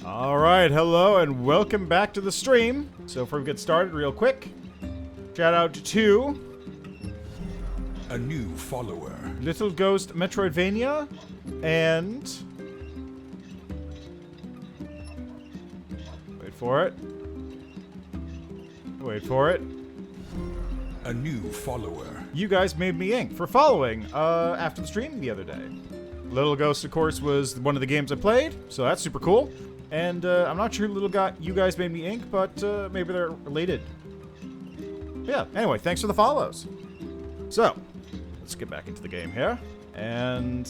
Alright, hello and welcome back to the stream. So before we get started, real quick, shout out to a new follower, Little Ghost Metroidvania, and wait for it, a new follower. You guys made me ink for following after the stream the other day. Little Ghost, of course, was one of the games I played, so that's super cool. And I'm not sure you guys made me ink, but maybe they're related. Yeah, anyway, thanks for the follows. So, let's get back into the game here. And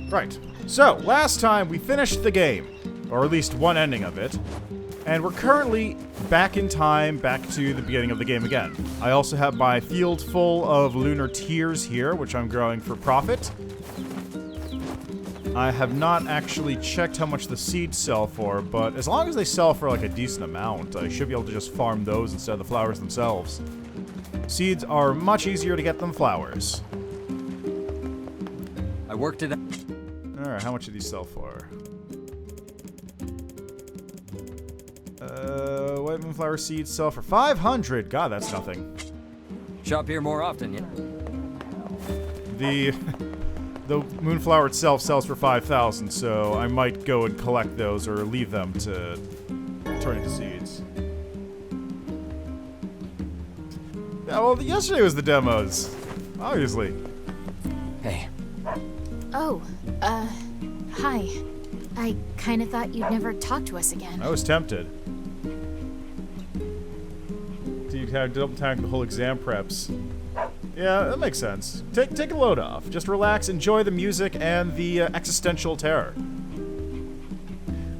right. So, last time we finished the game, or at least one ending of it, and we're currently back in time, back to the beginning of the game again. I also have my field full of lunar tears here, which I'm growing for profit. I have not actually checked how much the seeds sell for, but as long as they sell for like a decent amount, I should be able to just farm those instead of the flowers themselves. Seeds are much easier to get than flowers. I worked it out. Alright, how much do these sell for? White moonflower seeds sell for 500. God, that's nothing. Shop here more often, yeah? The moonflower itself sells for 5,000, so I might go and collect those or leave them to turn into seeds. Yeah, well, yesterday was the demos, obviously. Hey. Oh, hi. I kinda thought you'd never talk to us again. I was tempted. So you'd have to double tank the whole exam preps. Yeah, that makes sense. Take a load off. Just relax, enjoy the music and the existential terror.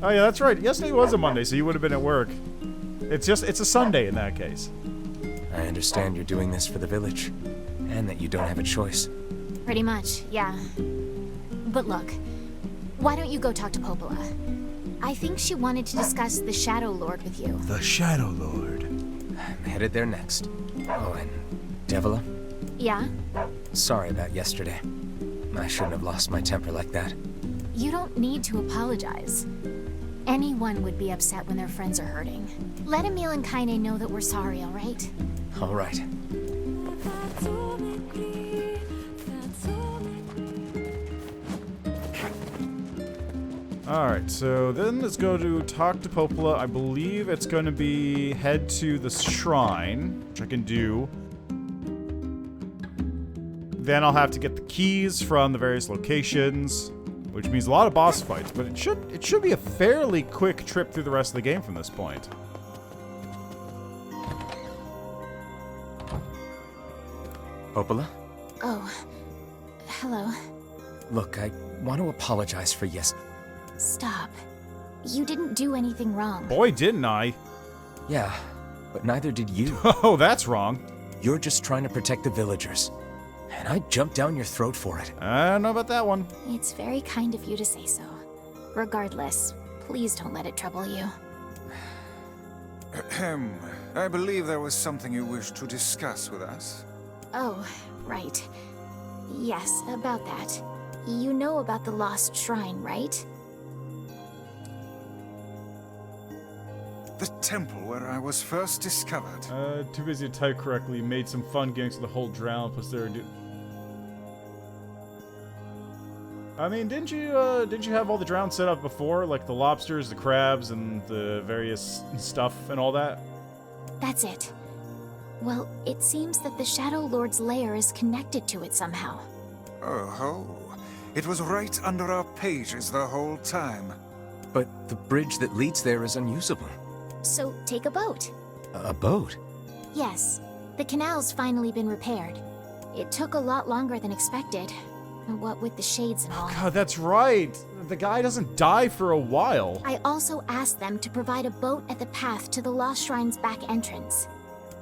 Oh yeah, that's right. Yesterday was a Monday, so you would have been at work. It's a Sunday in that case. I understand you're doing this for the village, and that you don't have a choice. Pretty much, yeah. But look, why don't you go talk to Popola? I think she wanted to discuss the Shadow Lord with you. The Shadow Lord. I'm headed there next. Oh, and Devila? Yeah? Sorry about yesterday. I shouldn't have lost my temper like that. You don't need to apologize. Anyone would be upset when their friends are hurting. Let Emil and Kaine know that we're sorry, alright? All right. Alright, so then let's go to talk to Popola. I believe it's going to be head to the shrine, which I can do. Then I'll have to get the keys from the various locations, which means a lot of boss fights, but it should be a fairly quick trip through the rest of the game from this point. Popola? Oh, hello. Look, I want to apologize for Stop. You didn't do anything wrong. Boy, didn't I. Yeah, but neither did you. Oh, that's wrong. You're just trying to protect the villagers. And I jumped down your throat for it. I don't know about that one. It's very kind of you to say so. Regardless, please don't let it trouble you. Ahem. I believe there was something you wished to discuss with us. Oh, right. Yes, about that. You know about the lost shrine, right? The temple where I was first discovered. Too busy to type correctly. Made some fun getting to the whole drown, plus there. I mean, didn't you have all the drown set up before? Like the lobsters, the crabs, and the various stuff and all that? That's it. Well, it seems that the Shadow Lord's lair is connected to it somehow. Oh, it was right under our pages the whole time. But the bridge that leads there is unusable. So, take a boat. A boat? Yes. The canal's finally been repaired. It took a lot longer than expected. What with the shades and all. God, that's right. The guy doesn't die for a while. I also asked them to provide a boat at the path to the Lost Shrine's back entrance.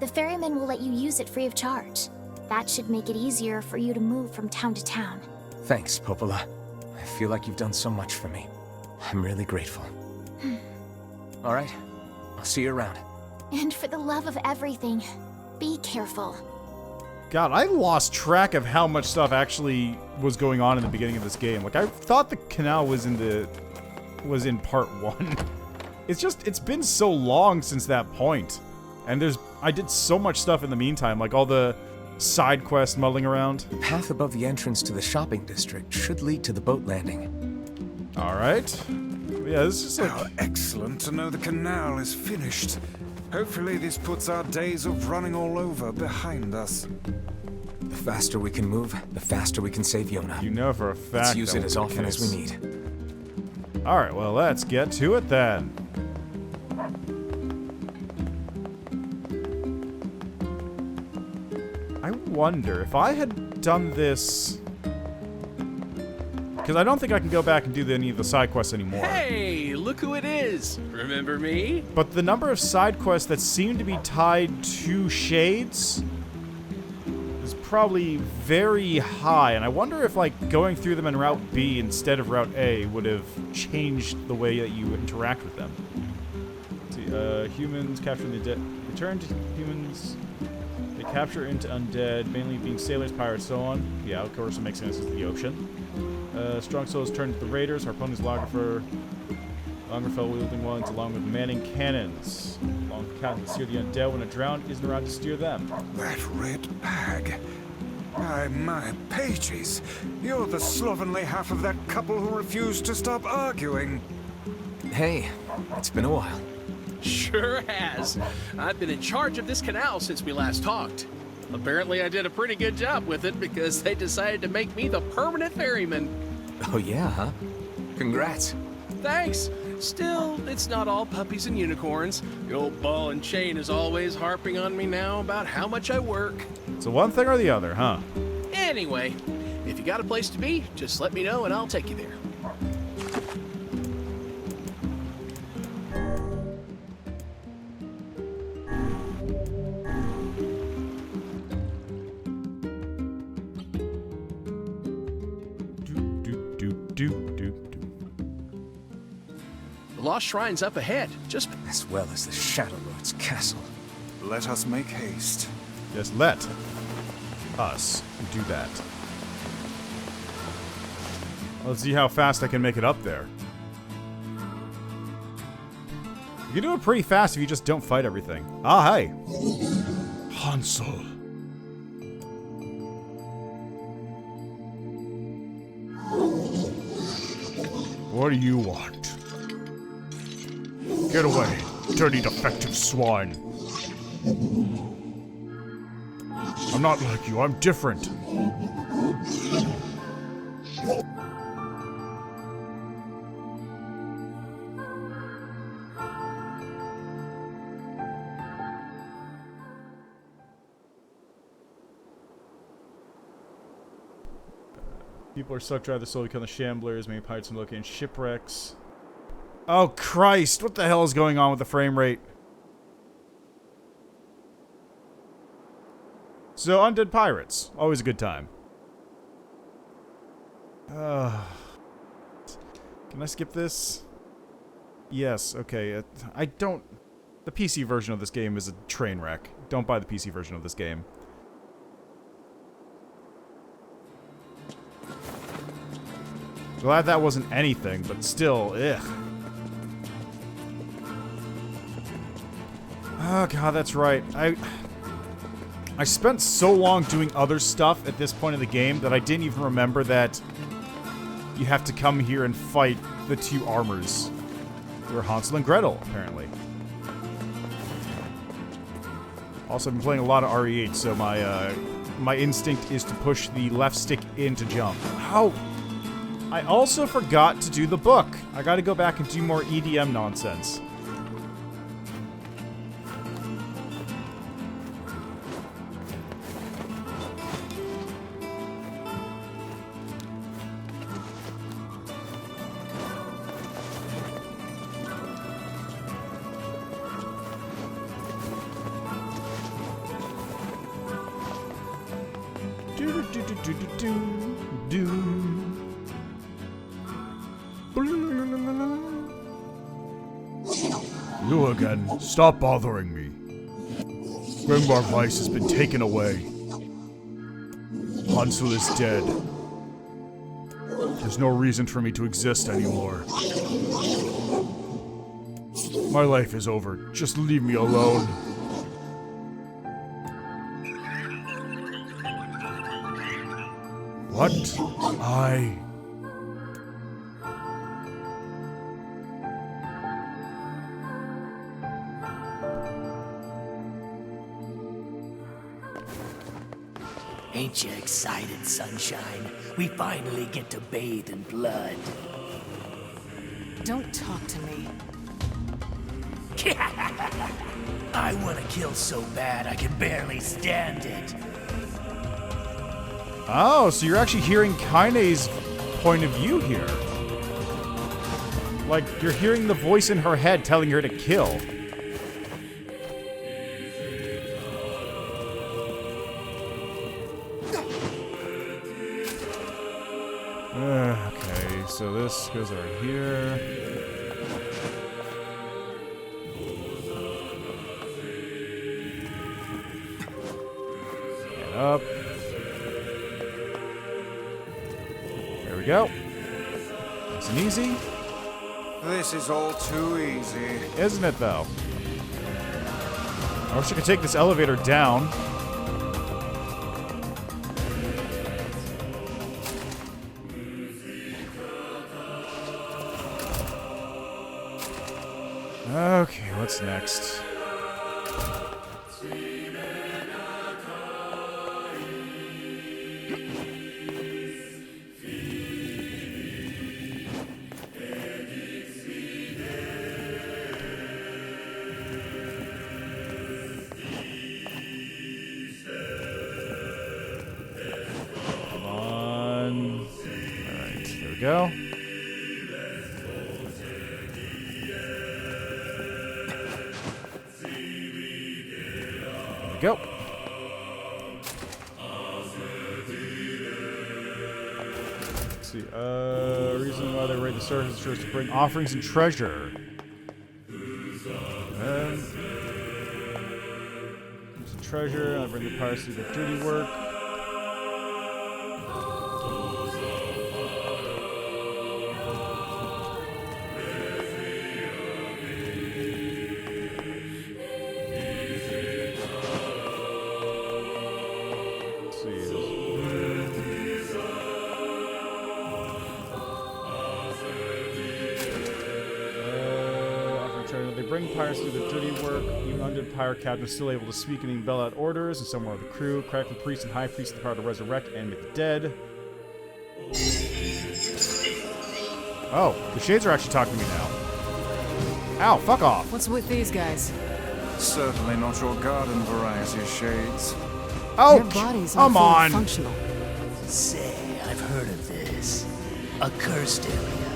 The ferryman will let you use it free of charge. That should make it easier for you to move from town to town. Thanks, Popola. I feel like you've done so much for me. I'm really grateful. All right. I'll see you around. And for the love of everything, be careful. God, I lost track of how much stuff actually was going on in the beginning of this game. Like, I thought the canal was in part 1. It's been so long since that point. And I did so much stuff in the meantime, like all the side quests muddling around. The path above the entrance to the shopping district should lead to the boat landing. Alright. Yeah, this is How like... excellent to know the canal is finished. Hopefully this puts our days of running all over behind us. The faster we can move, the faster we can save Yona. You know for a fact Let's use that it was as the often as we case. need. Alright, well, let's get to it then. I wonder if I had done this... Because I don't think I can go back and do any of the side quests anymore. Hey, look who it is. Remember me? But the number of side quests that seem to be tied to shades is probably very high, and I wonder if, like, going through them in Route B instead of Route A would have changed the way that you interact with them. Let's see, humans capturing the dead. Return to humans. They capture into undead, mainly being sailors, pirates, so on. Yeah, of course, it makes sense. This is the ocean. Strong souls turn to the raiders. Harpooners, Lagerfell wielding ones, along with manning cannons. Along with captains steer the undead when a drowned isn't around to steer them. That red bag. My pages. You're the slovenly half of that couple who refused to stop arguing. Hey, it's been a while. Sure has. I've been in charge of this canal since we last talked. Apparently I did a pretty good job with it because they decided to make me the permanent ferryman. Oh yeah, huh? Congrats. Thanks. Still, it's not all puppies and unicorns. The old ball and chain is always harping on me now about how much I work. So one thing or the other, huh? Anyway, if you got a place to be, just let me know and I'll take you there. The Lost Shrine's up ahead, just... As well as the Shadow Lord's castle. Let us make haste. Just let us do that. Let's see how fast I can make it up there. You can do it pretty fast if you just don't fight everything. Ah, hey. Hansel. What do you want? Get away, dirty defective swine. I'm not like you, I'm different. People are sucked dry, the soul become the shamblers, many pirates and located in shipwrecks. Oh Christ, what the hell is going on with the frame rate? So, undead pirates. Always a good time. Can I skip this? Yes, okay. I don't... The PC version of this game is a train wreck. Don't buy the PC version of this game. Glad that wasn't anything, but still, ugh. Oh god, that's right. I spent so long doing other stuff at this point in the game that I didn't even remember that you have to come here and fight the two armors. Who are Hansel and Gretel, apparently. Also, I've been playing a lot of RE8, so my instinct is to push the left stick in to jump. How? I also forgot to do the book. I gotta go back and do more EDM nonsense. You again. Stop bothering me. Grimoire Vice has been taken away. Hansel is dead. There's no reason for me to exist anymore. My life is over. Just leave me alone. What? Ain't you excited, sunshine? We finally get to bathe in blood. Don't talk to me. I want to kill so bad I can barely stand it. Oh, so you're actually hearing Kaine's point of view here. Like, you're hearing the voice in her head telling her to kill. Okay, so this goes over here. Get up. There we go. Nice and easy. This is all too easy. Isn't it, though? I wish I could take this elevator down. Okay, what's next? Come on. Alright, there we go. Go. Let's see. Reason why they raid the surface is to bring offerings and treasure. Some treasure. I'll bring the pirates to do the dirty work. Bring pirates to do the dirty work. Even undead pirate captain is still able to speak and even bell out orders, and somewhere with the crew. Crack the priest and high priest the power to resurrect and make the dead. Oh, the shades are actually talking to me now. Ow, fuck off. What's with these guys? Certainly not your garden variety, Shades. Oh, Their bodies come aren't on. fully functional. Say, I've heard of this. A cursed area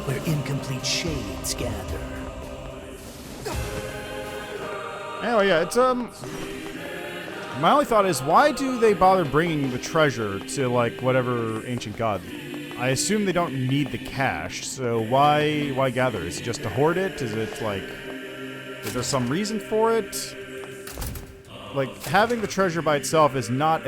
where incomplete shades gather. Anyway, yeah, it's, my only thought is, why do they bother bringing the treasure to, like, whatever ancient god? I assume they don't need the cash, so why gather? Is it just to hoard it? Is it, like, is there some reason for it? Like, having the treasure by itself is not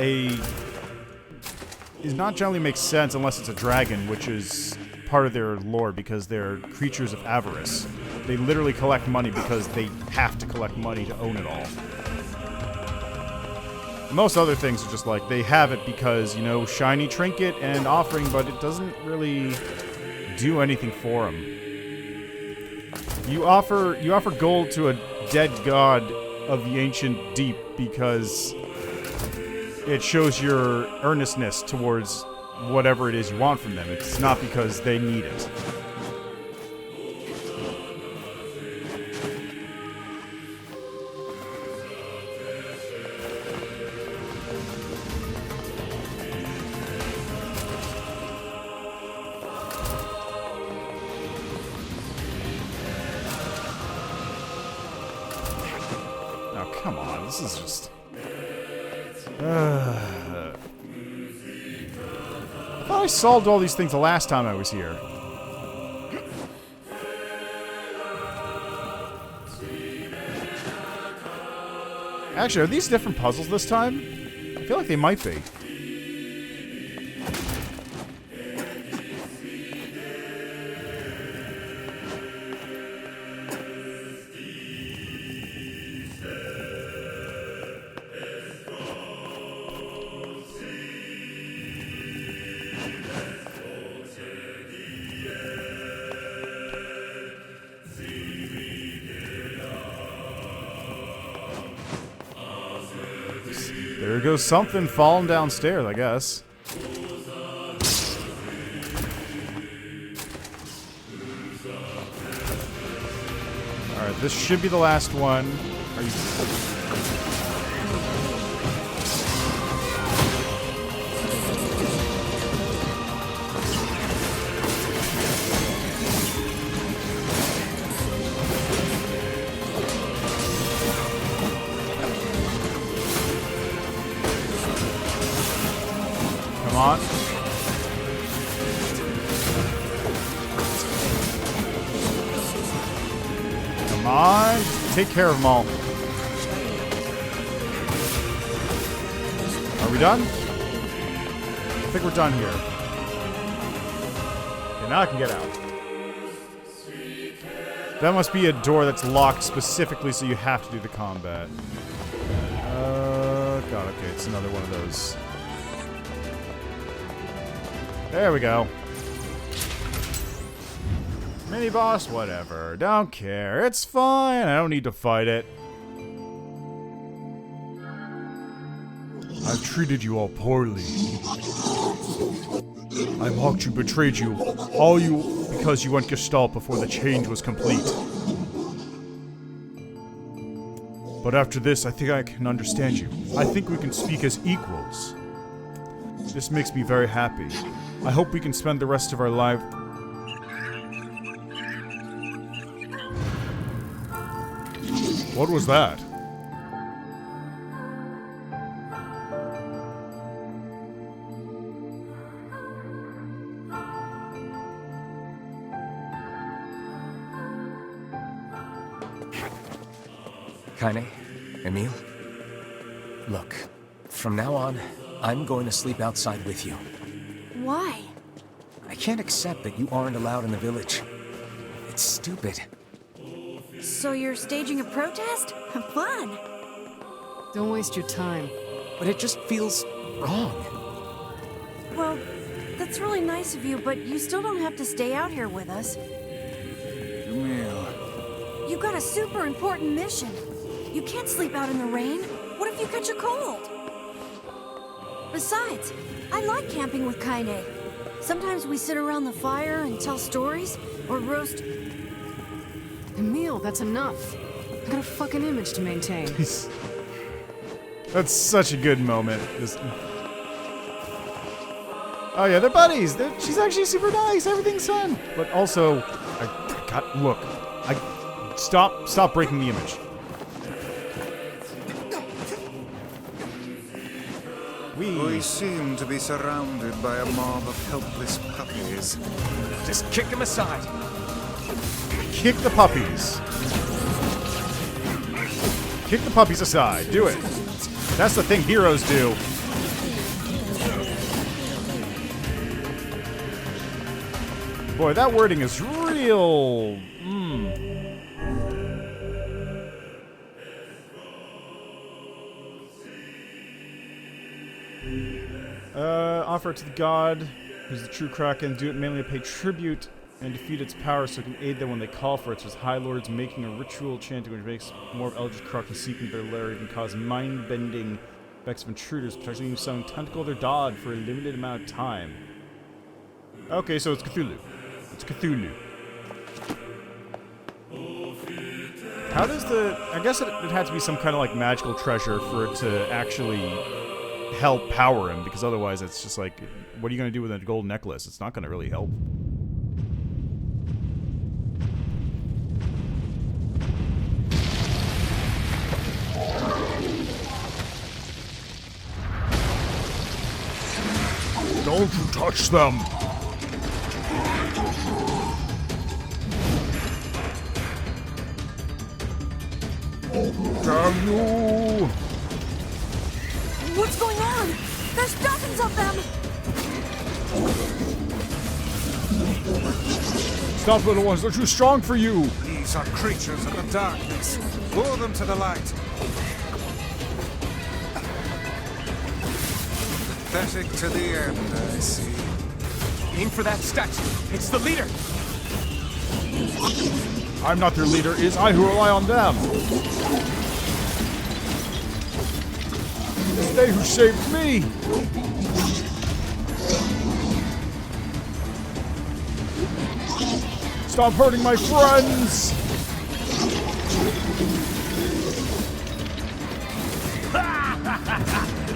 generally makes sense unless it's a dragon, which is part of their lore because they're creatures of avarice. They literally collect money because they have to collect money to own it all. Most other things are just like, they have it because, you know, shiny trinket and offering, but it doesn't really do anything for them. You offer gold to a dead god of the ancient deep because it shows your earnestness towards whatever it is you want from them. It's not because they need it. Oh, come on. This is just... I thought I solved all these things the last time I was here. Actually, are these different puzzles this time? I feel like they might be. There goes something falling downstairs, I guess. Alright, this should be the last one. Are you... Come on. Come on. Take care of them all. Are we done? I think we're done here. Okay, now I can get out. That must be a door that's locked specifically so you have to do the combat. God, okay, it's another one of those. There we go. Mini boss, whatever. Don't care. It's fine. I don't need to fight it. I've treated you all poorly. I mocked you, betrayed you, all you because you went Gestalt before the change was complete. But after this, I think I can understand you. I think we can speak as equals. This makes me very happy. I hope we can spend the rest of our life... What was that? Kaine, Emile, look, from now on, I'm going to sleep outside with you. Why? I can't accept that you aren't allowed in the village. It's stupid. So you're staging a protest? Fun! Don't waste your time. But it just feels wrong. Well, that's really nice of you, but you still don't have to stay out here with us. Emile. You've got a super important mission. You can't sleep out in the rain. What if you catch a cold? Besides, I like camping with Kaine. Sometimes we sit around the fire and tell stories, or roast... Emile, that's enough. I got a fucking image to maintain. That's such a good moment. Just... Oh yeah, they're buddies. She's actually super nice. Everything's fun. But also, look. Stop breaking the image. We seem to be surrounded by a mob of helpless puppies. Just kick them aside. Kick the puppies. Kick the puppies aside. Do it. That's the thing heroes do. Boy, that wording is real... Offer it to the god, who's the true Kraken. Do it mainly to pay tribute and defeat its power so it can aid them when they call for it. So High Lords making a ritual chanting which makes more of Eldritch Kraken seeking their lair, even cause mind-bending effects of intruders, potentially sowing tentacle their dod for a limited amount of time. Okay, so it's Cthulhu. It's Cthulhu. How does the... I guess it had to be some kind of like magical treasure for it to actually help power him, because otherwise it's just like, what are you going to do with a gold necklace? It's not going to really help. Don't you touch them! Damn you! What's going on? There's dozens of them! Stop, little ones, they're too strong for you! These are creatures of the darkness. Lure them to the light. Pathetic to the end, I see. Aim for that statue. It's the leader. I'm not their leader, it is I who rely on them! was they who saved me! Stop hurting my friends!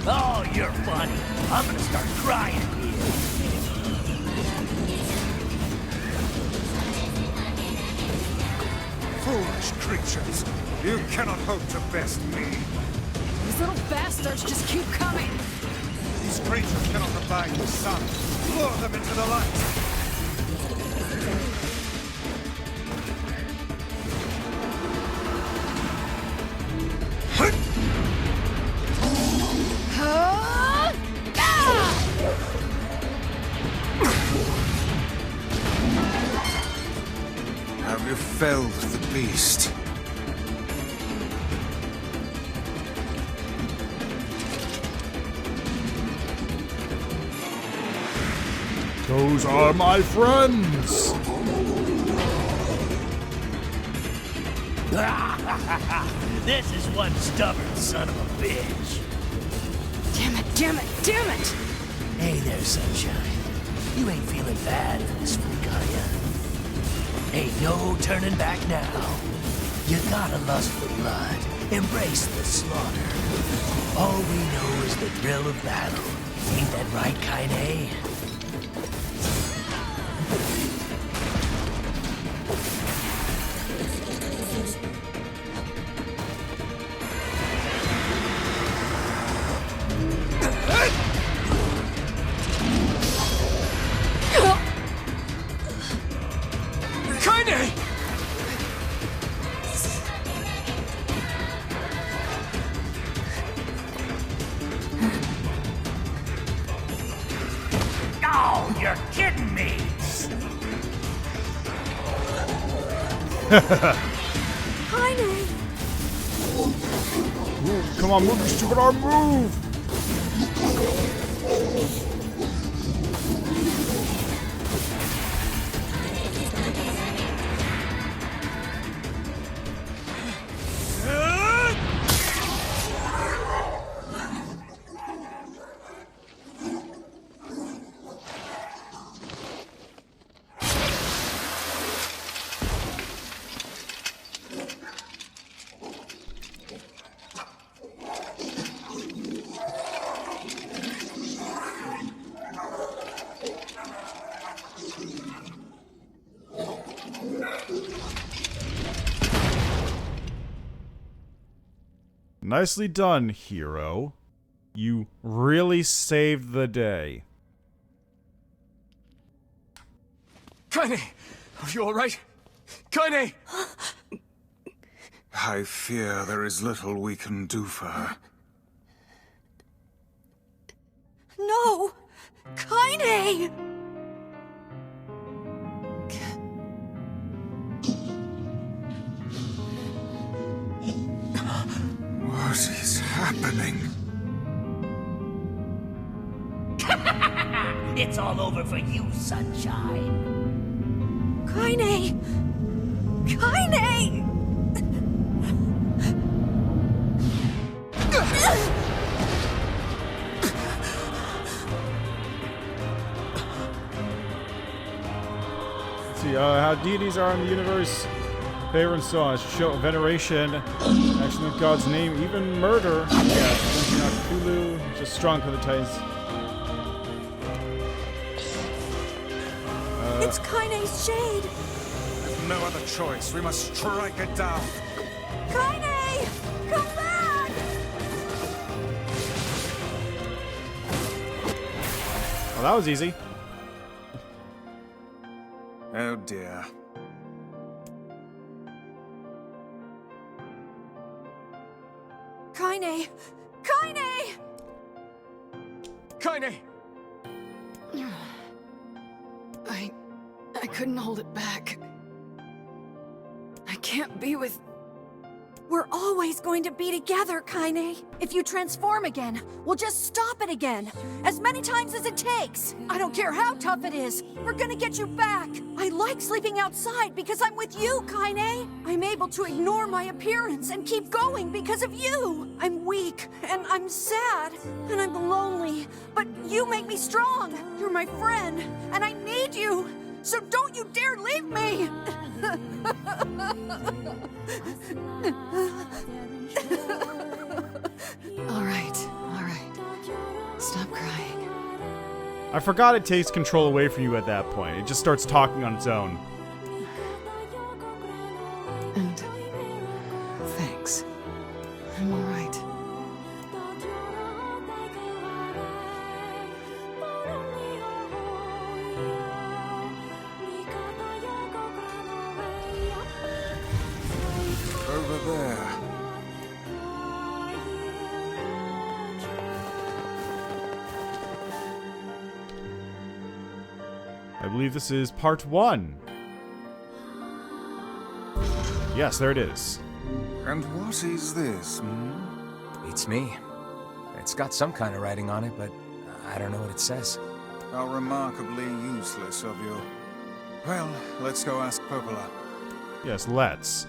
Oh, you're funny. I'm gonna start crying here. Foolish creatures. You cannot hope to best me. These little bastards just keep coming. These creatures cannot abide the sun. Lure them into the light. Have you felled the beast? Those are my friends! This is one stubborn son of a bitch. Damn it, damn it, damn it! Hey there, Sunshine. You ain't feeling bad for this freak, are ya? Ain't no turning back now. You gotta lust for blood. Embrace the slaughter. All we know is the thrill of battle. Ain't that right, Kaine? Oh, you're kidding me! Kaine! Move, come on, move, you stupid arm, move! Nicely done, hero. You really saved the day. Kaine! Are you alright? Kaine! I fear there is little we can do for her. No! Kaine! What is happening? It's all over for you, Sunshine. Kaine! Kaine! Let's see, how deities are in the universe. Favor and so on. Show veneration, action of God's name, even murder. Yes, not Cthulhu, just strong for the Titans. It's Kaine's shade! With no other choice, we must strike it down. Kaine! Come back! Well, that was easy. Oh dear. Kaine! Kaine! Kaine! I couldn't hold it back. I can't be with We're always going to be together, Kaine. If you transform again, we'll just stop it again. As many times as it takes. I don't care how tough it is. We're gonna get you back. I like sleeping outside because I'm with you, Kaine. I'm able to ignore my appearance and keep going because of you. I'm weak, and I'm sad, and I'm lonely. But you make me strong. You're my friend, and I need you. So don't you dare leave me! All right. Stop crying. I forgot it takes control away from you at that point. It just starts talking on its own. And thanks. I'm all right. Over there. I believe this is part 1. Yes, there it is. And what is this, Beats me. It's got some kind of writing on it, but I don't know what it says. How remarkably useless of you. Well, let's go ask Popola. Yes, let's.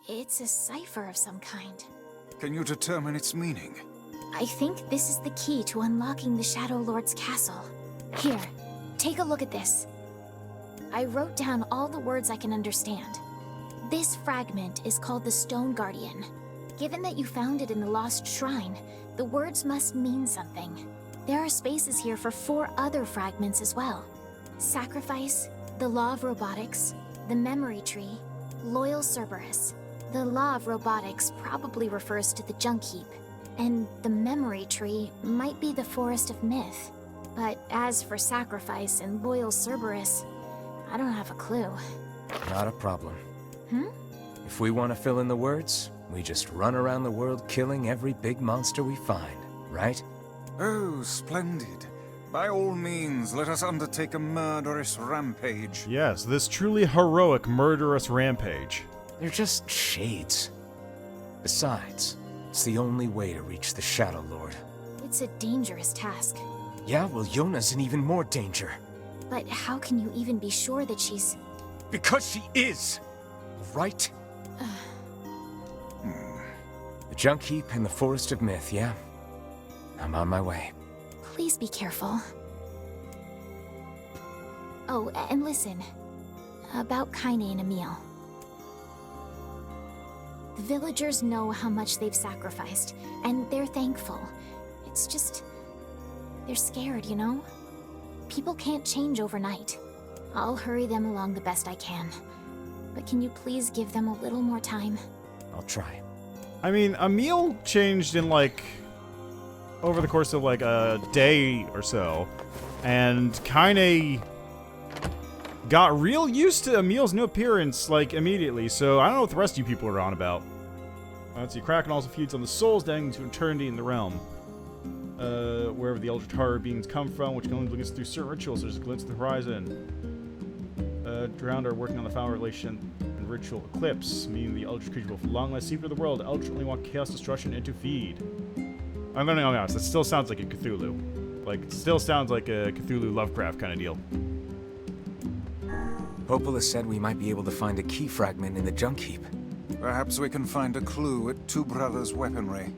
It's a cipher of some kind. Can you determine its meaning? I think this is the key to unlocking the Shadow Lord's castle. Here, take a look at this. I wrote down all the words I can understand. This fragment is called the Stone Guardian. Given that you found it in the Lost Shrine, the words must mean something. There are spaces here for 4 other fragments as well. Sacrifice, the Law of Robotics, the Memory Tree, Loyal Cerberus. The Law of Robotics probably refers to the Junk Heap, and the Memory Tree might be the Forest of Myth. But as for Sacrifice and Loyal Cerberus, I don't have a clue. Not a problem. If we want to fill in the words, we just run around the world killing every big monster we find, right? Oh, splendid. By all means, let us undertake a murderous rampage. Yes, this truly heroic, murderous rampage. They're just shades. Besides, it's the only way to reach the Shadow Lord. It's a dangerous task. Yeah, well, Yona's in even more danger. But how can you even be sure that she's... Because she is! Right? The Junk Heap and the Forest of Myth, yeah? I'm on my way. Please be careful. Oh, and listen. About Kaine and Emil. The villagers know how much they've sacrificed, and they're thankful. It's just... they're scared, you know? People can't change overnight. I'll hurry them along the best I can. But can you please give them a little more time? I'll try. I mean, Emil changed in, like, over the course of, like, a day or so. And Kaine got real used to Emil's new appearance, like, immediately. So I don't know what the rest of you people are on about. Let's see. Kraken also feeds on the souls down into eternity in the realm. Wherever the Eldritch Horror beings come from, which can only look us through certain rituals. There's a glimpse of the horizon. Drowned are working on the final relation and ritual eclipse, meaning the Eldritch creature will long last secret of the world. Eldritch only want chaos destruction and to feed. I'm gonna be honest, that still sounds like a Cthulhu. Like, it still sounds like a Cthulhu Lovecraft kind of deal. Popola said we might be able to find a key fragment in the Junk Heap. Perhaps we can find a clue at Two Brothers' weaponry.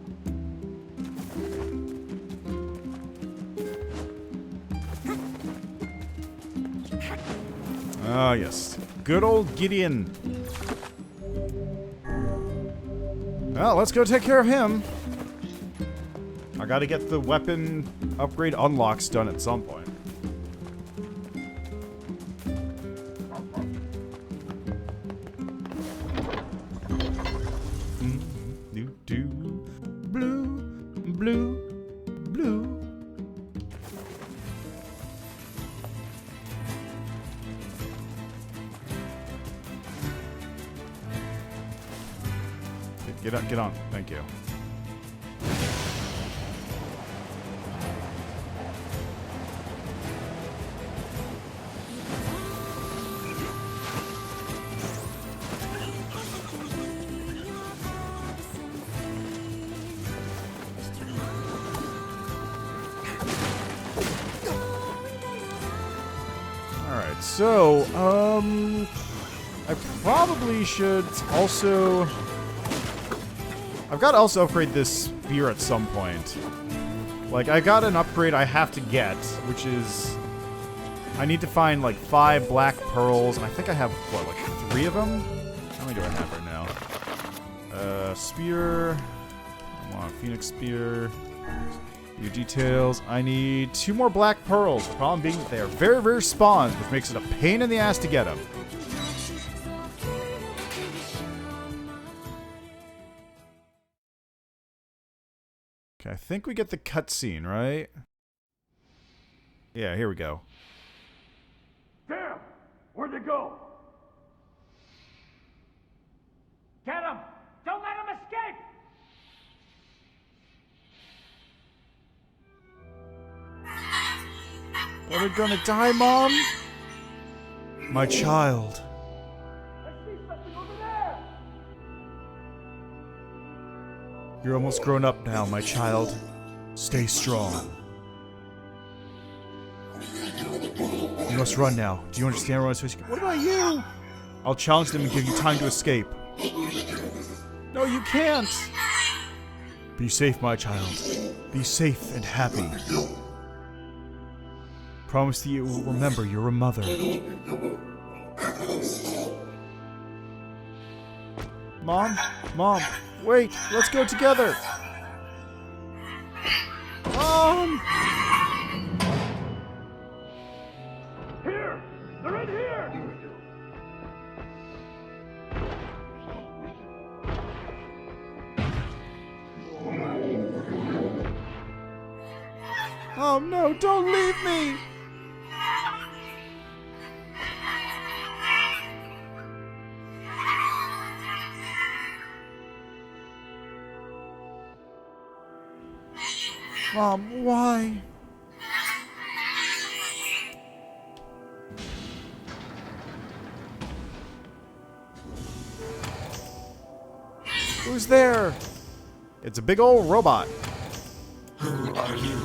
Ah, yes. Good old Gideon. Well, let's go take care of him. I gotta get the weapon upgrade unlocks done at some point. Blue, blue, blue. Get on. Thank you. So, I probably should also... I've got to also upgrade this spear at some point. Like, I got an upgrade I have to get, which is... I need to find, like, 5 black pearls, and I think I have, what, like 3 of them? How many do I have right now? Spear... I want a phoenix spear... New details. I need 2 more black pearls. The problem being that they are very rare spawns, which makes it a pain in the ass to get them. Okay, I think we get the cutscene, right? Yeah, here we go. Damn! Where'd they go? Get him! Don't let him escape! Are we gonna die, Mom? My child. I see something over there! You're almost grown up now, my child. Stay strong. You must run now. Do you understand what I'm supposed to do? What about you? I'll challenge them and give you time to escape. No, you can't! Be safe, my child. Be safe and happy. Promise that you will remember you're a mother. Mom? Mom, wait! Let's go together! Mom! Here! They're in here! Oh no, don't leave me! Mom, why? Who's there? It's a big old robot. Who are you?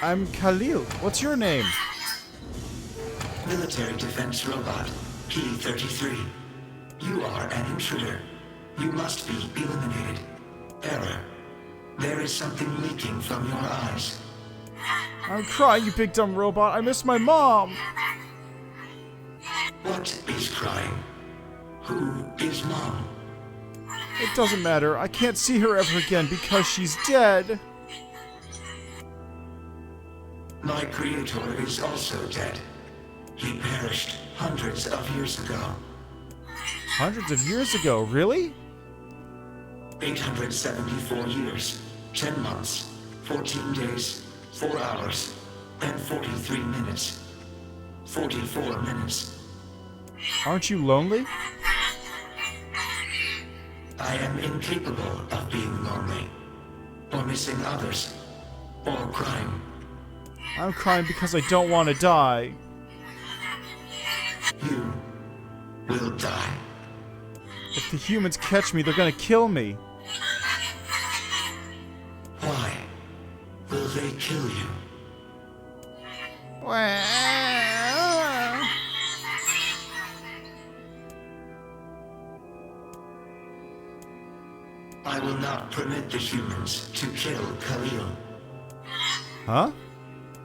I'm Khalil. What's your name? Military defense robot, P-33. You are an intruder. You must be eliminated. Error. There is something leaking from your eyes. I'm crying, you big dumb robot. I miss my mom. What is crying? Who is Mom? It doesn't matter. I can't see her ever again because she's dead. My creator is also dead. He perished hundreds of years ago. Hundreds of years ago, really? 874 years, 10 months, 14 days, 4 hours, and 43 minutes. 44 minutes. Aren't you lonely? I am incapable of being lonely, or missing others, or crying. I'm crying because I don't want to die. You will die. If the humans catch me, they're gonna kill me. Why will they kill you? I will not permit the humans to kill Khalil. Huh?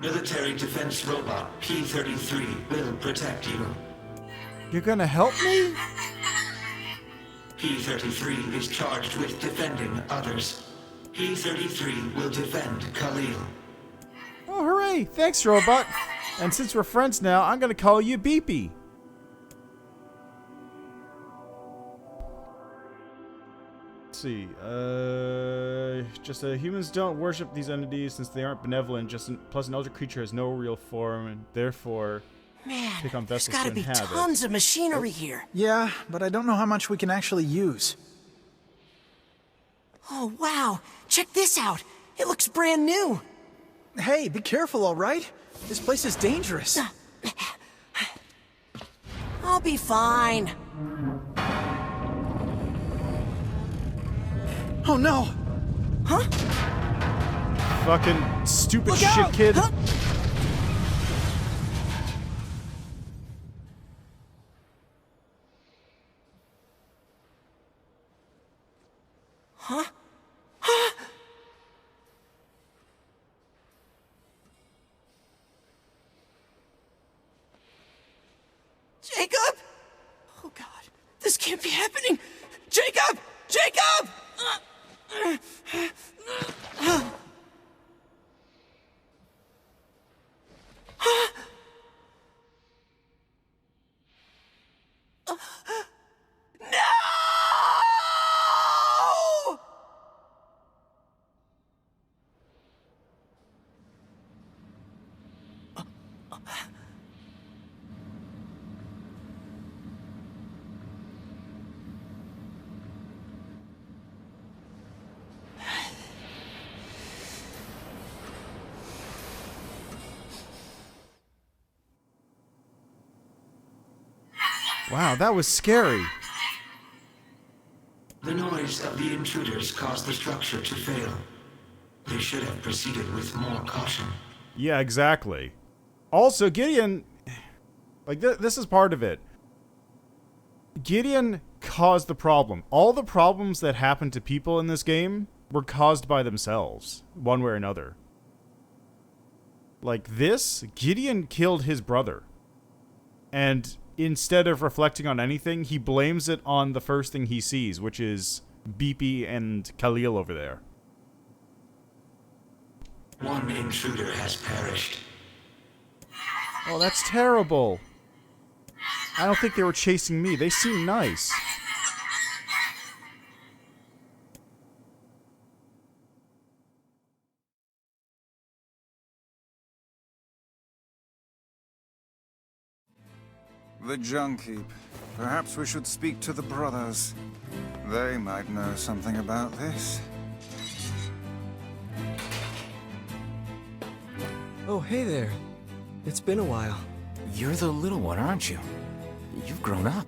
Military defense robot P-33 will protect you. You're gonna help me? P-33 is charged with defending others. P-33 will defend Khalil. Oh, hooray! Thanks, robot. And since we're friends now, I'm gonna call you Beepy. Let's see. Humans don't worship these entities since they aren't benevolent. Plus, an elder creature has no real form, and therefore take on there's vessels gotta to be inhabit. tons of machinery here. Yeah, but I don't know how much we can actually use. Oh, wow. Check this out. It looks brand new. Hey, be careful, all right? This place is dangerous. I'll be fine. Oh, no. Huh? Fucking stupid Look shit out! kid. Huh? Huh? Huh? Jacob? Oh God, this can't be happening. Jacob! Jacob! No! Wow, that was scary. The noise of the intruders caused the structure to fail. They should have proceeded with more caution. Yeah, exactly. Also, Gideon... Like, this is part of it. Gideon caused the problem. All the problems that happened to people in this game were caused by themselves, one way or another. Like this, Gideon killed his brother. And instead of reflecting on anything, he blames it on the first thing he sees, which is Beepy and Khalil over there. One intruder has perished. Oh, that's terrible. I don't think they were chasing me. They seem nice. The junk heap. Perhaps we should speak to the brothers. They might know something about this. Oh, hey there. It's been a while. You're the little one, aren't you? You've grown up.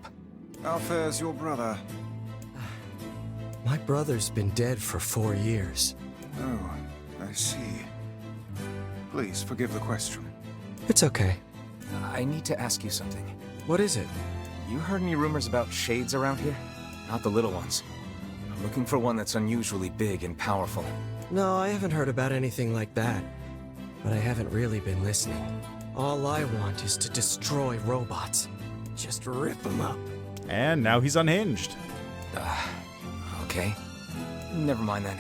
How fares your brother? My brother's been dead for 4 years. Oh, I see. Please forgive the question. It's okay. I need to ask you something. What is it? You heard any rumors about shades around here? Not the little ones. I'm looking for one that's unusually big and powerful. No, I haven't heard about anything like that. But I haven't really been listening. All I want is to destroy robots. Just rip them up. And now he's unhinged. Okay. Never mind then.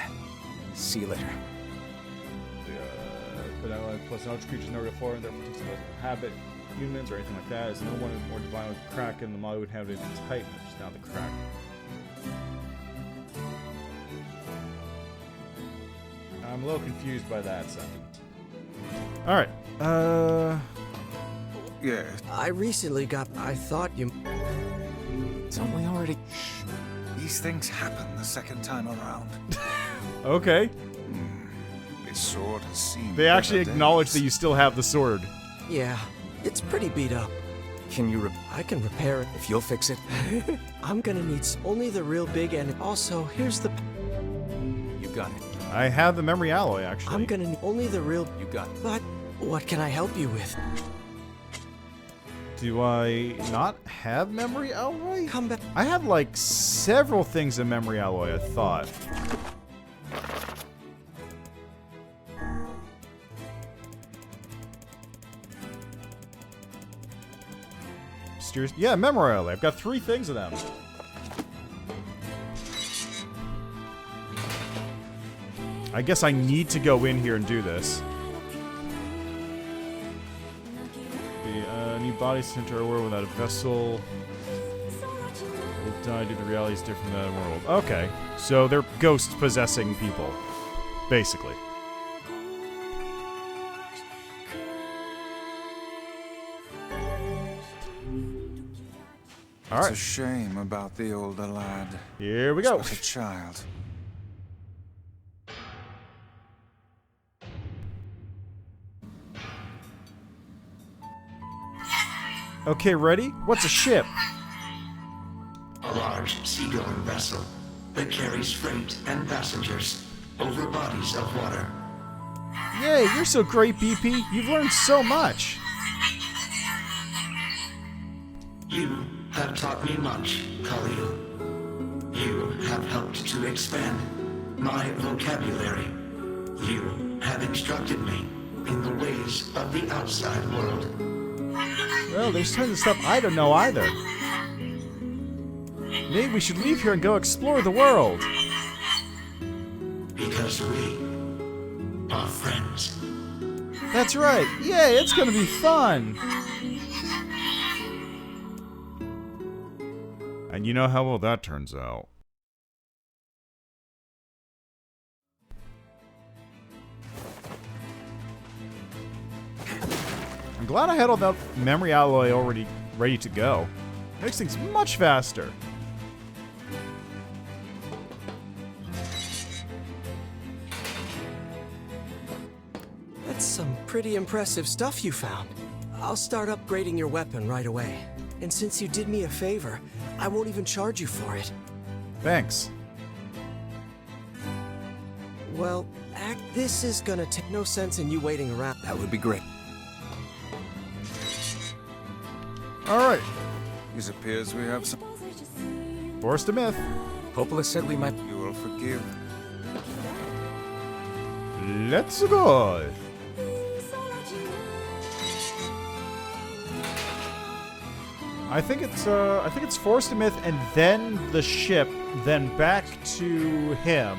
See you later. Benevolent plus knowledge creatures never before and therefore doesn't habit humans or anything like that. As no one is more divine with crack in the Molly would have it tight, which is now the crack. I'm a little confused by that sentence. Alright. Yeah. I recently got... I thought you... Don't we already... Shh. These things happen the second time around. Okay. This sword has seen... They actually better acknowledge days. that you still have the sword. Yeah, it's pretty beat up. Can you I can repair it. If you'll fix it? I'm gonna need only the real big and also, here's the... You got it. I have the memory alloy, actually. I'm gonna need only the real... You got it. But what can I help you with? Do I not have memory alloy? Come back. I had like several things in memory alloy, I thought. Yeah, memory alloy. I've got 3 things of them. I guess I need to go in here and do this. New bodies sent to our world without a vessel. Will die due to realities different than the world. Okay, so they're ghosts possessing people, basically. All right. It's a shame about the older lad. Here we go. Just a child. Okay, ready? What's a ship? A large seagoing vessel that carries freight and passengers over bodies of water. Yay, you're so great, BP. You've learned so much. You have taught me much, Khalil. You have helped to expand my vocabulary. You have instructed me in the ways of the outside world. Well, there's tons of stuff I don't know either. Maybe we should leave here and go explore the world. Because we are friends. That's right. Yay, it's gonna be fun. And you know how well that turns out. I'm glad I had all that memory alloy already ready to go. Makes things much faster. That's some pretty impressive stuff you found. I'll start upgrading your weapon right away. And since you did me a favor, I won't even charge you for it. Thanks. Well, this is gonna take no sense in you waiting around. That would be great. Alright. It appears we have some... Forced a myth. Popola said we might... You will forgive. Let's go. I think it's forced a myth and then the ship, then back to him.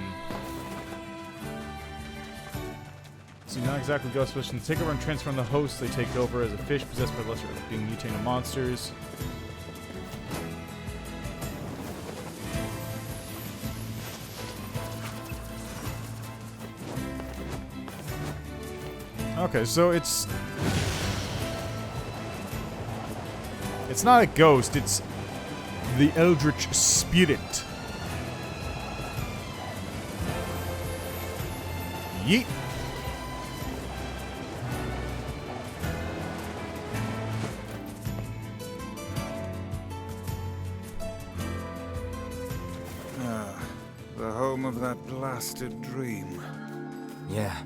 So not exactly ghost possession. Take over and transform the host. They take over as a fish possessed by lesser being mutated monsters. Okay, so it's not a ghost, it's the Eldritch Spirit. Yeet. The home of that blasted dream. Yeah.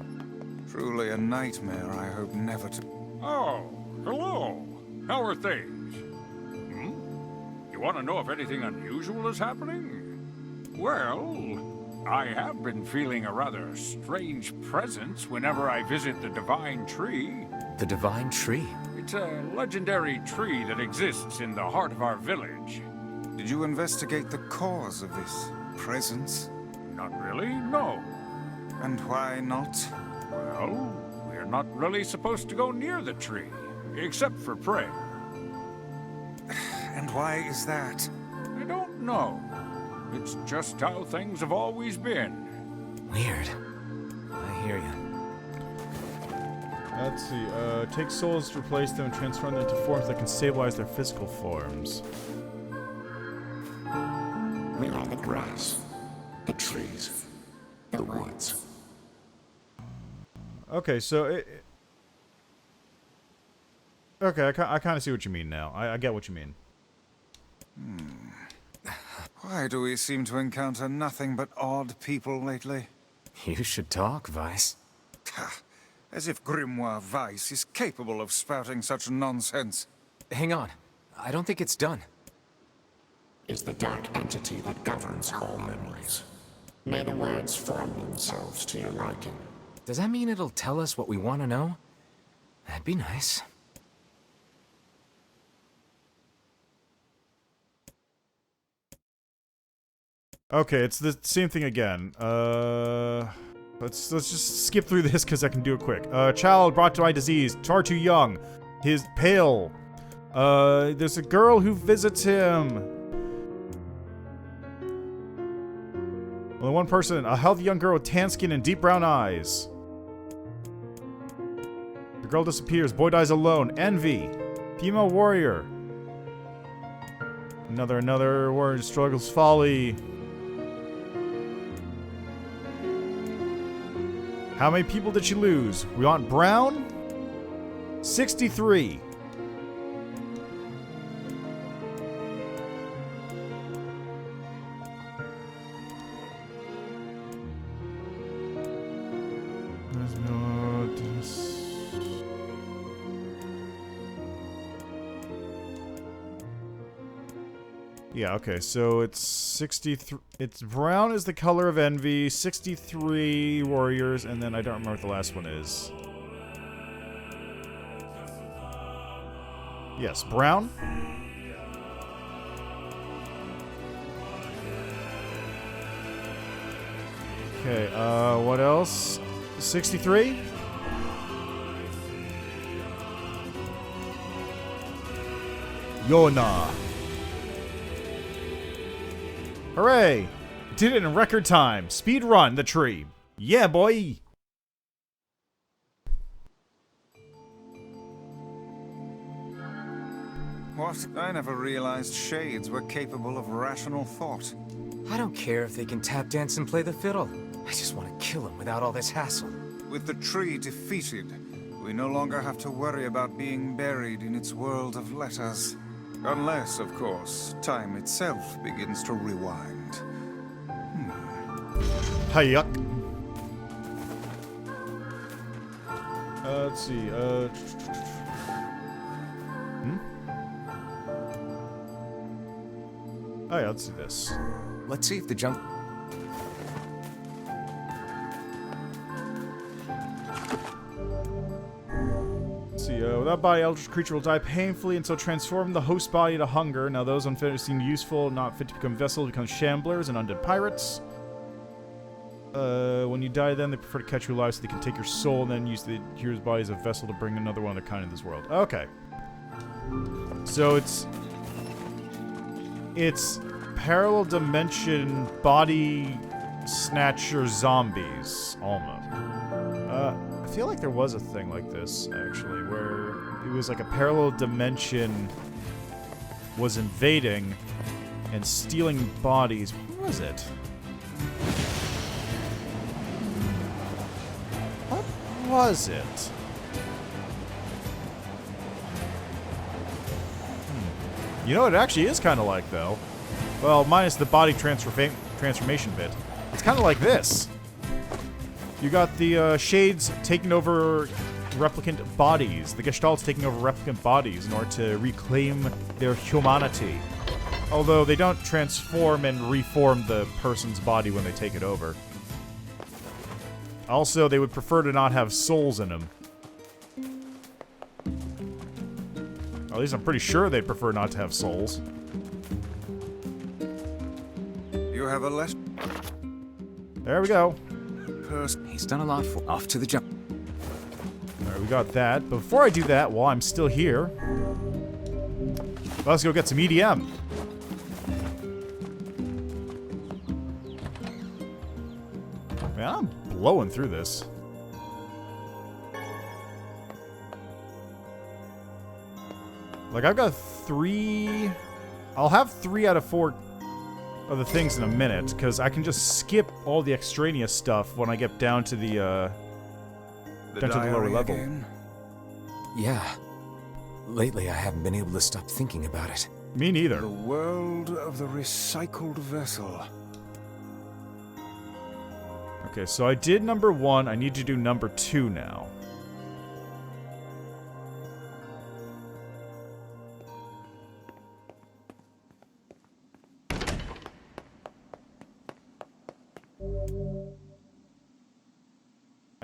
Truly a nightmare I hope never to... Oh, hello. How are things? You want to know if anything unusual is happening? Well, I have been feeling a rather strange presence whenever I visit the Divine Tree. The Divine Tree? It's a legendary tree that exists in the heart of our village. Did you investigate the cause of this presence? Not really, no. And why not? Well, we're not really supposed to go near the tree, except for prayer. And why is that? I don't know. It's just how things have always been. Weird. I hear you. Let's see, take souls to replace them and transform them into forms that can stabilize their physical forms. We are the grass, the trees, the woods. Okay, so okay, I kind of see what you mean now. I get what you mean. Why do we seem to encounter nothing but odd people lately? You should talk, Vice. As if Grimoire Vice is capable of spouting such nonsense. Hang on. I don't think it's done. Is the dark entity that governs all memories. May the words form themselves to your liking. Does that mean it'll tell us what we want to know? That'd be nice. Okay, it's the same thing again. Let's just skip through this because I can do it quick. Child brought by disease, far too young. His pale. There's a girl who visits him. Only one person, a healthy young girl with tan skin and deep brown eyes. The girl disappears, boy dies alone. Envy. Female warrior. Another warrior struggles folly. How many people did she lose? We want brown? 63. Yeah, okay, so it's 63... It's brown is the color of envy, 63 warriors, and then I don't remember what the last one is. Yes, brown. Okay, what else? 63? Yona. Hooray! Did it in record time. Speed run the tree. Yeah, boy! What? I never realized shades were capable of rational thought. I don't care if they can tap dance and play the fiddle. I just want to kill them without all this hassle. With the tree defeated, we no longer have to worry about being buried in its world of letters. Unless, of course, time itself begins to rewind. Hiya. Let's see, Oh yeah, let's do this. Let's see if the junk... Let's see, without body, eldritch creature will die painfully and so transform the host body to hunger. Now those unfit seem useful, not fit to become vessels, become shamblers and undead pirates. When you die then, they prefer to catch you alive so they can take your soul and then use the hero's body as a vessel to bring another one of their kind in this world. Okay. So it's parallel dimension body snatcher zombies, almost. I feel like there was a thing like this, actually, where it was like a parallel dimension was invading and stealing bodies. What was it? What was it? You know what it actually is kind of like, though? Well, minus the body transformation bit. It's kind of like this. You got the Shades taking over replicant bodies. The Gestalts taking over replicant bodies in order to reclaim their humanity. Although they don't transform and reform the person's body when they take it over. Also, they would prefer to not have souls in them. At least I'm pretty sure they'd prefer not to have souls. You have a less... There we go. He's done a lot for... Off to the jump. Alright, we got that. But before I do that, while I'm still here... Let's go get some EDM. Man, I'm blowing through this. Like, I've got 3... I'll have 3 out of 4 of the things in a minute, because I can just skip all the extraneous stuff when I get down to the lower level. Again? Yeah. Lately, I haven't been able to stop thinking about it. Me neither. The world of the recycled vessel. Okay, so I did number 1. I need to do number 2 now.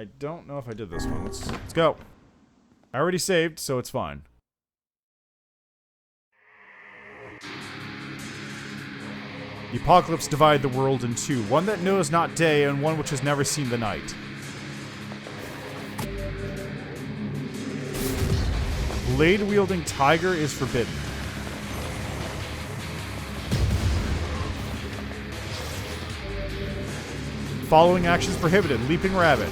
I don't know if I did this one. Let's go. I already saved, so it's fine. The apocalypse divided the world in two. One that knows not day, and one which has never seen the night. Blade-wielding tiger is forbidden. Following actions prohibited. Leaping rabbit.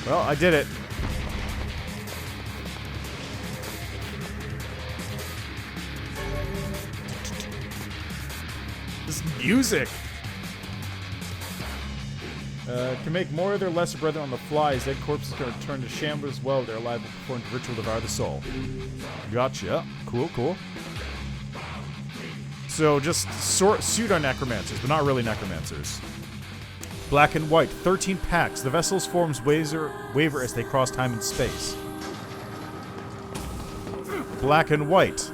Well, I did it. This music! Can make more of their lesser brethren on the fly, as dead corpses can return to shambles as well. They're liable to perform the ritual devour the soul. Gotcha. Cool, cool. So, just pseudo-necromancers, but not really necromancers. Black and white, 13 packs. The vessel's forms waver as they cross time and space. Black and white.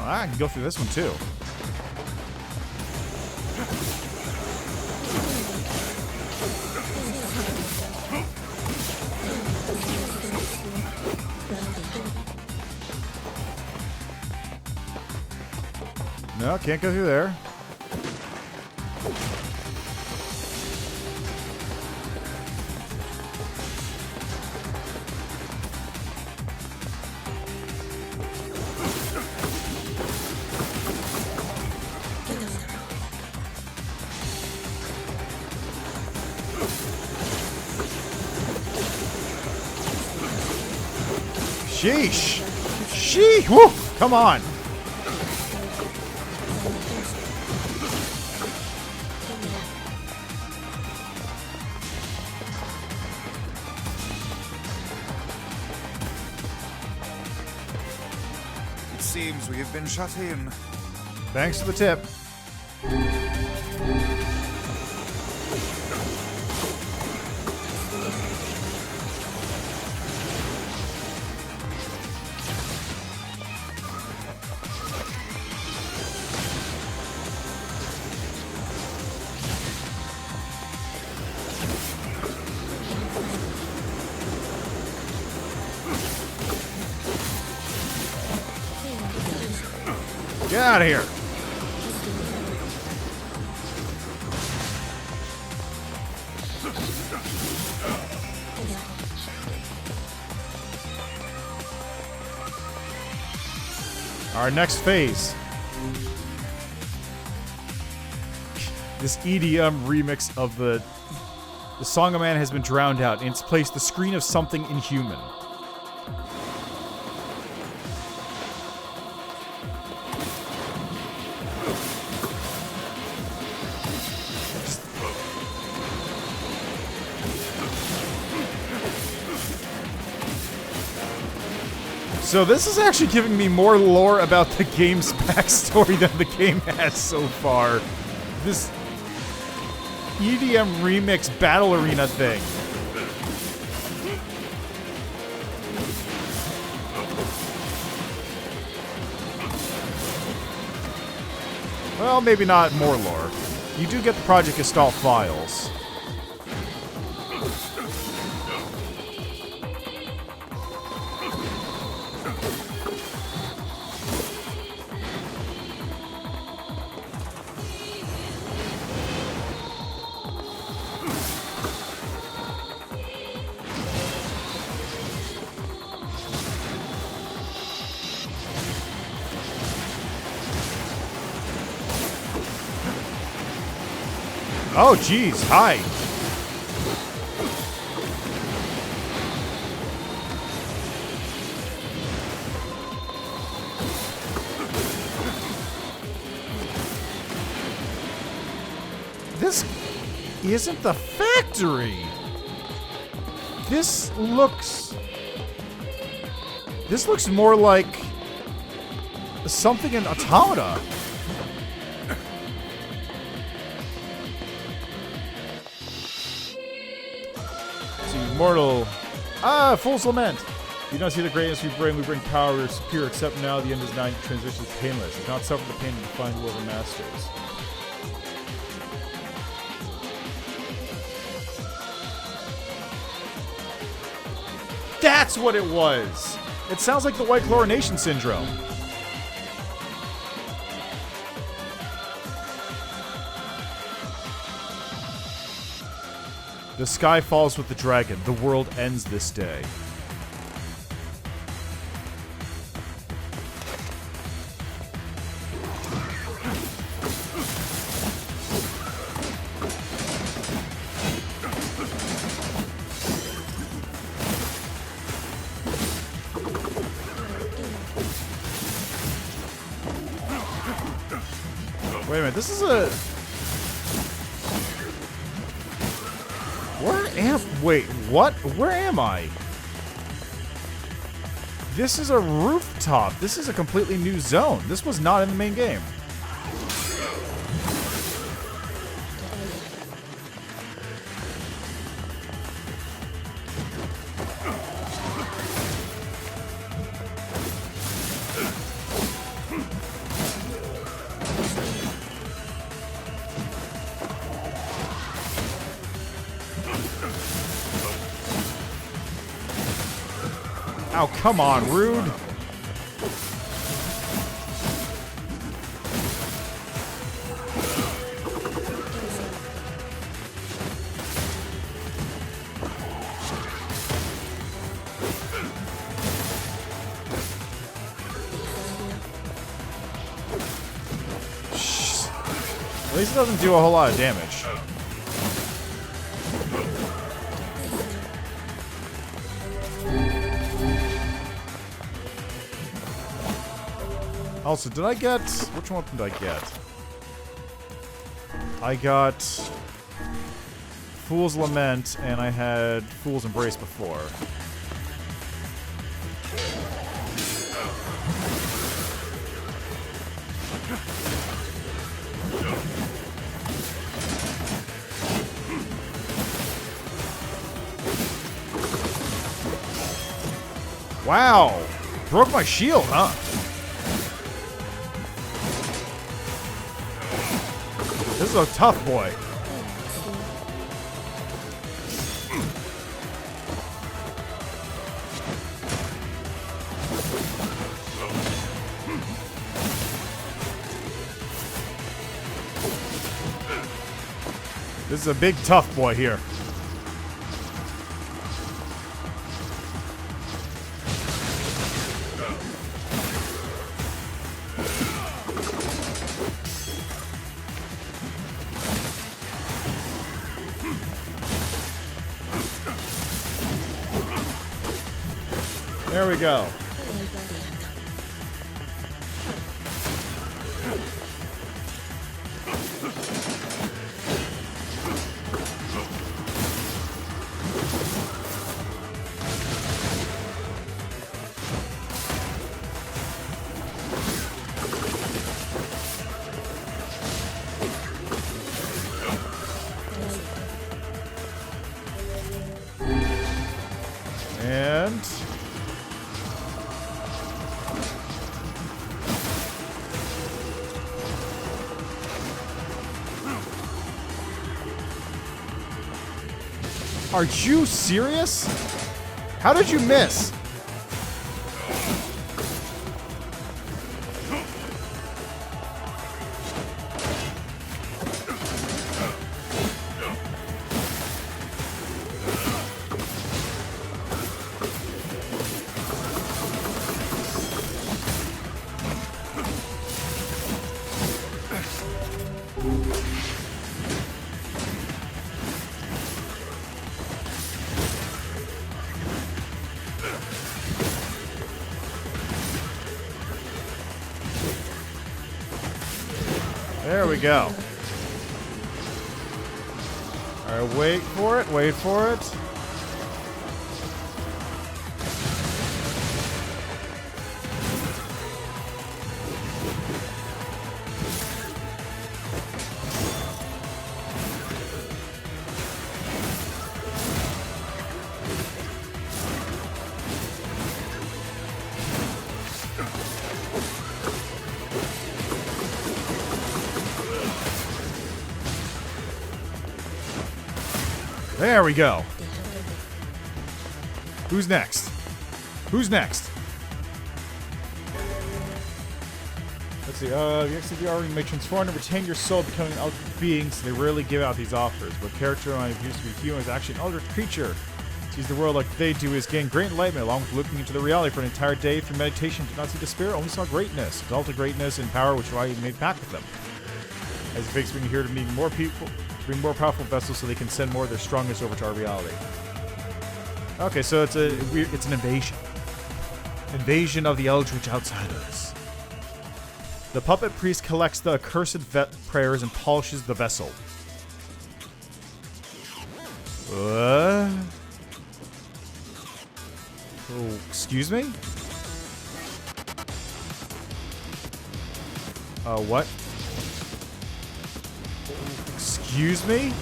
I can go through this one too. No, can't go through there. Sheesh! Sheesh! Woo! Come on! It seems we have been shut in. Thanks for the tip. Get out of here. Our next phase. This EDM remix of the Song of Man has been drowned out. In its place, the screen of something inhuman. So this is actually giving me more lore about the game's backstory than the game has so far. This EDM remix battle arena thing. Well, maybe not more lore. You do get the Project Gestalt files. Oh, geez. Hi. This isn't the factory. This looks more like something in Automata. Mortal. Fool's Lament. You don't see the greatness we bring power, we're superior, except now the end is nigh, transition is painless. Do not suffer the pain of the defined will of the masters. That's what it was! It sounds like the White Chlorination Syndrome. The sky falls with the dragon. The world ends this day. Wait a minute, this is a... Wait, what? Where am I? This is a rooftop. This is a completely new zone. This was not in the main game. Oh, come on, rude. At least it doesn't do a whole lot of damage. Also, did I get... Which one did I get? I got Fool's Lament, and I had Fool's Embrace before. Wow! Broke my shield, huh? This is a tough boy. This is a big tough boy here. There we go. And are you serious? How did you miss? There we go. Alright, wait for it, wait for it. There we go. Who's next? Who's next? Let's see. The XDR may transform and retain your soul, becoming an eldritch being, so they rarely give out these offers. But character who used to be human is actually an eldritch creature. Sees the world like they do is gain great enlightenment, along with looking into the reality for an entire day through meditation. Did not see despair, only saw greatness. Exalted greatness and power, which is why he made pact with them. As he fakes being here to meet more people, to bring more powerful vessels so they can send more of their strongest over to our reality. Okay, so it's an invasion. Invasion of the Eldritch Outsiders. The puppet priest collects the accursed prayers and polishes the vessel. Oh, excuse me? What? Excuse me?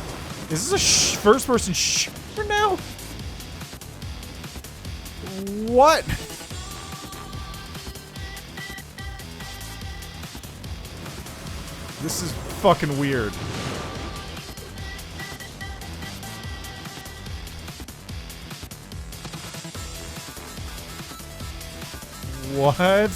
Is this a first-person shooter now? What? This is fucking weird. What?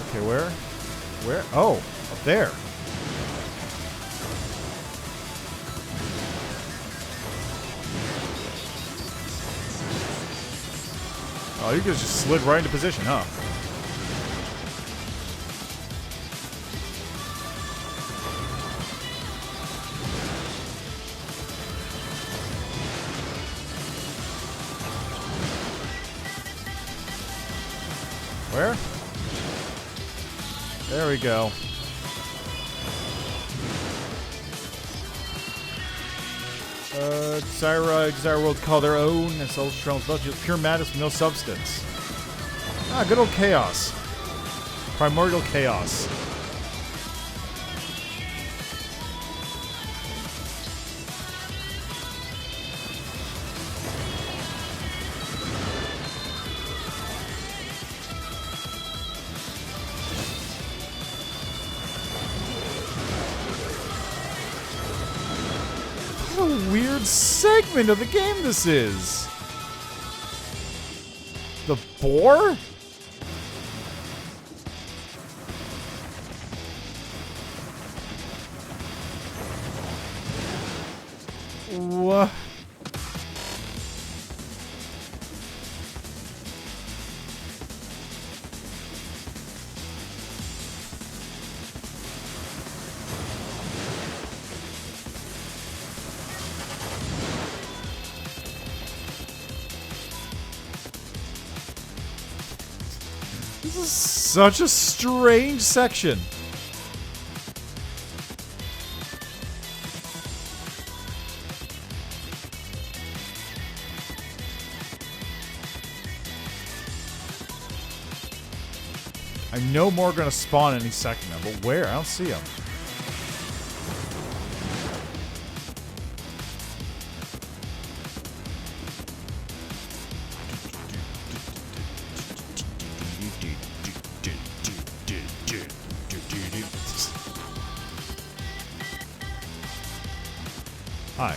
Okay, where? Where? Oh, up there. Oh, you guys just slid right into position, huh? Where? There we go. Desire world to call their own, and celestial realms left just pure madness with no substance. Ah, good old chaos. Primordial chaos. What a weird segment of the game this is. The boar? What? This is such a strange section. I know more are gonna spawn any second now, but where? I don't see them. Hi.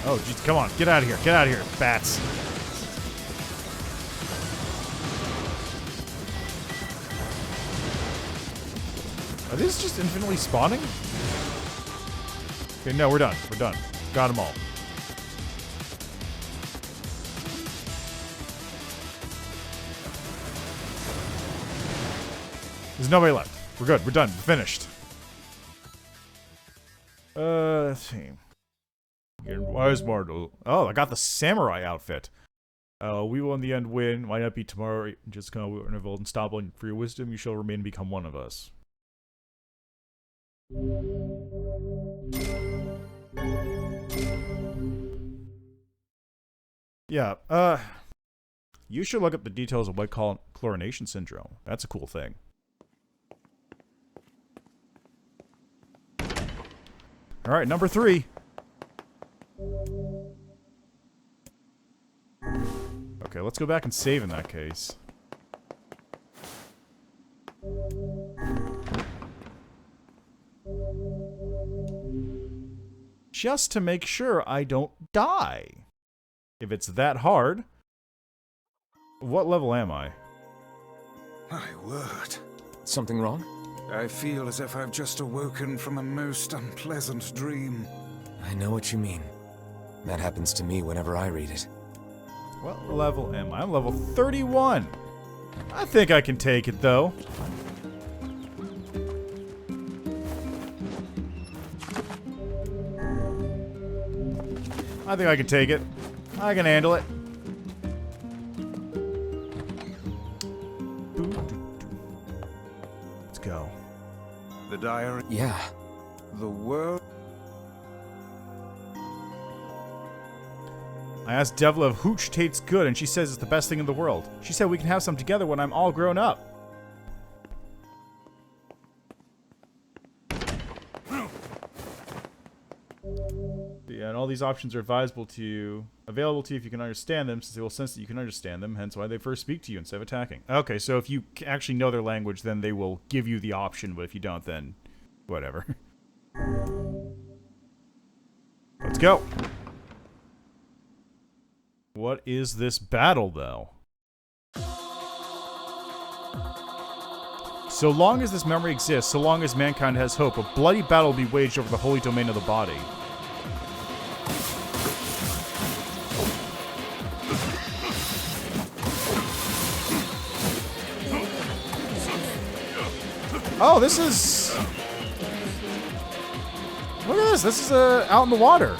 Oh, jeez, come on. Get out of here. Get out of here, bats. Are these just infinitely spawning? Okay, no, we're done. We're done. Got them all. There's nobody left. We're good. We're done. We're finished. Let's see. Wise Martel. Oh, I got the samurai outfit. We will in the end win. Might not be tomorrow. Just kind of interval and stop for your wisdom. You shall remain and become one of us. Yeah, you should look up the details of white chlorination syndrome. That's a cool thing. Alright, number 3. Okay, let's go back and save in that case. Just to make sure I don't die. If it's that hard. What level am I? My word. Something wrong? I feel as if I've just awoken from a most unpleasant dream. I know what you mean. That happens to me whenever I read it. What level am I? I'm level 31. I think I can take it, though. I think I can take it. I can handle it. Let's go. The diary? Yeah. The world? I asked Devla if hooch tastes good, and she says it's the best thing in the world. She said we can have some together when I'm all grown up. Yeah, and all these options are available to you if you can understand them, since they will sense that you can understand them, hence why they first speak to you instead of attacking. Okay, so if you actually know their language, then they will give you the option, but if you don't, then whatever. Let's go. What is this battle, though? So long as this memory exists, so long as mankind has hope, a bloody battle will be waged over the holy domain of the body. Oh, this is... Look at this. This is out in the water.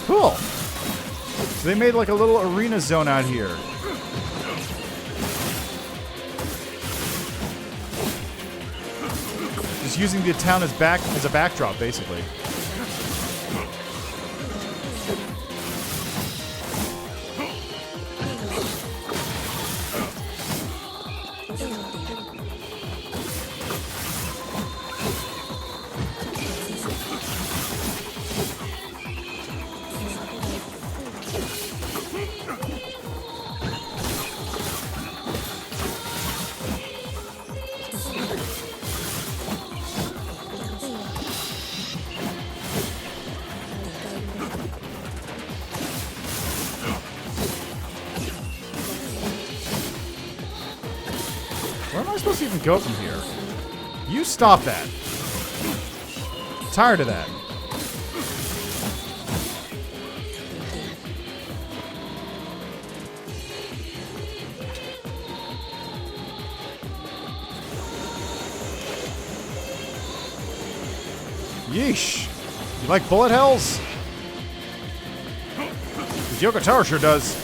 Cool. So they made like a little arena zone out here. Just using the town as a backdrop, basically. Where am I supposed to even go from here? You stop that. I'm tired of that. Yeesh. You like bullet hells? Because Yoko Taro sure does.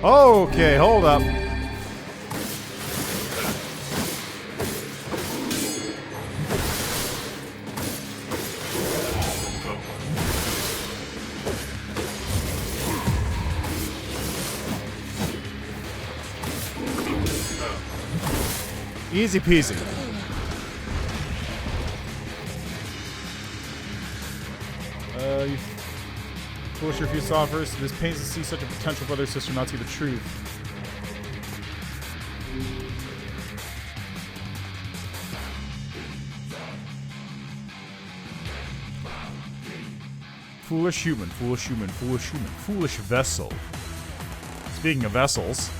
Okay, hold up. Easy peasy. You foolish refuse offers. This pains to see such a potential brother sister not see the truth. Foolish human, foolish human, foolish human, foolish vessel. Speaking of vessels.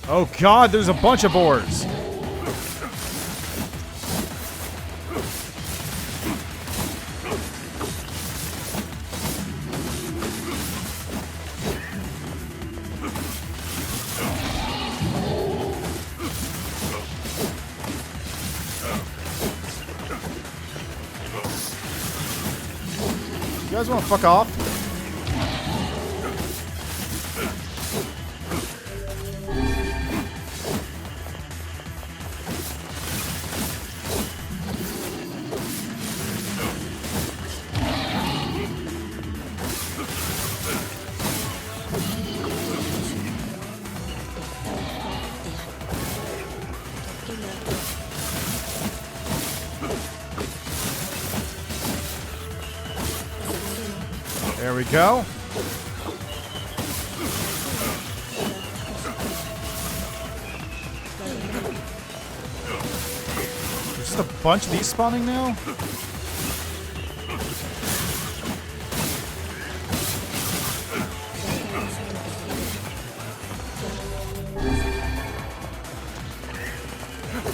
Oh god, there's a bunch of boards! You guys wanna fuck off? There we go. There's just a bunch of these spawning now?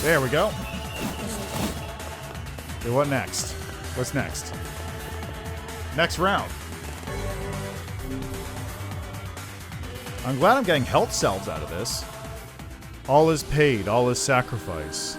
There we go. Okay, what next? What's next? Next round. I'm glad I'm getting health cells out of this. All is paid, all is sacrifice.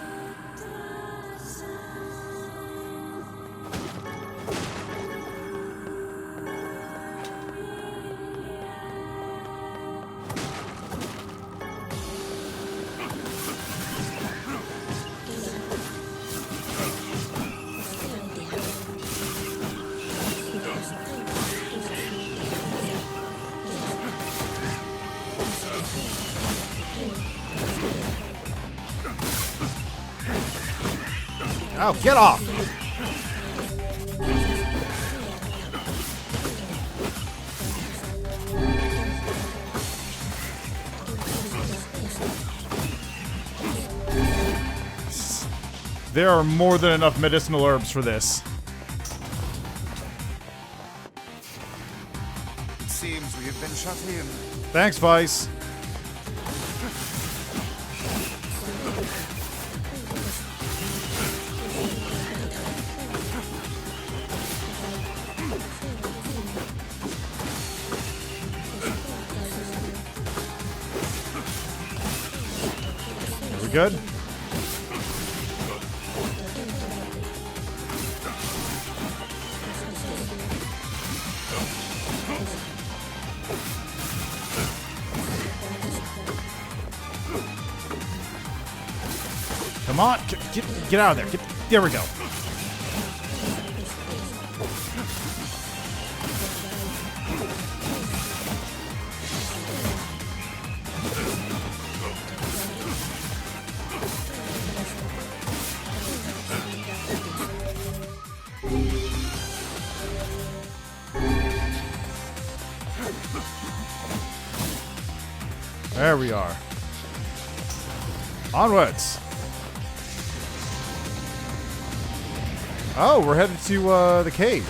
Ow, get off! There are more than enough medicinal herbs for this. It seems we have been shut in. Thanks, Vice. Are we good? Come on, get out of there. There we go. There we are. Onwards. Oh, we're headed to the cage.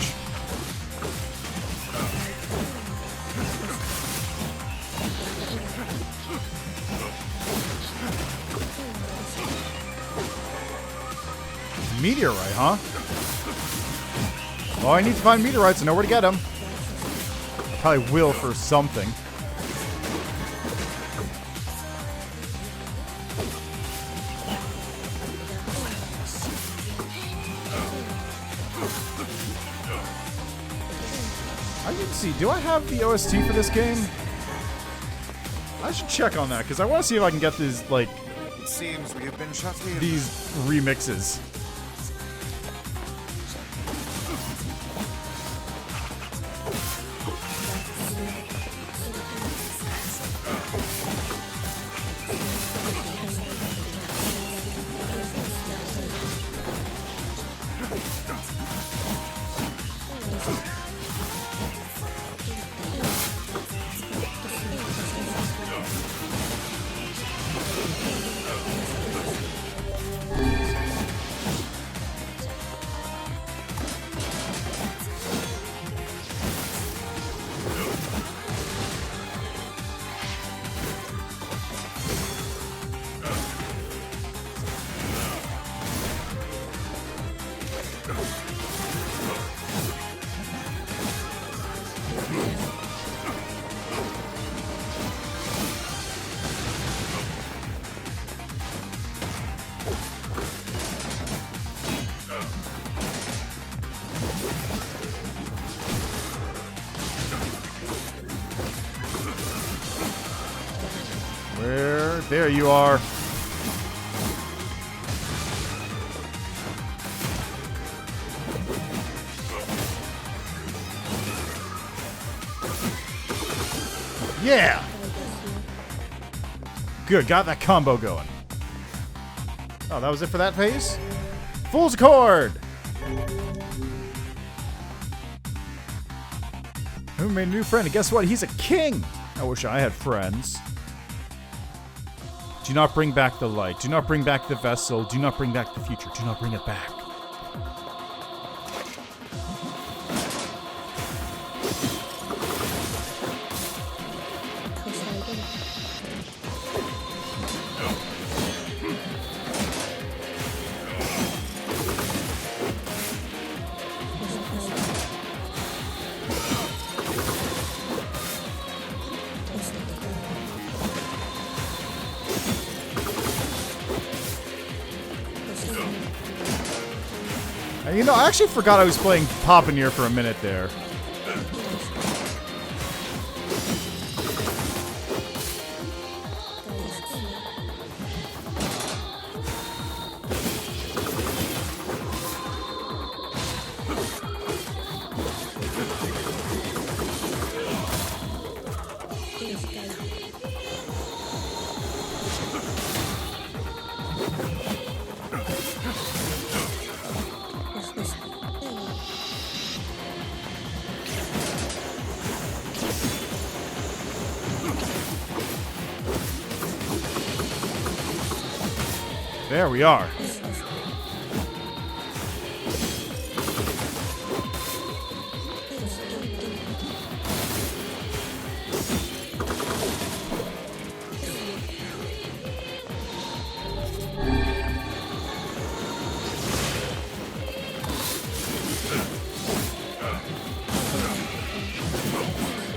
Meteorite, huh? Well, I need to find meteorites. I know where to get them. Probably will for something. Do I have the OST for this game? I should check on that because I want to see if I can get these like. It seems we have been shut in. These remixes. There you are. Yeah! Good, got that combo going. Oh, that was it for that phase? Fool's Accord! Who made a new friend? And guess what? He's a king! I wish I had friends. Do not bring back the light. Do not bring back the vessel. Do not bring back the future. Do not bring it back. You know, I actually forgot I was playing Papa-Nier for a minute there. There we are.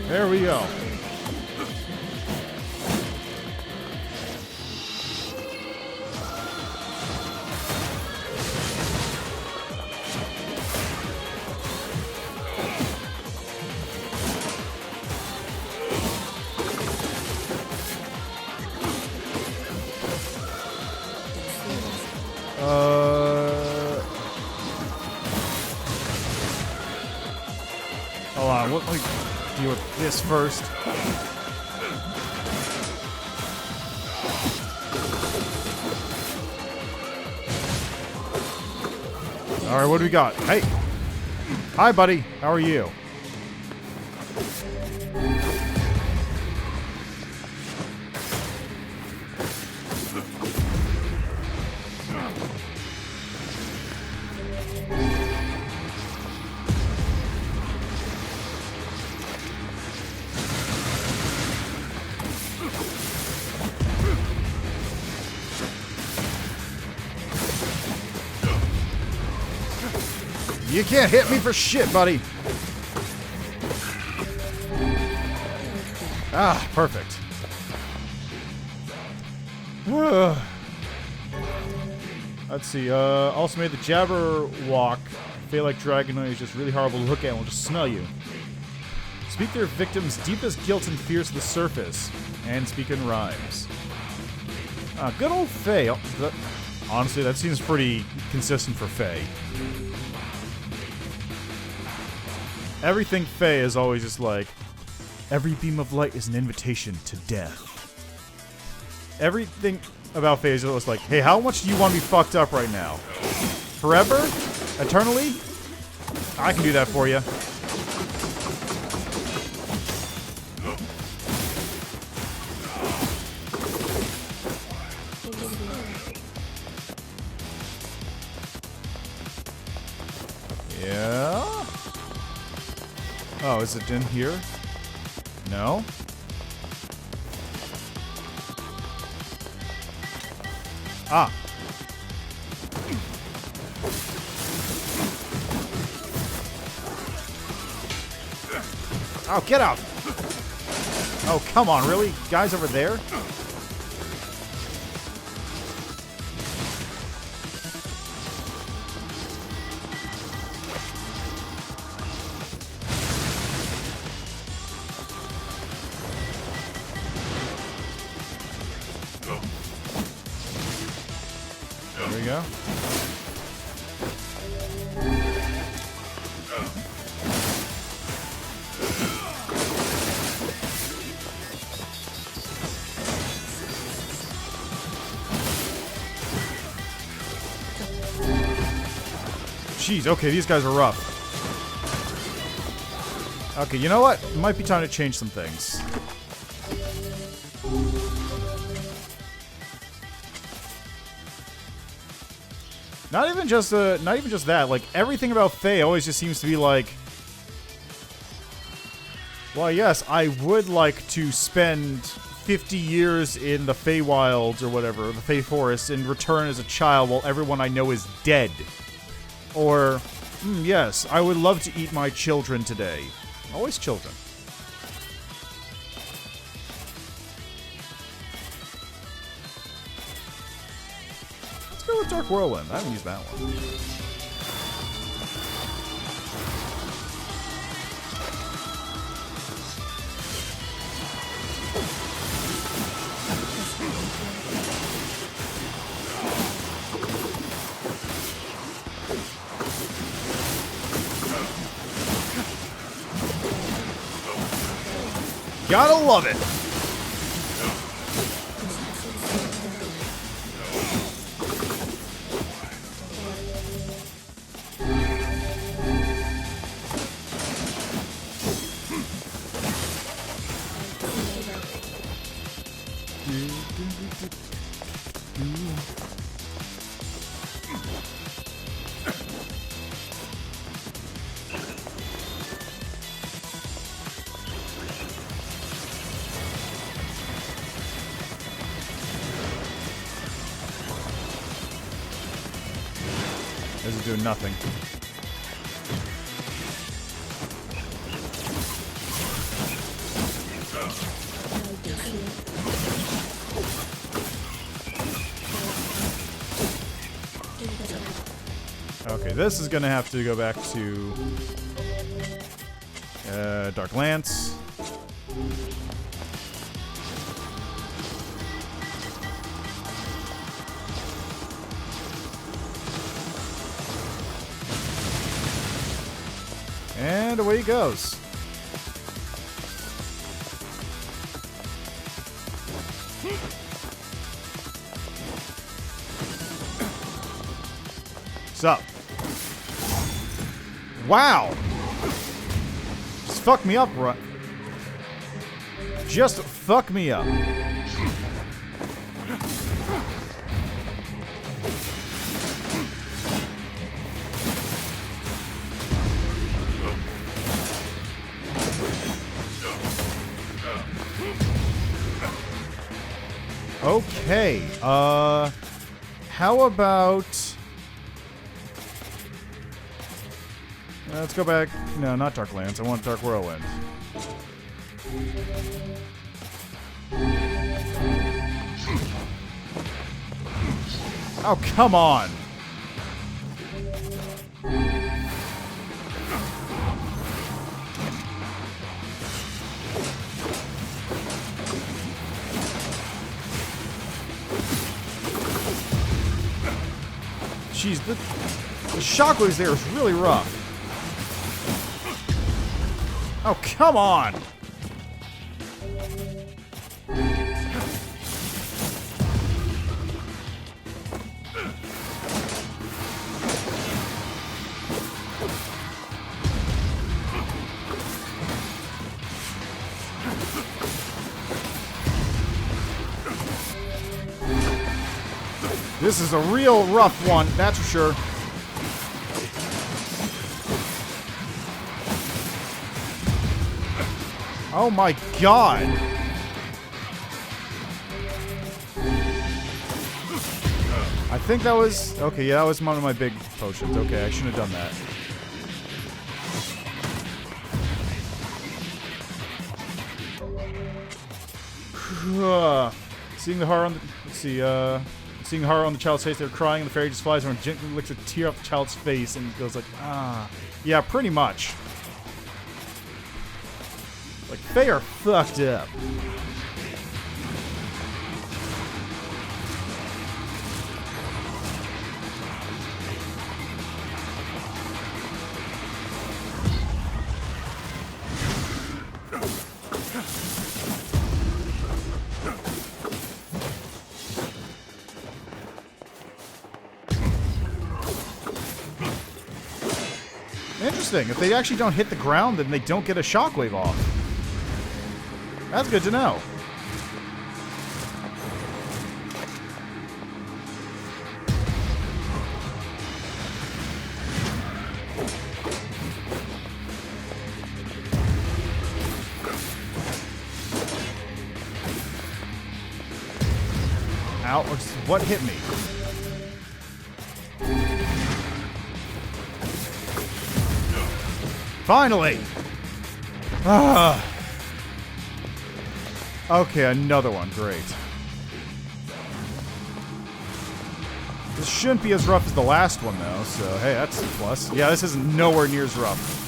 There we go. Hold on, let me deal with this first. Alright, what do we got? Hey! Hi, buddy. How are you? You can't hit me for shit, buddy. Ah, perfect. Let's see. Also made the Jabberwock. Feel like Dragonoid is just really horrible to look at and will just smell you. Speak their victims' deepest guilt and fears to the surface. And speak in rhymes. Good old Faye. Honestly, that seems pretty consistent for Faye. Everything Faye is always just like, every beam of light is an invitation to death. Everything about Faye is always like, hey, how much do you want to be fucked up right now? Forever? Eternally? I can do that for you. Yeah? Oh, is it in here? No? Ah. Oh, get up! Oh, come on, really? Guys over there? There we go. Jeez, okay, these guys are rough. Okay, you know what? It might be time to change some things. Not even just that. Like, everything about Faye always just seems to be like, well, yes, I would like to spend 50 years in the Feywilds or whatever, the Fey Forest, and return as a child while everyone I know is dead. Or, yes, I would love to eat my children today. Always children. Let's go with Dark Whirlwind. I haven't used that one. Gotta love it. This is doing nothing. Okay, this is gonna have to go back to Dark Lance. And away he goes. What's up? Wow! Just fuck me up, right? Just fuck me up. Okay, how about... let's go back... No, not Dark Lands. I want Dark Whirlwind. Oh, come on! Jeez, the shockwaves there is really rough. Oh, come on! This is a real rough one, that's for sure. Oh my god! I think that was... Okay, yeah, that was one of my big potions. Okay, I shouldn't have done that. Seeing the horror on the... Let's see, seeing horror on the child's face, they're crying, and the fairy just flies around and gently licks a tear off the child's face and goes like, ah. Yeah, pretty much. Like, they are fucked up. Interesting. If they actually don't hit the ground, then they don't get a shockwave off. That's good to know. Ow, what hit me? Finally! Ah. Okay, another one. Great. This shouldn't be as rough as the last one, though, so hey, that's a plus. Yeah, this isn't nowhere near as rough.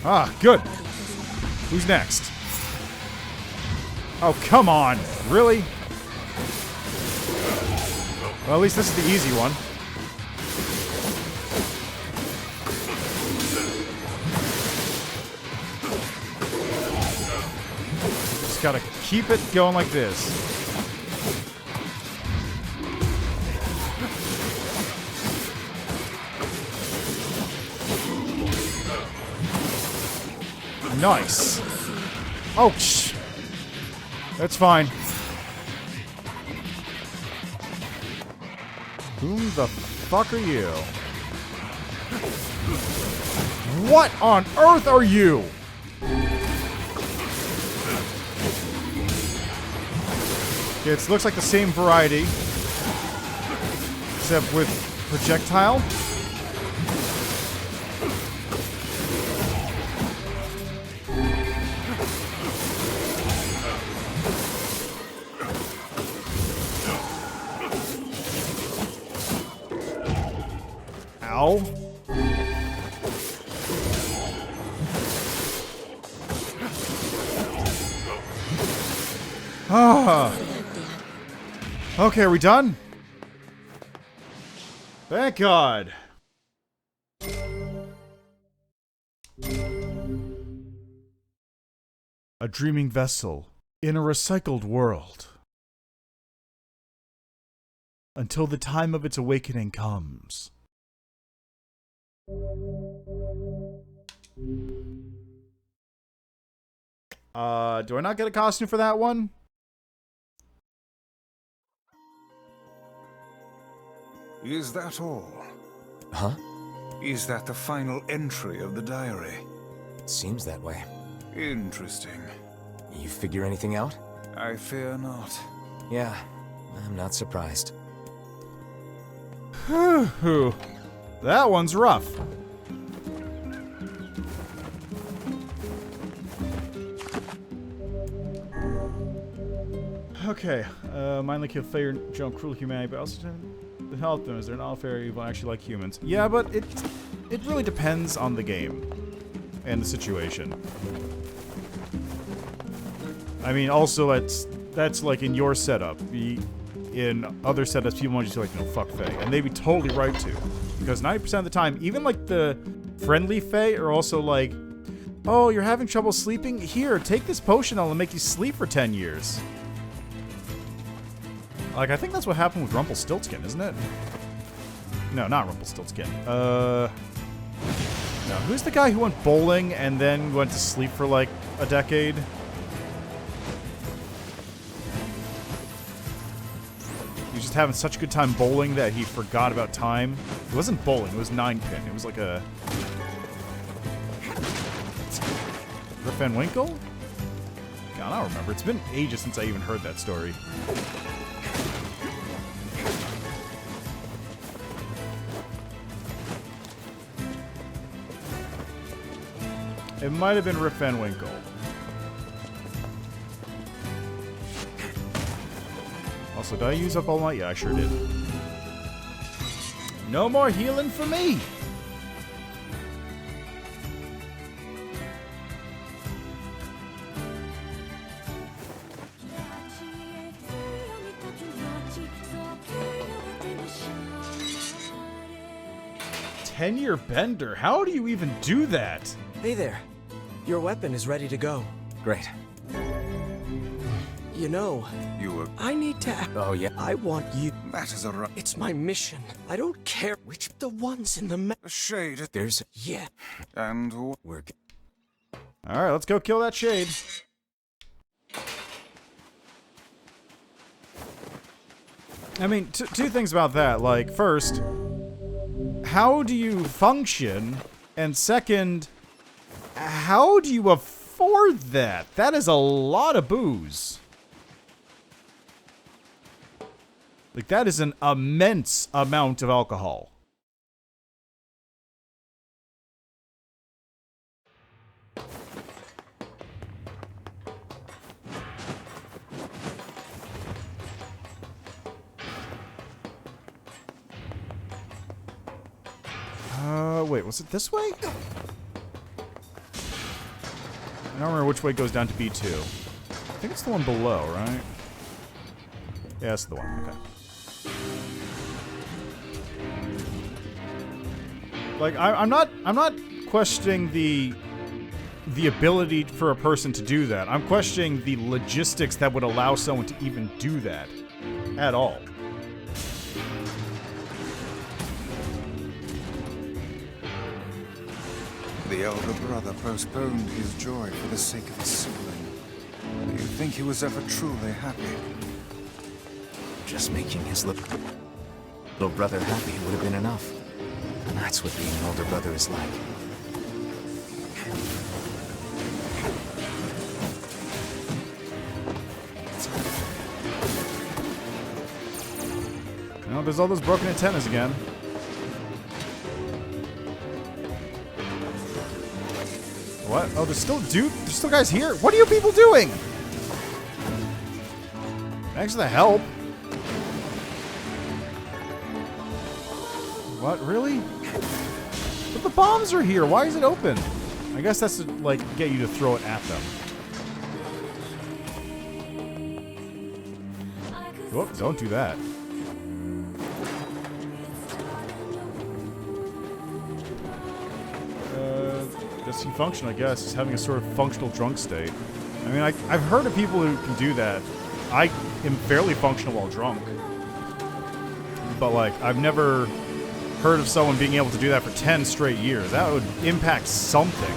Ah, good. Who's next? Oh, come on. Really? Well, at least this is the easy one. Just gotta keep it going like this. Nice. Oh, shh. That's fine. Whom the fuck are you? What on earth are you? It looks like the same variety, except with projectile. Ow. Ah. Okay, are we done? Thank God. A dreaming vessel in a recycled world. Until the time of its awakening comes. Do I not get a costume for that one? Is that all? Huh? Is that the final entry of the diary? It seems that way. Interesting. You figure anything out? I fear not. Yeah, I'm not surprised. Whew. That one's rough. Okay, mindlessly kill fair, jump cruel humanity, but also to help them. Is there an all fair evil actually like humans? Yeah, but it really depends on the game and the situation. I mean, also that's like in your setup. In other setups, people want you to like, no, fuck Fae, and they'd be totally right to, because 90% of the time, even like the friendly Fae are also like, oh, you're having trouble sleeping? Here, take this potion, I'll make you sleep for 10 years. Like, I think that's what happened with Rumpelstiltskin, isn't it? No, not Rumpelstiltskin. No, who's the guy who went bowling and then went to sleep for like a decade? He was just having such a good time bowling that he forgot about time. It wasn't bowling, it was 9-pin. It was like a... Rip Van Winkle? God, I don't remember. It's been ages since I even heard that story. It might have been Rip Van Winkle. Also, did I use up all my... Yeah, I sure did. No more healing for me! Ten-year bender? How do you even do that? Hey there. Your weapon is ready to go. Great. You know, I need to act. Oh, yeah? I want you. Matters are... It's my mission. I don't care which the ones in the shade. There's... Yeah. And... We're... Alright, let's go kill that shade. I mean, two things about that. Like, first, how do you function? And second, how do you afford that? That is a lot of booze. Like, that is an immense amount of alcohol. Wait, was it this way? I don't remember which way goes down to B2. I think it's the one below, right? Yeah, it's the one. Okay. Like, I'm not questioning the ability for a person to do that. I'm questioning the logistics that would allow someone to even do that at all. The elder brother postponed his joy for the sake of his sibling. Do you think he was ever truly happy? Just making his little brother happy would have been enough. And that's what being an older brother is like. Oh, there's all those broken antennas again. What? Oh, there's still guys here? What are you people doing? Thanks for the help. What, really? But the bombs are here. Why is it open? I guess that's to, like, get you to throw it at them. Whoop, don't do that. Does he function, I guess, is having a sort of functional drunk state. I mean, I've heard of people who can do that. I am fairly functional while drunk. But, like, I've never heard of someone being able to do that for 10 straight years. That would impact something.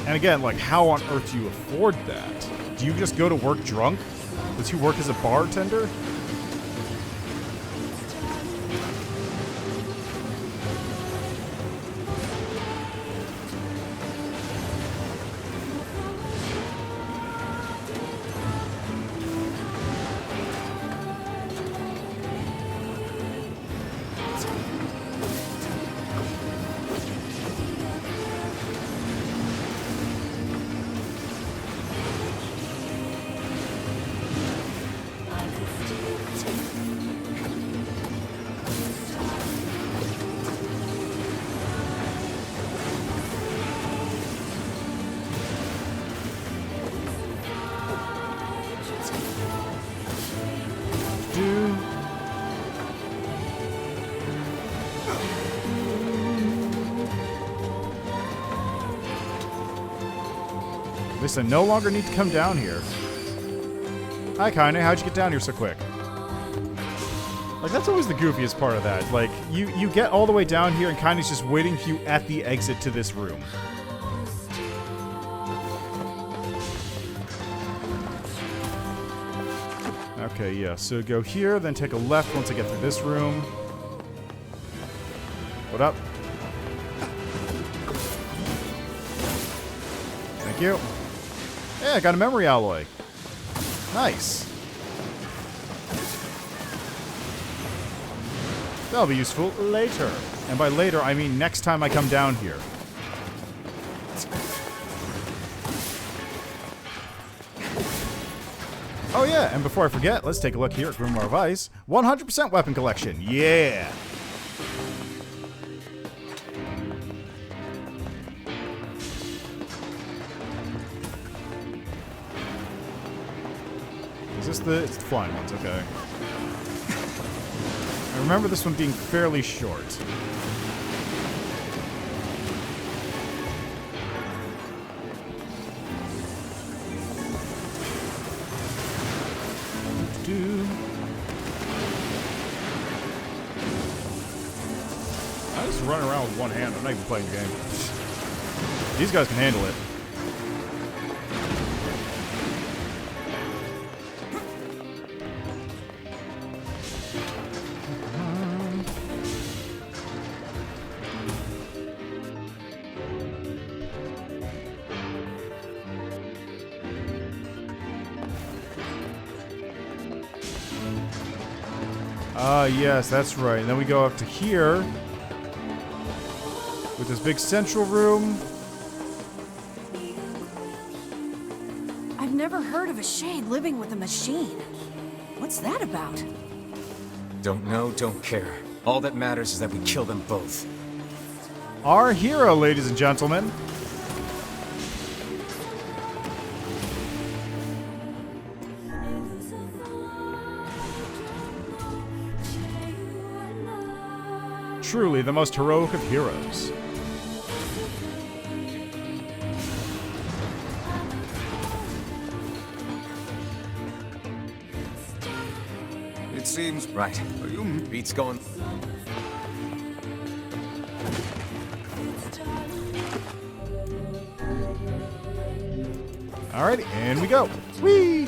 And again, like, how on earth do you afford that? Do you just go to work drunk? Does he work as a bartender? At least I no longer need to come down here. Hi, Kaine. How'd you get down here so quick? Like, that's always the goofiest part of that. Like, you get all the way down here and Kaine's just waiting for you at the exit to this room. Okay, yeah, so go here, then take a left once I get through this room. What up? Thank you. Yeah, I got a memory alloy. Nice. That'll be useful later. And by later, I mean next time I come down here. Oh yeah, and before I forget, let's take a look here at Grimoire of Ice. 100% weapon collection, yeah! Is this the... it's the flying ones, okay. I remember this one being fairly short. I just run around with one hand. I'm not even playing the game. These guys can handle it. Yes, that's right. And then we go up to here with this big central room. I've never heard of a shade living with a machine. What's that about? Don't know, don't care. All that matters is that we kill them both. Our hero, ladies and gentlemen. Truly the most heroic of heroes. It seems... Right. Are you... Beat's going... Alrighty, and we go. Whee!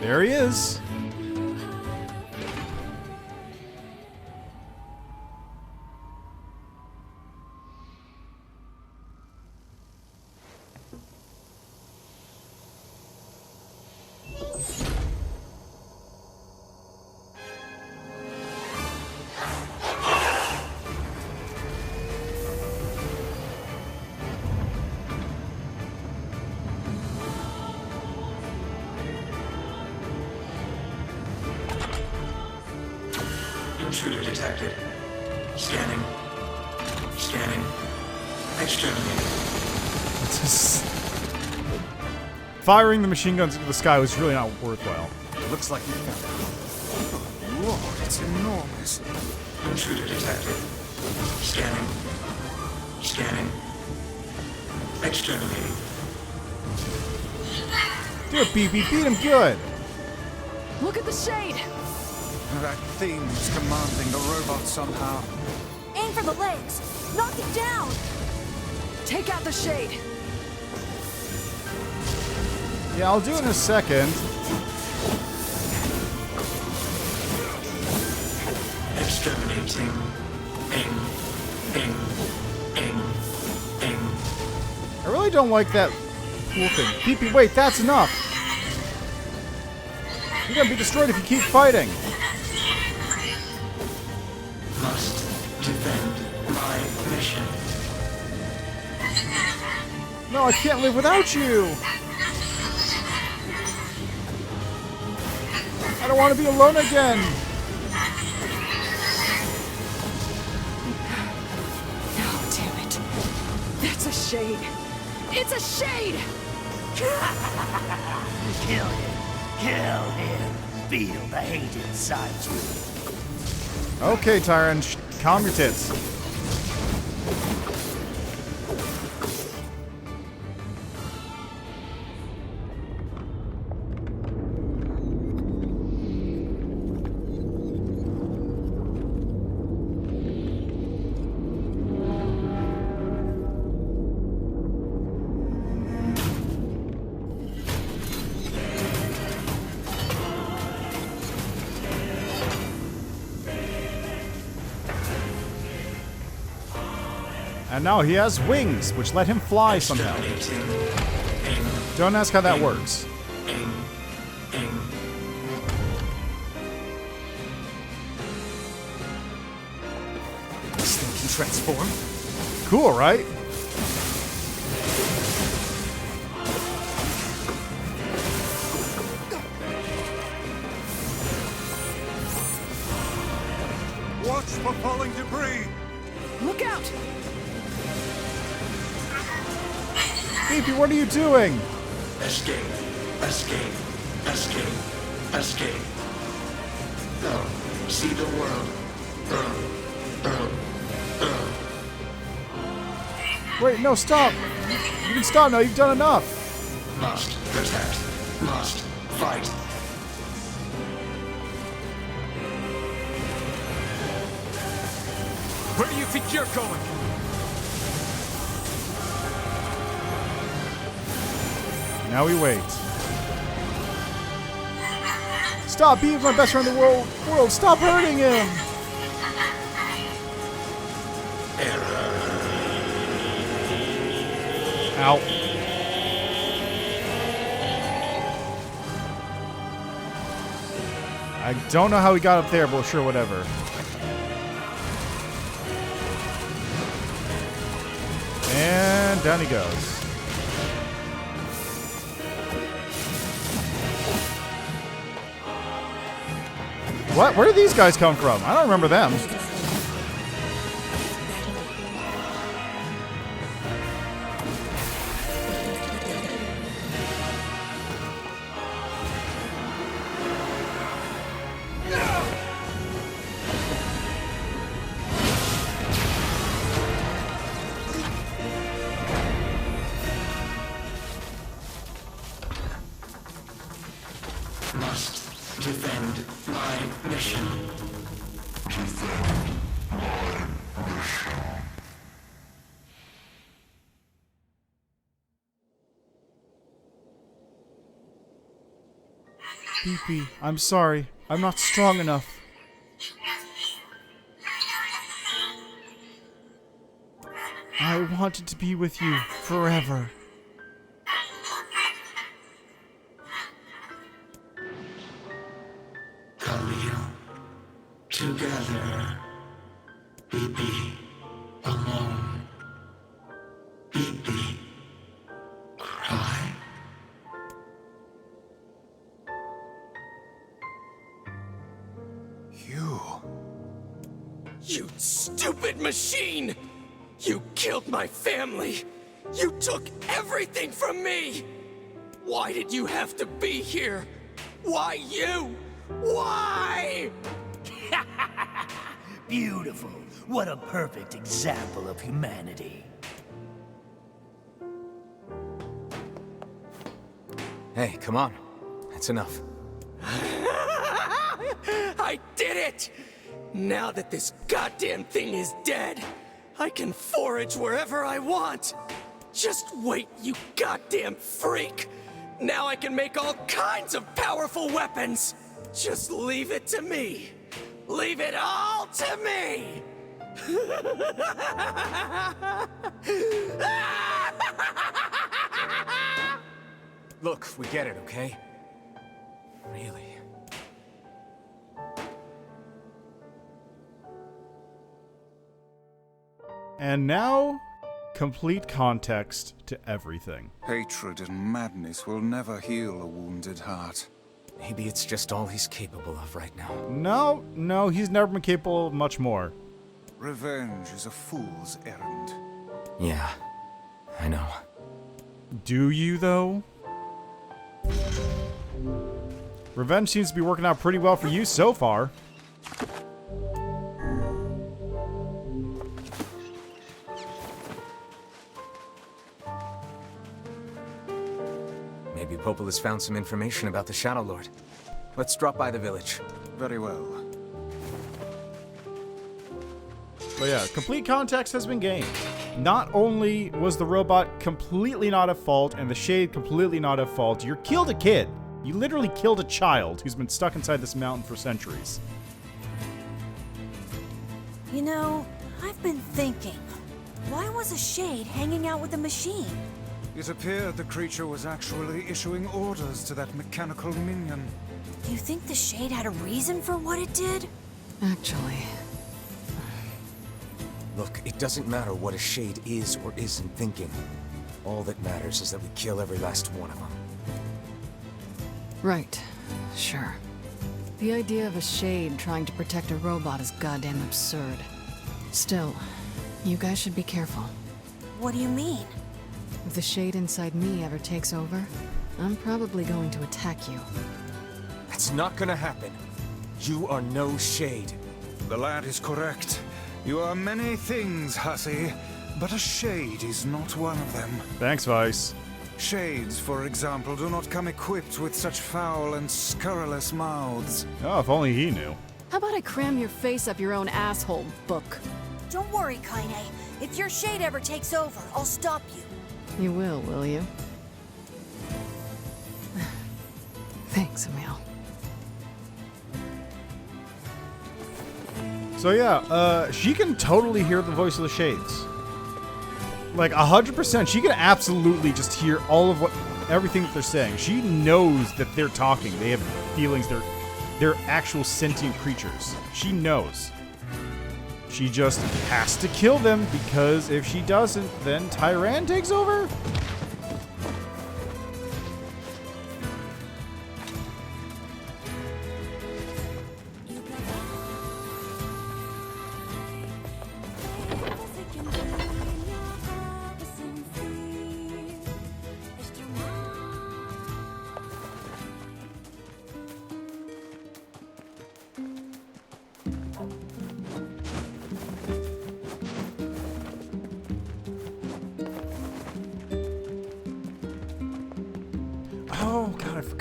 There he is. Intruder detected. Scanning. Scanning. Exterminating. Firing the machine guns into the sky was really not worthwhile. Looks like we found it. Lord, it's enormous. Intruder detected. Scanning. Scanning. Exterminating. Do it, BB. Beat him good. Look at the shade. That thing is commanding the robot somehow. Aim for the legs. Knock it down. Take out the shade. Yeah, I'll do it in a second. Exterminating. I really don't like that cool thing. PP, wait, that's enough. You're gonna be destroyed if you keep fighting. Must defend my mission. No, I can't live without you. I don't want to be alone again. Oh, damn it. That's a shade. It's a shade! Kill him. Kill him. Feel the hate inside you. Okay, Tyron, calm your tits. And now he has wings, which let him fly somehow. Don't ask how that works. This thing can transform? Cool, right? Watch for falling debris. Look out! Beefy, what are you doing? Escape. Escape. Escape. Escape. Go. See the world. Wait, no, stop. You can stop now, you've done enough. Must protect. Must fight. Where do you think you're going? Now we wait. Stop, Beef's my best friend in the world. Stop hurting him. Ow. I don't know how he got up there, but sure, whatever. And down he goes. What? Where did these guys come from? I don't remember them. Must defend my mission. Defend my mission. Pee-pee, I'm sorry. I'm not strong enough. I wanted to be with you forever. Khalil, together. Pee-pee, alone. Pee-pee, cry. You stupid machine! You killed my family! You took everything from me! Why did you have to be here? Why you? Why? Beautiful. What a perfect example of humanity. Hey, come on. That's enough. I did it! Now that this goddamn thing is dead, I can forage wherever I want. Just wait, you goddamn freak! Now I can make all kinds of powerful weapons! Just leave it to me! Leave it all to me! Look, we get it, okay? Really? And now, complete context to everything. Hatred and madness will never heal a wounded heart. Maybe it's just all he's capable of right now. No, he's never been capable of much more. Revenge is a fool's errand. Yeah, I know. Do you, though? Revenge seems to be working out pretty well for you so far. Maybe Popel has found some information about the Shadow Lord. Let's drop by the village. Very well. But yeah, complete context has been gained. Not only was the robot completely not at fault and the Shade completely not at fault, you killed a kid. You literally killed a child who's been stuck inside this mountain for centuries. You know, I've been thinking, why was a Shade hanging out with a machine? It appeared the creature was actually issuing orders to that mechanical minion. Do you think the Shade had a reason for what it did? Actually... Look, it doesn't matter what a Shade is or isn't thinking. All that matters is that we kill every last one of them. Right. Sure. The idea of a Shade trying to protect a robot is goddamn absurd. Still, you guys should be careful. What do you mean? If the Shade inside me ever takes over, I'm probably going to attack you. That's not gonna happen. You are no Shade. The lad is correct. You are many things, hussy, but a Shade is not one of them. Thanks, Vice. Shades, for example, do not come equipped with such foul and scurrilous mouths. Oh, if only he knew. How about I cram your face up your own asshole, book? Don't worry, Kaine. If your Shade ever takes over, I'll stop you. You will you? Thanks, Emil. So yeah, she can totally hear the voice of the Shades. Like 100%, she can absolutely just hear all of everything that they're saying. She knows that they're talking. They have feelings. They're actual sentient creatures. She knows. She just has to kill them because if she doesn't, then Tyran takes over.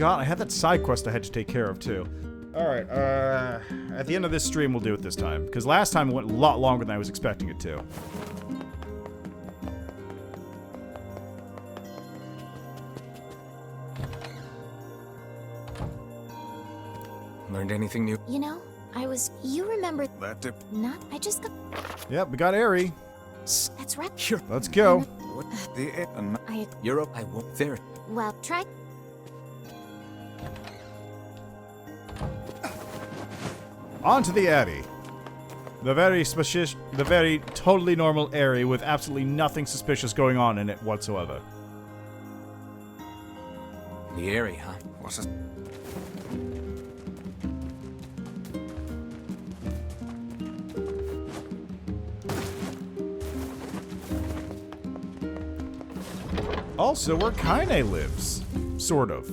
I had that side quest I had to take care of too. Alright, at the end of this stream we'll do it this time, because last time it went a lot longer than I was expecting it to. Learned anything new? You know, you remember that dip. Not, I just got... Yep, we got Airy. That's right. Let's go. Europe, I won't there. Well, try... On to the Airy. The very totally normal Airy with absolutely nothing suspicious going on in it whatsoever. The Airy, huh? What's it? Also, where Kaine lives. Sort of.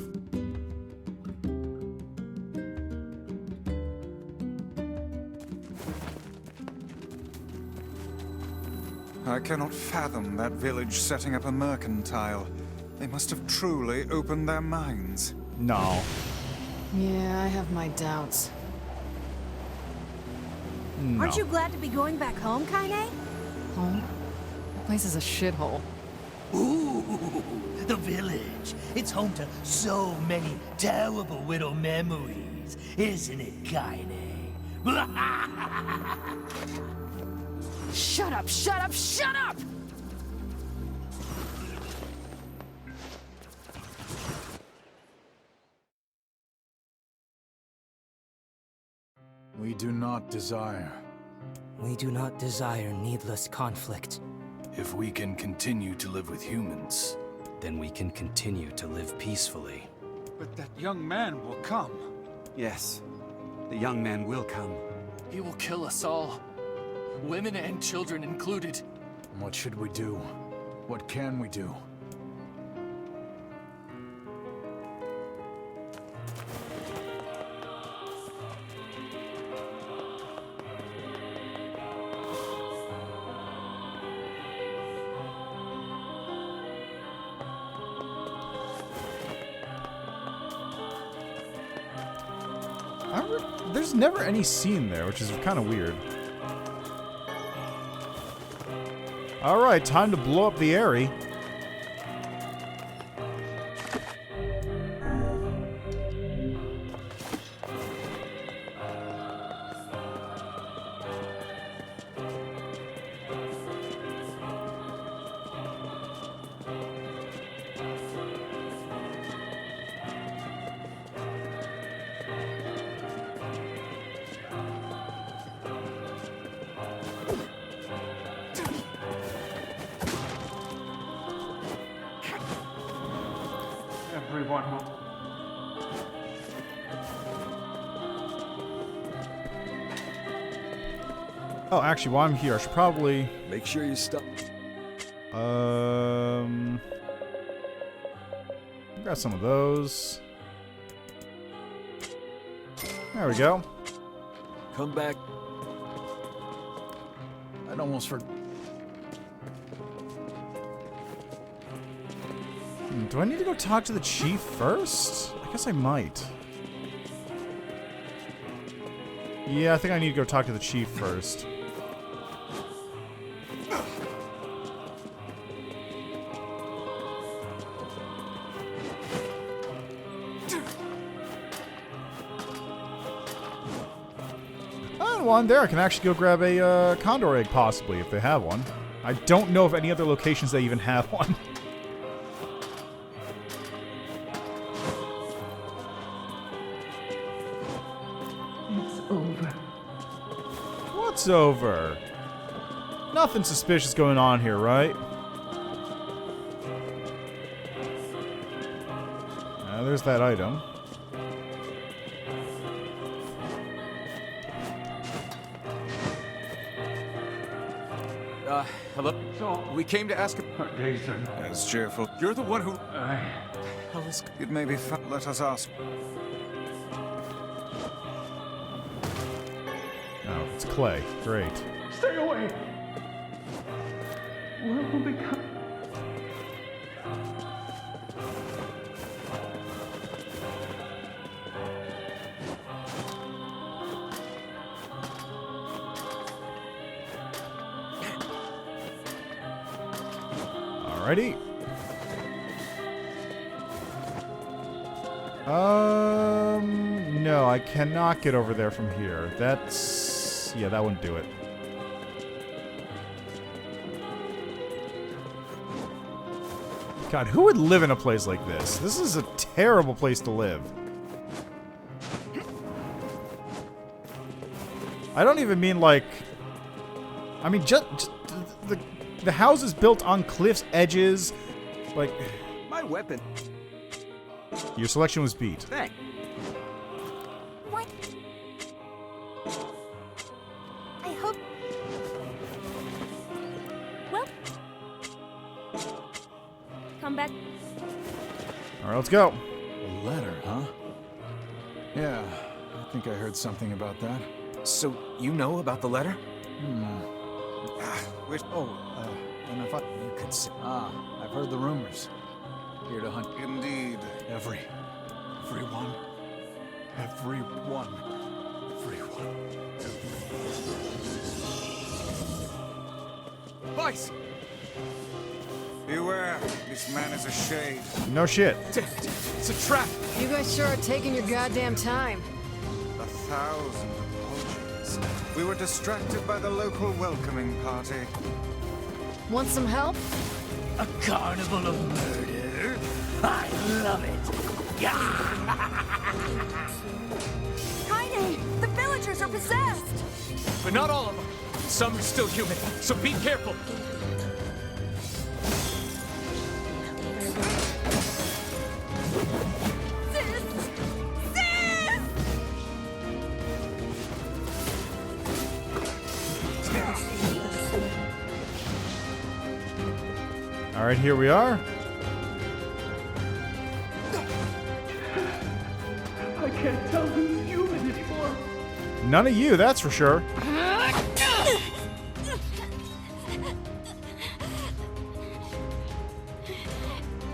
I cannot fathom that village setting up a mercantile. They must have truly opened their minds. No. Yeah, I have my doubts. No. Aren't you glad to be going back home, Kaine? Home? The place is a shithole. Ooh, the village. It's home to so many terrible little memories, isn't it, Kaine? Shut up, shut up, shut up! We do not desire. We do not desire needless conflict. If we can continue to live with humans, then we can continue to live peacefully. But that young man will come. Yes, the young man will come. He will kill us all. Women and children included. What should we do? What can we do? There's never any scene there, which is kind of weird. Alright, time to blow up the Airy. Everyone will... Oh, actually, while I'm here, I should probably... Make sure you stop. Got some of those. There we go. Come back. I'd almost forgot. Do I need to go talk to the chief first? I guess I might. Yeah, I think I need to go talk to the chief first. And one there, I can actually go grab a condor egg, possibly, if they have one. I don't know of any other locations they even have one. What's over? Nothing suspicious going on here, right? There's that item. Hello? We came to ask... Jason. As cheerful. You're the one who... It may be let us ask. Oh, it's clay. Great. Stay away! What will become... Alrighty. No, I cannot get over there from here. That's... yeah, that wouldn't do it. God, who would live in a place like this? This is a terrible place to live. I don't even mean like... I mean, just the house is built on cliff's edges. Like... My weapon. Your selection was beat. Thanks. What? I hope... Well... Come back. Alright, let's go. A letter, huh? Yeah, I think I heard something about that. So, you know about the letter? And if you could say... I've heard the rumors. Here to hunt. Indeed. Everyone. Vice! Beware, this man is a shade. No shit. Damn it, it's a trap! You guys sure are taking your goddamn time. 1,000 apologies. We were distracted by the local welcoming party. Want some help? A carnival of murder? I love it. Kaine, the villagers are possessed! But not all of them. Some are still human, so be careful. Alright, here we are. I can't tell who's human anymore. None of you, that's for sure.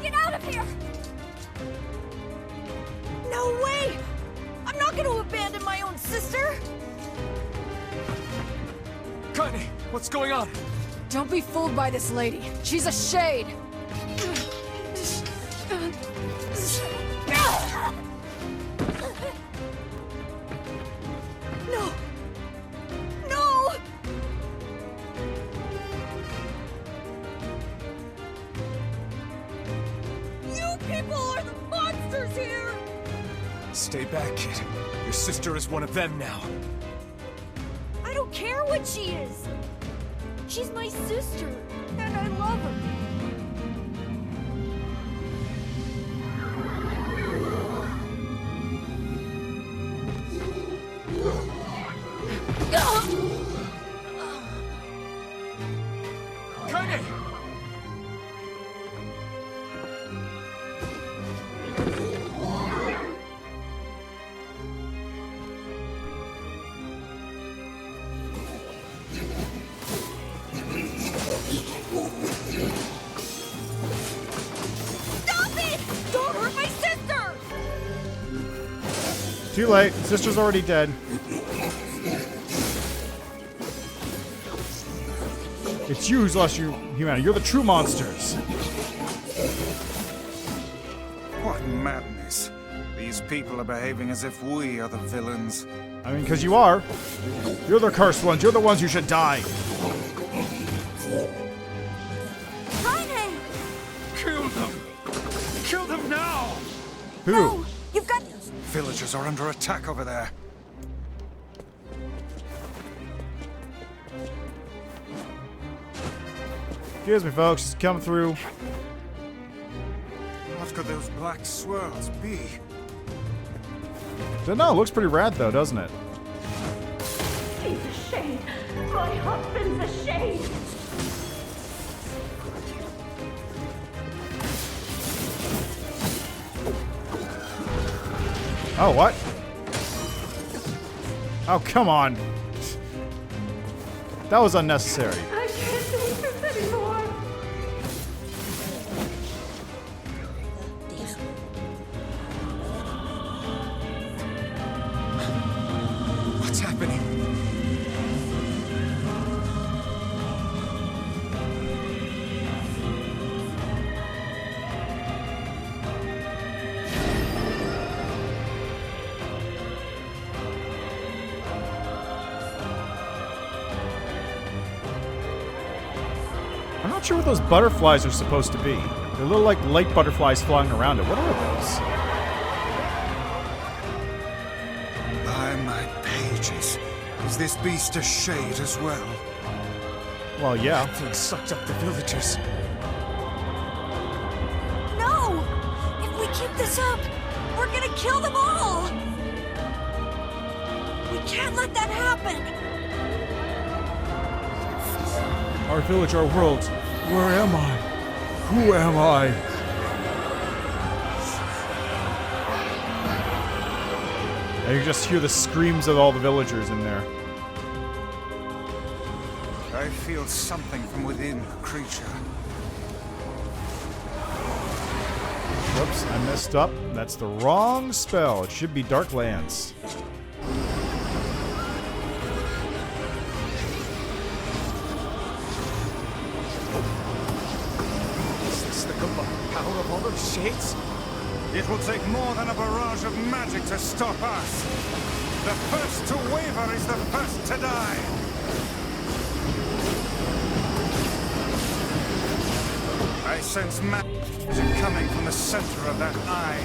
Get out of here! No way! I'm not gonna abandon my own sister! Kaine, what's going on? Don't be fooled by this lady. She's a shade. No! No! You people are the monsters here! Stay back, kid. Your sister is one of them now. I don't care what she is! She's my sister, and I love her. Kaine! Too late. Sister's already dead. It's you who's lost your humanity. You're the true monsters. What madness. These people are behaving as if we are the villains. I mean, because you are. You're the cursed ones. You're the ones who should die. Kaine! Kill them! Kill them now! Who? No, you've got... Villagers are under attack over there. Excuse me, folks. Just come through. What could those black swirls be? Don't know. Looks pretty rad, though, doesn't it? He's a shade. My husband's a shade. Oh, what? Oh, come on. That was unnecessary. I can't take this anymore. What's happening? sure what those butterflies are supposed to be. They're little, like, light butterflies flying around it. What are those? By my pages. Is this beast a shade as well? Well, yeah. That thing sucked up the villagers. No! If we keep this up, we're gonna kill them all! We can't let that happen! Our village, our world. Where am I? Who am I? And you just hear the screams of all the villagers in there. I feel something from within the creature. Whoops, I messed up. That's the wrong spell. It should be Darklands. Is this the combined power of all those shades? It will take more than a barrage of magic to stop us. The first to waver is the first to die. I sense magic coming from the center of that eye.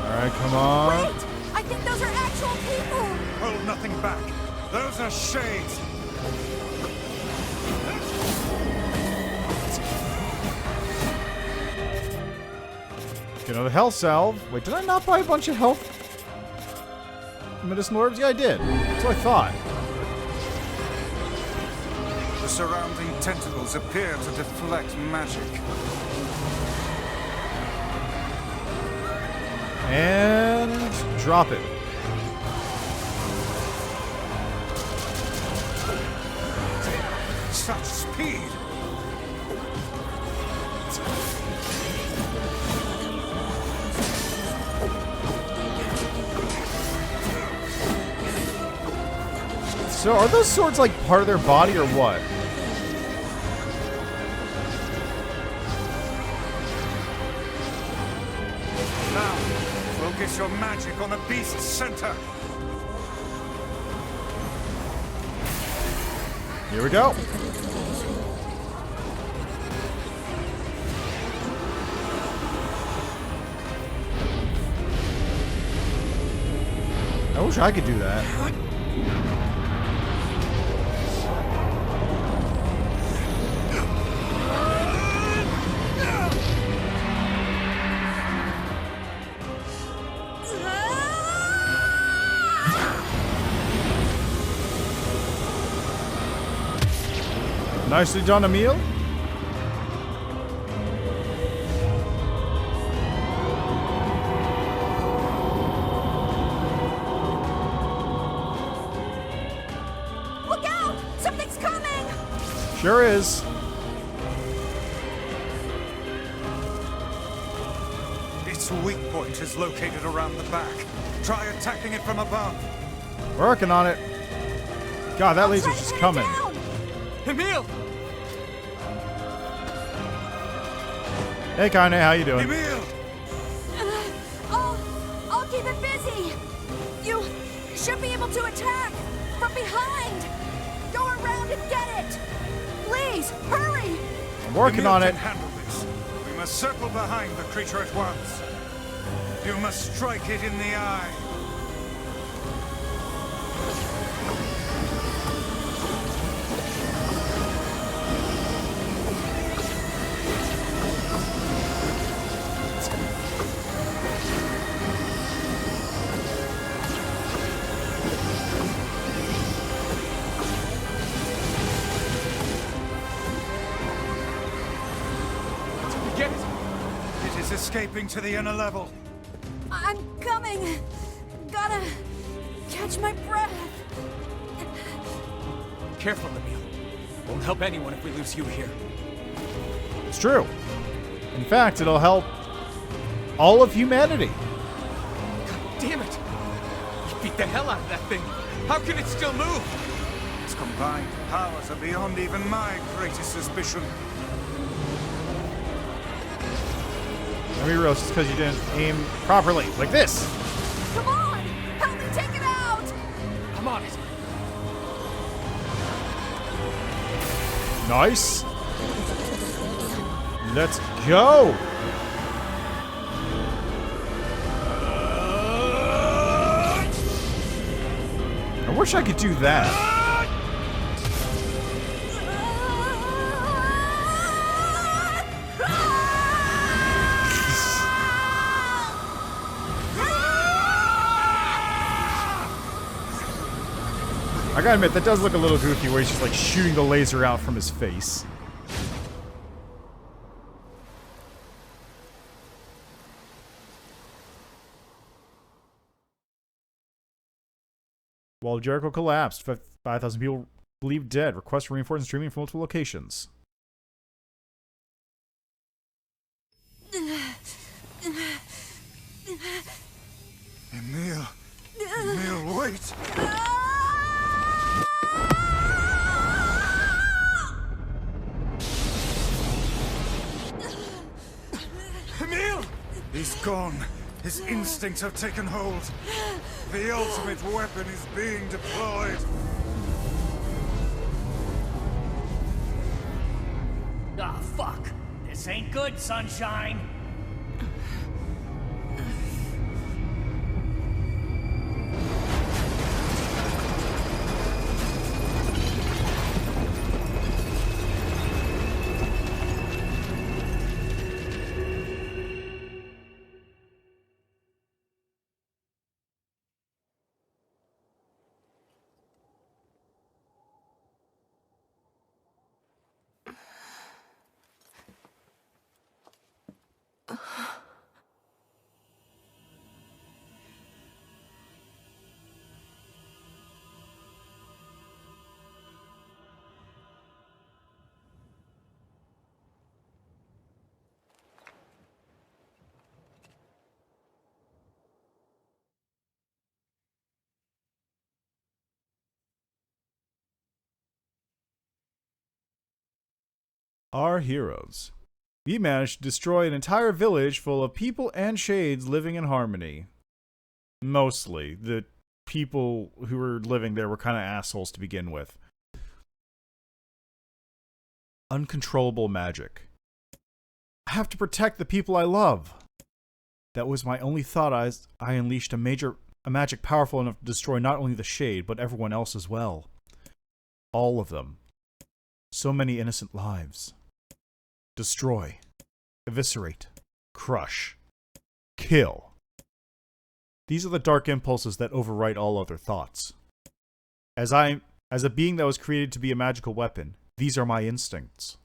Alright, come on. Wait! I think those are actual people! Hold nothing back. Those are shades. Get another health salve. Wait, did I not buy a bunch of health medicinal herbs? Yeah, I did. That's what I thought. The surrounding tentacles appear to deflect magic. And drop it. Such speed! So are those swords like part of their body or what? Now, focus your magic on the beast's center. Here we go. I wish I could do that. Nicely done, Emil. Look out! Something's coming! Sure is. Its weak point is located around the back. Try attacking it from above. Working on it. God, that laser's just coming. Emil! Hey, Kaine, how you doing? Emil! I'll keep it busy. You should be able to attack from behind. Go around and get it. Please, hurry. I'm working Emil on can it. handle this. We must circle behind the creature at once. You must strike it in the eye. Escaping to the inner level. I'm coming. Gotta catch my breath. Careful, Emil. Won't help anyone if we lose you here. It's true. In fact, it'll help all of humanity. God damn it! You beat the hell out of that thing. How can it still move? Its combined powers are beyond even my greatest suspicion. Let me realize it's because you didn't aim properly. Like this! Come on! Help me take it out! I'm on it. Nice! Let's go! I wish I could do that. I gotta admit, that does look a little goofy where he's just like shooting the laser out from his face. While Jericho collapsed, 5,000 people believed dead. Request for reinforcement streaming from multiple locations. Emil! Emil, wait! Emil! He's gone. His instincts have taken hold. The ultimate weapon is being deployed. Ah, fuck. This ain't good, Sunshine. Our heroes. We managed to destroy an entire village full of people and shades living in harmony. Mostly. The people who were living there were kind of assholes to begin with. Uncontrollable magic. I have to protect the people I love. That was my only thought as I unleashed a magic powerful enough to destroy not only the shade, but everyone else as well. All of them. So many innocent lives. Destroy, eviscerate, crush, kill. These are the dark impulses that overwrite all other thoughts. As a being that was created to be a magical weapon, these are my instincts.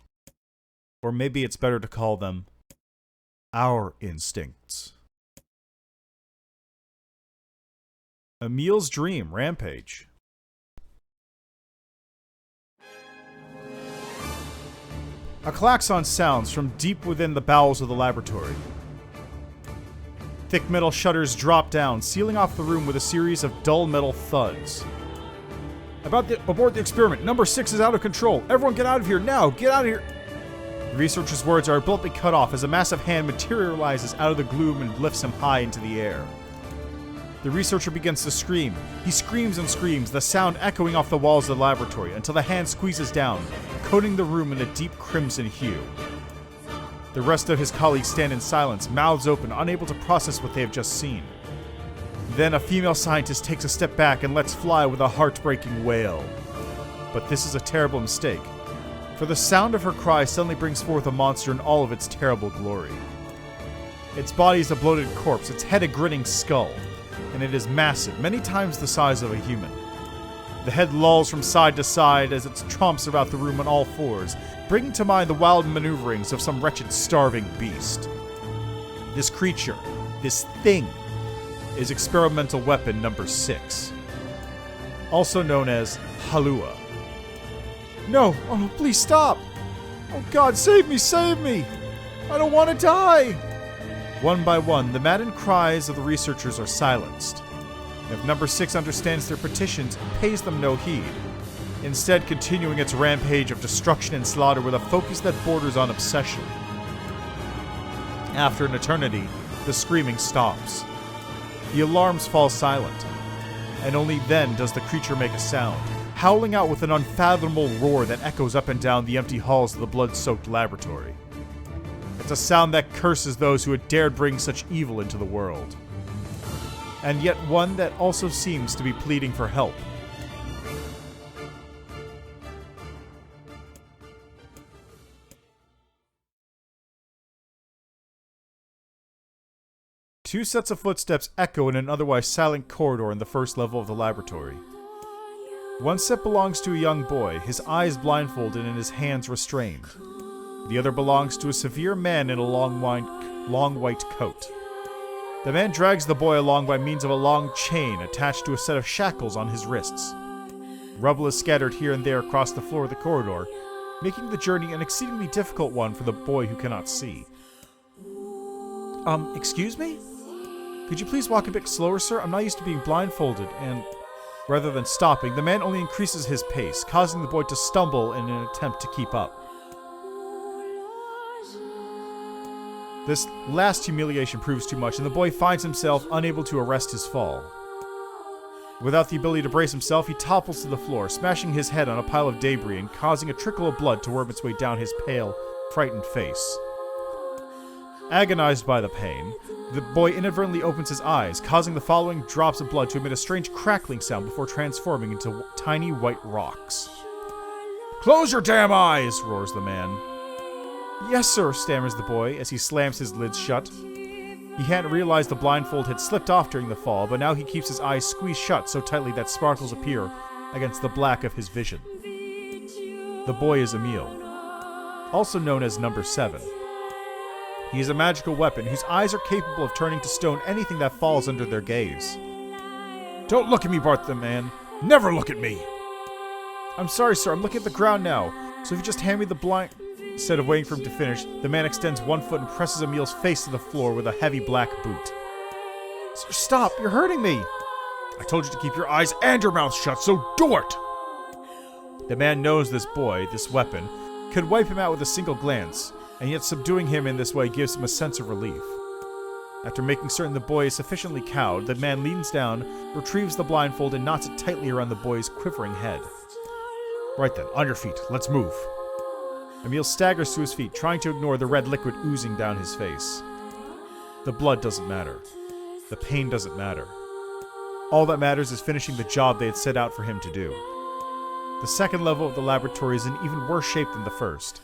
Or maybe it's better to call them our instincts. Emil's dream, Rampage. A klaxon sounds from deep within the bowels of the laboratory. Thick metal shutters drop down, sealing off the room with a series of dull metal thuds. Abort the experiment. Number 6 is out of control. Everyone get out of here now. Get out of here. The researcher's words are abruptly cut off as a massive hand materializes out of the gloom and lifts him high into the air. The researcher begins to scream. He screams and screams, the sound echoing off the walls of the laboratory until the hand squeezes down, coating the room in a deep crimson hue. The rest of his colleagues stand in silence, mouths open, unable to process what they have just seen. Then a female scientist takes a step back and lets fly with a heartbreaking wail. But this is a terrible mistake, for the sound of her cry suddenly brings forth a monster in all of its terrible glory. Its body is a bloated corpse, its head a grinning skull, and it is massive, many times the size of a human. The head lolls from side to side as it tromps about the room on all fours, bringing to mind the wild maneuverings of some wretched starving beast. This creature, this thing, is experimental weapon number 6, also known as Halua. No! Oh, please stop! Oh God, save me, save me! I don't want to die! One by one, the maddened cries of the researchers are silenced. If number 6 understands their petitions, it pays them no heed, instead continuing its rampage of destruction and slaughter with a focus that borders on obsession. After an eternity, the screaming stops. The alarms fall silent, and only then does the creature make a sound, howling out with an unfathomable roar that echoes up and down the empty halls of the blood-soaked laboratory. It's a sound that curses those who had dared bring such evil into the world. And yet one that also seems to be pleading for help. Two sets of footsteps echo in an otherwise silent corridor in the first level of the laboratory. One set belongs to a young boy, his eyes blindfolded and his hands restrained. The other belongs to a severe man in a long white coat. The man drags the boy along by means of a long chain attached to a set of shackles on his wrists. Rubble is scattered here and there across the floor of the corridor, making the journey an exceedingly difficult one for the boy who cannot see. Excuse me? Could you please walk a bit slower, sir? I'm not used to being blindfolded, and... Rather than stopping, the man only increases his pace, causing the boy to stumble in an attempt to keep up. This last humiliation proves too much, and the boy finds himself unable to arrest his fall. Without the ability to brace himself, he topples to the floor, smashing his head on a pile of debris and causing a trickle of blood to worm its way down his pale, frightened face. Agonized by the pain, the boy inadvertently opens his eyes, causing the following drops of blood to emit a strange crackling sound before transforming into tiny white rocks. "Close your damn eyes!" roars the man. "Yes, sir," stammers the boy as he slams his lids shut. He hadn't realized the blindfold had slipped off during the fall, but now he keeps his eyes squeezed shut so tightly that sparkles appear against the black of his vision. The boy is Emil, also known as Number 7. He is a magical weapon whose eyes are capable of turning to stone anything that falls under their gaze. "Don't look at me, Bart the man. Never look at me!" "I'm sorry, sir. I'm looking at the ground now. So if you just hand me the blind..." Instead of waiting for him to finish, the man extends one foot and presses Emil's face to the floor with a heavy black boot. "Sir, stop! You're hurting me!" "I told you to keep your eyes and your mouth shut, so do it!" The man knows this boy, this weapon, could wipe him out with a single glance, and yet subduing him in this way gives him a sense of relief. After making certain the boy is sufficiently cowed, the man leans down, retrieves the blindfold, and knots it tightly around the boy's quivering head. "Right then, on your feet, let's move." Emil staggers to his feet, trying to ignore the red liquid oozing down his face. The blood doesn't matter. The pain doesn't matter. All that matters is finishing the job they had set out for him to do. The second level of the laboratory is in even worse shape than the first.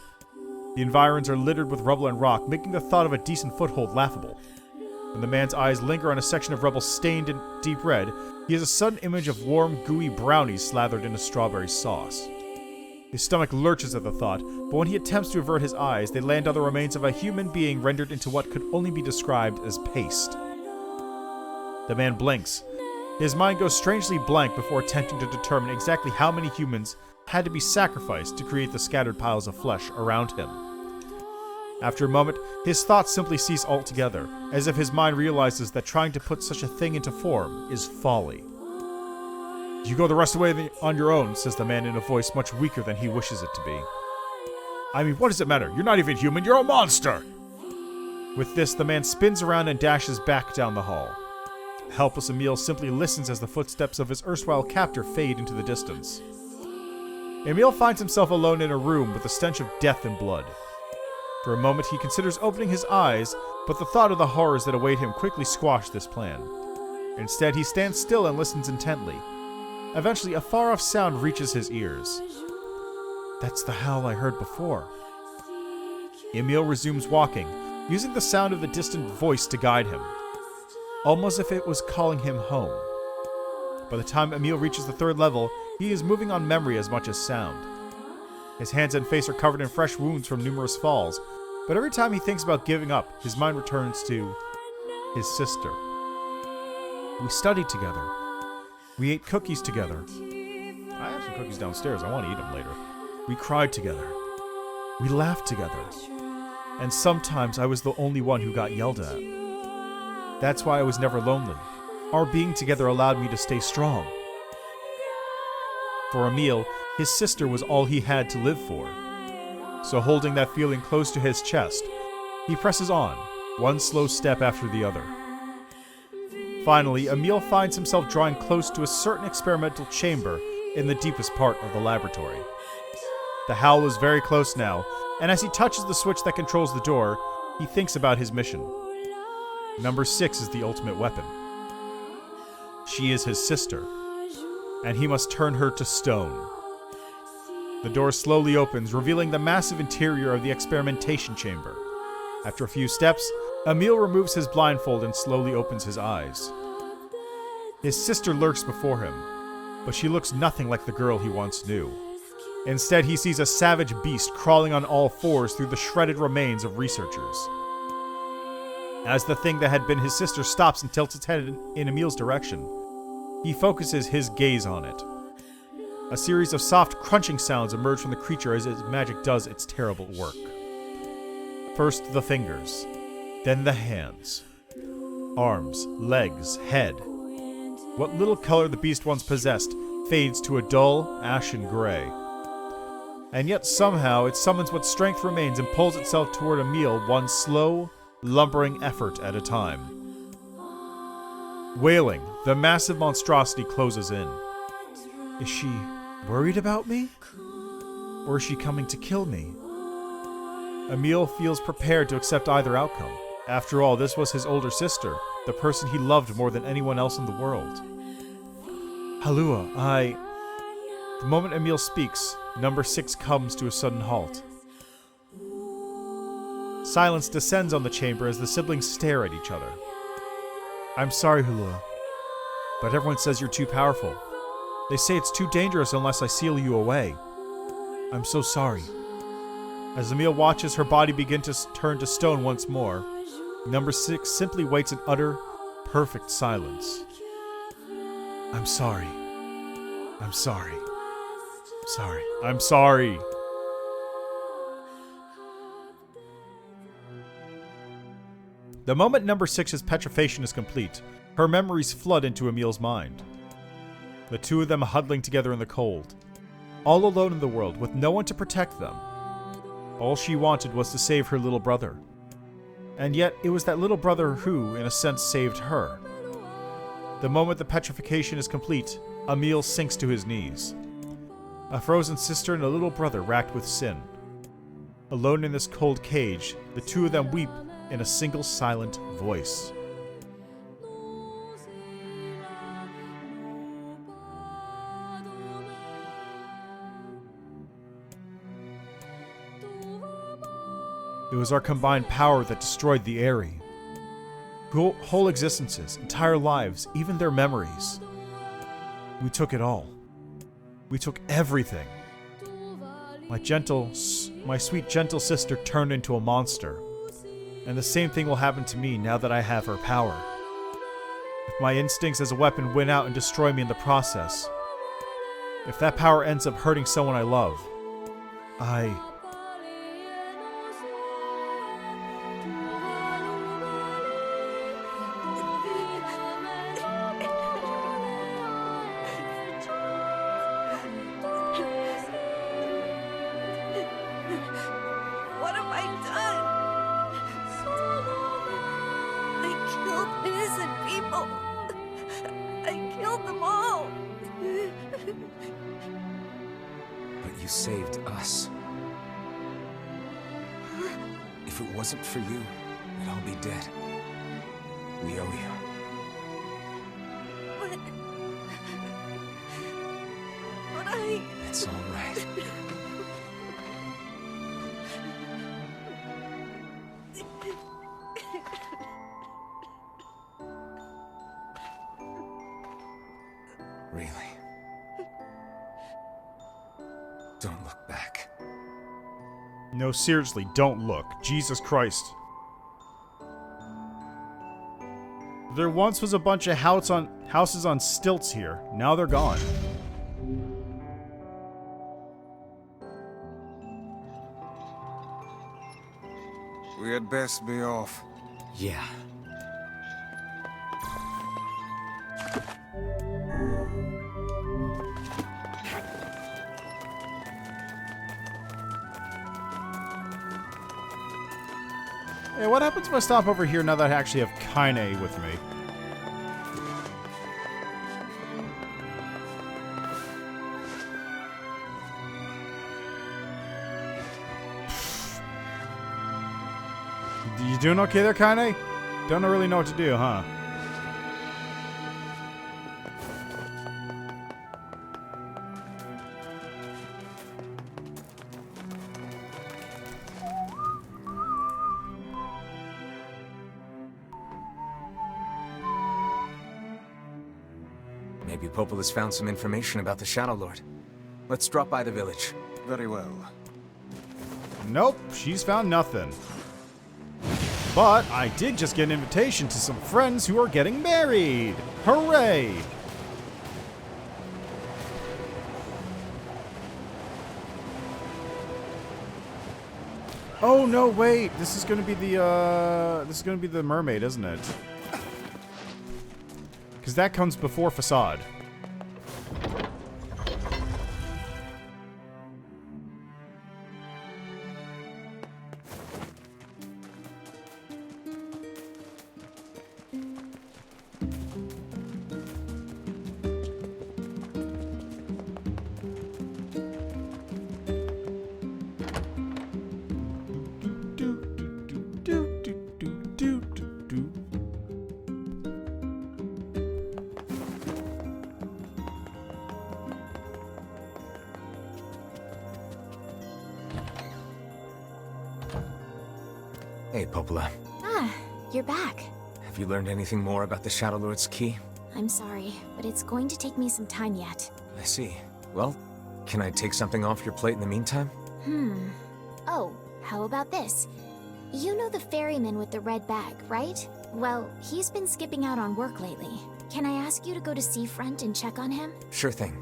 The environs are littered with rubble and rock, making the thought of a decent foothold laughable. When the man's eyes linger on a section of rubble stained in deep red, he has a sudden image of warm, gooey brownies slathered in a strawberry sauce. His stomach lurches at the thought, but when he attempts to avert his eyes, they land on the remains of a human being rendered into what could only be described as paste. The man blinks. His mind goes strangely blank before attempting to determine exactly how many humans had to be sacrificed to create the scattered piles of flesh around him. After a moment, his thoughts simply cease altogether, as if his mind realizes that trying to put such a thing into form is folly. "You go the rest of the way on your own," says the man in a voice much weaker than he wishes it to be. "I mean, what does it matter? You're not even human, you're a monster!" With this, the man spins around and dashes back down the hall. Helpless Emil simply listens as the footsteps of his erstwhile captor fade into the distance. Emil finds himself alone in a room with the stench of death and blood. For a moment he considers opening his eyes, but the thought of the horrors that await him quickly squash this plan. Instead, he stands still and listens intently. Eventually, a far-off sound reaches his ears. That's the howl I heard before. Emil resumes walking, using the sound of the distant voice to guide him, almost as if it was calling him home. By the time Emil reaches the third level, he is moving on memory as much as sound. His hands and face are covered in fresh wounds from numerous falls, but every time he thinks about giving up, his mind returns to his sister. We studied together. We ate cookies together. I have some cookies downstairs. I want to eat them later. We cried together. We laughed together. And sometimes I was the only one who got yelled at. That's why I was never lonely. Our being together allowed me to stay strong. For Emil, his sister was all he had to live for. So holding that feeling close to his chest, he presses on, one slow step after the other. Finally, Emil finds himself drawing close to a certain experimental chamber in the deepest part of the laboratory. The howl is very close now, and as he touches the switch that controls the door, he thinks about his mission. Number 6 is the ultimate weapon. She is his sister, and he must turn her to stone. The door slowly opens, revealing the massive interior of the experimentation chamber. After a few steps, Emil removes his blindfold and slowly opens his eyes. His sister lurks before him, but she looks nothing like the girl he once knew. Instead, he sees a savage beast crawling on all fours through the shredded remains of researchers. As the thing that had been his sister stops and tilts its head in Emil's direction, he focuses his gaze on it. A series of soft crunching sounds emerge from the creature as its magic does its terrible work. First the fingers, then the hands, arms, legs, head. What little color the beast once possessed fades to a dull, ashen gray. And yet somehow it summons what strength remains and pulls itself toward Emil one slow, lumbering effort at a time. Wailing, the massive monstrosity closes in. Is she worried about me? Or is she coming to kill me? Emil feels prepared to accept either outcome. After all, this was his older sister, the person he loved more than anyone else in the world. Halua, The moment Emil speaks, number 6 comes to a sudden halt. Silence descends on the chamber as the siblings stare at each other. I'm sorry, Halua, but everyone says you're too powerful. They say it's too dangerous unless I seal you away. I'm so sorry. As Emil watches her body begin to turn to stone once more, number 6 simply waits in utter, perfect silence. I'm sorry. I'm sorry. Sorry. I'm sorry. The moment number 6's petrification is complete, her memories flood into Emil's mind. The two of them huddling together in the cold, all alone in the world with no one to protect them. All she wanted was to save her little brother. And yet it was that little brother who, in a sense, saved her. The moment the petrification is complete, Emil sinks to his knees. A frozen sister and a little brother racked with sin. Alone in this cold cage, the two of them weep in a single silent voice. It was our combined power that destroyed the Aerie. Whole existences, entire lives, even their memories. We took it all. We took everything. My sweet gentle sister turned into a monster. And the same thing will happen to me now that I have her power. If my instincts as a weapon win out and destroy me in the process, if that power ends up hurting someone I love, What have I done? I killed innocent people. I killed them all. But you saved us. If it wasn't for you, we'd all be dead. We owe you. But It's all right. Really? Don't look back. No, seriously, don't look. Jesus Christ. There once was a bunch of houses on stilts here. Now they're gone. We had best be off. Yeah. Hey, what happens if I stop over here now that I actually have Kaine with me? You doing okay there, Kaine? Don't really know what to do, huh? Maybe Popola's found some information about the Shadow Lord. Let's drop by the village. Very well. Nope, she's found nothing. But I did just get an invitation to some friends who are getting married. Hooray! Oh no, wait. This is gonna be the mermaid, isn't it? Because that comes before Facade. Hey, Popola. Ah, you're back. Have you learned anything more about the Shadow Lord's key? I'm sorry, but it's going to take me some time yet. I see. Well, can I take something off your plate in the meantime? Oh, how about this? You know the ferryman with the red bag, right? Well, he's been skipping out on work lately. Can I ask you to go to Seafront and check on him? Sure thing.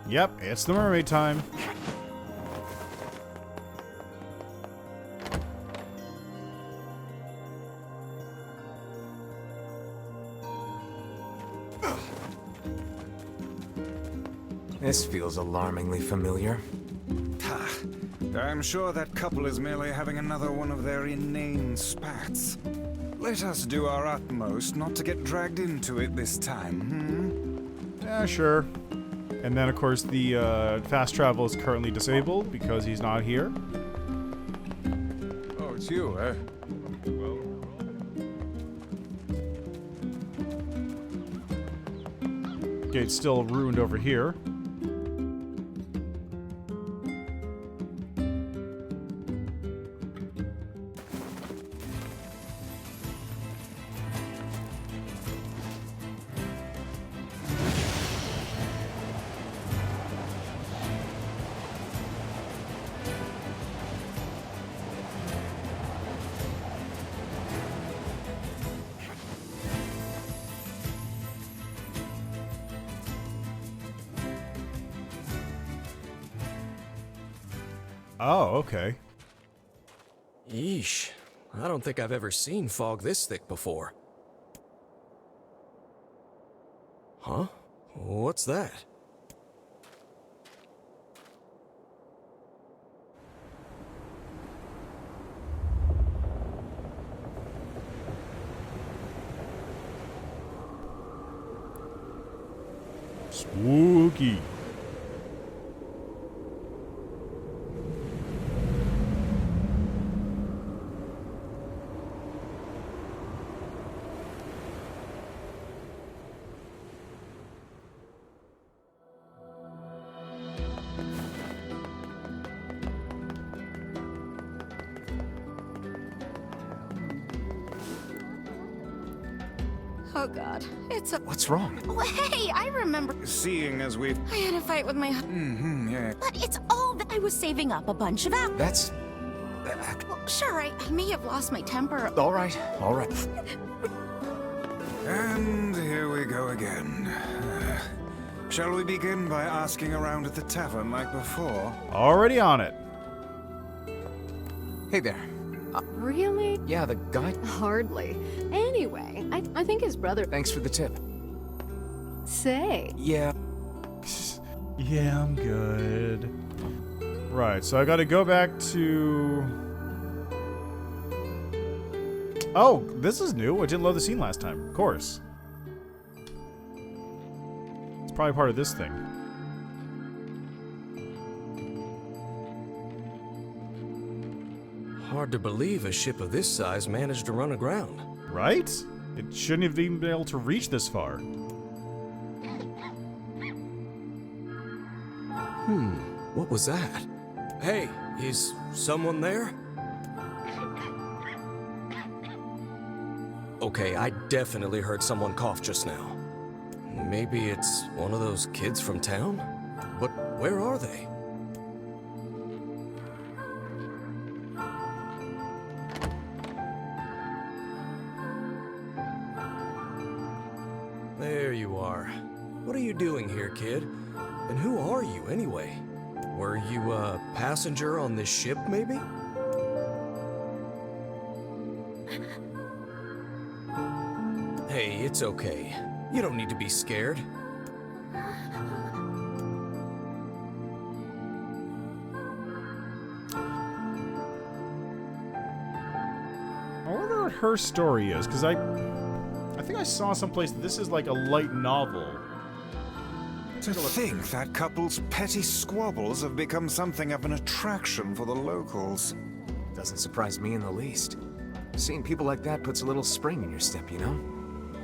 Yep, it's the mermaid time. This feels alarmingly familiar. I'm sure that couple is merely having another one of their inane spats. Let us do our utmost not to get dragged into it this time, Yeah, sure. And then, of course, the fast travel is currently disabled because he's not here. Oh, it's you, eh? Gate's still ruined over here. Oh, okay. Yeesh. I don't think I've ever seen fog this thick before. Huh? What's that? Spooky. Oh god, it's a... What's wrong? Oh, hey, I remember... Seeing as we've... I had a fight with my... yeah. But it's all that I was saving up a bunch of apples. That's... Well, sure, I may have lost my temper. All right, all right. And here we go again. Shall we begin by asking around at the tavern like before? Already on it. Hey there. Really? Yeah, the guy... Hardly. Anyway, I think his brother... Thanks for the tip. Say. Yeah. Yeah, I'm good. Right, so I gotta go back to... Oh, this is new. I didn't load the scene last time. Of course. It's probably part of this thing. Hard to believe a ship of this size managed to run aground. Right? It shouldn't have even been able to reach this far. What was that? Hey, is someone there? Okay, I definitely heard someone cough just now. Maybe it's one of those kids from town? But where are they? There you are. What are you doing here, kid? And who are you, anyway? Were you a passenger on this ship, maybe? Hey, it's okay. You don't need to be scared. I wonder what her story is, because I think I saw someplace that this is like a light novel. To think that couple's petty squabbles have become something of an attraction for the locals. Doesn't surprise me in the least. Seeing people like that puts a little spring in your step, you know?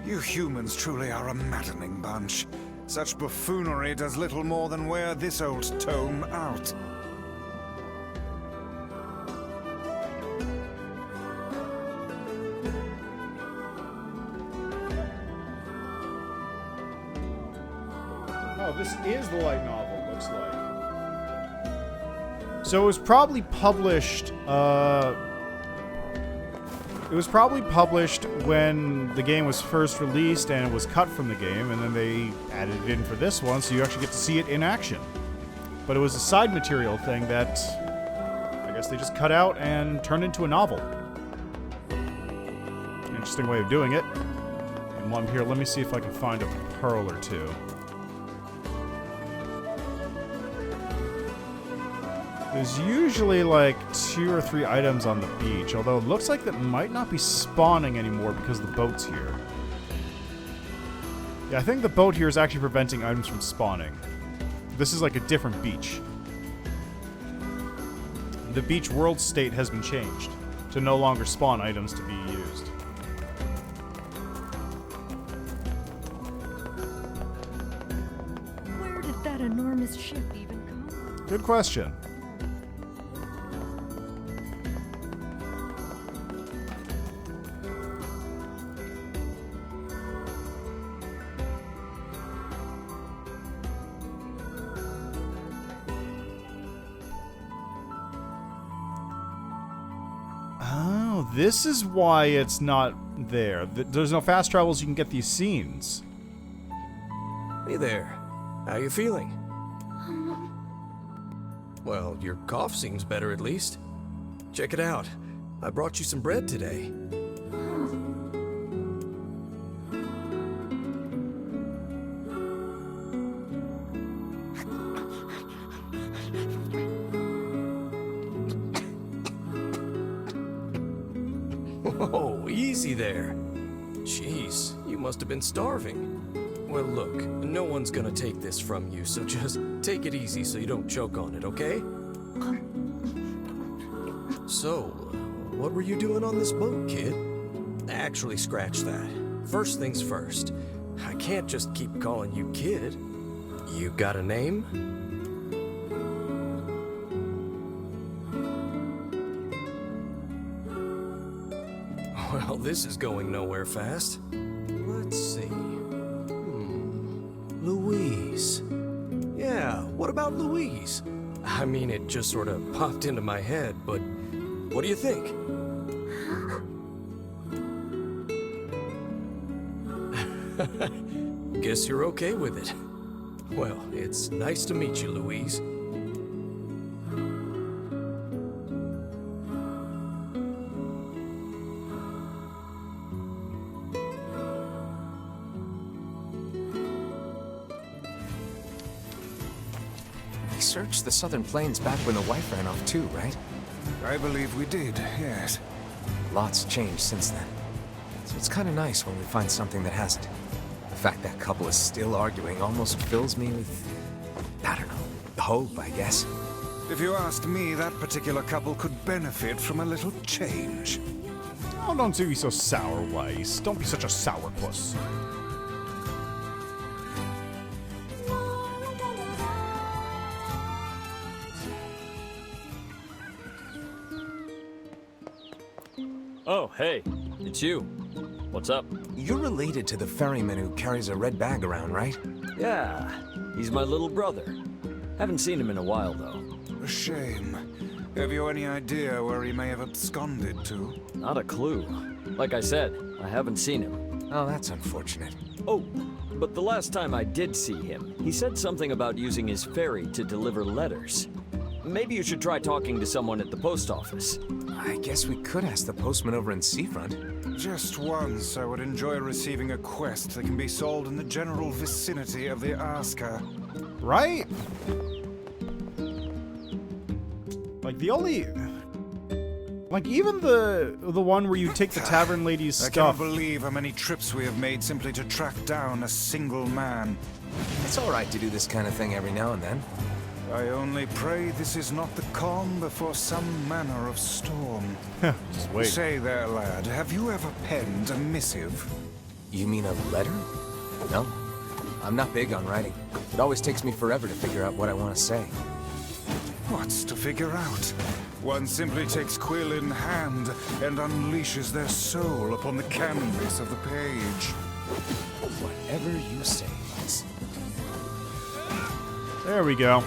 You humans truly are a maddening bunch. Such buffoonery does little more than wear this old tome out. Oh, this is the light novel, it looks like. So it was probably published, when the game was first released and it was cut from the game, and then they added it in for this one, so you actually get to see it in action. But it was a side material thing that I guess they just cut out and turned into a novel. Interesting way of doing it. And one here, let me see if I can find a pearl or two. There's usually like 2 or 3 items on the beach, although it looks like that might not be spawning anymore because the boat's here. Yeah, I think the boat here is actually preventing items from spawning. This is like a different beach. The beach world state has been changed to no longer spawn items to be used. Where did that enormous ship even come from? Good question. This is why it's not there. There's no fast travels, you can get these scenes. Hey there. How you feeling? Well, your cough seems better at least. Check it out. I brought you some bread today. Oh, easy there. Jeez, you must have been starving. Well, look, no one's gonna take this from you, so just take it easy so you don't choke on it, okay? So, what were you doing on this boat, kid? Actually, scratch that. First things first. I can't just keep calling you kid. You got a name? Well, this is going nowhere fast. Let's see. Louise. Yeah, what about Louise? I mean, it just sort of popped into my head, but what do you think? Guess you're okay with it. Well, it's nice to meet you, Louise. searched the southern plains back when the wife ran off too, right? I believe we did, yes. Lots changed since then. So it's kind of nice when we find something that hasn't. The fact that couple is still arguing almost fills me with, I don't know, hope, I guess. If you ask me, that particular couple could benefit from a little change. Oh, don't be so sour, Weiss. Don't be such a sourpuss. Oh, hey. It's you. What's up? You're related to the ferryman who carries a red bag around, right? Yeah. He's my little brother. Haven't seen him in a while, though. A shame. Have you any idea where he may have absconded to? Not a clue. Like I said, I haven't seen him. Oh, that's unfortunate. Oh, but the last time I did see him, he said something about using his ferry to deliver letters. Maybe you should try talking to someone at the post office. I guess we could ask the postman over in Seafront. Just once, I would enjoy receiving a quest that can be solved in the general vicinity of the Aska. Right? Like, the only... Like, even the one where you take the tavern lady's I stuff... can't believe how many trips we have made simply to track down a single man. It's alright to do this kind of thing every now and then. I only pray this is not the calm before some manner of storm. Just wait. Say there, lad, have you ever penned a missive? You mean a letter? No. I'm not big on writing. It always takes me forever to figure out what I want to say. What's to figure out? One simply takes quill in hand and unleashes their soul upon the canvas of the page. Whatever you say, Weiss. There we go.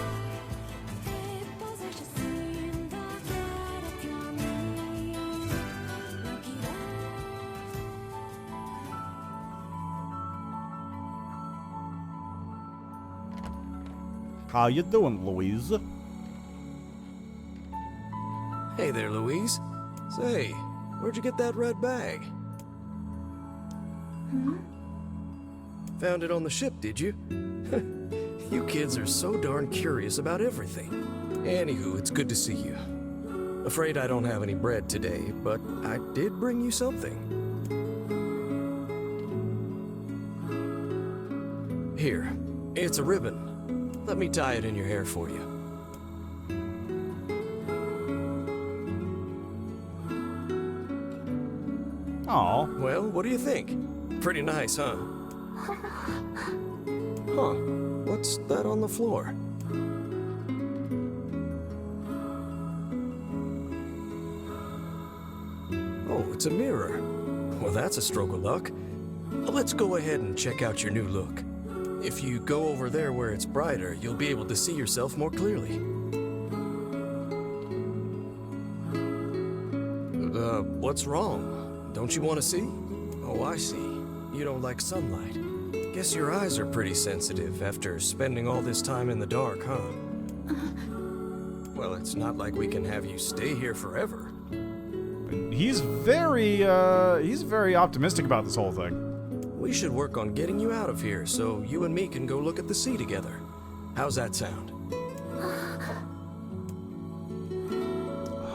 How you doing, Louise? Hey there, Louise. Say, where'd you get that red bag? Found it on the ship, did you? You kids are so darn curious about everything. Anywho, it's good to see you. Afraid I don't have any bread today, but I did bring you something. Here, it's a ribbon. Let me tie it in your hair for you. Aw. Well, what do you think? Pretty nice, huh? Huh. What's that on the floor? Oh, it's a mirror. Well, that's a stroke of luck. Let's go ahead and check out your new look. If you go over there where it's brighter, you'll be able to see yourself more clearly. What's wrong? Don't you want to see? Oh, I see. You don't like sunlight. Guess your eyes are pretty sensitive after spending all this time in the dark, huh? Well, it's not like we can have you stay here forever. He's very optimistic about this whole thing. We should work on getting you out of here so you and me can go look at the sea together. How's that sound?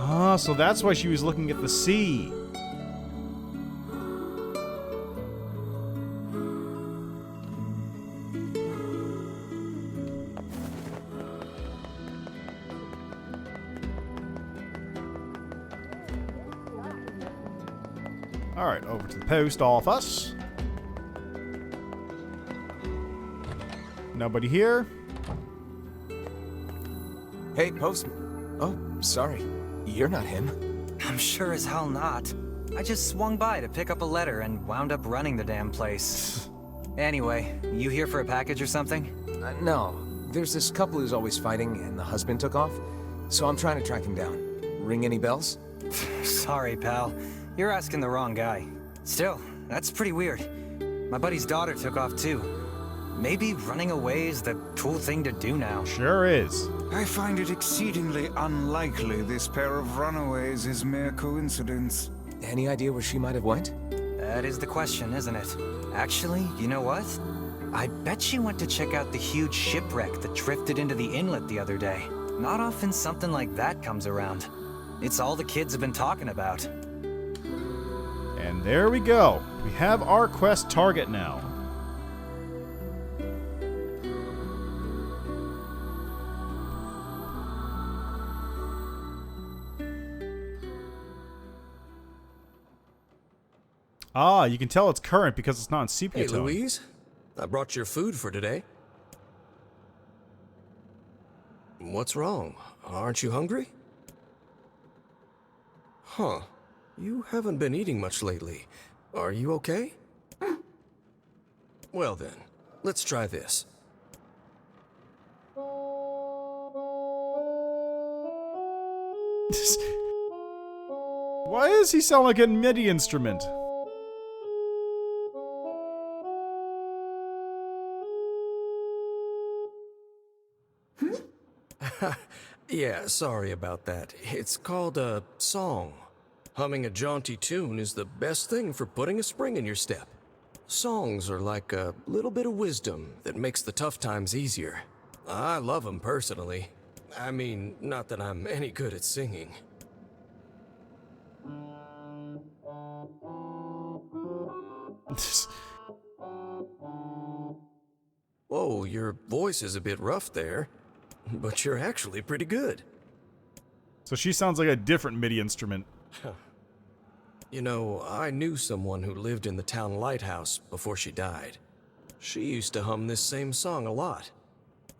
Ah, so that's why she was looking at the sea. Alright, over to the post office. Nobody here? Hey, postman. Oh, sorry. You're not him. I'm sure as hell not. I just swung by to pick up a letter and wound up running the damn place. Anyway, you here for a package or something? No. There's this couple who's always fighting, and the husband took off. So I'm trying to track him down. Ring any bells? Sorry, pal. You're asking the wrong guy. Still, that's pretty weird. My buddy's daughter took off too. Maybe running away is the cool thing to do now. Sure is. I find it exceedingly unlikely this pair of runaways is mere coincidence. Any idea where she might have went? That is the question, isn't it? Actually, you know what? I bet you went to check out the huge shipwreck that drifted into the inlet the other day. Not often something like that comes around. It's all the kids have been talking about. And there we go. We have our quest target now. Ah, you can tell it's current because it's not in sepia Hey, tone. Louise. I brought your food for today. What's wrong? Aren't you hungry? Huh. You haven't been eating much lately. Are you okay? Well then, let's try this. Why does he sound like a MIDI instrument? Yeah, sorry about that. It's called a song. Humming a jaunty tune is the best thing for putting a spring in your step. Songs are like a little bit of wisdom that makes the tough times easier. I love them personally. I mean, not that I'm any good at singing. Whoa, your voice is a bit rough there, but you're actually pretty good. So she sounds like a different MIDI instrument. You know, I knew someone who lived in the town lighthouse before she died. She used to hum this same song a lot.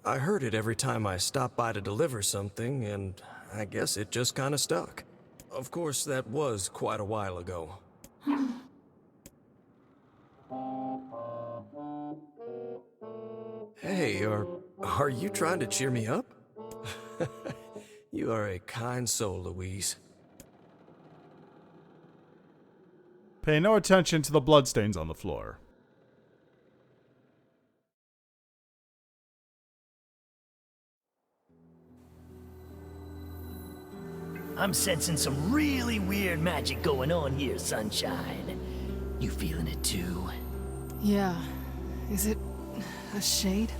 I heard it every time I stopped by to deliver something, and I guess it just kinda stuck. Of course, that was quite a while ago. Hey, are you trying to cheer me up? You are a kind soul, Louise. Pay no attention to the bloodstains on the floor. I'm sensing some really weird magic going on here, Sunshine. You feeling it too? Yeah. Is it a shade?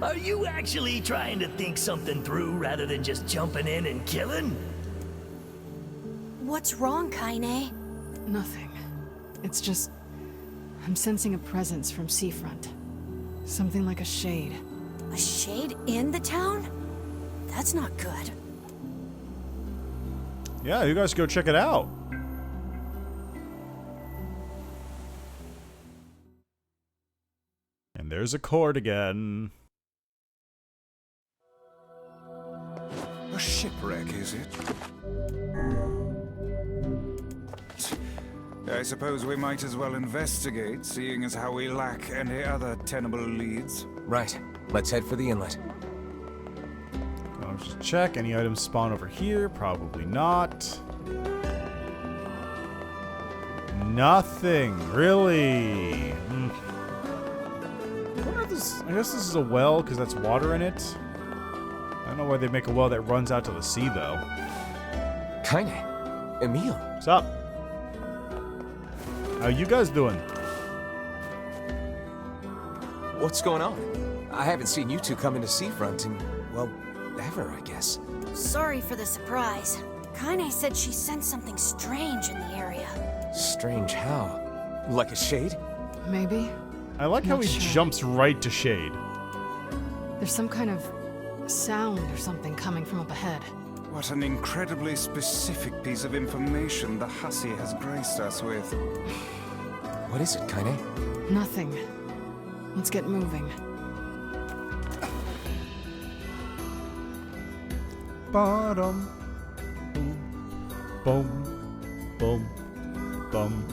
Are you actually trying to think something through rather than just jumping in and killing? What's wrong, Kaine? Nothing. It's just... I'm sensing a presence from seafront. Something like a shade. A shade in the town? That's not good. Yeah, you guys go check it out. And there's a chord again. A shipwreck, is it? I suppose we might as well investigate, seeing as how we lack any other tenable leads. Right. Let's head for the inlet. I'll just check. Any items spawn over here? Probably not. Nothing, really. I wonder if this... I guess this is a well, because that's water in it. I don't know why they make a well that runs out to the sea, though. Kaine. Emil. What's up? How you guys doing? What's going on? I haven't seen you two come into Seafront in, well, ever, I guess. Sorry for the surprise. Kaine said she sensed something strange in the area. Strange how? Like a shade? Maybe. I like how he jumps right to shade. There's some kind of sound or something coming from up ahead. What an incredibly specific piece of information the hussy has graced us with. What is it, Kaine? Nothing. Let's get moving. Bottom. Boom. Boom. Boom.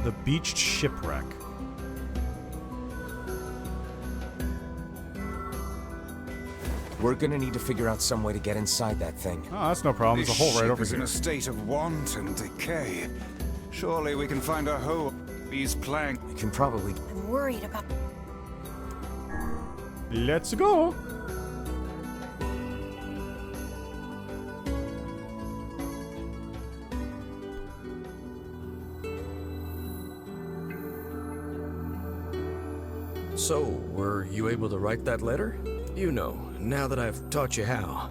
The beached shipwreck. We're gonna need to figure out some way to get inside that thing. Oh, that's no problem. There's a hole right over is here. in a state of want and decay. Surely we can find a hole. These planks. We can probably... I'm worried about... Let's go. So, were you able to write that letter? You know, now that I've taught you how.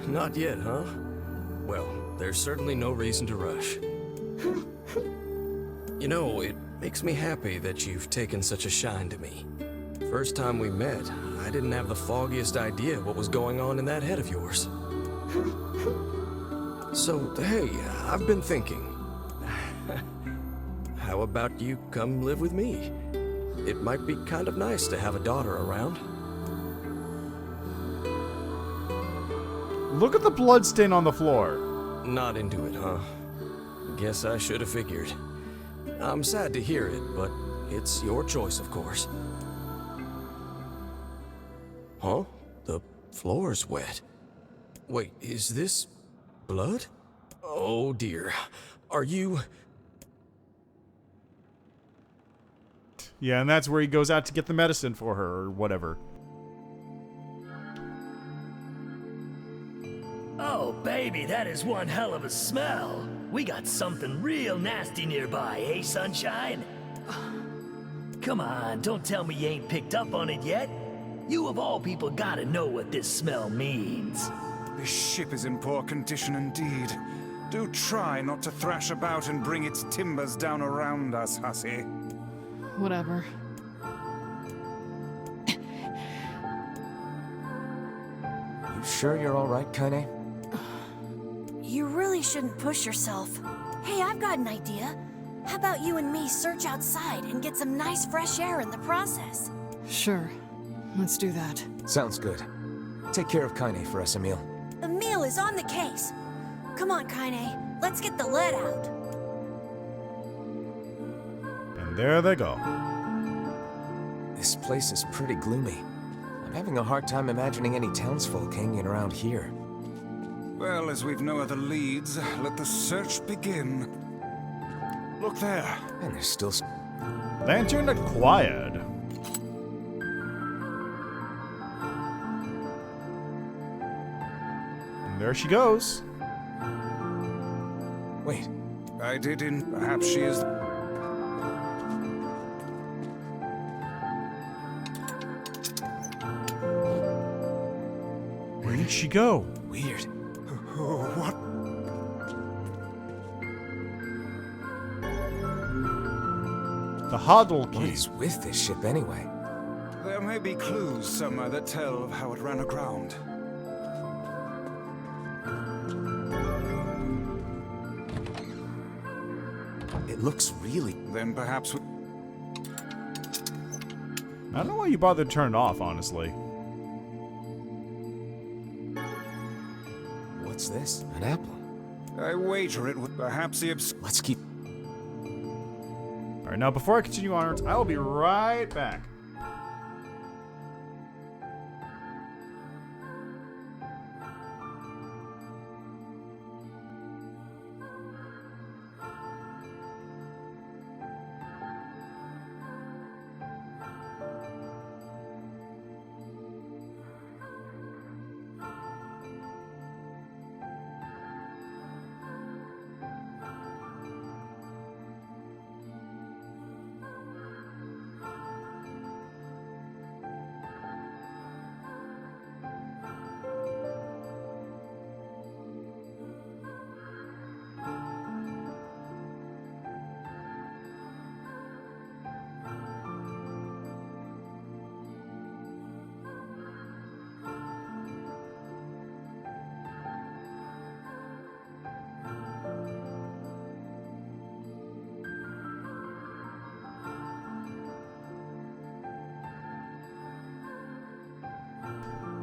Not yet, huh? Well, there's certainly no reason to rush. You know, it makes me happy that you've taken such a shine to me. First time we met, I didn't have the foggiest idea what was going on in that head of yours. So, hey, I've been thinking. How about you come live with me? It might be kind of nice to have a daughter around. Look at the blood stain on the floor. Not into it, huh? Guess I should have figured. I'm sad to hear it, but it's your choice, of course. Huh? The floor's wet. Wait, is this blood? Oh dear. Are you... Yeah, and that's where he goes out to get the medicine for her, or whatever. Oh, baby, that is one hell of a smell. We got something real nasty nearby, eh, Sunshine? Come on, don't tell me you ain't picked up on it yet. You of all people gotta know what this smell means. This ship is in poor condition indeed. Do try not to thrash about and bring its timbers down around us, hussy. Whatever. You sure you're all right, Kaine? You really shouldn't push yourself. Hey, I've got an idea. How about you and me search outside and get some nice fresh air in the process? Sure. Let's do that. Sounds good. Take care of Kaine for us, Emil. Emil is on the case. Come on, Kaine. Let's get the lead out. And there they go. This place is pretty gloomy. I'm having a hard time imagining any townsfolk hanging around here. Well, as we've no other leads, let the search begin. Look there. And there's still... Lantern acquired. And there she goes. Wait. I did in... Perhaps she is... Where did she go? Weird. Oh, what? The Hodl key. What is with this ship anyway? There may be clues somewhere that tell of how it ran aground. It looks really... Then perhaps we... I don't know why you bothered to turn it off, honestly. What's this? An apple? I wager it would perhaps the Let's keep... Alright, now before I continue onwards, I will be right back.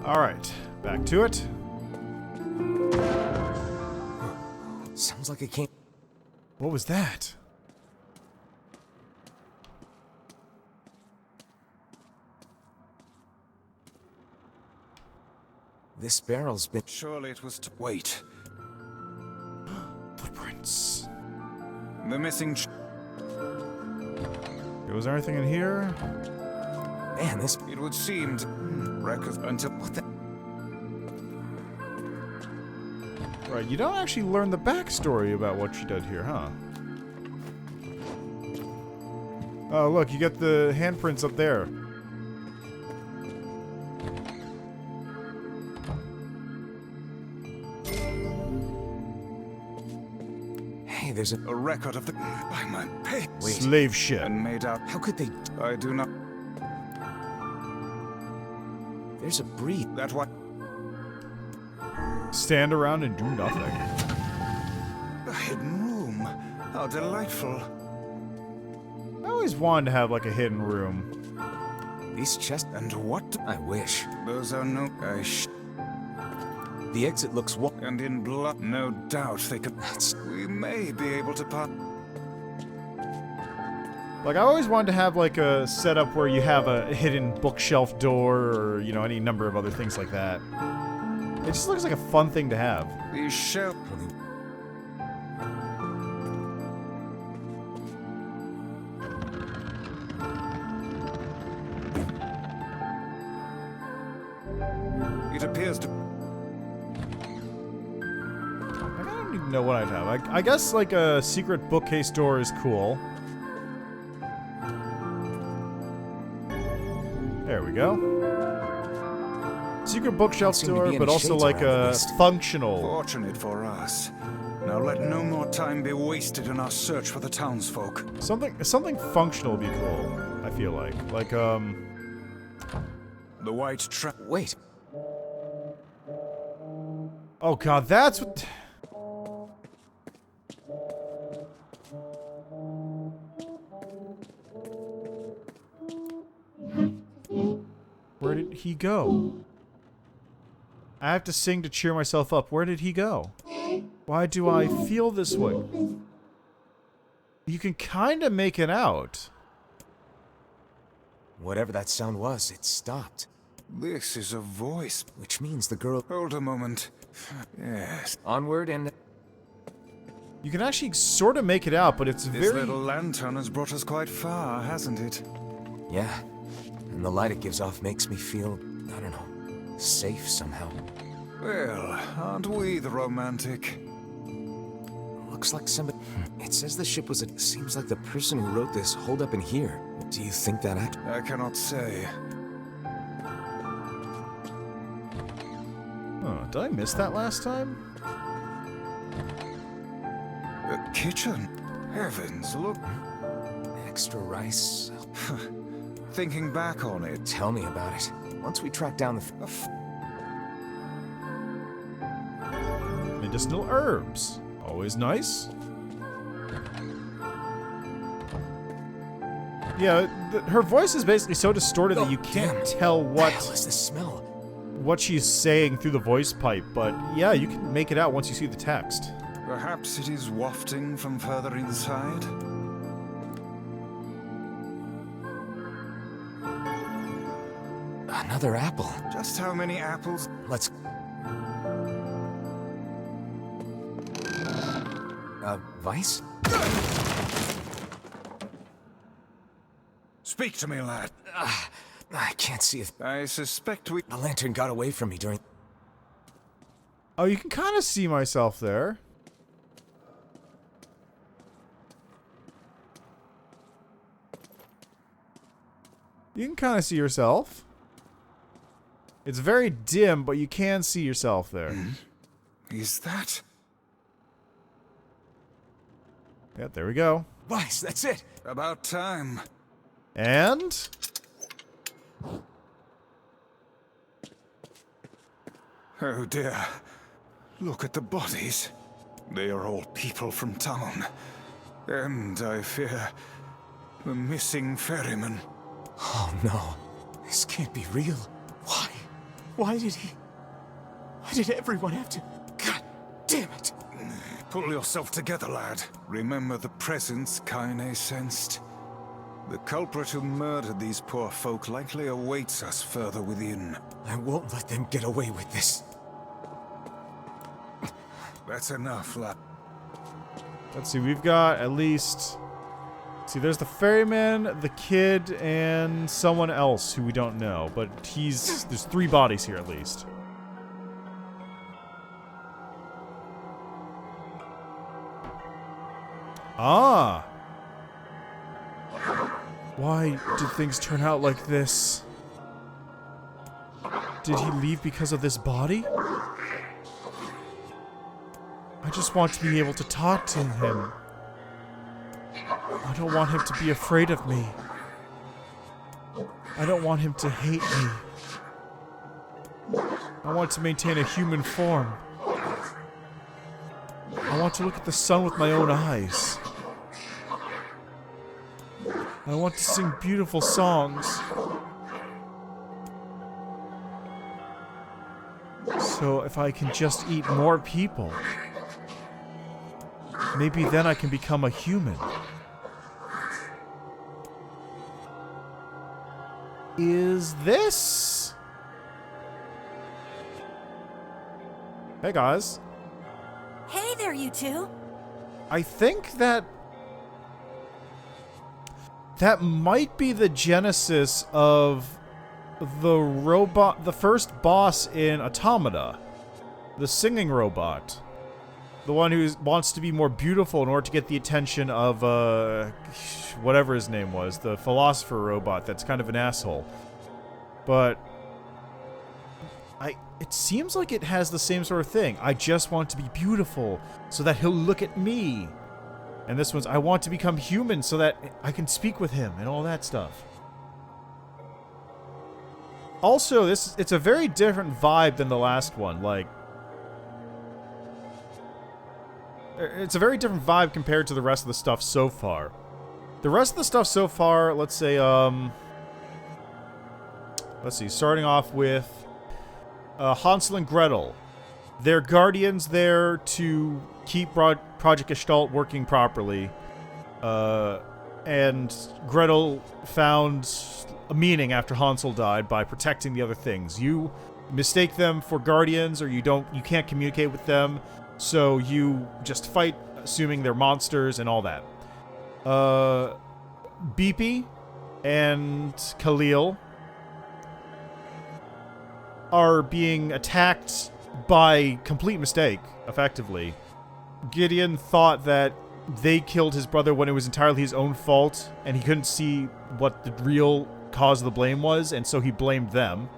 Alright, back to it. Sounds like it came... What was that? This barrel's been... Surely it was to... Wait. Footprints. The missing... Was there anything in here? Man, this... It would seem to... Records until... What the... Right, you don't actually learn the backstory about what she did here, huh? Oh, look, you get the handprints up there. Hey, there's a record of the by my pay. Wait. Slave ship. And made out. How could they? I do not. There's a breed. That what? Stand around and do nothing. A hidden room. How delightful. I always wanted to have like a hidden room. These chests. And what? I wish. Those are no. The exit looks and in blood. No doubt they could. We may be able to part. Like, I always wanted to have like a setup where you have a hidden bookshelf door or, you know, any number of other things like that. It just looks like a fun thing to have. These shelf. It appears to. I don't even know what I'd have. I guess like a secret bookcase door is cool. There we go. Secret bookshelf door, but also like a functional. Fortunate for us. Now let no more time be wasted in our search for the townsfolk. Something functional would be cool, I feel like. Like, The white trap. Wait. Oh god, that's what... Where did he go? I have to sing to cheer myself up. Where did he go? Why do I feel this way? You can kind of make it out. Whatever that sound was, it stopped. This is a voice. Which means the girl... Hold a moment. Yes. Onward and... You can actually sort of make it out, but it's This very... little lantern has brought us quite far, hasn't it? Yeah. And the light it gives off makes me feel, I don't know, safe somehow. Well, aren't we the romantic? Looks like somebody... It says the ship was a... Seems like the person who wrote this holed up in here. Do you think that act... I cannot say. Oh, did I miss that last time? A kitchen? Heavens, look. Extra rice. Thinking back on it. Tell me about it. Once we track down the... Medicinal herbs. Always nice. Yeah, her voice is basically so distorted that you can't tell what... What is this smell? What she's saying through the voice pipe, but yeah, you can make it out once you see the text. Perhaps it is wafting from further inside? Another apple. Just how many apples? Let's... Vice? Speak to me, lad. I can't see it. I suspect we... The lantern got away from me during... Oh, you can kind of see myself there. You can kind of see yourself. It's very dim, but you can see yourself there. Is that... Yeah, there we go. Vice, that's it. About time. And... Oh dear. Look at the bodies. They are all people from town. And I fear... the missing ferryman. Oh no. This can't be real. Why? Why did everyone have to... God damn it. Pull yourself together, lad. Remember the presence Kaine sensed. The culprit who murdered these poor folk likely awaits us further within. I won't let them get away with this. That's enough, lad. Let's see, we've got at least... See, there's the ferryman, the kid, and someone else who we don't know. But there's 3 bodies here at least. Ah! Why did things turn out like this? Did he leave because of this body? I just want to be able to talk to him. I don't want him to be afraid of me. I don't want him to hate me. I want to maintain a human form. I want to look at the sun with my own eyes. I want to sing beautiful songs. So if I can just eat more people, maybe then I can become a human. Is this? Hey guys. Hey there, you two. I think that might be the genesis of the first boss in Automata. The singing robot. The one who wants to be more beautiful in order to get the attention of, whatever his name was. The philosopher robot that's kind of an asshole. But it seems like it has the same sort of thing. I just want to be beautiful so that he'll look at me. And this one's, I want to become human so that I can speak with him and all that stuff. Also, it's a very different vibe than the last one. Like, it's a very different vibe compared to the rest of the stuff so far. The rest of the stuff so far, let's say, let's see, starting off with Hansel and Gretel. They're guardians there to keep Project Gestalt working properly. And Gretel found a meaning after Hansel died by protecting the other things. You mistake them for guardians, or you can't communicate with them, so you just fight, assuming they're monsters and all that. Beepy and Khalil are being attacked by complete mistake, effectively. Gideon thought that they killed his brother when it was entirely his own fault, and he couldn't see what the real cause of the blame was, and so he blamed them.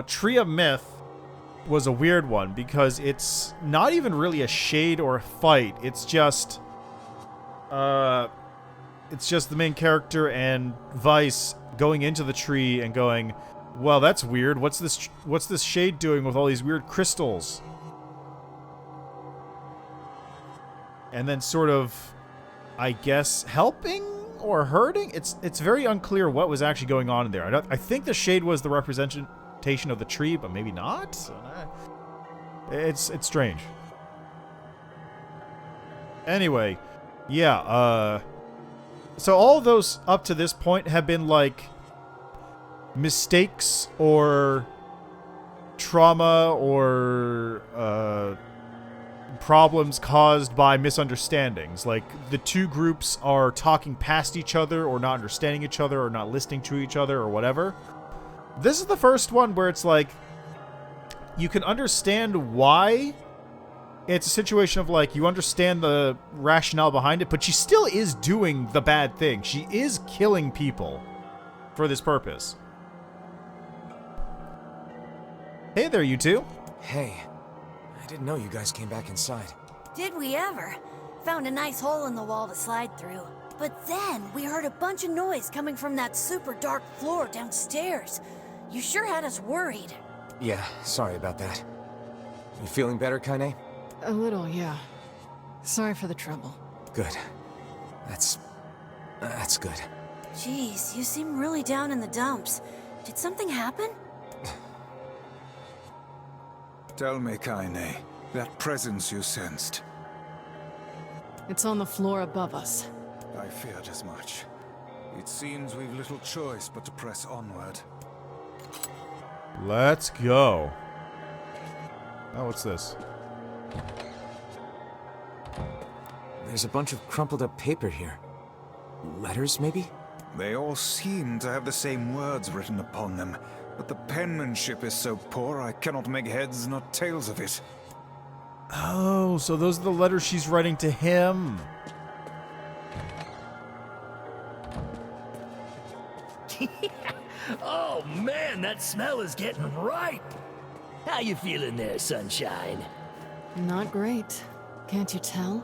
Tree of Myth was a weird one, because it's not even really a shade or a fight. It's just the main character and Vice going into the tree and going, well, that's weird. What's this shade doing with all these weird crystals? And then sort of, I guess, helping or hurting? It's very unclear what was actually going on in there. I think the shade was the representation of the tree, but maybe not? It's strange. Anyway, yeah, so all of those up to this point have been, like, mistakes or trauma or problems caused by misunderstandings. Like, the two groups are talking past each other or not understanding each other or not listening to each other or whatever. This is the first one where it's like, you can understand why. It's a situation of, like, you understand the rationale behind it, but she still is doing the bad thing. She is killing people for this purpose. Hey there, you two. Hey. I didn't know you guys came back inside. Did we ever? Found a nice hole in the wall to slide through. But then we heard a bunch of noise coming from that super dark floor downstairs. You sure had us worried. Yeah, sorry about that. You feeling better, Kaine? A little, yeah. Sorry for the trouble. Good. That's good. Jeez, you seem really down in the dumps. Did something happen? Tell me, Kaine, that presence you sensed. It's on the floor above us. I feared as much. It seems we've little choice but to press onward. Let's go. Oh, what's this? There's a bunch of crumpled up paper here. Letters, maybe? They all seem to have the same words written upon them, but the penmanship is so poor I cannot make heads nor tails of it. Oh, so those are the letters she's writing to him. Oh man, that smell is getting ripe. How you feeling there, Sunshine? Not great. Can't you tell?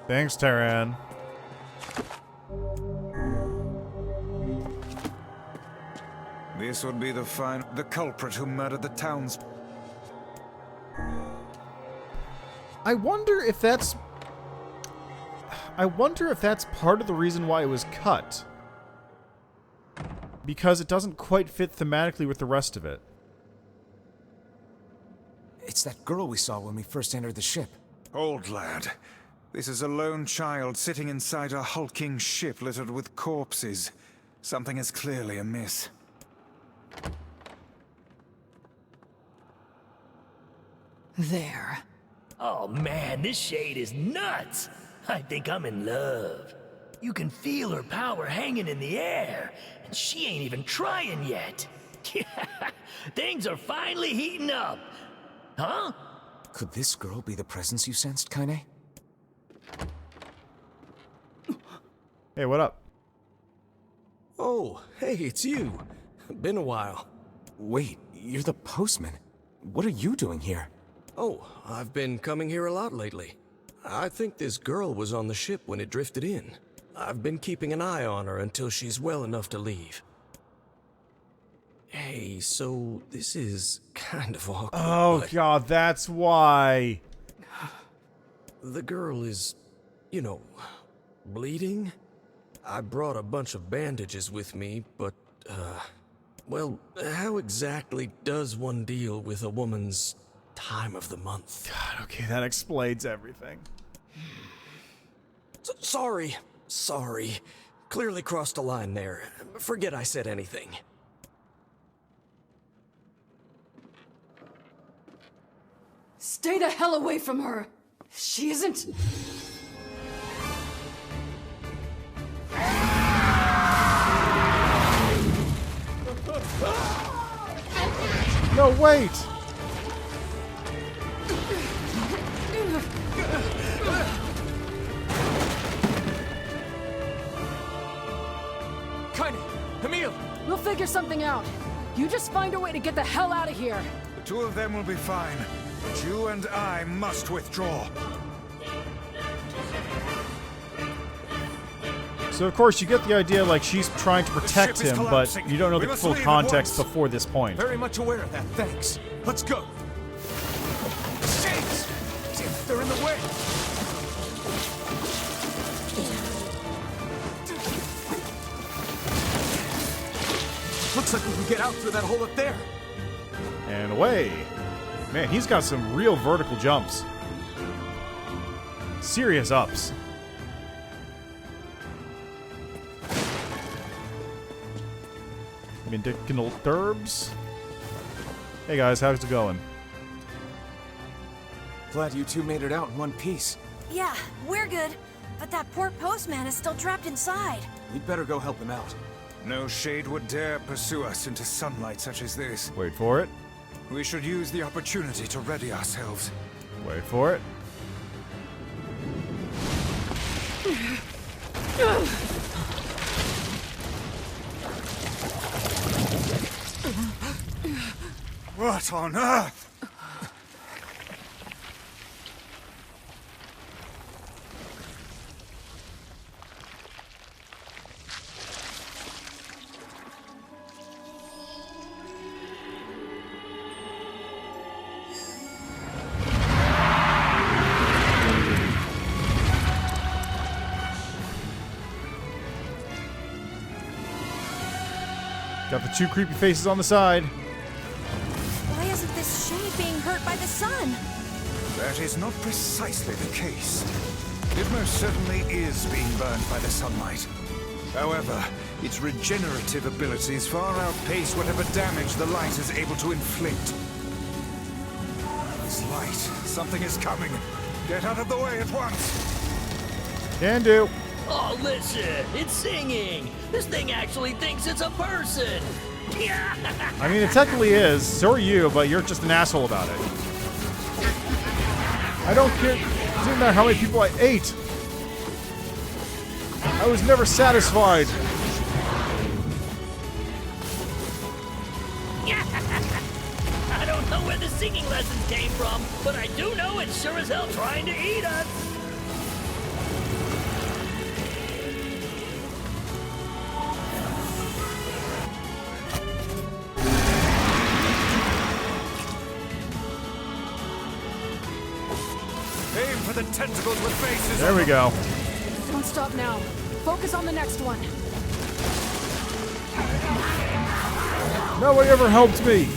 Thanks, Taran. This would be the culprit who murdered the towns. I wonder if that's part of the reason why it was cut. Because it doesn't quite fit thematically with the rest of it. It's that girl we saw when we first entered the ship. Old lad. This is a lone child sitting inside a hulking ship littered with corpses. Something is clearly amiss. There. Oh man, this shade is nuts. I think I'm in love. You can feel her power hanging in the air, and she ain't even trying yet. Things are finally heating up. Huh? Could this girl be the presence you sensed, Kaine? Hey, what up? Oh, hey, it's you. Been a while. Wait, you're the postman. What are you doing here? Oh, I've been coming here a lot lately. I think this girl was on the ship when it drifted in. I've been keeping an eye on her until she's well enough to leave. Hey, so this is kind of awkward. Oh god, that's why. The girl is, you know, bleeding. I brought a bunch of bandages with me, but, well, how exactly does one deal with a woman's time of the month? God, okay, that explains everything. Sorry. Clearly crossed a line there. Forget I said anything. Stay the hell away from her! She isn't... No, wait! Kaine! Emil! We'll figure something out. You just find a way to get the hell out of here. The two of them will be fine, but you and I must withdraw. So of course you get the idea like she's trying to protect him, but you don't know the full context before this point. Very much aware of that, thanks. Let's go. Shades! Damn it, they're in the way! Looks like we can get out through that hole up there. And away. Man, he's got some real vertical jumps. Serious ups. Medicinal Derbs. Hey guys, how's it going? Glad you two made it out in one piece. Yeah, we're good. But that poor postman is still trapped inside. We'd better go help him out. No shade would dare pursue us into sunlight such as this. Wait for it. We should use the opportunity to ready ourselves. Wait for it. What on earth? Got the two creepy faces on the side. Why isn't this shade being hurt by the sun? That is not precisely the case. It most certainly is being burned by the sunlight. However, its regenerative abilities far outpace whatever damage the light is able to inflict. This light, something is coming. Get out of the way at once. Can do. Oh, listen, it's singing. This thing actually thinks it's a person. I mean, it technically is. So are you, but you're just an asshole about it. I don't care. It doesn't matter how many people I ate. I was never satisfied. the singing lessons came from, but I do know it's sure as hell trying to eat us. Aim for the tentacles with faces. There we go. Don't stop now. Focus on the next one. Nobody ever helped me.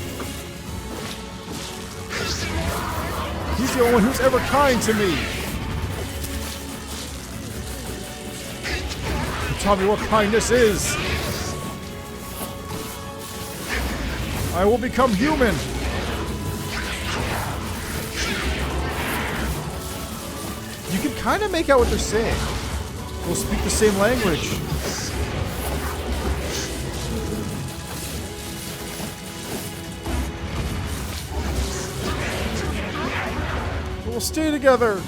He's the only one who's ever kind to me. He taught me what kindness is. I will become human. You can kind of make out what they're saying. We'll speak the same language. We'll stay together.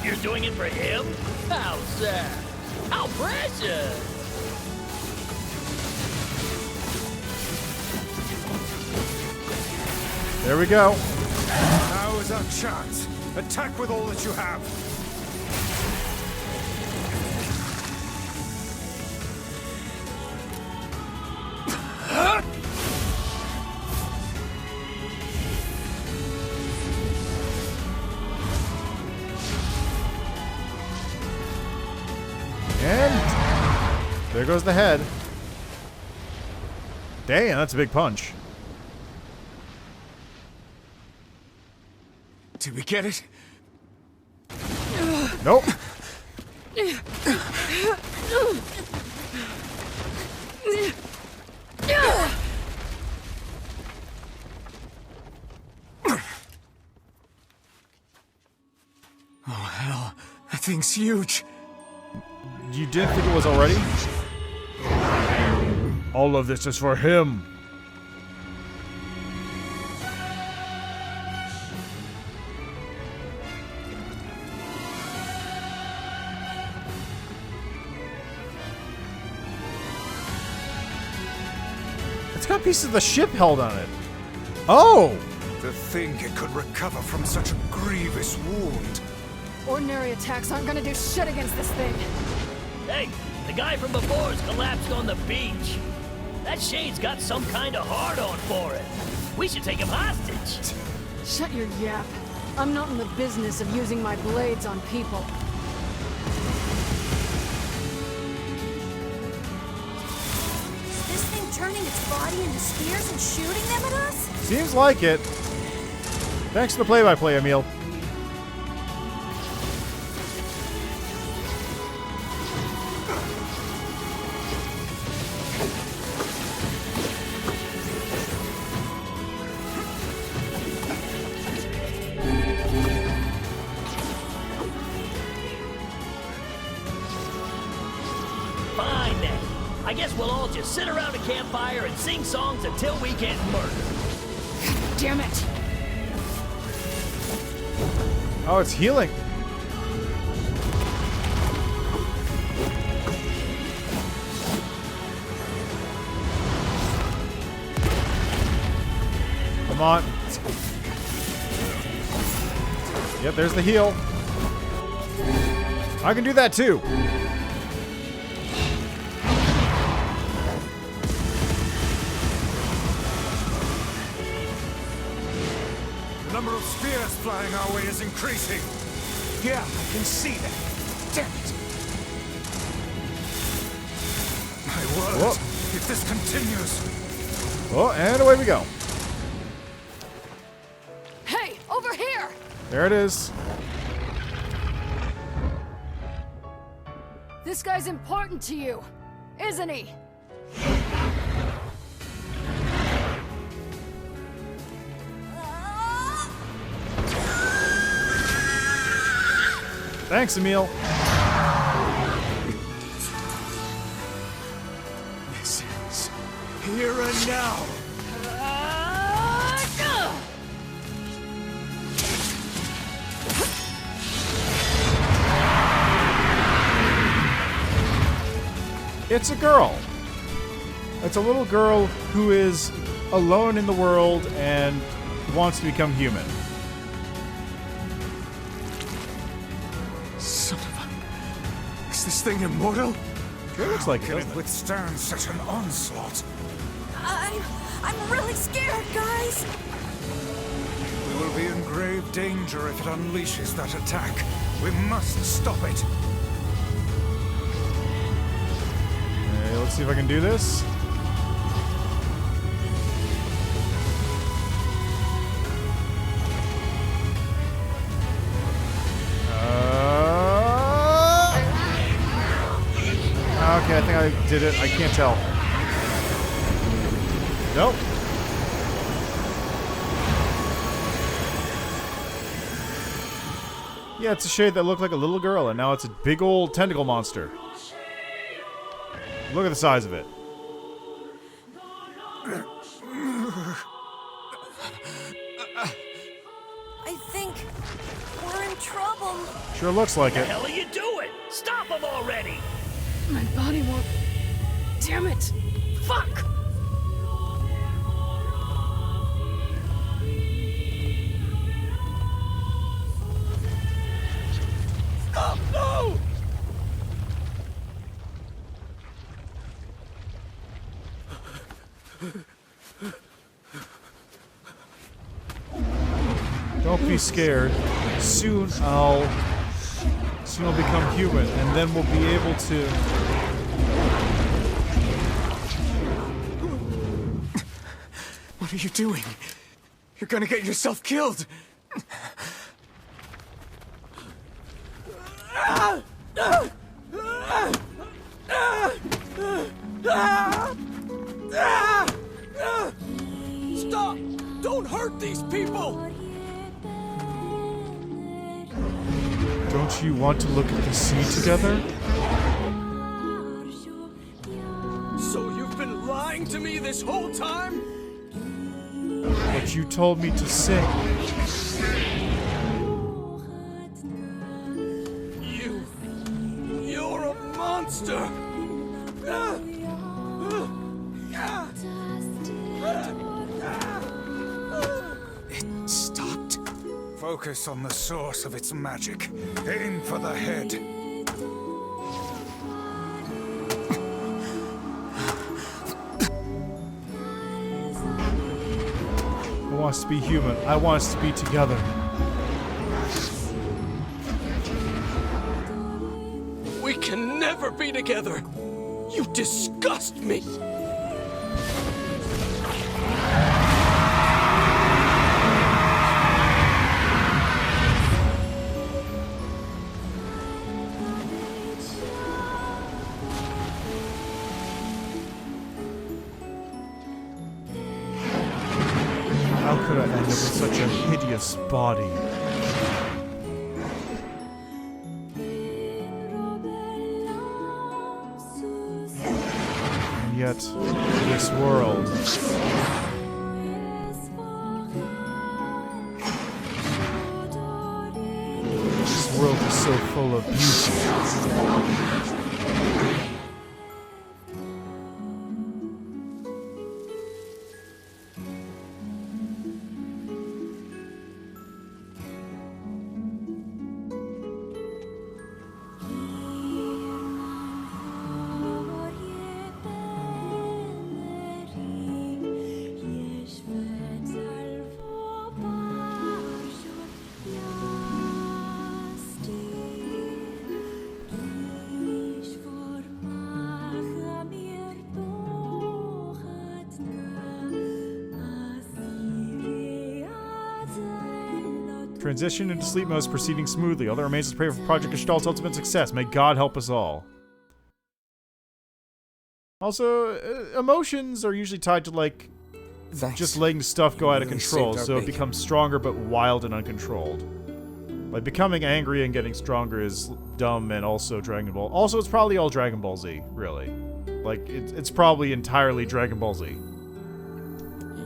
You're doing it for him? How sad. How precious. There we go. Now is our chance. Attack with all that you have. And there goes the head. Damn, that's a big punch. Did we get it? Nope. Oh hell, that thing's huge. You didn't think it was already? All of this is for him. It's got pieces of the ship held on it. Oh! To think it could recover from such a grievous wound. Ordinary attacks aren't gonna do shit against this thing. Hey, the guy from before's collapsed on the beach. That Shade's got some kind of hard-on for it. We should take him hostage. Shut your yap. I'm not in the business of using my blades on people. Is this thing turning its body into spears and shooting them at us? Seems like it. Thanks for the play-by-play, Emil. Fine then. I guess we'll all just sit around a campfire and sing songs until we get murdered. Damn it! Oh, it's healing. Come on. Yep, there's the heal. I can do that too. The number of spears flying our way is increasing. Yeah, I can see that. Damn it. My word, Whoa. if this continues... Oh, and away we go. Hey, over here! There it is. This guy's important to you, isn't he? Thanks, Emil. This is here and now. It's a girl. It's a little girl who is alone in the world and wants to become human. Son of a... Is this thing immortal? Sure looks like Can it, it doesn't it? withstand such an onslaught? I'm really scared, guys. We will be in grave danger if it unleashes that attack. We must stop it. Okay, let's see if I can do this. Okay, I think I did it. I can't tell. Nope. Yeah, it's a shade that looked like a little girl, and now it's a big old tentacle monster. Look at the size of it. I think we're in trouble. Sure looks like What it. the hell are you doing? Stop him already! My body won't... Damn it! Fuck! Oh, no! Don't be scared. Soon I'll become human, and then we'll be able to... What are you doing? You're gonna get yourself killed. Stop! Don't hurt these people! Don't you want to look at the sea together? So you've been lying to me this whole time? But you told me to sing. You're a monster! It stopped. Focus on the source of its magic. Aim for the head. I want us to be human. I want us to be together. We can never be together! You disgust me! How could I end up with such a hideous body? And yet, this world... This world is so full of beauty. Transition into sleep mode is proceeding smoothly. All that remains is to pray for Project Gestalt's ultimate success. May God help us all. Also, emotions are usually tied to, like, just letting stuff go out of control, so it becomes stronger but wild and uncontrolled. Like, becoming angry and getting stronger is dumb and also Dragon Ball. Also, it's probably all Dragon Ball Z, really. Like, it's probably entirely Dragon Ball Z.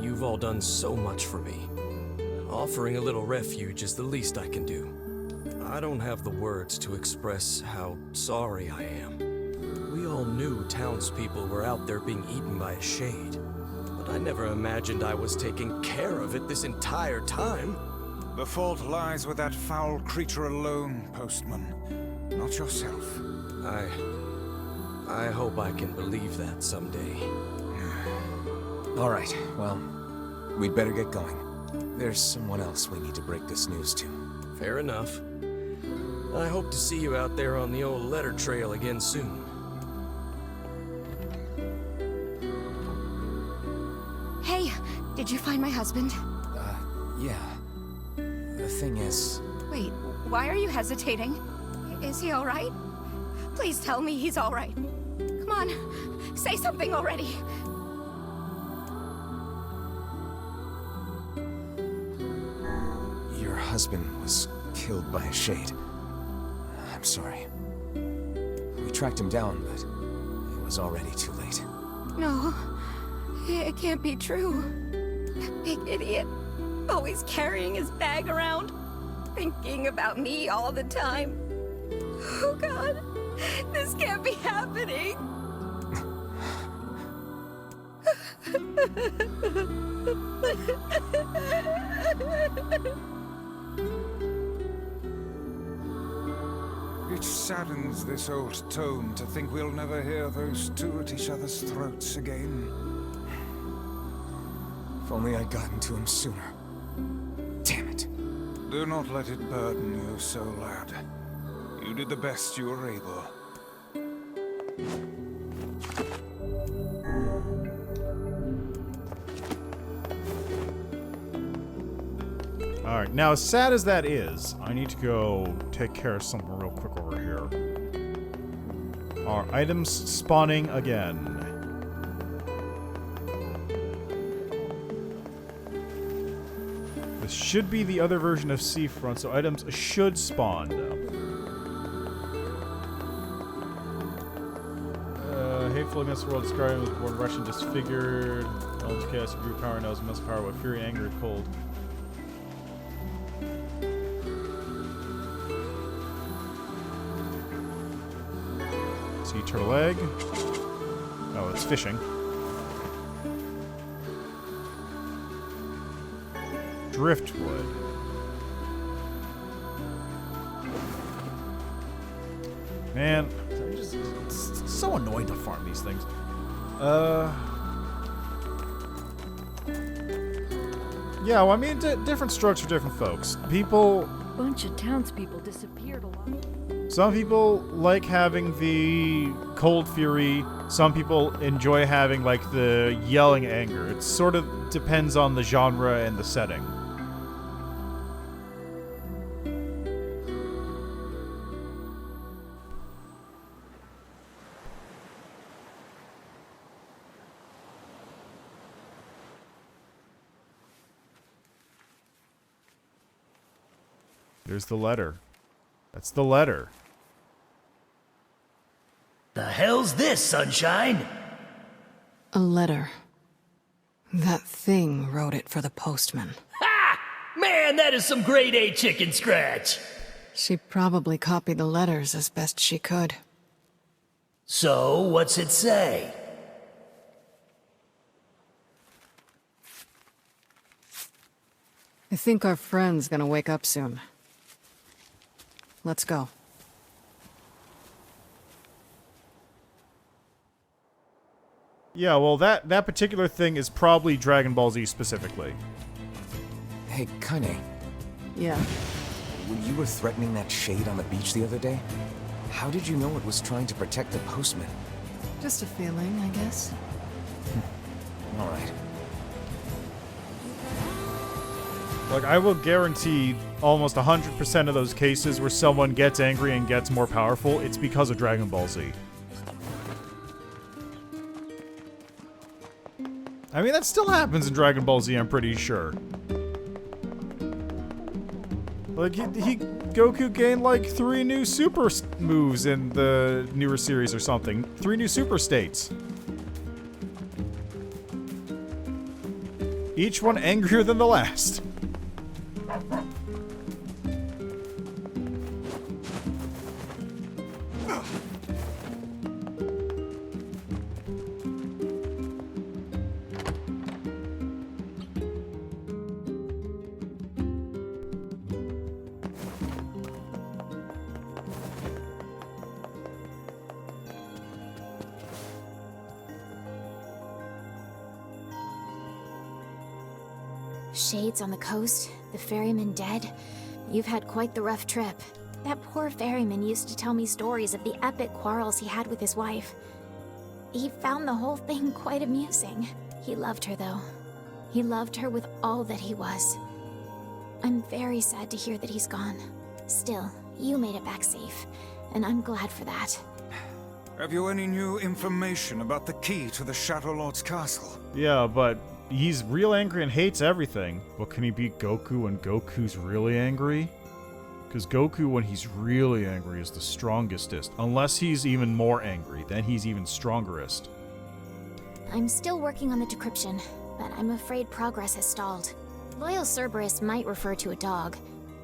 You've all done so much for me. Offering a little refuge is the least I can do. I don't have the words to express how sorry I am. We all knew townspeople were out there being eaten by a shade. but I never imagined I was taking care of it this entire time. The fault lies with that foul creature alone, Postman. Not yourself. I hope I can believe that someday. All right, well, we'd better get going. There's someone else we need to break this news to. Fair enough. I hope to see you out there on the old letter trail again soon. Hey, did you find my husband? Yeah. The thing is... Wait, why are you hesitating? Is he all right? Please tell me he's all right. Come on, say something already. Your husband was killed by a shade. I'm sorry. We tracked him down, but it was already too late. No, it can't be true. That big idiot, always carrying his bag around, thinking about me all the time. Oh God, this can't be happening. It saddens this old tome to think we'll never hear those two at each other's throats again. If only I'd gotten to him sooner. Damn it. Do not let it burden you so, lad. You did the best you were able. Alright, now as sad as that is, I need to go take care of something real quick over here. Our items spawning again. This should be the other version of Seafront, so items should spawn now. Hateful against the world, described was born Russian, disfigured. Elements chaos, grew power, now is immense power, with fury, anger, and cold. Sea turtle egg. Oh, it's fishing. Driftwood. Man, it's so annoying to farm these things. Yeah, well, I mean, different strokes for different folks. People... Bunch of townspeople disappeared a lot. Some people like having the cold fury. Some people enjoy having, like, the yelling anger. It sort of depends on the genre and the setting. There's the letter. That's the letter. The hell's this, Sunshine? A letter. That thing wrote it for the postman. Ha! Man, that is some grade A chicken scratch. She probably copied the letters as best she could. So, what's it say? I think our friend's gonna wake up soon. Let's go. Yeah, well, that particular thing is probably Dragon Ball Z specifically. Hey, Kane. Yeah? When you were threatening that shade on the beach the other day, how did you know it was trying to protect the postman? Just a feeling, I guess. All right. Like, I will guarantee almost 100% of those cases where someone gets angry and gets more powerful, it's because of Dragon Ball Z. I mean, that still happens in Dragon Ball Z, I'm pretty sure. Like, Goku gained, like, 3 new super moves in the newer series or something. 3 new super states. Each one angrier than the last. Shades on the coast, the ferryman dead. You've had quite the rough trip. That poor ferryman used to tell me stories of the epic quarrels he had with his wife. He found the whole thing quite amusing. He loved her, though. He loved her with all that he was. I'm very sad to hear that he's gone. Still, you made it back safe, and I'm glad for that. Have you any new information about the key to the Shadow Lord's castle? Yeah, but he's real angry and hates everything. But can he beat Goku when Goku's really angry? Because Goku, when he's really angry, is the strongestest. Unless he's even more angry, then he's even strongerest. I'm still working on the decryption, but I'm afraid progress has stalled. Loyal Cerberus might refer to a dog,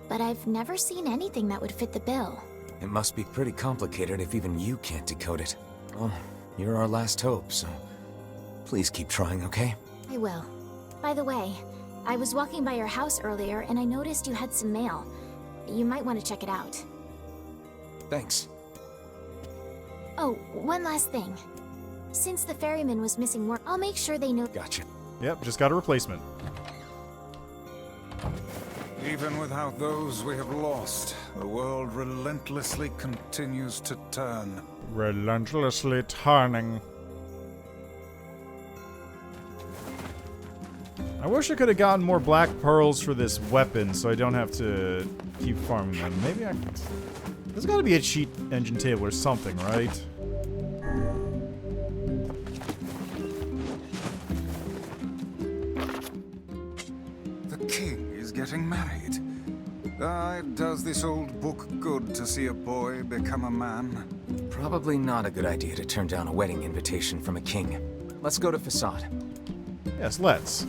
but I've never seen anything that would fit the bill. It must be pretty complicated if even you can't decode it. Well, you're our last hope, so please keep trying, okay? I will. By the way, I was walking by your house earlier and I noticed you had some mail. You might want to check it out. Thanks. Oh, one last thing. Since the ferryman was missing work, I'll make sure they know. Gotcha. Yep, just got a replacement. Even without those we have lost, the world relentlessly continues to turn. Relentlessly turning. I wish I could have gotten more black pearls for this weapon so I don't have to keep farming them. Maybe I could... There's gotta be a cheat engine table or something, right? The king is getting married. Does this old book good to see a boy become a man? Probably not a good idea to turn down a wedding invitation from a king. Let's go to Facade. Yes, let's.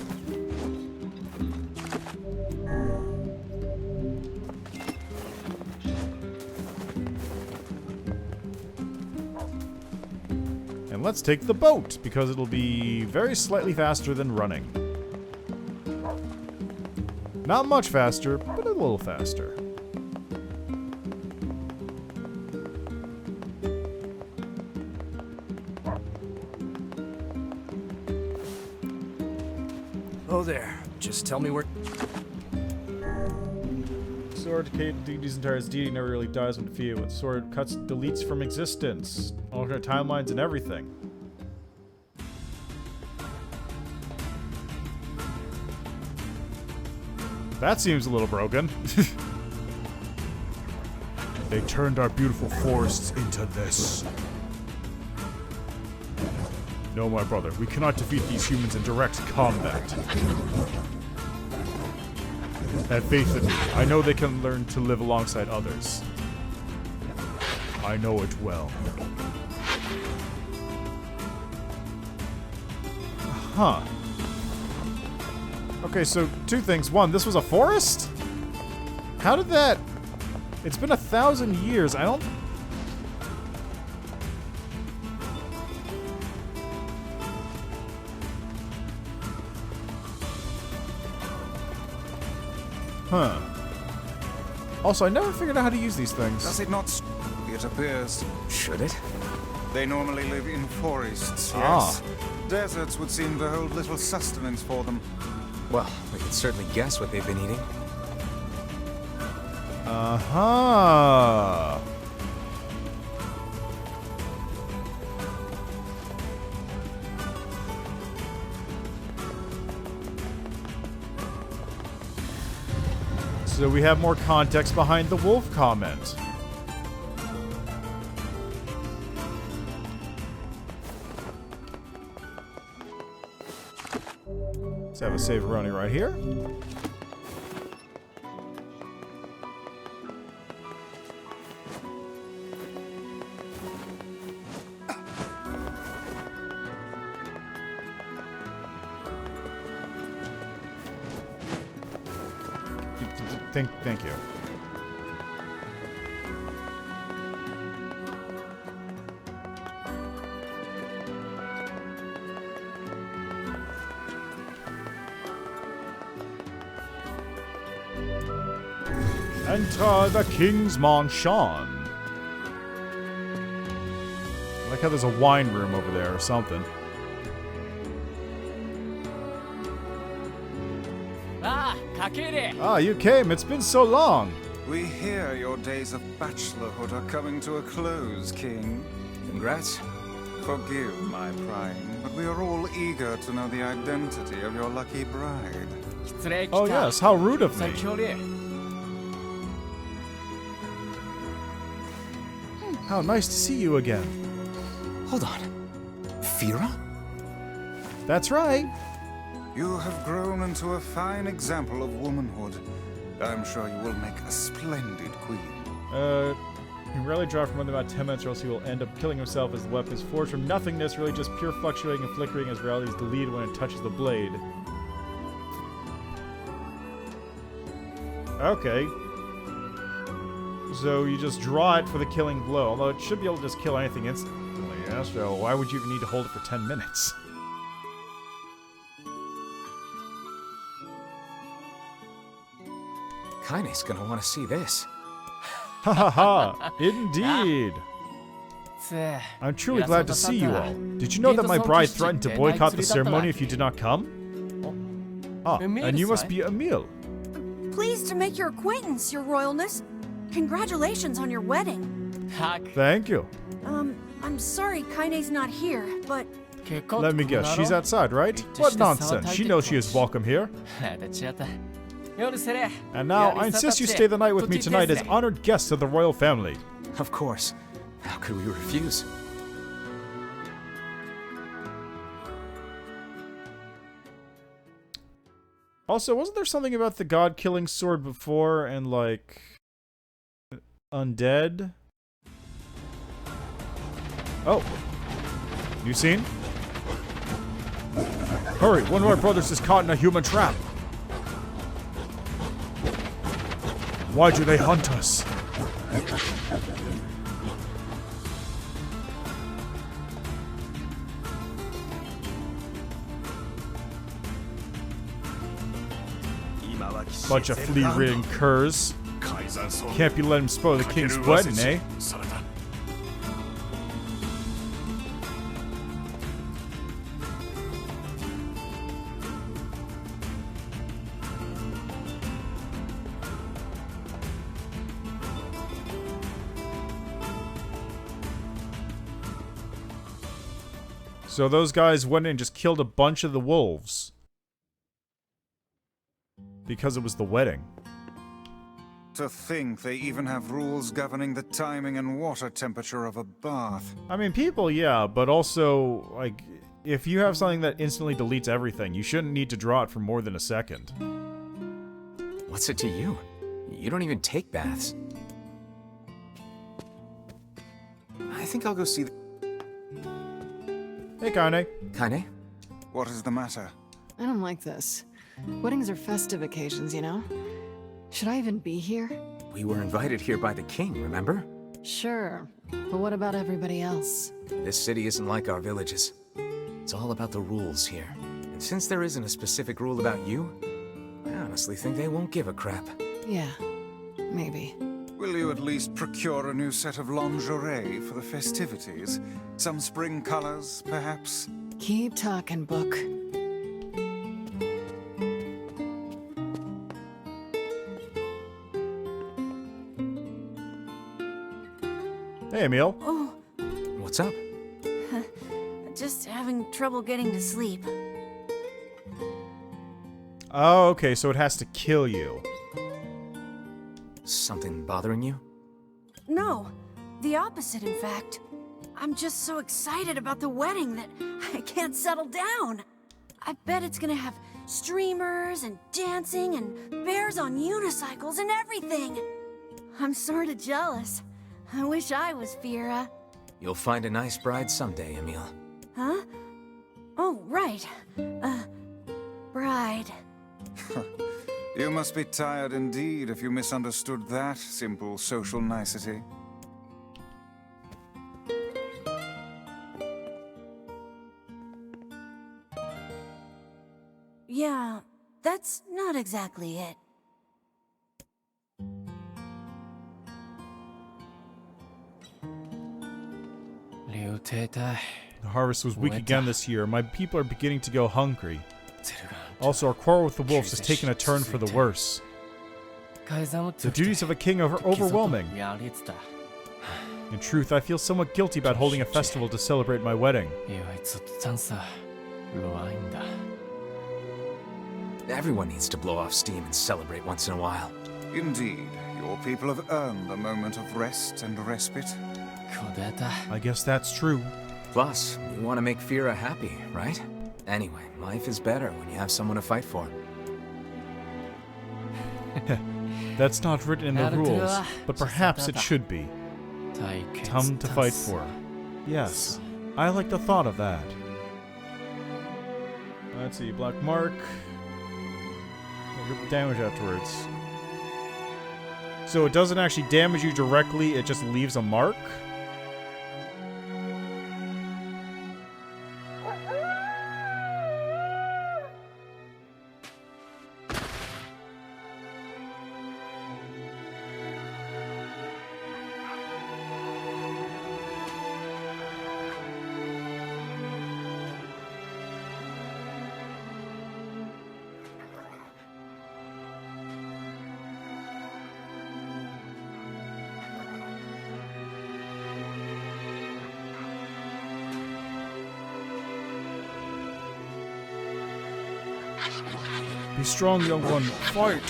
And let's take the boat, because it'll be very slightly faster than running. Not much faster, but a little faster. Oh there, just tell me where... Sword deity's entire deity never really dies when defeated. With sword cuts, deletes from existence. Alternate timelines and everything. That seems a little broken. They turned our beautiful forests into this. No, my brother, we cannot defeat these humans in direct combat. Have faith in me. I know they can learn to live alongside others. I know it well. Huh. Okay, so two things. One, this was a forest? How did that... It's been 1,000 years. I don't... Huh. Also, I never figured out how to use these things. Does it not? It appears. Should it? They normally live in forests, yes. Ah. Deserts would seem to hold little sustenance for them. Well, we could certainly guess what they've been eating. Uh-huh. So we have more context behind the wolf comment. Let's have a save running right here. Thank you. Enter the King's Mansion. I like how there's a wine room over there or something. Ah, Ah, you came. It's been so long. We hear your days of bachelorhood are coming to a close, King. Congrats. Forgive my prying, but we are all eager to know the identity of your lucky bride. Oh yes, how rude of me. How nice to see you again. Hold on. Fira? That's right. You have grown into a fine example of womanhood. I'm sure you will make a splendid queen. He can rarely draw for more than about 10 minutes or else he will end up killing himself as the weapon is forged from nothingness, really just pure fluctuating and flickering as reality is deleted when it touches the blade. Okay. So you just draw it for the killing blow, although it should be able to just kill anything instantly, yeah? So why would you even need to hold it for 10 minutes? Kaine's gonna want to see this. Ha ha ha! Indeed! I'm truly glad to see you all. Did you know that my bride threatened to boycott the ceremony if you did not come? Ah, and you must be Emil. Pleased to make your acquaintance, your royalness. Congratulations on your wedding. Thank you. I'm sorry Kaine's not here, but... Let me guess, she's outside, right? What nonsense, she knows she is welcome here. And now, I insist you stay the night with me tonight as honored guests of the royal family. Of course. How could we refuse? Also, wasn't there something about the god-killing sword before and, like... undead? Oh. New scene? Hurry, one of our brothers is caught in a human trap. Why do they hunt us? Bunch of flea-ridden curs. Can't be letting him spoil the king's wedding, eh? So those guys went in and just killed a bunch of the wolves. Because it was the wedding. To think they even have rules governing the timing and water temperature of a bath. I mean, people, yeah, but also, like, if you have something that instantly deletes everything, you shouldn't need to draw it for more than a second. What's it to you? You don't even take baths. I think I'll go see the... Hey, Kaine. Kaine? What is the matter? I don't like this. Weddings are festive occasions, you know? Should I even be here? We were invited here by the king, remember? Sure, but what about everybody else? This city isn't like our villages. It's all about the rules here. And since there isn't a specific rule about you, I honestly think they won't give a crap. Yeah, maybe. Will you at least procure a new set of lingerie for the festivities? Some spring colors, perhaps? Keep talking, book. Hey, Emil. Oh. What's up? Just having trouble getting to sleep. Oh, okay, so it has to kill you. Something bothering you? No, the opposite, in fact. I'm just so excited about the wedding that I can't settle down. I bet it's gonna have streamers and dancing and bears on unicycles and everything. I'm sorta jealous. I wish I was Fira. You'll find a nice bride someday, Emil. Huh? Oh, right. Bride. You must be tired indeed if you misunderstood that simple social nicety. Yeah, that's not exactly it. The harvest was weak again this year. My people are beginning to go hungry. Also, our quarrel with the wolves has taken a turn for the worse. The duties of a king are overwhelming. In truth, I feel somewhat guilty about holding a festival to celebrate my wedding. Everyone needs to blow off steam and celebrate once in a while. Indeed, your people have earned a moment of rest and respite. I guess that's true. Plus, you want to make Fira happy, right? Anyway, life is better when you have someone to fight for. That's not written in the rules, but perhaps it should be. Come to fight for. Yes, I like the thought of that. Let's see, black mark. Rip damage afterwards. So it doesn't actually damage you directly, it just leaves a mark? Be strong, young one. Fight!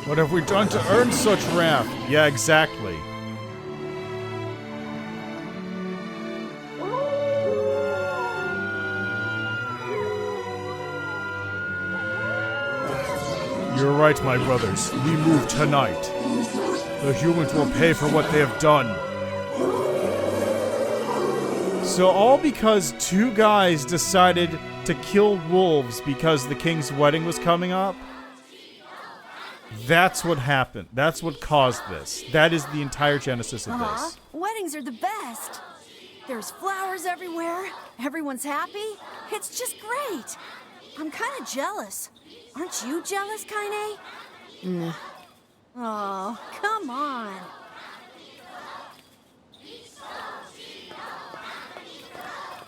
What have we done to earn such wrath? Yeah, exactly. You're right, my brothers. We move tonight. The humans will pay for what they have done. So all because two guys decided to kill wolves because the king's wedding was coming up? That's what happened. That's what caused this. That is the entire genesis of this. Weddings are the best. There's flowers everywhere. Everyone's happy. It's just great. I'm kind of jealous. Aren't you jealous, Kaine? Nah. Oh, come on.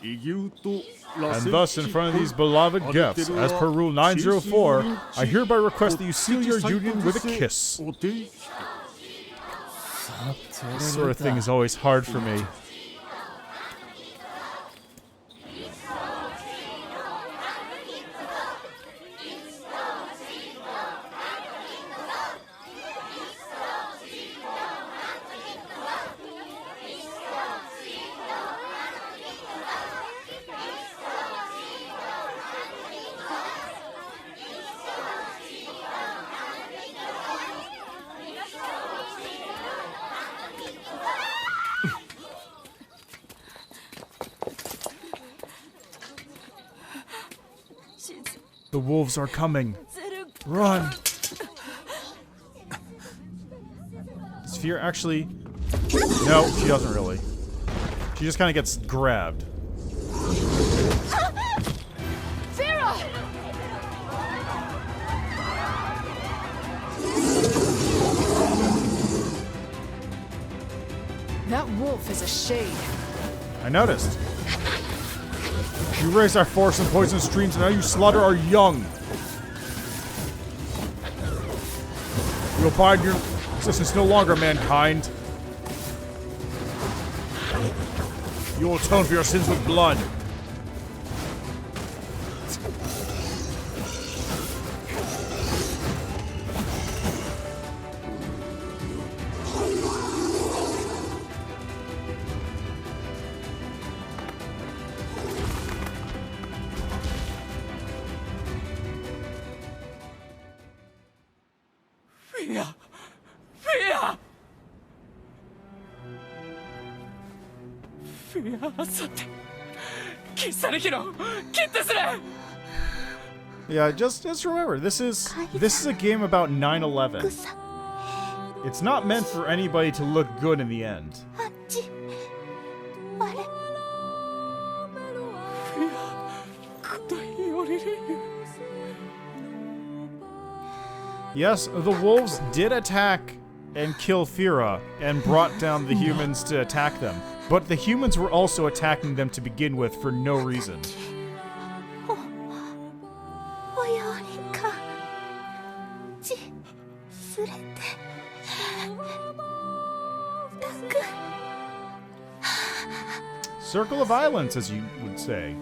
And thus, in front of these beloved guests, as per Rule 904, I hereby request that you seal your union with a kiss. This sort of thing is always hard for me. The wolves are coming. Run! Sphere actually... No, she doesn't really. She just kind of gets grabbed. Fira! That wolf is a shade. I noticed. You raise our force in poison streams, and now you slaughter our young. You abide your existence no longer, mankind. You will atone for your sins with blood. Yeah, just remember, this is a game about 9/11. It's not meant for anybody to look good in the end. Yes, the wolves did attack and kill Fira and brought down the humans to attack them. But the humans were also attacking them to begin with for no reason. Circle of violence, as you would say.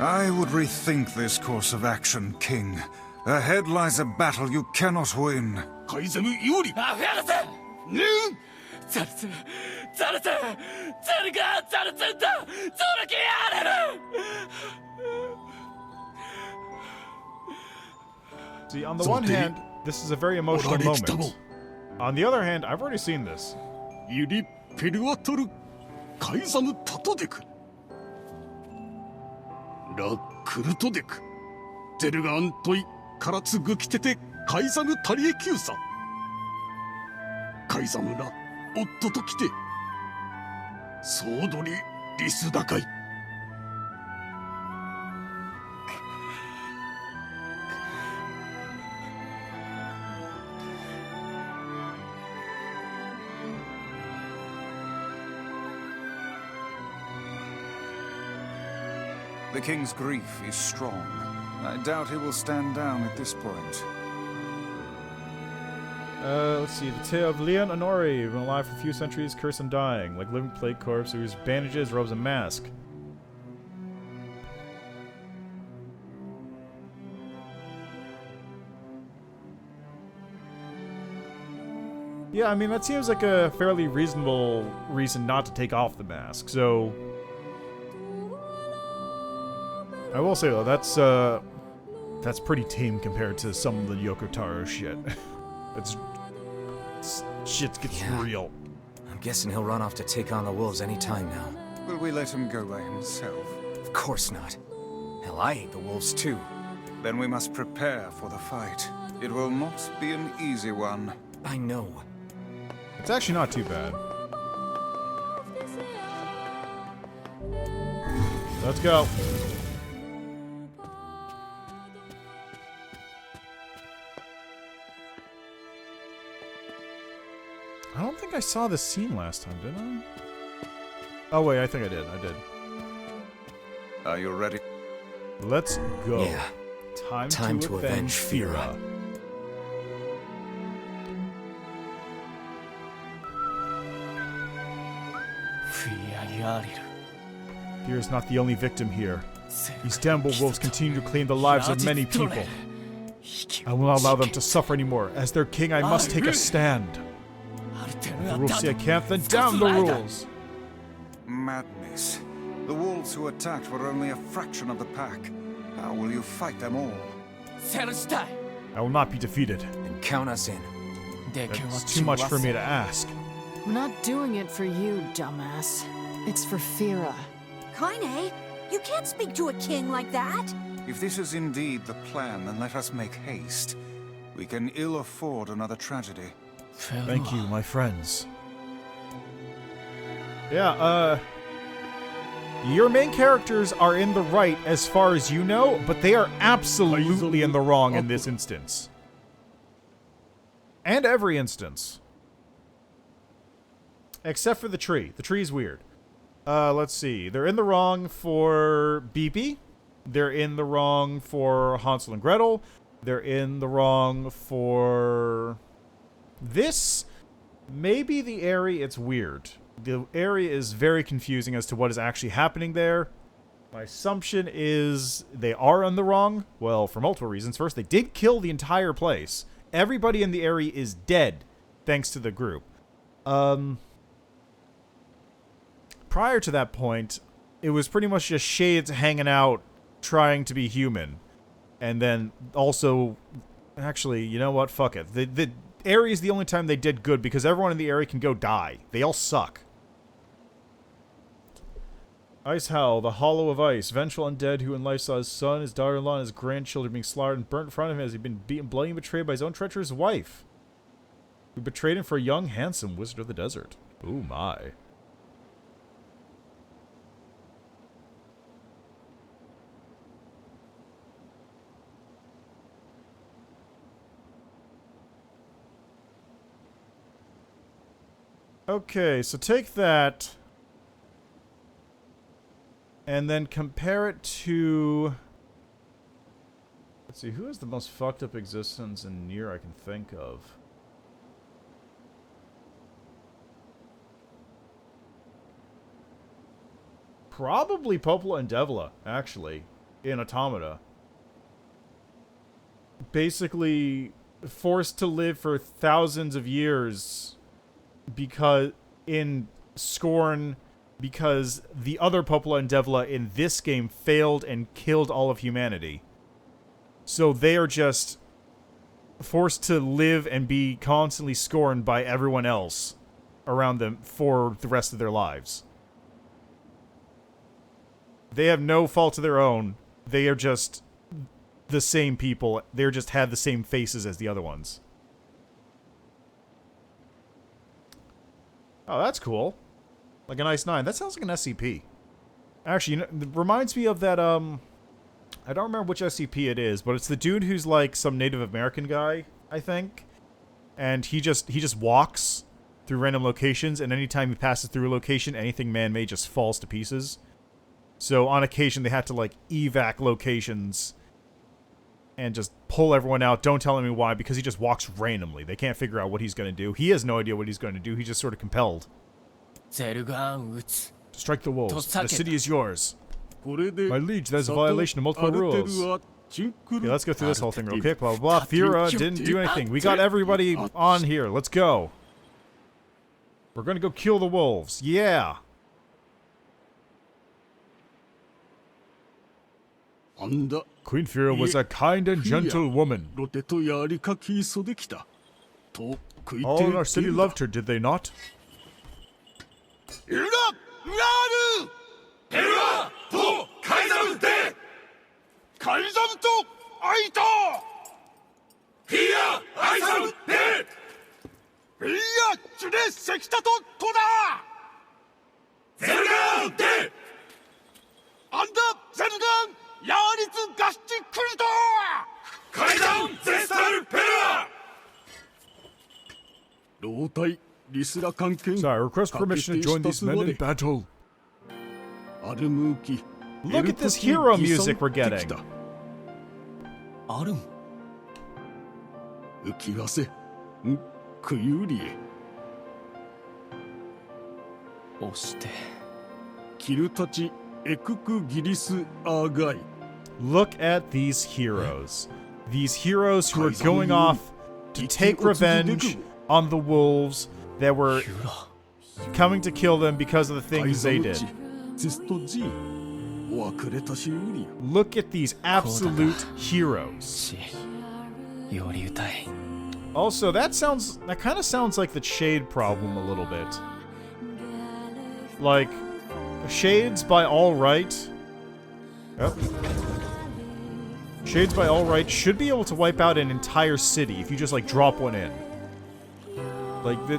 I would rethink this course of action, King. Ahead lies a battle you cannot win. See, on the one hand, this is a very emotional moment. On the other hand, I've already seen this. The king's grief is strong. I doubt he will stand down at this point. Let's see. The tale of Leon Honori, been alive for a few centuries, cursed and dying, like living plague corpse who wears bandages, robes, and mask. Yeah, I mean, that seems like a fairly reasonable reason not to take off the mask, so... I will say, though, that's pretty tame compared to some of the Yoko Taro shit. Shit gets real. I'm guessing he'll run off to take on the wolves any time now. Will we let him go by himself? Of course not. Hell, I hate the wolves too. Then we must prepare for the fight. It will not be an easy one. I know. It's actually not too bad. Let's go. I don't think I saw this scene last time, did I? Oh wait, I think I did. Are you ready? Let's go. Yeah. Time to avenge Fira. Fira's not the only victim here. These damnable wolves continue to claim the lives of many people. I will not allow them to suffer anymore. As their king, I must take a stand. If the rules say I can't, then damn the rules! Madness. The wolves who attacked were only a fraction of the pack. How will you fight them all? I will not be defeated. Then count us in. That's too much for me to ask. I'm not doing it for you, dumbass. It's for Fira. Kaine, you can't speak to a king like that. If this is indeed the plan, then let us make haste. We can ill afford another tragedy. Thank you, my friends. Yeah, your main characters are in the right as far as you know, but they are absolutely in the wrong in this instance. And every instance. Except for the tree. The tree's weird. Let's see. They're in the wrong for Beepy. They're in the wrong for Hansel and Gretel. They're in the wrong for this. Maybe the area, it's weird. The area is very confusing as to what is actually happening there. My assumption is they are on the wrong. Well, for multiple reasons. First, they did kill the entire place. Everybody in the area is dead, thanks to the group. Prior to that point, it was pretty much just Shades hanging out, trying to be human. And then also, actually, you know what? Fuck it. The area is the only time they did good because everyone in the area can go die. They all suck. Ice Howl, the Hollow of Ice, vengeful undead who in life saw his son, his daughter-in-law, and his grandchildren being slaughtered and burnt in front of him as he'd been beaten, bloody, and betrayed by his own treacherous wife, who betrayed him for a young, handsome wizard of the desert. Ooh, my. Okay, so take that and then compare it to... Let's see, who has the most fucked up existence in NieR I can think of? Probably Popola and Devla, actually, in Automata. Basically, forced to live for thousands of years because in Scorn, because the other Popola and Devla in this game failed and killed all of humanity. So they are just forced to live and be constantly scorned by everyone else around them for the rest of their lives. They have no fault of their own. They are just the same people. They just have the same faces as the other ones. Oh, that's cool. Like an Ice 9. That sounds like an SCP. Actually, you know, it reminds me of that, I don't remember which SCP it is, but it's the dude who's like some Native American guy, I think. And he just walks through random locations, and anytime he passes through a location, anything man-made just falls to pieces. So on occasion, they had to, like, evac locations and just pull everyone out. Don't tell me why, because he just walks randomly. They can't figure out what he's going to do. He has no idea what he's going to do. He's just sort of compelled. Strike the wolves. The city is yours. My liege, that is a violation of multiple rules. Okay, let's go through this whole thing real quick. Blah, blah, blah. Fira didn't do anything. We got everybody on here. Let's go. We're going to go kill the wolves. Yeah. Queen Fira was a kind and gentle woman. All in our city loved her, did they not? Sorry, request permission to join these men in battle. Look at this hero music we're getting. Look at these heroes. These heroes who are going off to take revenge on the wolves that were coming to kill them because of the things they did. Look at these absolute heroes. Also, that kind of sounds like the Shade problem a little bit. Like, Shades by all right. Yep. Shades by all rights should be able to wipe out an entire city if you just like drop one in. Like the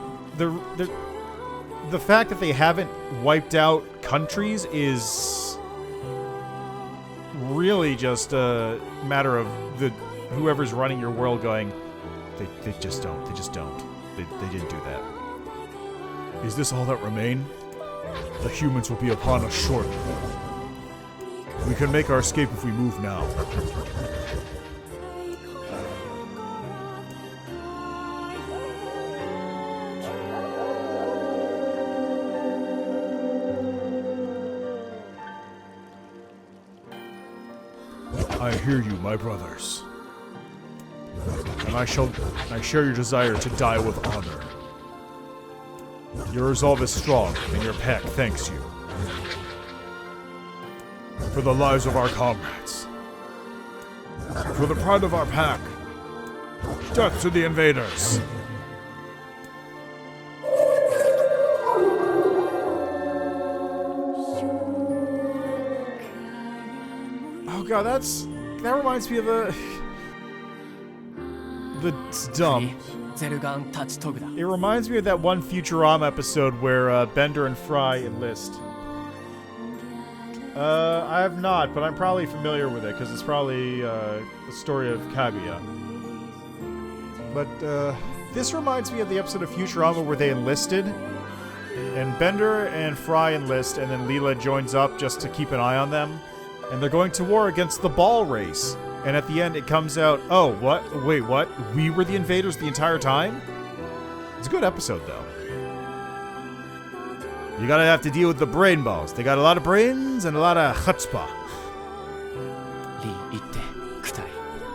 fact that they haven't wiped out countries is really just a matter of whoever's running your world going, they just don't. They didn't do that. Is this all that remain? The humans will be upon us shortly. We can make our escape if we move now. I hear you, my brothers. And I share your desire to die with honor. Your resolve is strong, and your pack thanks you. For the lives of our comrades. For the pride of our pack. Death to the invaders. Oh god, that reminds me of it's dumb. It reminds me of that one Futurama episode where Bender and Fry enlist. I have not, but I'm probably familiar with it, because it's probably the story of Kaguya. But this reminds me of the episode of Futurama where they enlisted, and Bender and Fry enlist, and then Leela joins up just to keep an eye on them, and they're going to war against the ball race. And at the end, it comes out, oh, what? Wait, what? We were the invaders the entire time? It's a good episode, though. You gotta have to deal with the brain balls. They got a lot of brains and a lot of chutzpah.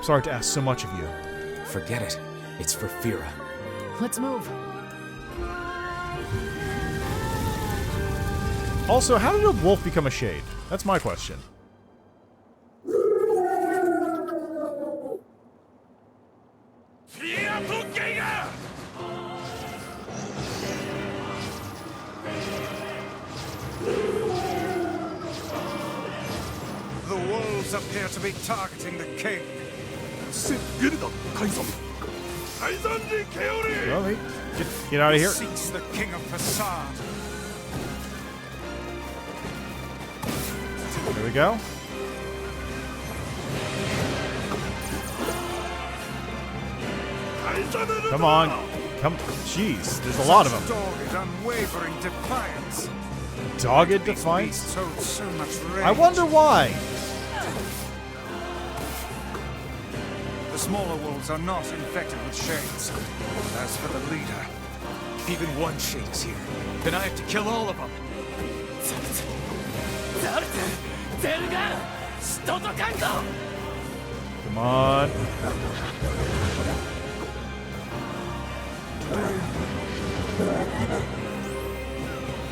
Sorry to ask so much of you. Forget it. It's for Fira. Let's move. Also, how did a wolf become a shade? That's my question. The wolves appear to be targeting the king. Well, hey, get out of here. Seeks the king of facade. There we go. Come on. Come. Jeez, there's a lot of them. Dogged, unwavering defiance. Dogged defiance? So much rage. I wonder why. The smaller wolves are not infected with shades. As for the leader, if even one shade is here, then I have to kill all of them. Come on.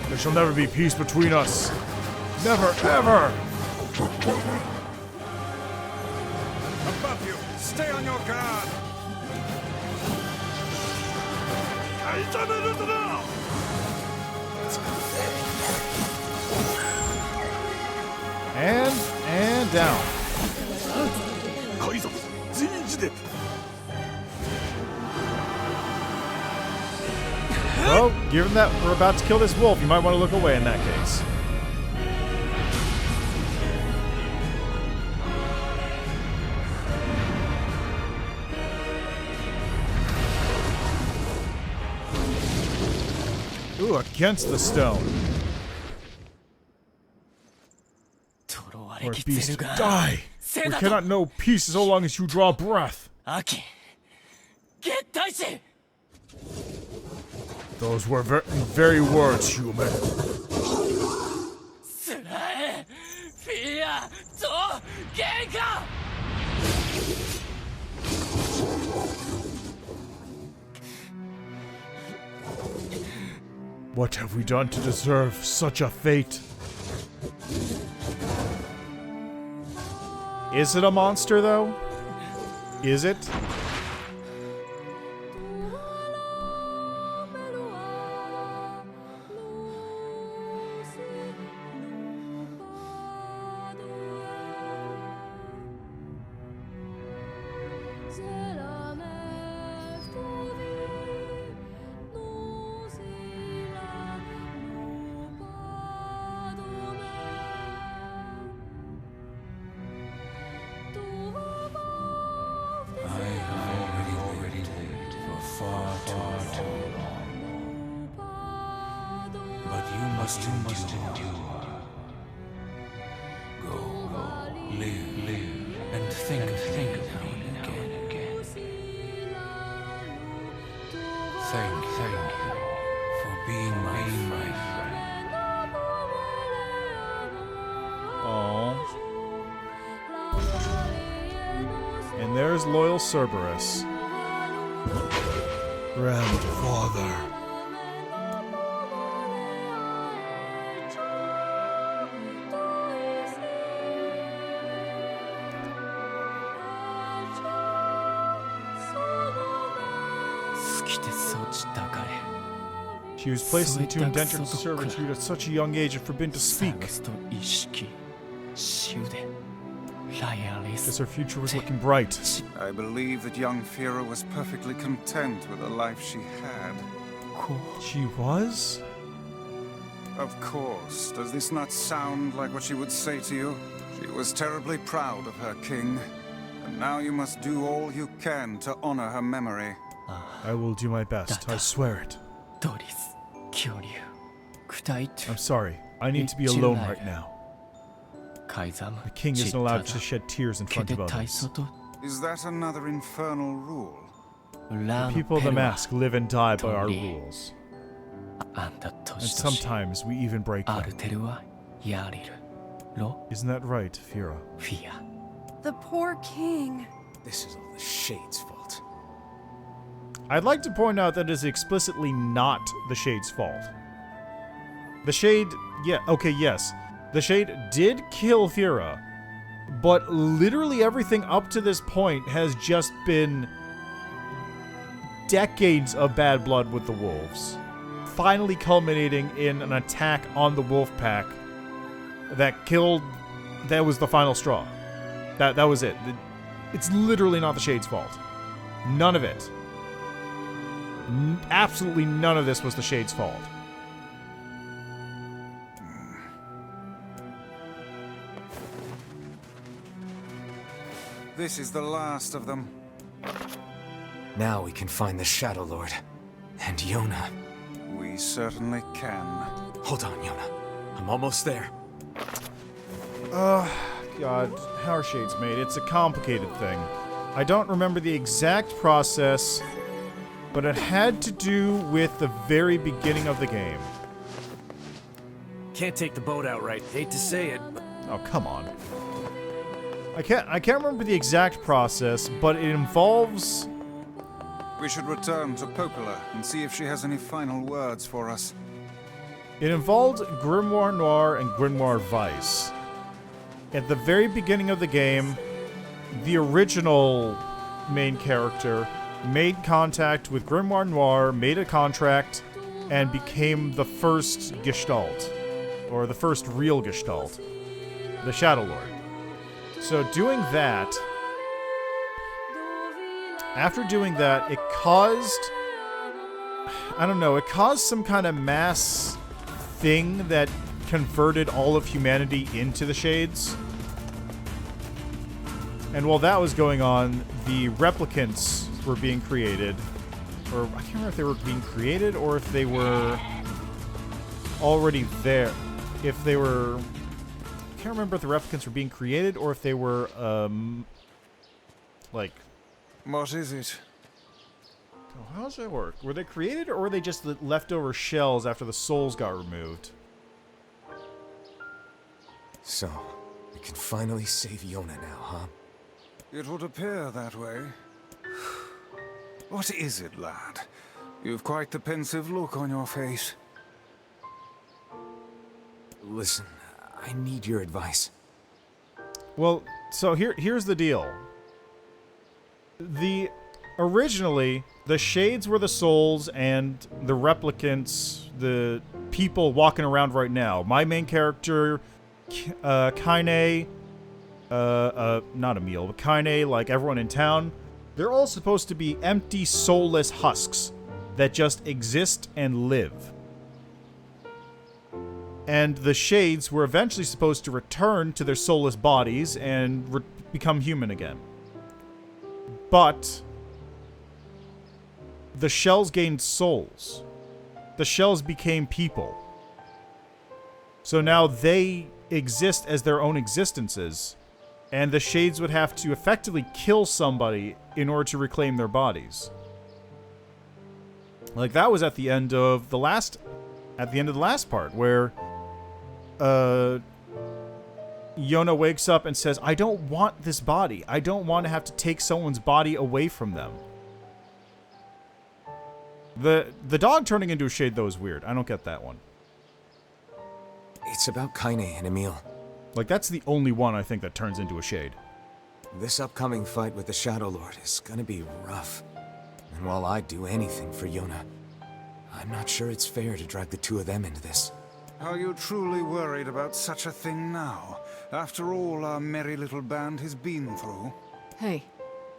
There shall never be peace between us. Never, ever! Above you, stay on your guard! And down. Well, given that we're about to kill this wolf, you might want to look away in that case. Ooh, against the stone. Or beast, die! We cannot know peace so long as you draw breath. Those were very words, human. What have we done to deserve such a fate? Is it a monster, though? Is it? must endure. Go, live, and think now and again. Thank you for being my friend. Aww. And there's loyal Cerberus. Grandfather. She was placed into indentured servitude at such a young age and forbidden to speak. Guess her future was looking bright. I believe that young Fira was perfectly content with the life she had. She was? Of course. Does this not sound like what she would say to you? She was terribly proud of her king, and now you must do all you can to honor her memory. I will do my best, I swear it. I'm sorry, I need to be alone right now. The king isn't allowed to shed tears in front of others. Is that another infernal rule? The people of the mask live and die by our rules. And sometimes we even break them. Isn't that right, Fira? The poor king. This is all the Shade's fault. I'd like to point out that it is explicitly not the Shade's fault. The Shade, yes. The Shade did kill Fira, but literally everything up to this point has just been decades of bad blood with the wolves, finally culminating in an attack on the wolf pack that was the final straw. That was it. It's literally not the Shade's fault. None of it. Absolutely none of this was the Shade's fault. This is the last of them. Now we can find the Shadow Lord. And Yona. We certainly can. Hold on, Yona. I'm almost there. God, how are Shades made? It's a complicated thing. I don't remember the exact process, but it had to do with the very beginning of the game. Can't take the boat out right. Hate to say it, but... Oh, come on. I can't remember the exact process, but it involves... We should return to Popola and see if she has any final words for us. It involved Grimoire Noir and Grimoire Vice. At the very beginning of the game, the original main character made contact with Grimoire Noir, made a contract, and became the first Gestalt, or the first real Gestalt, the Shadow Lord. So doing that, after doing that, it caused, I don't know, it caused some kind of mass thing that converted all of humanity into the Shades. And while that was going on, the replicants were being created. Or, I can't remember if they were being created or if they were already there. If they were... I can't remember if the replicants were being created or if they were, like... What is it? Oh, how does that work? Were they created or were they just the leftover shells after the souls got removed? So, we can finally save Yona now, huh? It would appear that way. What is it, lad? You've quite the pensive look on your face. Listen, I need your advice. Well, so here's the deal. Originally, the Shades were the souls and the replicants, the people walking around right now. My main character, Kaine, not Emil, but Kaine, like everyone in town, they're all supposed to be empty, soulless husks that just exist and live. And the Shades were eventually supposed to return to their soulless bodies and become human again. But the shells gained souls. The shells became people. So now they exist as their own existences, and the Shades would have to effectively kill somebody in order to reclaim their bodies. Like, that was at the end of the last part, where Yona wakes up and says, I don't want this body. I don't want to have to take someone's body away from them. The dog turning into a Shade, though, is weird. I don't get that one. It's about Kaine and Emil. Like, that's the only one I think that turns into a Shade. This upcoming fight with the Shadow Lord is gonna be rough. And while I'd do anything for Yona, I'm not sure it's fair to drag the two of them into this. Are you truly worried about such a thing now, after all our merry little band has been through? Hey,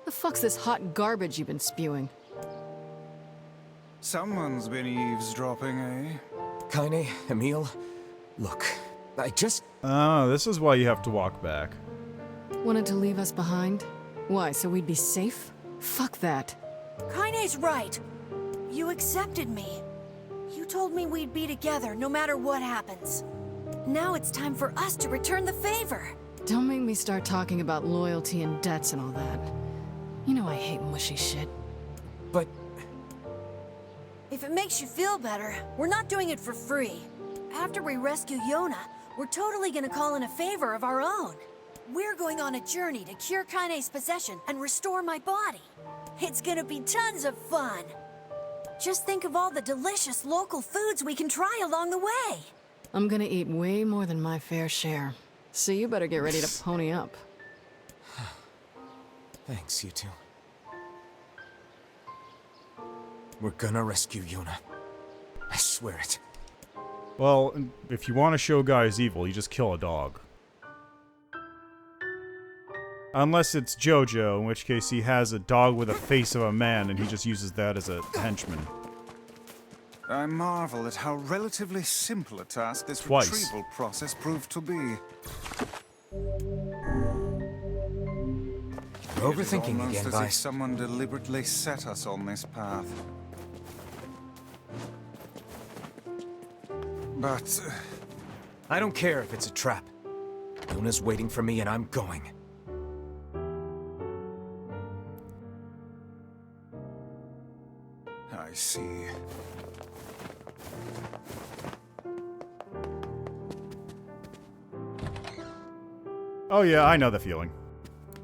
the fuck's this hot garbage you've been spewing? Someone's been eavesdropping, eh? Kaine, Emil, look, I just... Oh, this is why you have to walk back. Wanted to leave us behind? Why, so we'd be safe? Fuck that. Kaine's right. You accepted me. You told me we'd be together no matter what happens. Now it's time for us to return the favor. Don't make me start talking about loyalty and debts and all that. You know I hate mushy shit. But... If it makes you feel better, we're not doing it for free. After we rescue Yona, we're totally gonna call in a favor of our own. We're going on a journey to cure Kaine's possession and restore my body. It's gonna be tons of fun. Just think of all the delicious local foods we can try along the way. I'm gonna eat way more than my fair share. So you better get ready to pony up. Thanks, you two. We're gonna rescue Yona. I swear it. Well, if you want to show guys evil, you just kill a dog. Unless it's Jojo, in which case he has a dog with a face of a man and he just uses that as a henchman. I marvel at how relatively simple a task this retrieval process proved to be. We're overthinking again, as guys. if someone deliberately set us on this path. But... I don't care if it's a trap. Yona's waiting for me and I'm going. I see. Oh yeah, I know the feeling.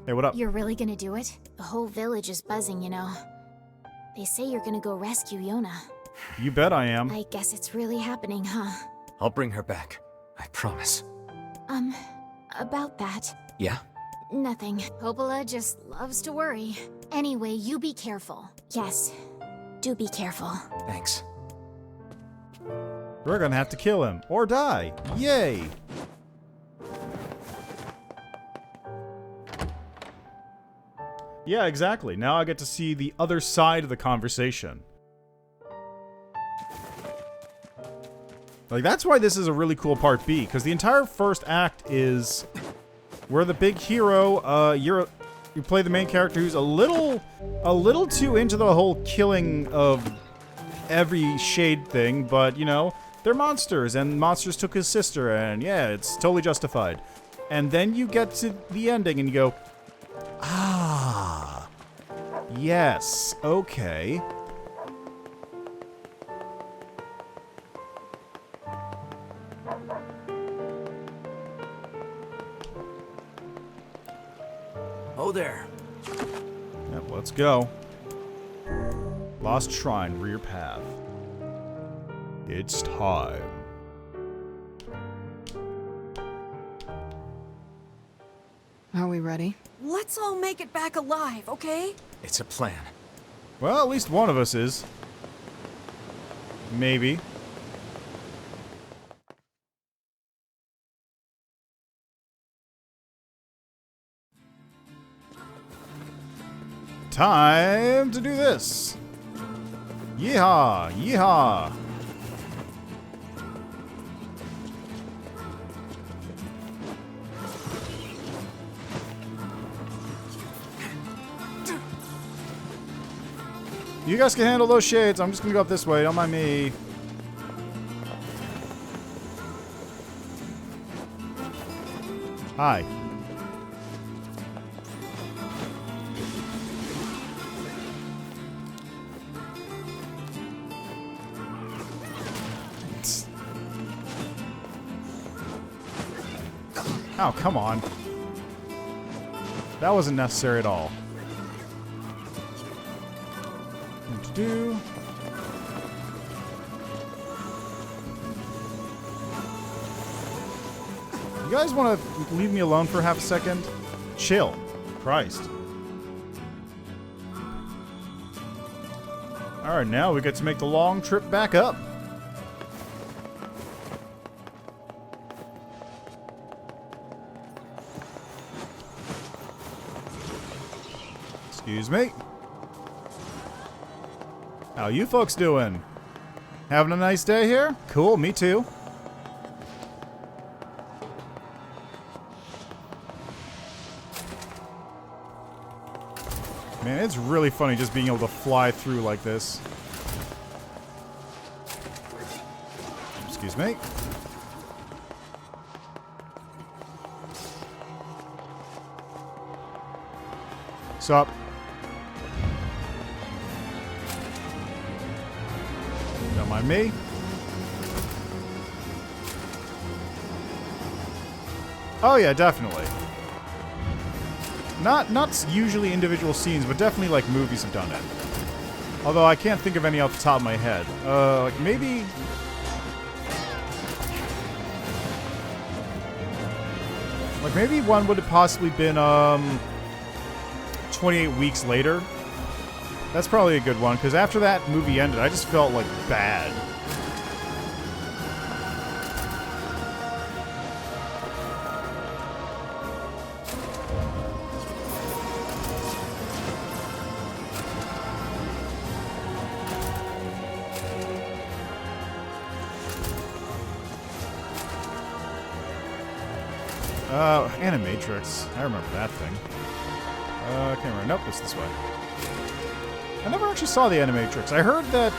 Hey, what up? You're really gonna do it? The whole village is buzzing, you know. They say you're gonna go rescue Yona. You bet I am. I guess it's really happening, huh? I'll bring her back. I promise. About that. Yeah? Nothing. Popola just loves to worry. Anyway, you be careful. Yes, do be careful. Thanks. We're gonna have to kill him. Or die. Yay! Yeah, exactly. Now I get to see the other side of the conversation. Like, that's why this is a really cool part B, because the entire first act is where the big hero, you play the main character who's a little too into the whole killing of every Shade thing, but, you know, they're monsters, and monsters took his sister, and yeah, it's totally justified. And then you get to the ending, and you go, ah, yes, okay. Oh there. Yep, let's go. Lost Shrine, rear path. It's time. Are we ready? Let's all make it back alive, okay? It's a plan. Well, at least one of us is. Maybe. Time to do this. Yeehaw! Yeehaw! You guys can handle those shades. I'm just gonna go up this way. Don't mind me. Hi. Oh, come on. That wasn't necessary at all. What to do? You guys want to leave me alone for half a second? Chill. Christ. Alright, now we get to make the long trip back up. Excuse me. How you folks doing? Having a nice day here? Cool, me too. Man, it's really funny just being able to fly through like this. Excuse me. Sup? Don't mind me. Oh yeah, definitely. Not usually individual scenes, but definitely like movies have done it. Although I can't think of any off the top of my head. Like maybe... Like maybe one would have possibly been 28 Weeks Later. That's probably a good one, because after that movie ended, I just felt like bad. Animatrix. I remember that thing. Can't remember. Nope, it's this way. I never actually saw the Animatrix. I heard that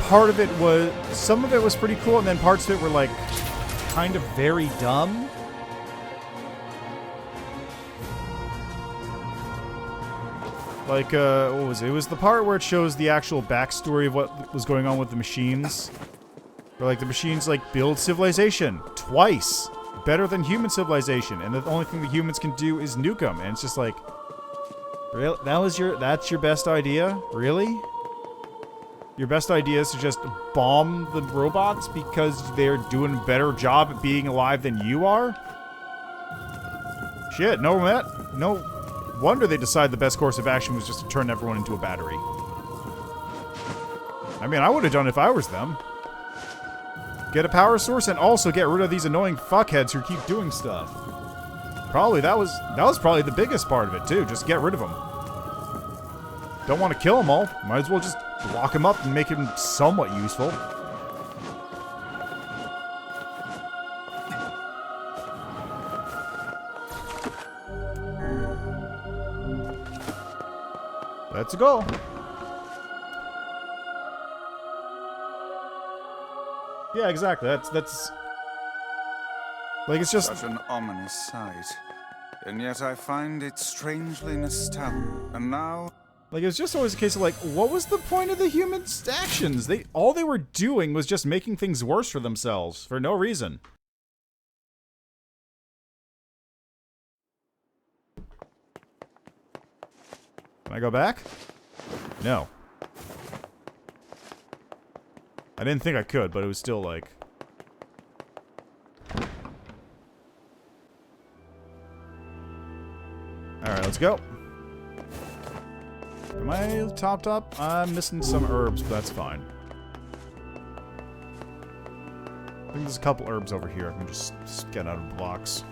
part of it was... Some of it was pretty cool, and then parts of it were, like, kind of very dumb. Like, what was it? It was the part where it shows the actual backstory of what was going on with the machines. Where, like, the machines, like, build civilization twice. Better than human civilization, and the only thing the humans can do is nuke them, and it's just like, really? That's your best idea? Really? Your best idea is to just bomb the robots because they're doing a better job at being alive than you are? Shit, no wonder they decided the best course of action was just to turn everyone into a battery. I mean, I would have done it if I was them. Get a power source and also get rid of these annoying fuckheads who keep doing stuff. Probably that was probably the biggest part of it too. Just get rid of them. Don't want to kill them all. Might as well just lock them up and make them somewhat useful. Let's go. Yeah, exactly. That's like, it's just such an ominous sight, and yet I find it strangely nostalgic. And now, like, it's just always a case of like, what was the point of the humans' actions? All they were doing was just making things worse for themselves for no reason. Can I go back? No. I didn't think I could, but it was still like... Alright, let's go. Am I topped up? I'm missing some herbs, but that's fine. I think there's a couple herbs over here. I can just get out of the box.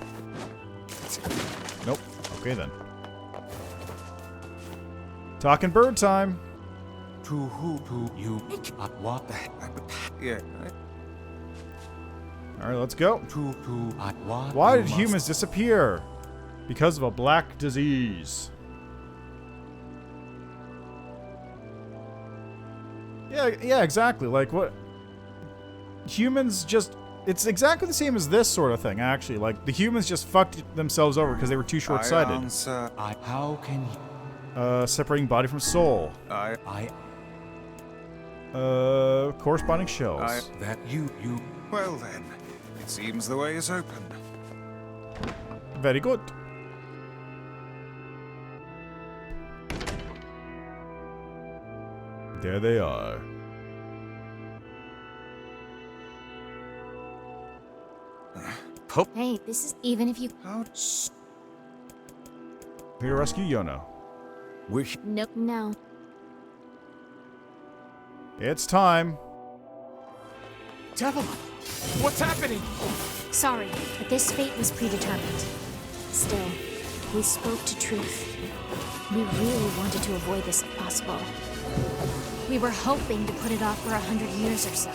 Nope. Okay then. Talking bird time. To who you what the heck? Yeah. Alright, let's go. What? Why did humans disappear? Because of a black disease. Yeah, exactly. Like, what? Humans just... It's exactly the same as this sort of thing, actually. Like, the humans just fucked themselves over because they were too short-sighted. How can you... Separating body from soul. Corresponding shells. Well then, it seems the way is open. Very good. There they are. Hey, this is even if you... Here to rescue Yona. Nope, no. It's time. Devil, what's happening? Sorry, but this fate was predetermined. Still, we spoke to truth. We really wanted to avoid this if possible. We were hoping to put it off for 100 years or so.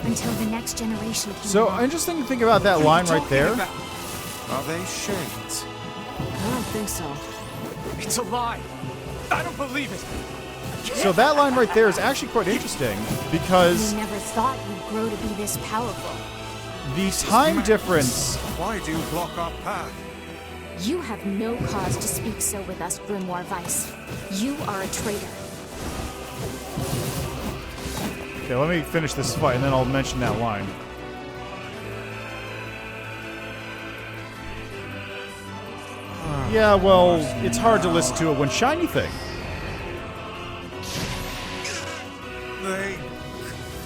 Until the next generation came So, along. interesting to think about that line right there. Are they shades? I don't think so. It's a lie. I don't believe it. So that line right there is actually quite interesting because We never thought you'd grow to be this powerful. the time difference. Why do you block our path? You have no cause to speak so with us, Grimoire Weiss. You are a traitor. Okay, let me finish this fight and then I'll mention that line. Yeah, well, it's hard to listen to it when shiny thing. They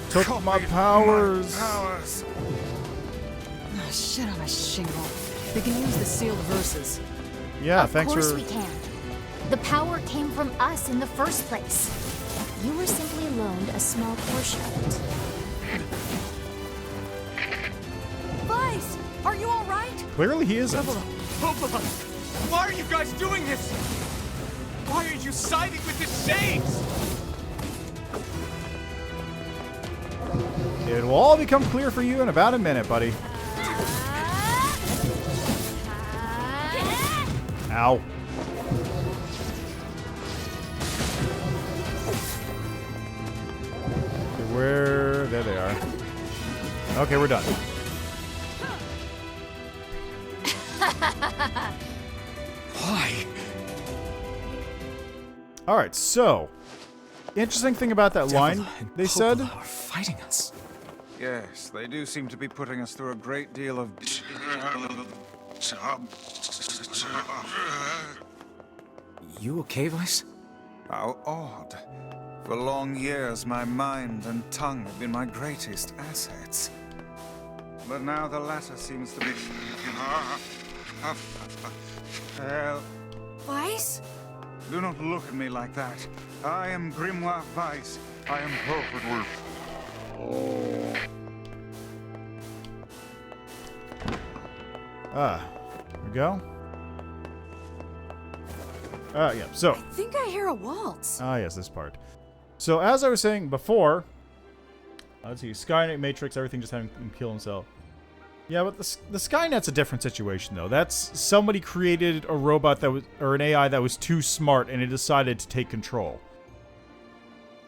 took my powers. Oh, shit on a shingle. They can use the sealed verses. Yeah, Of thanks course for... we can. The power came from us in the first place. You were simply loaned a small portion of it. Vice, are you all right? Clearly he isn't. Both of us. Why are you guys doing this? Why are you siding with the Shades? It will all become clear for you in about a minute, buddy. Ow. Where? There they are. Okay, we're done. Why? Alright, so. Interesting thing about that line, they said. Are fighting us. Yes, they do seem to be putting us through a great deal of... You okay, Vice? How odd. For long years, my mind and tongue have been my greatest assets. But now the latter seems to be... Well... Weiss? Do not look at me like that. I am Grimoire Weiss. I am perfectly... Here we go. Yeah, so. I think I hear a waltz. Yes, this part. So, as I was saying before, let's see, Skynet, Matrix, everything just having him kill himself. Yeah, but the Skynet's a different situation, though. That's somebody created a robot that was, or an AI that was too smart, and it decided to take control.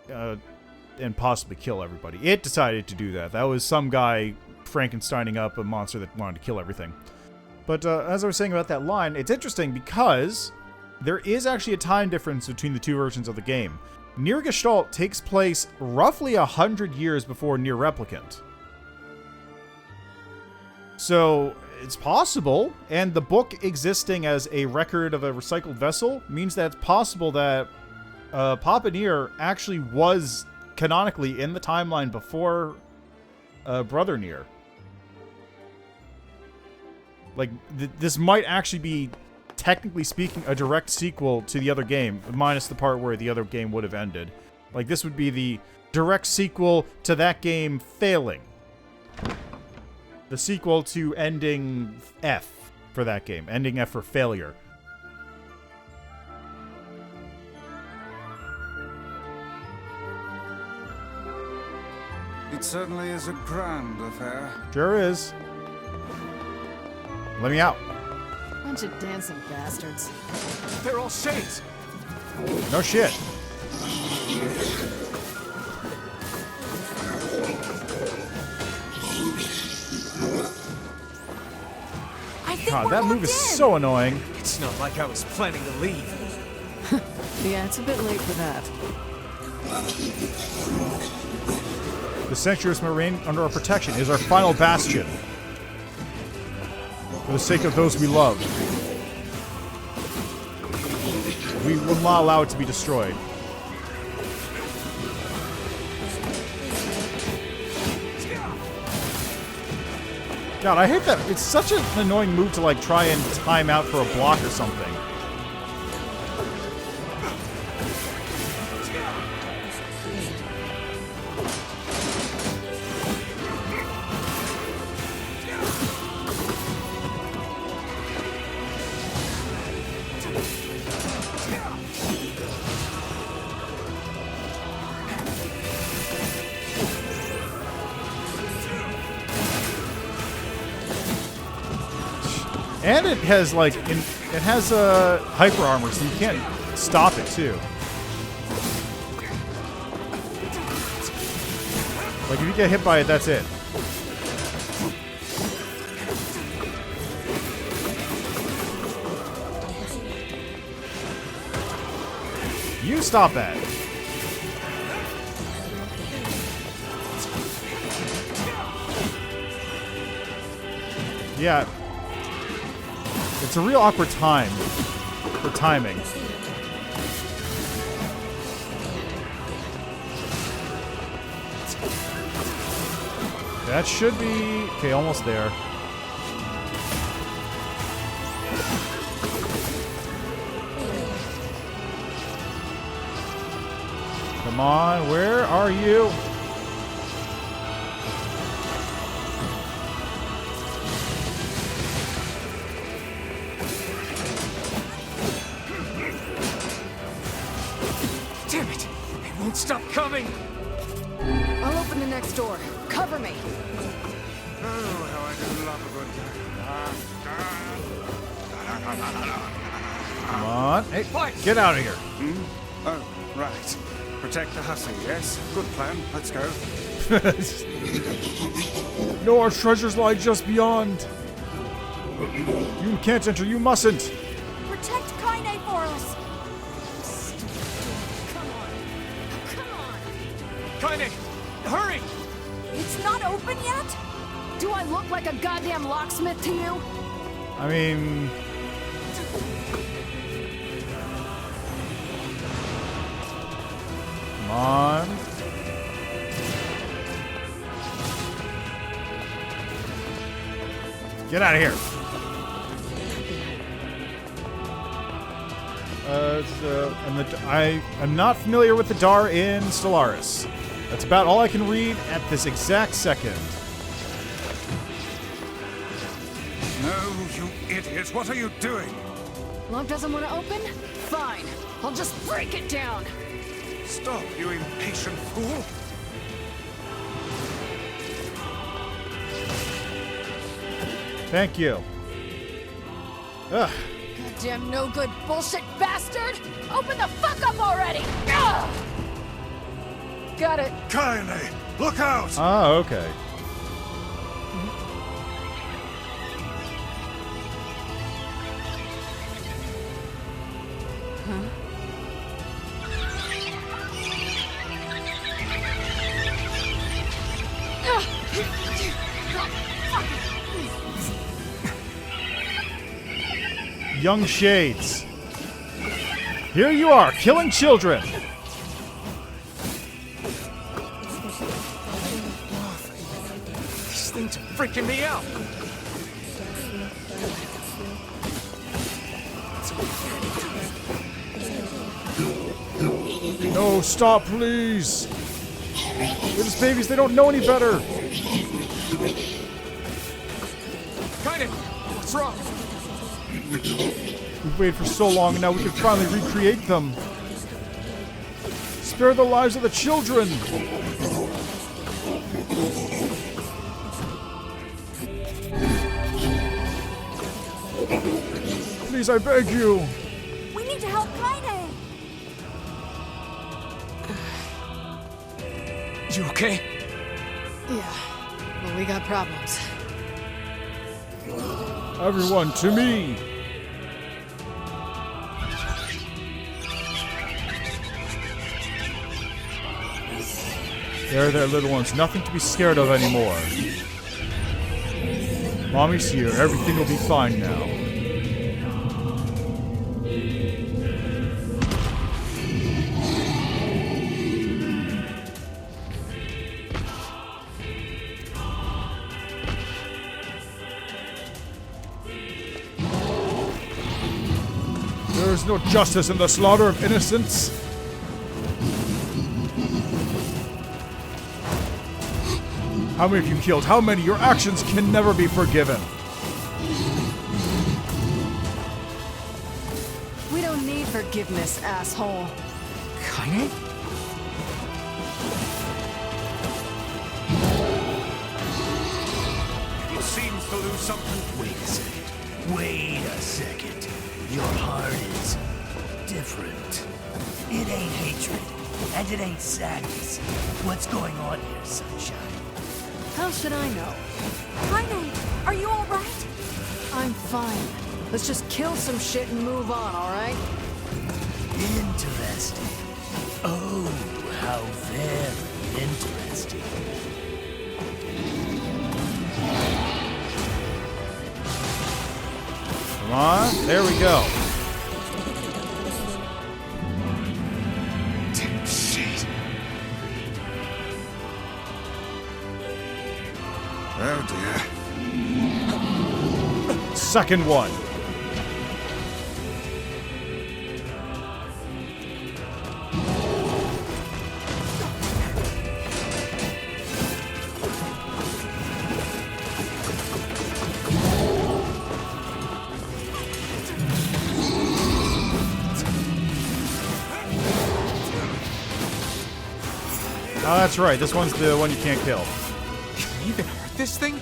And possibly kill everybody. It decided to do that. That was some guy Frankensteining up a monster that wanted to kill everything. But as I was saying about that line, it's interesting because there is actually a time difference between the two versions of the game. NieR Gestalt takes place roughly 100 years before NieR Replicant. So, it's possible, and the book existing as a record of a recycled vessel means that it's possible that Papa NieR actually was canonically in the timeline before Brother NieR. Like, this might actually be, technically speaking, a direct sequel to the other game, minus the part where the other game would have ended. Like, this would be the direct sequel to that game failing. The sequel to ending F for that game. Ending F for failure. It certainly is a grand affair. Sure is. Let me out. Bunch of dancing bastards. They're all Shades. No shit. God, that move is so annoying. It's not like I was planning to leave. Yeah, it's a bit late for that. The Sanctuary's Marine under our protection is our final bastion. For the sake of those we love. We will not allow it to be destroyed. God, I hate that. It's such an annoying move to like try and time out for a block or something. And it has like it has hyper armor, so you can't stop it too. Like if you get hit by it, that's it. You stop that. Yeah. It's a real awkward time for timing. That should be... Okay, almost there. Come on, where are you? Stop coming! I'll open the next door. Cover me. Oh, how I do love a good Come on. Hey, get out of here. Oh, right. Protect the hussy, yes? Good plan. Let's go. No, our treasures lie just beyond. You can't enter. You mustn't. Protect Kaine for us. Kaine, hurry! It's not open yet? Do I look like a goddamn locksmith to you? I mean... Come on. Get out of here. I'm not familiar with the Dar in Stellaris. That's about all I can read at this exact second. No, you idiots. What are you doing? Lock doesn't want to open? Fine. I'll just break it down. Stop, you impatient fool. Thank you. Ugh. Goddamn no good bullshit bastard! Open the fuck up already! Ugh! Got it. Kaine, look out! Oh, okay. Young Shades. Here you are, killing children. These things are freaking me out. No, stop, please. They're just babies, they don't know any better. Kaine, what's wrong? We've waited for so long, and now we can finally recreate them. Spare the lives of the children! Please, I beg you! We need to help Kaine! You okay? Yeah, but we got problems. Everyone, to me! There, little ones. Nothing to be scared of anymore. Mommy's here. Everything will be fine now. There is no justice in the slaughter of innocents. How many have you killed? How many? Your actions can never be forgiven. We don't need forgiveness, asshole. Kaine? It seems to lose something. Wait a second. Wait a second. Your heart is different. It ain't hatred, and it ain't sadness. What's going on here, Sunshine? How should I know? Kaine, are you all right? I'm fine. Let's just kill some shit and move on, alright? Interesting. Oh, how very interesting. Come on. There we go. Shit. Oh dear. Second one. Oh, that's right. This one's the one you can't kill. Can you even hurt this thing?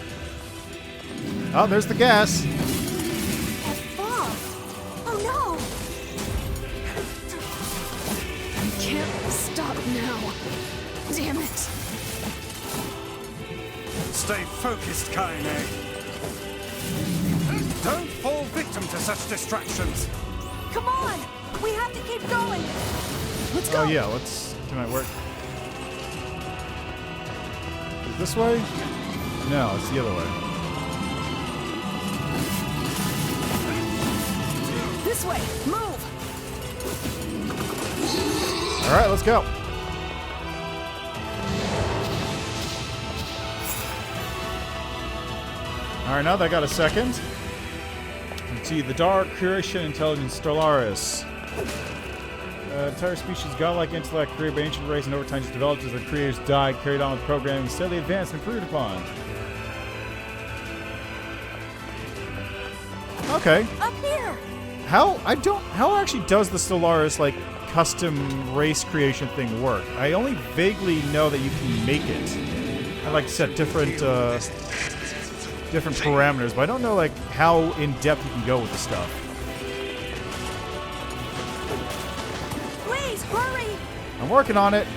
Oh, there's the gas. Bob! Oh no! I can't stop now. Damn it. Stay focused, Kaine. Don't fall victim to such distractions. Come on! We have to keep going! Let's go! Oh yeah, let's... Can I work? This way? No, it's the other way. This way! Move! Alright, let's go. Alright, now that I got a second. Let's see, the Dark Creation Intelligence Stellaris. Entire species, godlike intellect, created by ancient race, and over time just developed as their creators died, carried on with programming, steadily advanced and improved upon. Okay. Up here! How actually does the Stellaris, like, custom race creation thing work? I only vaguely know that you can make it. I like set different parameters, but I don't know, like, how in-depth you can go with the stuff. Please, hurry! I'm working on it.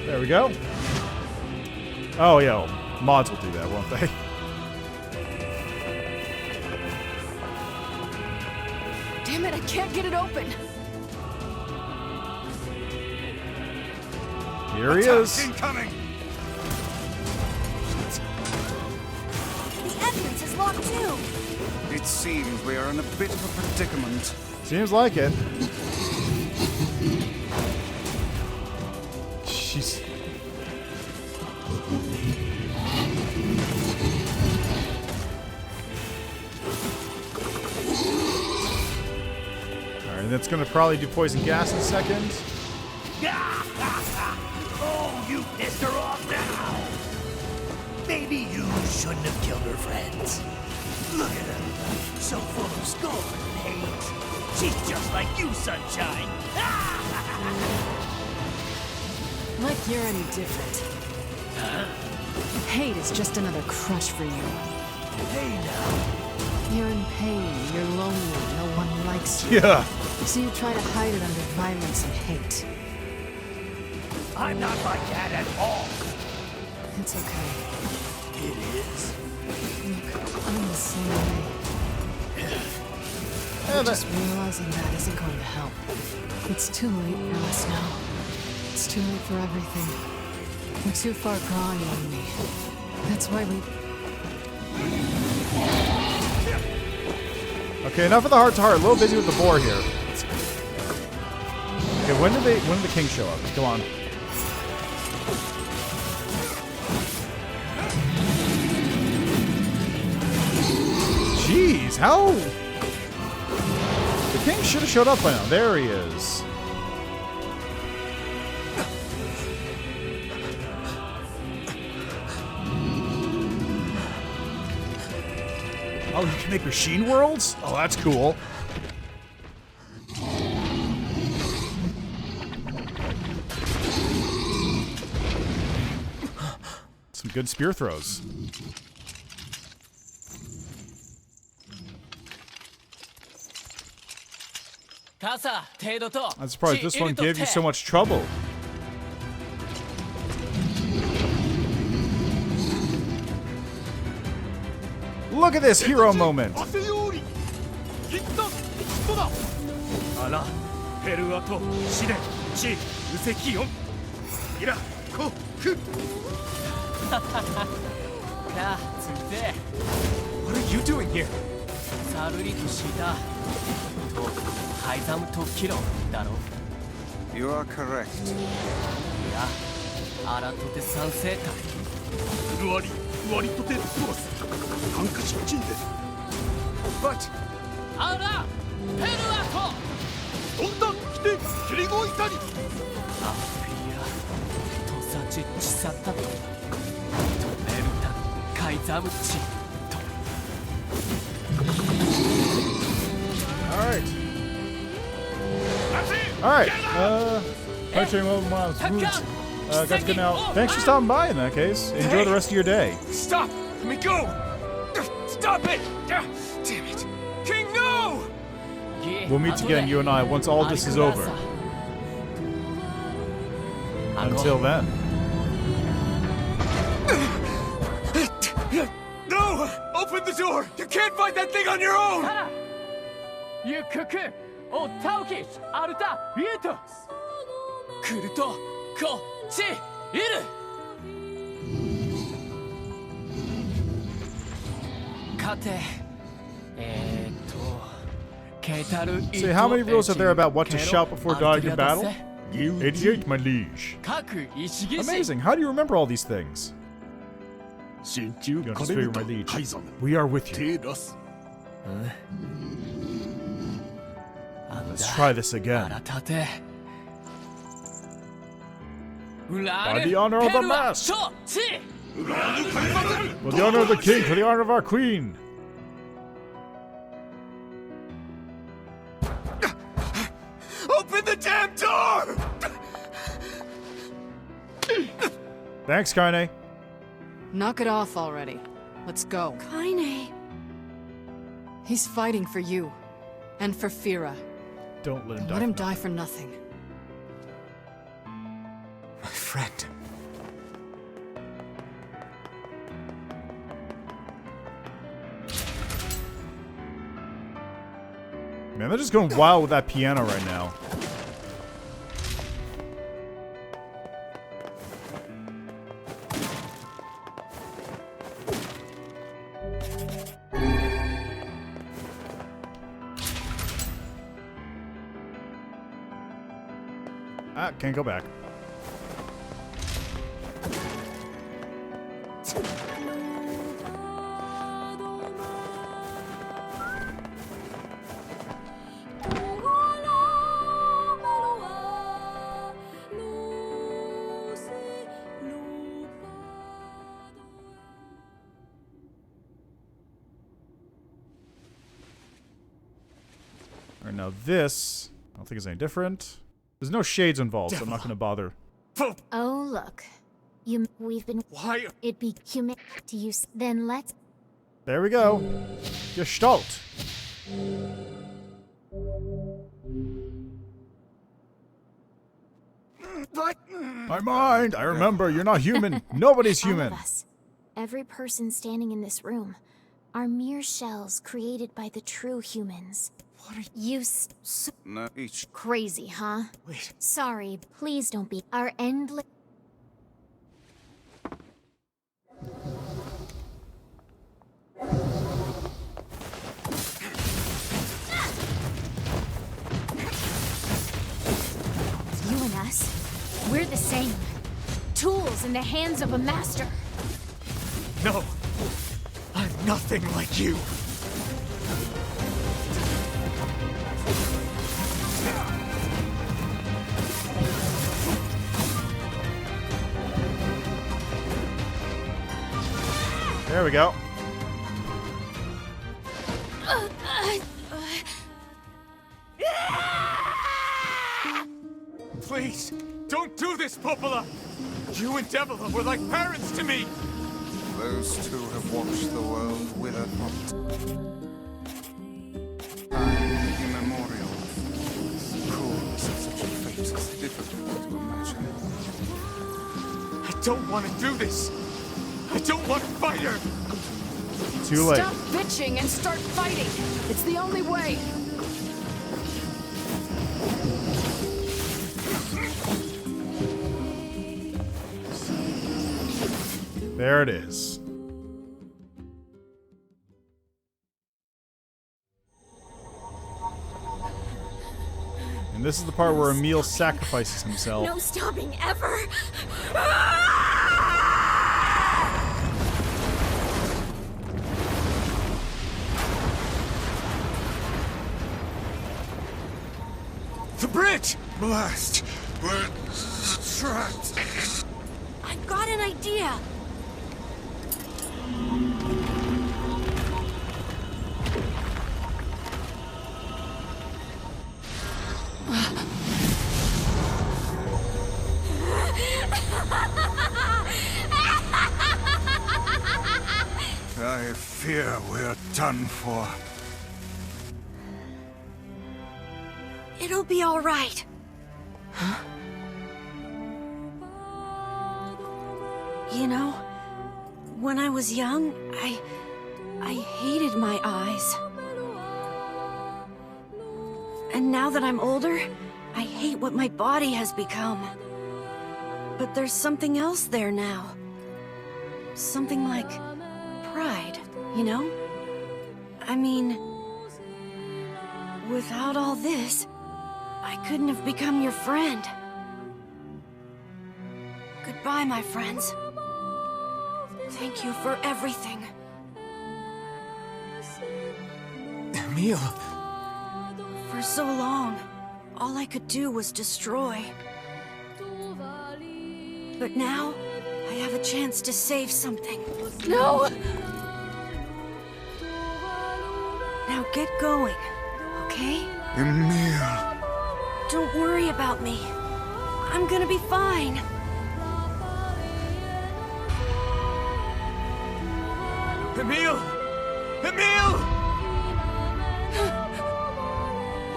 There we go. Oh, yeah. Well, mods will do that, won't they? Damn it, I can't get it open. Here he is. Incoming! The entrance is locked too! It seems we are in a bit of a predicament. Seems like it. Jeez. Alright, that's gonna probably do poison gas in a second. Oh, you pissed her off now! Maybe you shouldn't have killed her friends. Look at her, so full of scorn and hate. She's just like you, Sunshine. Like you're any different. Huh? Hate is just another crush for you. Hey now, You're in pain, you're lonely, no one likes you. Yeah. So you try to hide it under violence and hate. I'm not like that at all. It's okay. It is. Look, I'm the same way. But just realizing that isn't going to help. It's too late for us now. It's too late for everything. We're too far gone, you and me. That's why we... Okay, enough of the heart-to-heart. A little busy with the boar here. Okay, when did the king show up? Come on. Jeez, how? The king should have showed up by now. There he is. Oh, you can make machine worlds? Oh, that's cool. Some good spear throws. I'm surprised this one gave you so much trouble. Look at this hero moment. What are you doing here? You are correct. But... Alright. Alright. Punching over my roots. That's good now. Thanks for stopping by in that case. Enjoy the rest of your day. Stop! Let me go! Stop it! Damn it! King, no! We'll meet again, you and I, once all this is over. Until then. No! Open the door! You can't fight that thing on your own! Say, how many rules are there about what to shout before dying in battle? 88, my liege. Amazing. How do you remember all these things? You don't just figure, my liege. We are with you. Let's try this again. By the honor of the mask! For the honor of the king, for the honor of our queen! Open the damn door! Thanks, Kaine. Knock it off already. Let's go. Kaine. He's fighting for you. And for Fira. Don't let him die. Let him die for nothing. My friend. Man, they're just going wild with that piano right now. Ah, can't go back. Alright, now this, I don't think it's any different. There's no shades involved, so I'm not going to bother. Oh, look. We've been... Why? It'd be human to use... Then let's... There we go. Gestalt. My mind! I remember, you're not human. Nobody's human. All of us, every person standing in this room, are mere shells created by the true humans. What are you No, each. Crazy, huh? Wait. Sorry, please don't be. Our endless. You and us, we're the same. Tools in the hands of a master. No! I'm nothing like you! There we go. Please, don't do this, Popola! You and Devila were like parents to me! Those two have watched the world wither from time immemorial. Cruelness of such a fate is difficult to imagine. I don't want to do this! I don't want to fight her! Too late. Stop bitching and start fighting! It's the only way! There it is. And this is the part where Emil sacrifices himself. No stopping ever! The bridge! Blast! We're trapped. I've got an idea. I fear we're done for. It'll be all right. You know, when I was young, I hated my eyes. And now that I'm older, I hate what my body has become. But there's something else there now. Something like pride, you know? I mean, without all this, I couldn't have become your friend. Goodbye, my friends. Thank you for everything. Emil. For so long, all I could do was destroy. But now, I have a chance to save something. No! Now get going, okay? Emil. Don't worry about me. I'm gonna be fine. Emil! Emil!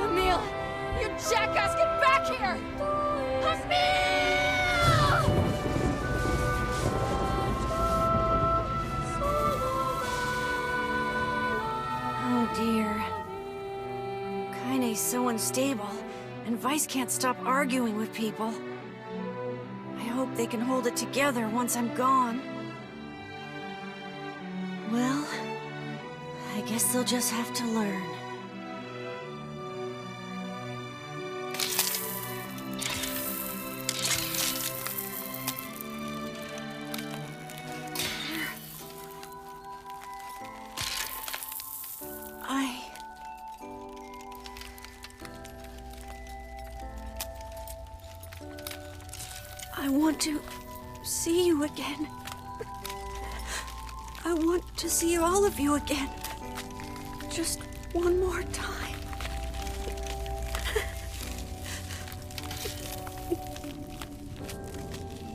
Emil! You jackass, get back here! Oh dear. Kaine's so unstable, and Vice can't stop arguing with people. I hope they can hold it together once I'm gone. Well, I guess they'll just have to learn. I want to see you again. I want to see all of you again. Just one more time.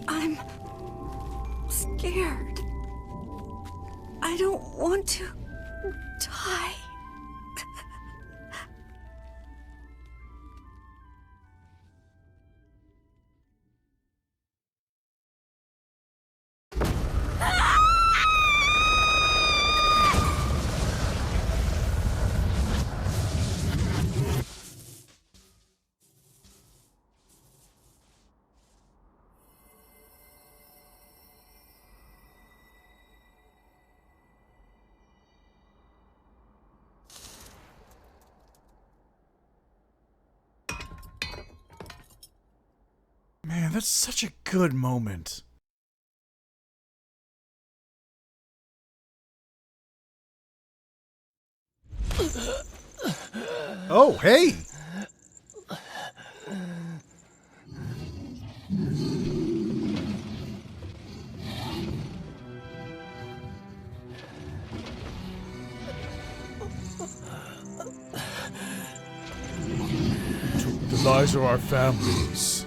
I'm scared. I I don't want to die. Man, that's such a good moment. Oh, hey! Took the lives of our families.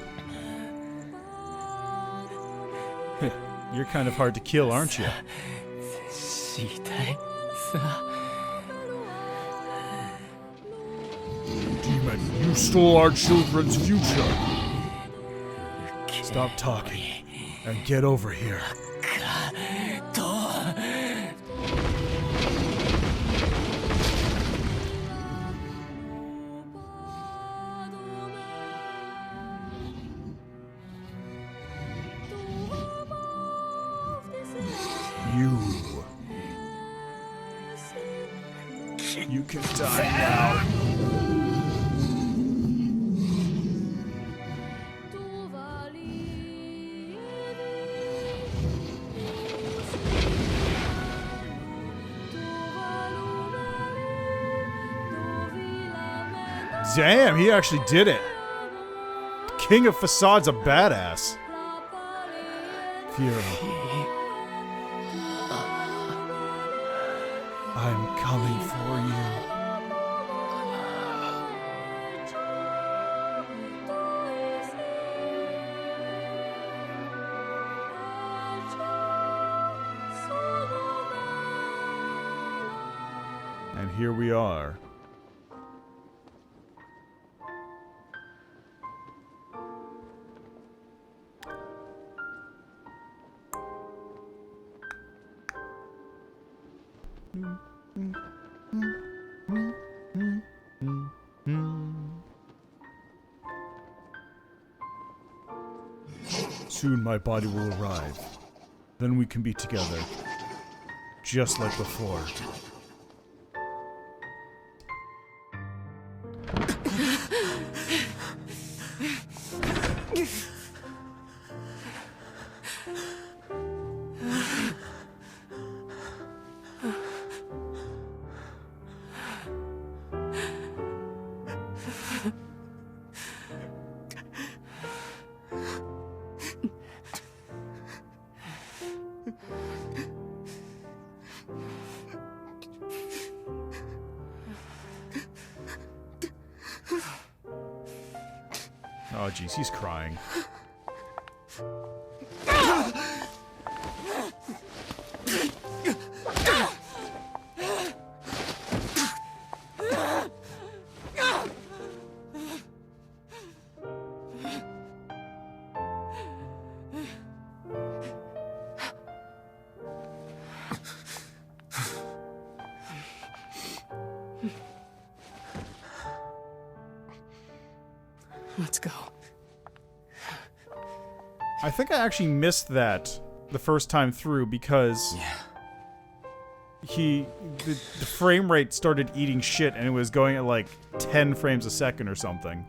You're kind of hard to kill, aren't you? Demon, you stole our children's future. Stop talking and get over here. You can die now. Damn, he actually did it. King of Facade's a badass. Fury. I'm coming for you. And here we are. Soon my body will arrive. Then we can be together. Just like before. Oh, jeez, he's crying. Let's go. I think I actually missed that the first time through because the frame rate started eating shit and it was going at like 10 frames a second or something.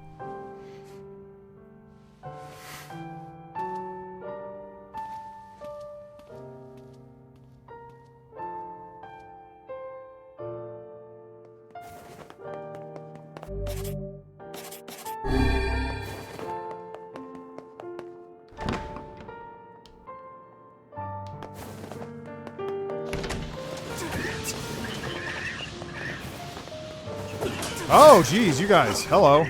Oh, geez, you guys. Hello.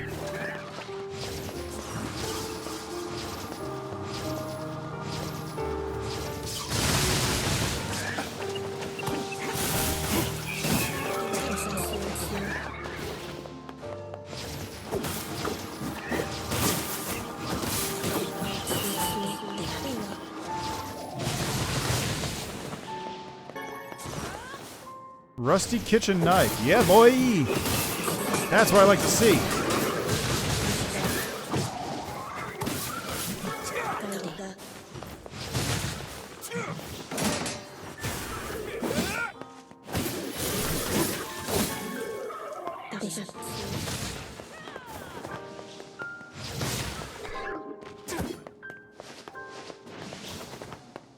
Rusty kitchen knife. Yeah, boy! That's what I like to see.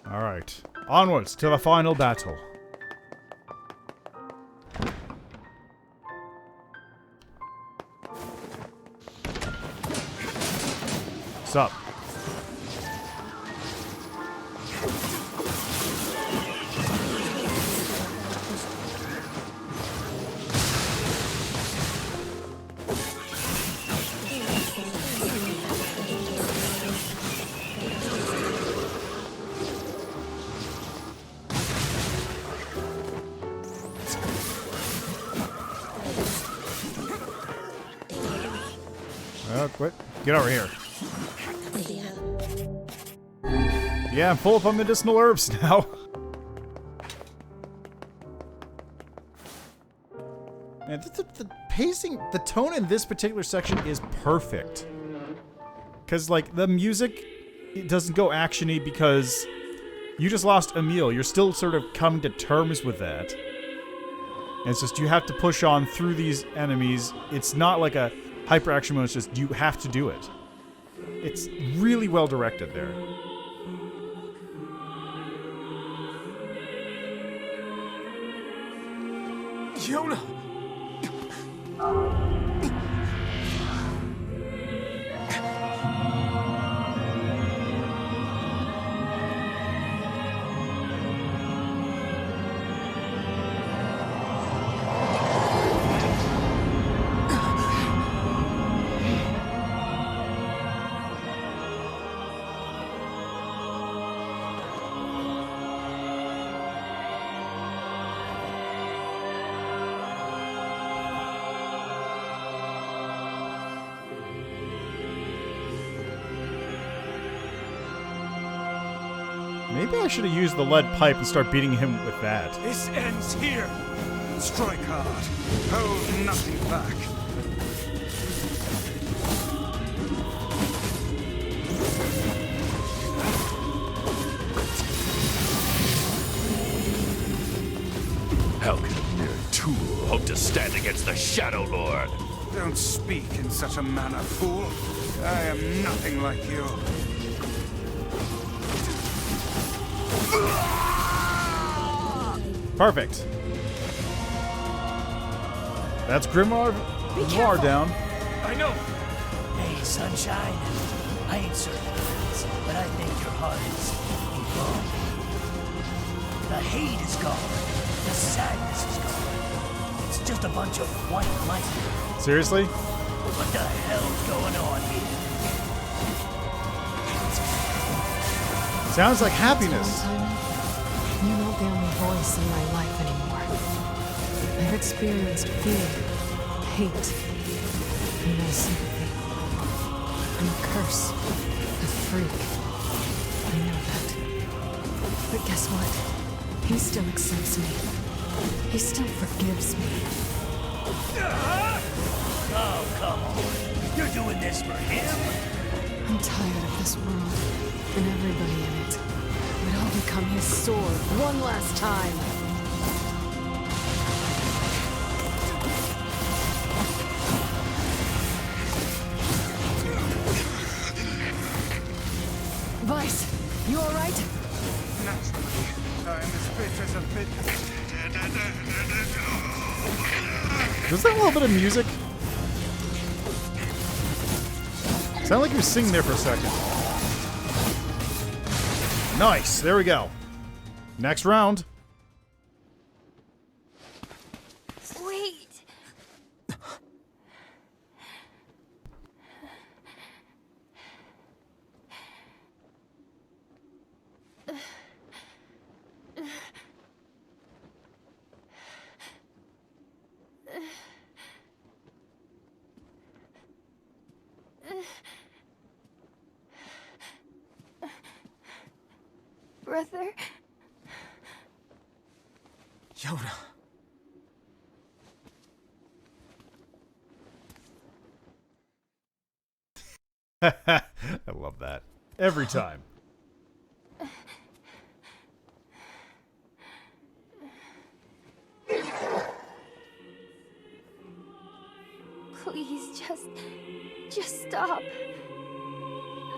Alright. Onwards to the final battle. Sup? What? Get over here. Yeah, I'm full up on medicinal herbs now. Man, the pacing, the tone in this particular section is perfect. Because, like, the music, it doesn't go action-y because you just lost Emil. You're still sort of coming to terms with that. And it's just, you have to push on through these enemies. It's not like a hyper action mode, it's just, you have to do it. It's really well directed there. Yona! Maybe I should have used the lead pipe and start beating him with that. This ends here. Strike hard. Hold nothing back. How can a mere tool hope to stand against the Shadow Lord? Don't speak in such a manner, fool. I am nothing like you. Perfect. That's Grimoire down. I know. Hey, Sunshine. I ain't certain, but I think your heart is gone. The hate is gone. The sadness is gone. It's just a bunch of white light. Seriously? What the hell's going on here? Sounds like happiness. You're not the only voice in my life anymore. I've experienced fear, hate, and no sympathy. I'm a curse, a freak. I know that. But guess what? He still accepts me. He still forgives me. Oh, come on. You're doing this for him? I'm tired of this world and everybody in it. Would all become his sword one last time. Vice, you alright? Naturally, I am as fit as a fit. Was that a little bit of music? Sounded like you were singing there for a second. Nice, there we go. Next round. Wait. Brother? Yona. I love that. Every time. Please, just stop.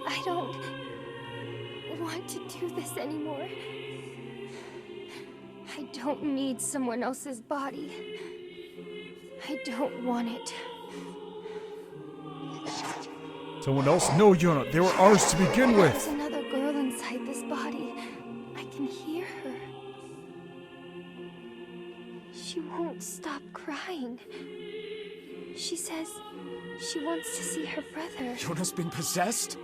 I don't want to do this anymore. I don't need someone else's body. I don't want it. Someone else? No, Yona. They were ours to begin with. There's another girl inside this body. I can hear her. She won't stop crying. She says she wants to see her brother. Yona's been possessed?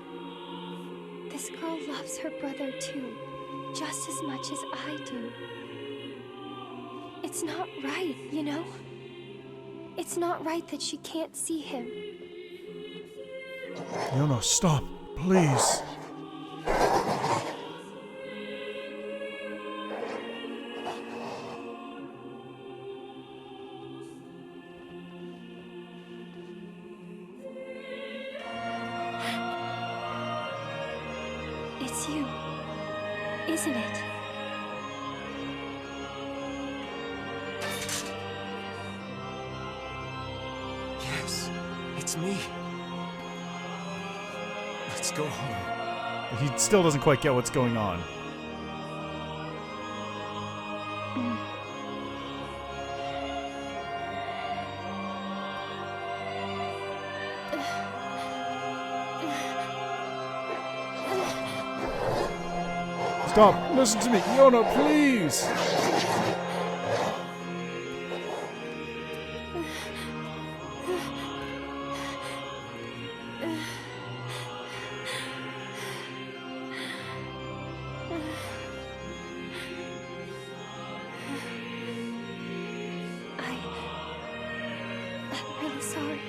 This girl loves her brother too, just as much as I do. It's not right, you know? It's not right that she can't see him. Yona, stop. Please. It's you, isn't it? Yes, it's me. Let's go home. He still doesn't quite get what's going on. Stop! Listen to me! Yona, please! I'm really sorry.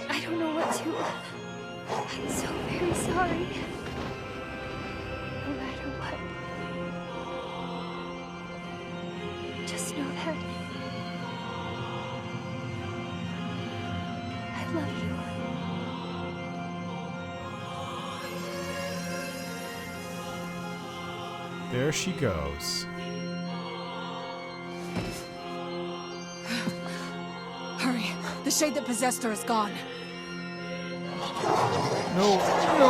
I don't know what to... I'm so very sorry. No matter what. Just know that I love you. There she goes. Hurry. The shade that possessed her is gone. No, no!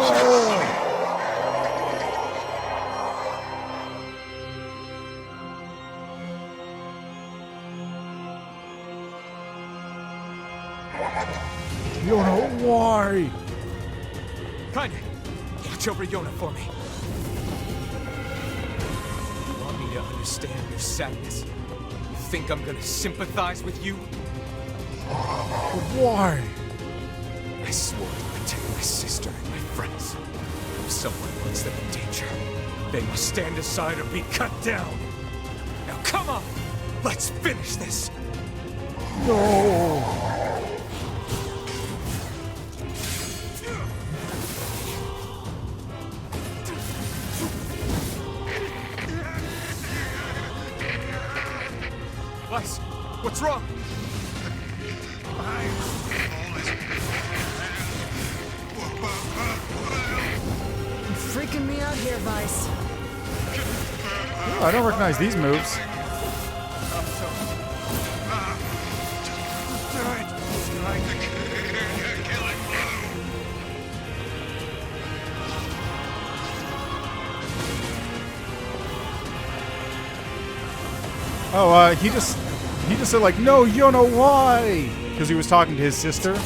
Yona, why? Kaine, watch over Yona for me. You want me to understand your sadness? You think I'm gonna sympathize with you? Why? I swore to protect my sister and my friends. If someone puts them in danger, they must stand aside or be cut down. Now come on! Let's finish this! No! Weiss, what's wrong? You're freaking me out here, Weiss. Oh, I don't recognize these moves. Oh, he just said like, no, Yona, why? Because he was talking to his sister.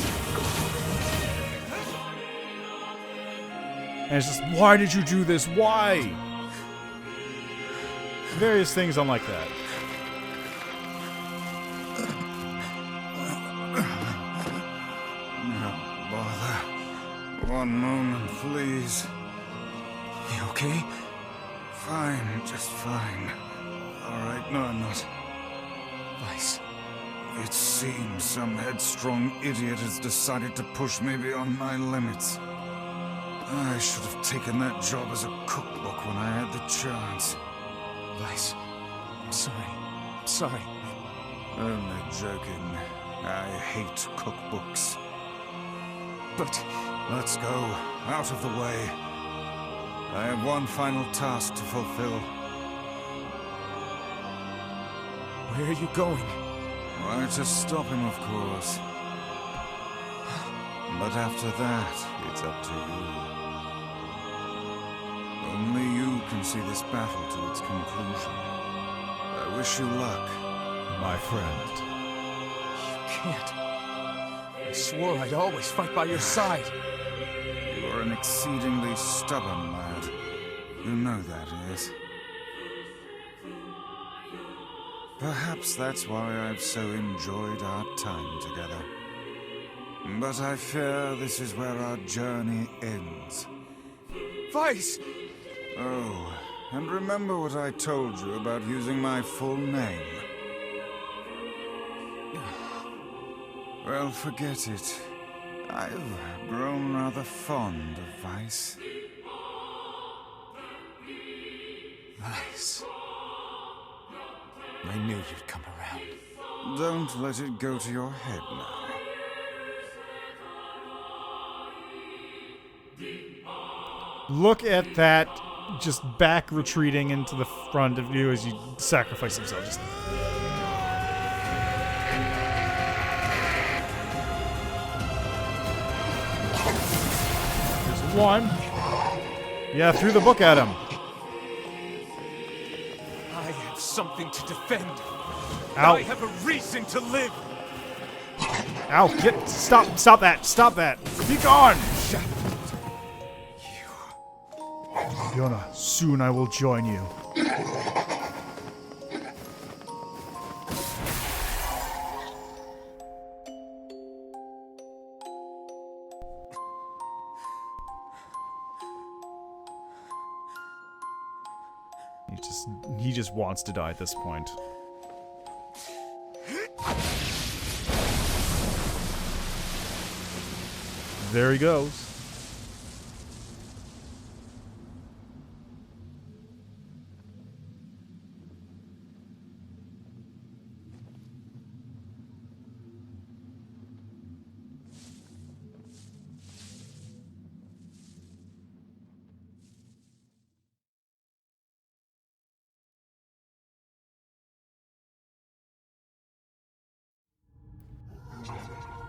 And it's just, why did you do this? Why? Various things unlike that. No bother. One moment, please. You okay? Fine, just fine. Alright, no, I'm not. Weiss. It seems some headstrong idiot has decided to push me beyond my limits. I should have taken that job as a cookbook when I had the chance. Weiss, I'm sorry. I'm sorry. Only joking. I hate cookbooks. But let's go, out of the way. I have one final task to fulfill. Where are you going? Why, to stop him, of course. But after that, it's up to you. Only you can see this battle to its conclusion. I wish you luck, my friend. You can't. I swore I'd always fight by your side. You are an exceedingly stubborn lad. You know that is. Perhaps that's why I've so enjoyed our time together. But I fear this is where our journey ends. Vice! Oh, and remember what I told you about using my full name. Well, forget it. I've grown rather fond of Vice. Vice. I knew you'd come around. Don't let it go to your head now. Look at that, just back retreating into the front of you as you sacrifice himself. Just... There's one. Yeah, threw the book at him. I have something to defend. Ow. I have a reason to live. Ow, stop that. Be gone. Yona, soon I will join you. He just wants to die at this point. There he goes.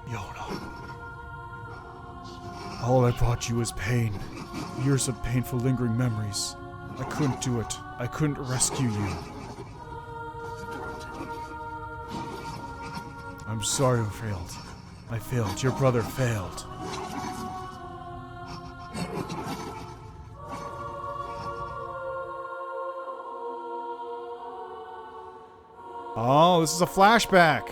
Yona. All I brought you was pain. Years of painful lingering memories. I couldn't do it. I couldn't rescue you. I'm sorry I failed. I failed. Your brother failed. Oh, this is a flashback.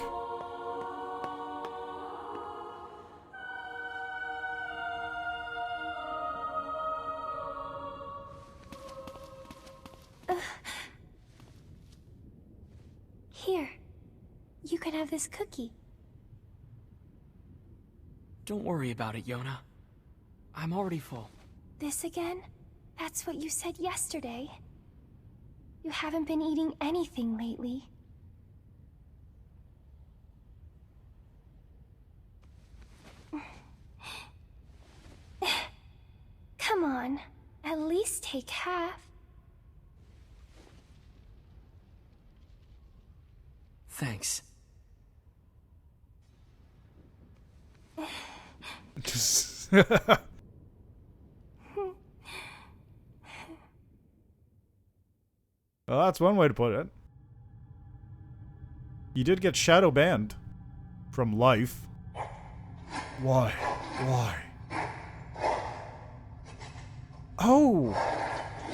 Here. You can have this cookie. Don't worry about it, Yona. I'm already full. This again? That's what you said yesterday. You haven't been eating anything lately. Come on. At least take half. Thanks. Well, that's one way to put it. You did get shadow banned from life. Why? Why? Oh!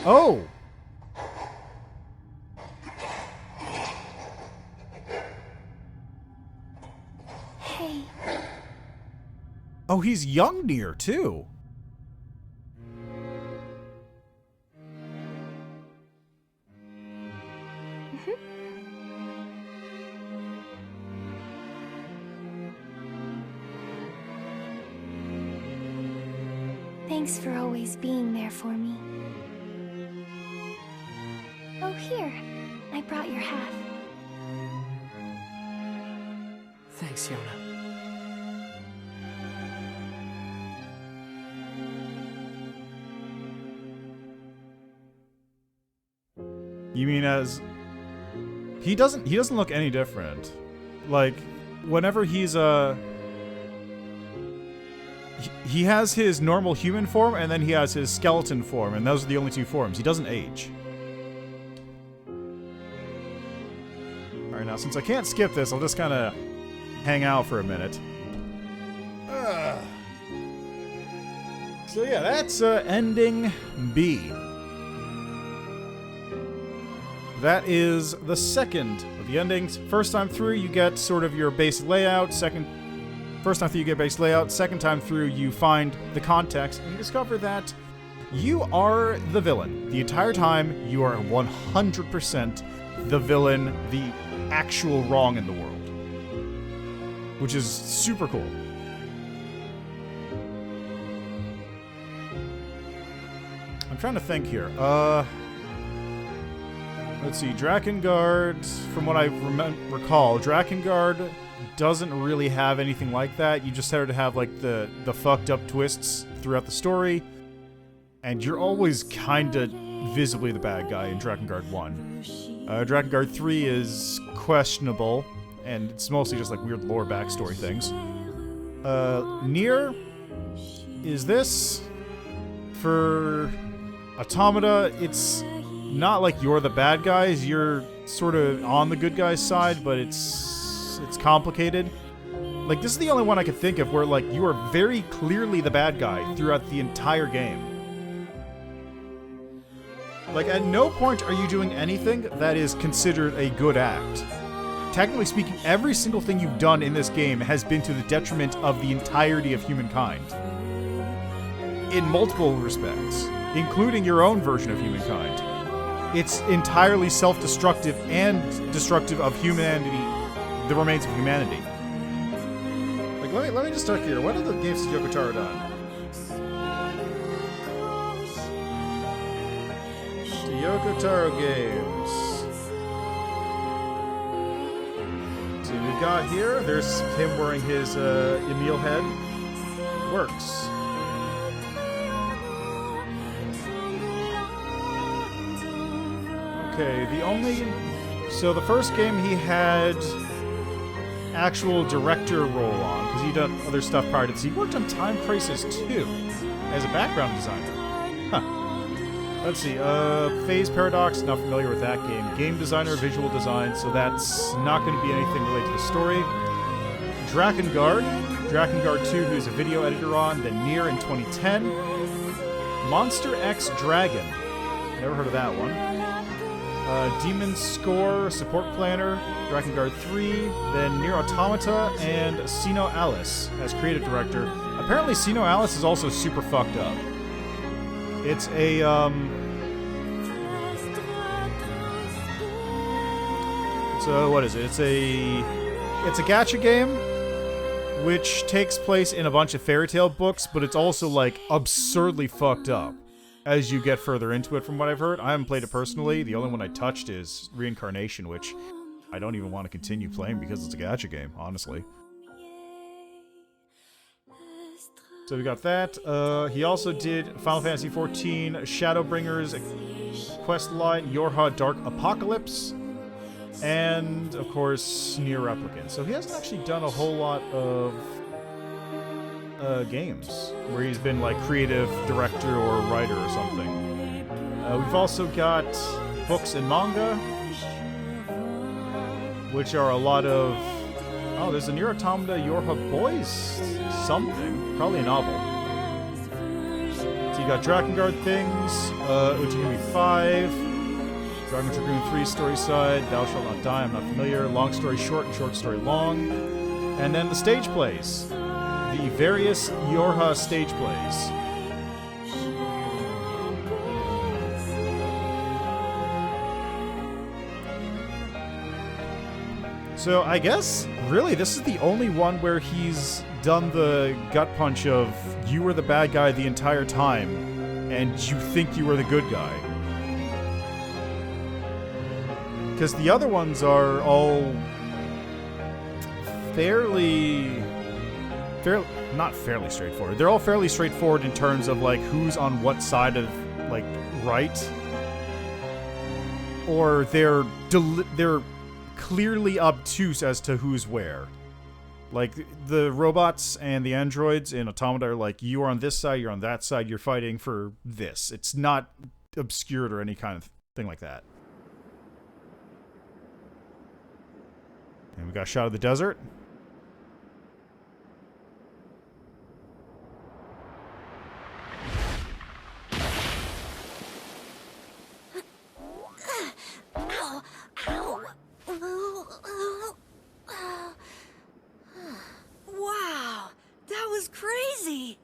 Oh! Hey. Oh, he's young NieR, too. Thanks for always being there for me. Oh, here. I brought your half. Thanks, Yona. You mean as... He doesn't look any different. Like, whenever he's, he has his normal human form, and then he has his skeleton form, and those are the only two forms. He doesn't age. Alright, now, since I can't skip this, I'll just kind of hang out for a minute. So yeah, that's ending B. That is the second of the endings. First time through, you get sort of your basic layout. First time through, you get basic layout. Second time through, you find the context, and you discover that you are the villain. The entire time, you are 100% the villain, the actual wrong in the world. Which is super cool. I'm trying to think here. Let's see, Drakengard, from what I recall, Drakengard doesn't really have anything like that. You just started to have, like, the fucked up twists throughout the story, and you're always kind of visibly the bad guy in Drakengard 1. Drakengard 3 is questionable, and it's mostly just, like, weird lore backstory things. NieR is this. For Automata, it's not like you're the bad guys, you're sort of on the good guys' side, but it's complicated. Like, this is the only one I could think of where, like, you are very clearly the bad guy throughout the entire game. Like, at no point are you doing anything that is considered a good act. Technically speaking, every single thing you've done in this game has been to the detriment of the entirety of humankind. In multiple respects, including your own version of humankind. It's entirely self-destructive and destructive of humanity, the remains of humanity. Like, let me just start here. What other games has Yoko Taro done? The Yoko Taro games. So we've got here, there's him wearing his Emil head. Works. Okay, so the first game he had actual director role on, because he'd done other stuff prior to this. He worked on Time Crisis 2 as a background designer. Huh. Let's see, Phase Paradox, not familiar with that game. Game designer, visual design, so that's not going to be anything related to the story. Drakengard 2, who's a video editor on, then NieR in 2010. Monster X Dragon, never heard of that one. Demon Score, Support Planner, Drakengard 3, then NieR Automata, and Sino Alice as creative director. Apparently Sino Alice is also super fucked up. It's a, what is it? It's a gacha game, which takes place in a bunch of fairy tale books, but it's also, like, absurdly fucked up as you get further into it, from what I've heard. I haven't played it personally. The only one I touched is Reincarnation, which I don't even want to continue playing because it's a gacha game, honestly. So we got that. He also did Final Fantasy XIV, Shadowbringers, Questline, Yorha Dark Apocalypse, and, of course, NieR Replicant. So he hasn't actually done a whole lot of games where he's been like creative director or writer or something. We've also got books and manga, which are a lot of... Oh, there's a NieR Automata Yorha Boys something. Probably a novel. So you got Drakengard things, Uchigumi 5, Dragon Dragoon 3 story side, Thou Shalt Not Die, I'm not familiar, Long Story Short and Short Story Long, and then the stage plays. The various Yorha stage plays. So I guess, really, this is the only one where he's done the gut punch of you were the bad guy the entire time, and you think you were the good guy. Because the other ones are all not fairly straightforward. They're all fairly straightforward in terms of, like, who's on what side of, like, right. or they're clearly obtuse as to who's where. Like, the robots and the androids in Automata are like, you are on this side, you're on that side, you're fighting for this. It's not obscured or any kind of thing like that. And we got a shot of the desert. Ow! Ow! Wow! That was crazy!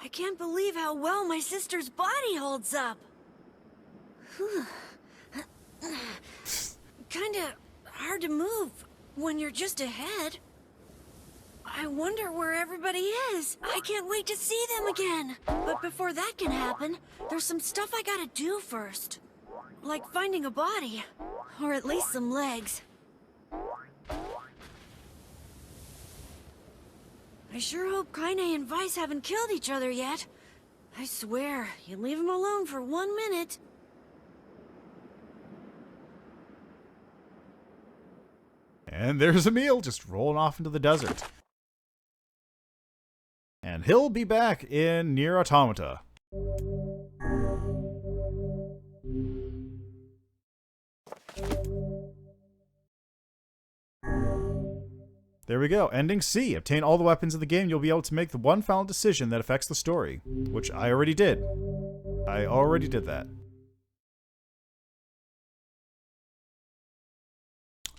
I can't believe how well my sister's body holds up. Kinda hard to move when you're just ahead. I wonder where everybody is. I can't wait to see them again. But before that can happen, there's some stuff I gotta do first. Like finding a body. Or at least some legs. I sure hope Kaine and Vice haven't killed each other yet. I swear, you leave them alone for 1 minute. And there's Emil just rolling off into the desert. And he'll be back in NieR Automata. There we go. Ending C. Obtain all the weapons in the game. You'll be able to make the one final decision that affects the story. Which I already did. I already did that.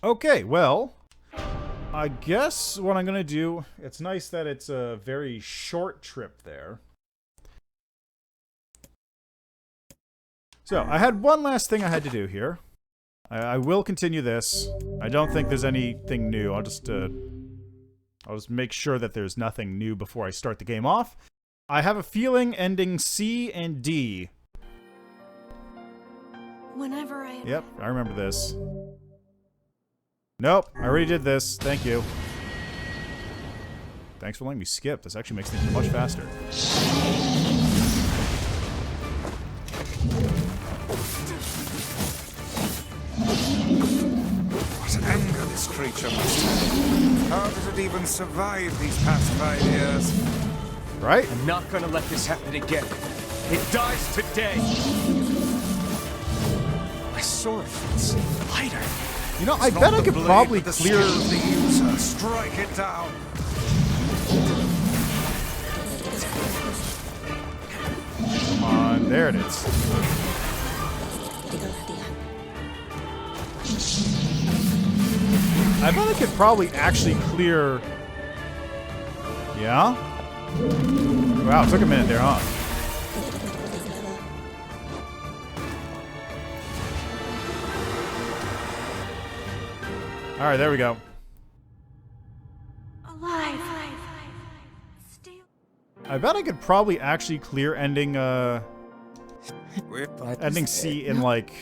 Okay, well, I guess what I'm going to do, it's nice that it's a very short trip there. So, I had one last thing I had to do here. I will continue this. I don't think there's anything new. I'll just make sure that there's nothing new before I start the game off. I have a feeling ending C and D. Whenever I... Yep, I remember this. Nope, I already did this. Thank you. Thanks for letting me skip. This actually makes things much faster. What anger this creature must have. How did it even survive these past 5 years? Right? I'm not gonna let this happen again. It dies today. My sword feels lighter. You know, I bet I could probably clear the user. Strike it down. Come on, there it is. I bet I could probably actually clear... Yeah? Wow, it took a minute there, huh? Alright, there we go. Alive. I bet I could probably actually clear ending, ending C in like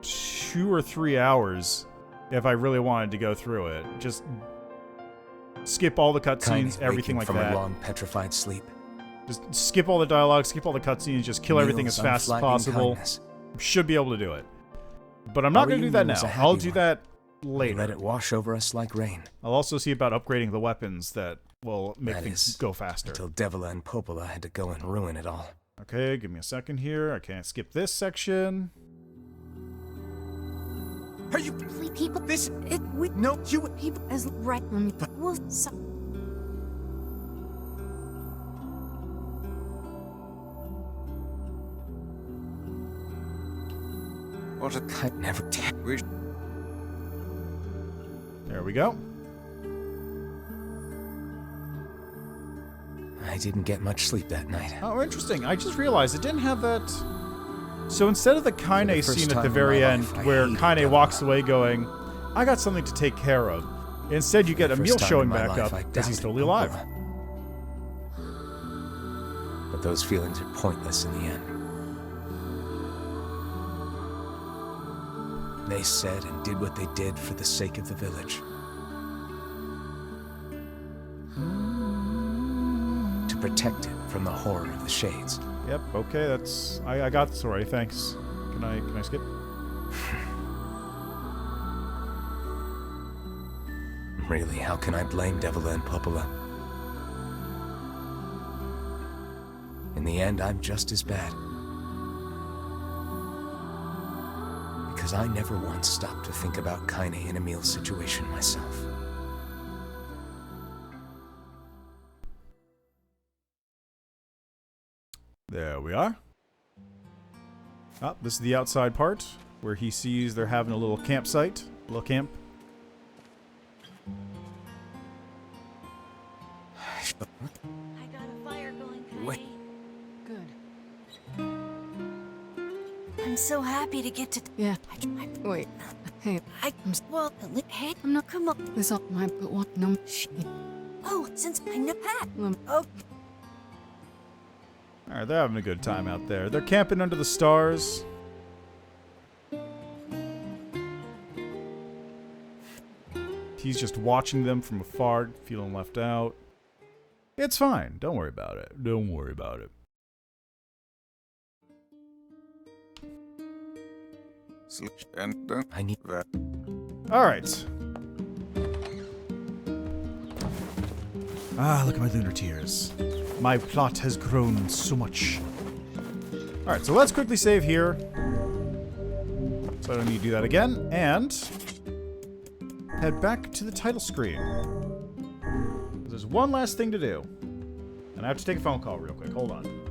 2 or 3 hours if I really wanted to go through it. Just skip all the cutscenes, everything like from that. A long petrified sleep. Just skip all the dialogue, skip all the cutscenes, just kill everything as fast as possible. Should be able to do it. But I'm not going to do that now. I'll do that later. Let it wash over us like rain. I'll also see about upgrading the weapons that will make things go faster. Until Devila and Popola had to go and ruin it all. Okay, give me a second here. I can't skip this section. Are you people? This it we no you people as right. Let me well so. What a cut never wish. There we go. I didn't get much sleep that night. Oh, interesting. I just realized it didn't have that. So instead of the Kaine scene at the very end, where Kaine walks away going, I got something to take care of, instead you get Emil showing back up because he's totally alive. But those feelings are pointless in the end. They said and did what they did for the sake of the village. To protect it from the horror of the Shades. Yep, okay, that's... I got this already, thanks. Can I skip? Really, how can I blame Devila and Popola? In the end, I'm just as bad. Because I never once stopped to think about Kaine and Emil's situation myself. There we are. Oh, this is the outside part where he sees they're having a little campsite. Little camp. I got a fire going, Kaine. Wait. Good. I'm so happy to get to. Yeah. Wait. Hey. Hey, I'm not come up. This up my but what no. Oh, since I know Pat. Oh. Alright, they're having a good time out there. They're camping under the stars. He's just watching them from afar, feeling left out. It's fine. Don't worry about it. Don't worry about it. I need that. Alright. Ah, look at my lunar tears. My plot has grown so much. Alright, so let's quickly save here. So I don't need to do that again. And head back to the title screen. There's one last thing to do. And I have to take a phone call real quick. Hold on.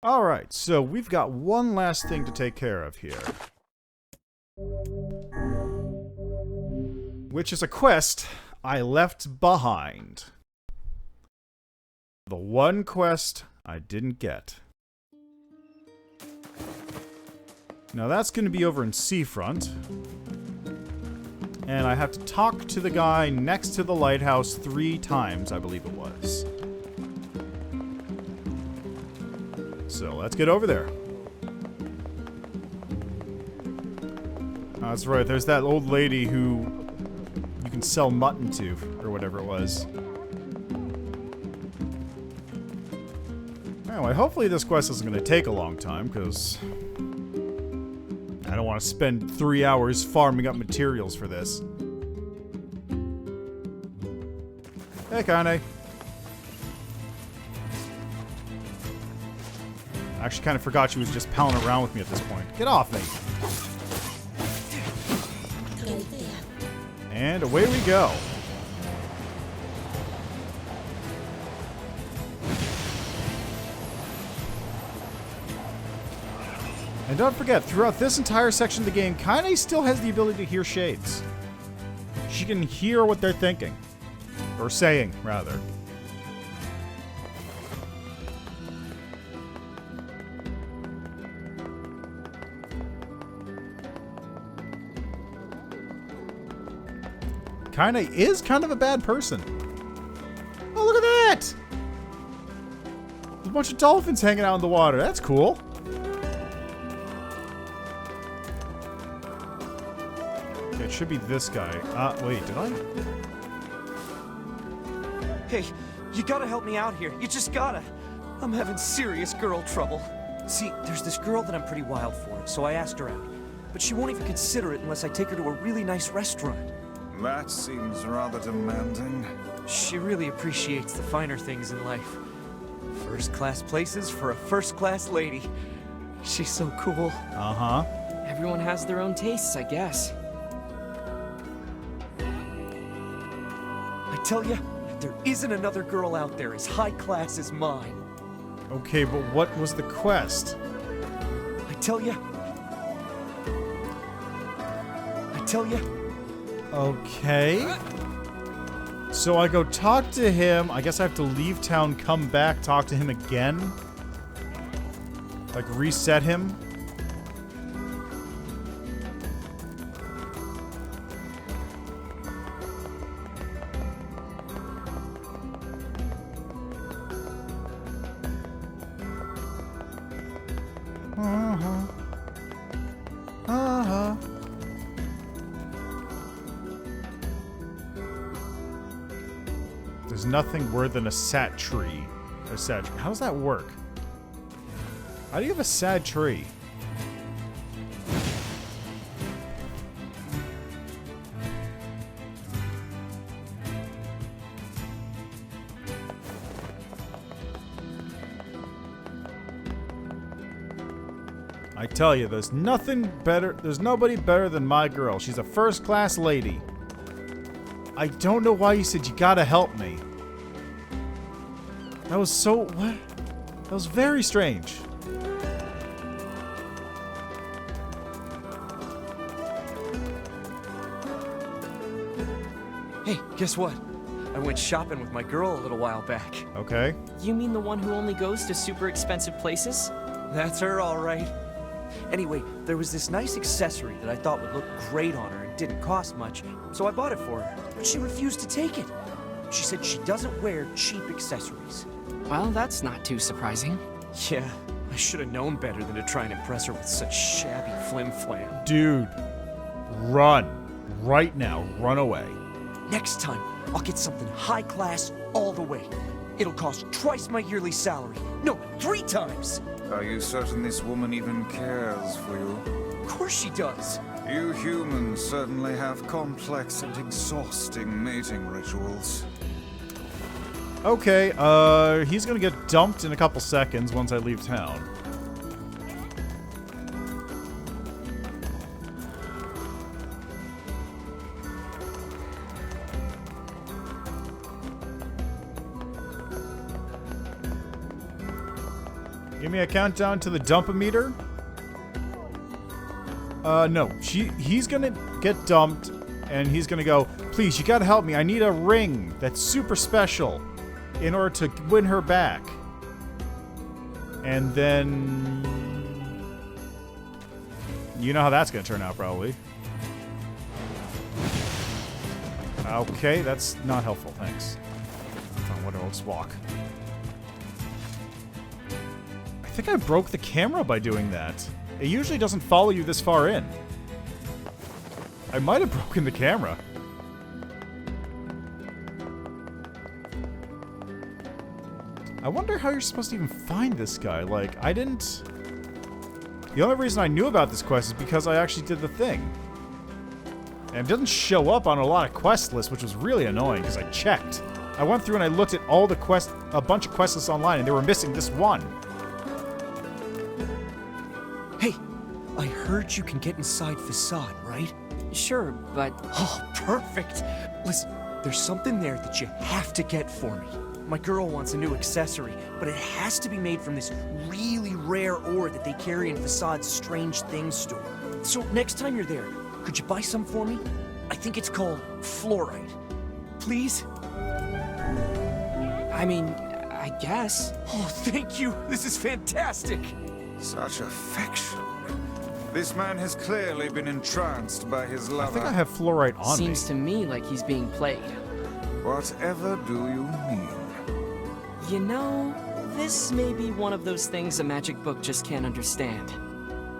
Alright, so we've got one last thing to take care of here. Which is a quest I left behind. The one quest I didn't get. Now that's going to be over in Seafront. And I have to talk to the guy next to the lighthouse 3 times, I believe it was. So let's get over there. Oh, that's right, there's that old lady who you can sell mutton to, or whatever it was. Anyway, hopefully this quest isn't going to take a long time, because I don't want to spend 3 hours farming up materials for this. Hey, Kaine. I actually kind of forgot she was just palling around with me at this point. Get off me! And away we go. And don't forget, throughout this entire section of the game, Kaine still has the ability to hear shades. She can hear what they're thinking. Or saying, rather. Kaine is kind of a bad person. Oh, look at that! There's a bunch of dolphins hanging out in the water. That's cool. Okay, it should be this guy. Wait, did I? Hey, you gotta help me out here. You just gotta. I'm having serious girl trouble. See, there's this girl that I'm pretty wild for, so I asked her out. But she won't even consider it unless I take her to a really nice restaurant. That seems rather demanding. She really appreciates the finer things in life. First-class places for a first-class lady. She's so cool. Uh-huh. Everyone has their own tastes, I guess. I tell you, There isn't another girl out there as high class as mine. Okay, but what was the quest? I tell ya. Okay. So I go talk to him. I guess I have to leave town, come back, talk to him again. Like reset him. There's nothing worse than a sat tree. A sad tree. How does that work? How do you have a sad tree? I tell you, there's nothing better. There's nobody better than my girl. She's a first-class lady. I don't know why you said you gotta help me. That was so... what? That was very strange. Hey, guess what? I went shopping with my girl a little while back. Okay. You mean the one who only goes to super expensive places? That's her, all right. Anyway, there was this nice accessory that I thought would look great on her and didn't cost much, so I bought it for her. But she refused to take it. She said she doesn't wear cheap accessories. Well, that's not too surprising. Yeah, I should have known better than to try and impress her with such shabby flim-flam. Dude, run. Right now, run away. Next time, I'll get something high class all the way. It'll cost twice my yearly salary. No, 3 times! Are you certain this woman even cares for you? Of course she does. You humans certainly have complex and exhausting mating rituals. Okay, he's gonna get dumped in a couple seconds once I leave town. Give me a countdown to the dump-o-meter. No. He's gonna get dumped, and he's gonna go, please, you gotta help me. I need a ring that's super special in order to win her back. And then... you know how that's gonna turn out, probably. Okay, that's not helpful, thanks. Oh, whatever, let's walk. I think I broke the camera by doing that. It usually doesn't follow you this far in. I might have broken the camera. I wonder how you're supposed to even find this guy. Like, I didn't... The only reason I knew about this quest is because I actually did the thing. And it doesn't show up on a lot of quest lists, which was really annoying because I checked. I went through and I looked at all the a bunch of quest lists online, and they were missing this one. Hey, I heard you can get inside Facade, right? Sure, but... Oh, perfect! Listen, there's something there that you have to get for me. My girl wants a new accessory, but it has to be made from this really rare ore that they carry in Facade's Strange Things store. So next time you're there, could you buy some for me? I think it's called fluorite. Please? I mean, I guess. Oh, thank you! This is fantastic! Such affection. This man has clearly been entranced by his lover. I think I have fluorite on me. Seems to me like he's being played. Whatever do you mean? You know, this may be one of those things a magic book just can't understand.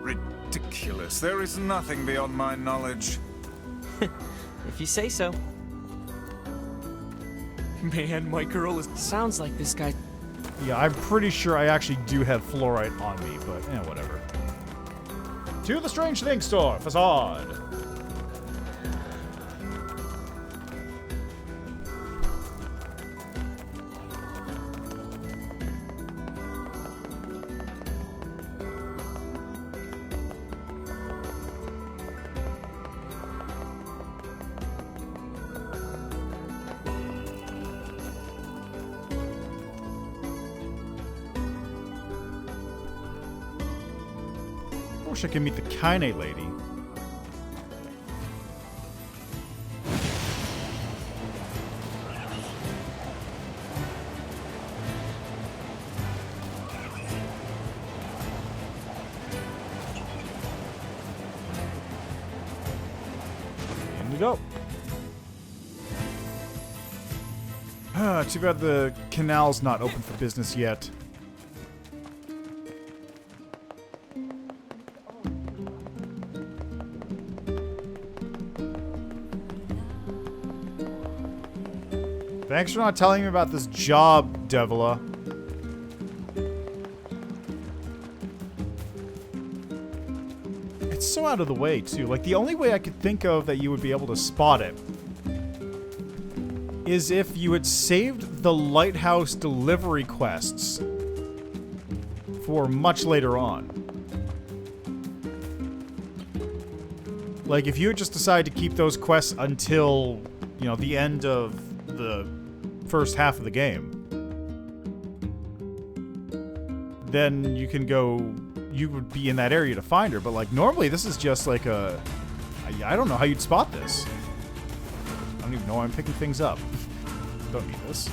Ridiculous. There is nothing beyond my knowledge. If you say so. Man, my girl is... Sounds like this guy... Yeah, I'm pretty sure I actually do have fluorite on me, but whatever. To the Strange Things store, Facade. wish I could meet the Kaine lady. In we go. Too bad the canal's not open for business yet. Thanks for not telling me about this job, Devila. It's so out of the way, too. Like, the only way I could think of that you would be able to spot it is if you had saved the lighthouse delivery quests for much later on. Like, if you had just decided to keep those quests until, you know, the end of the first half of the game, then you can go, you would be in that area to find her. But like normally this is just like a, I don't know how you'd spot this. I don't even know why I'm picking things up. Don't need this.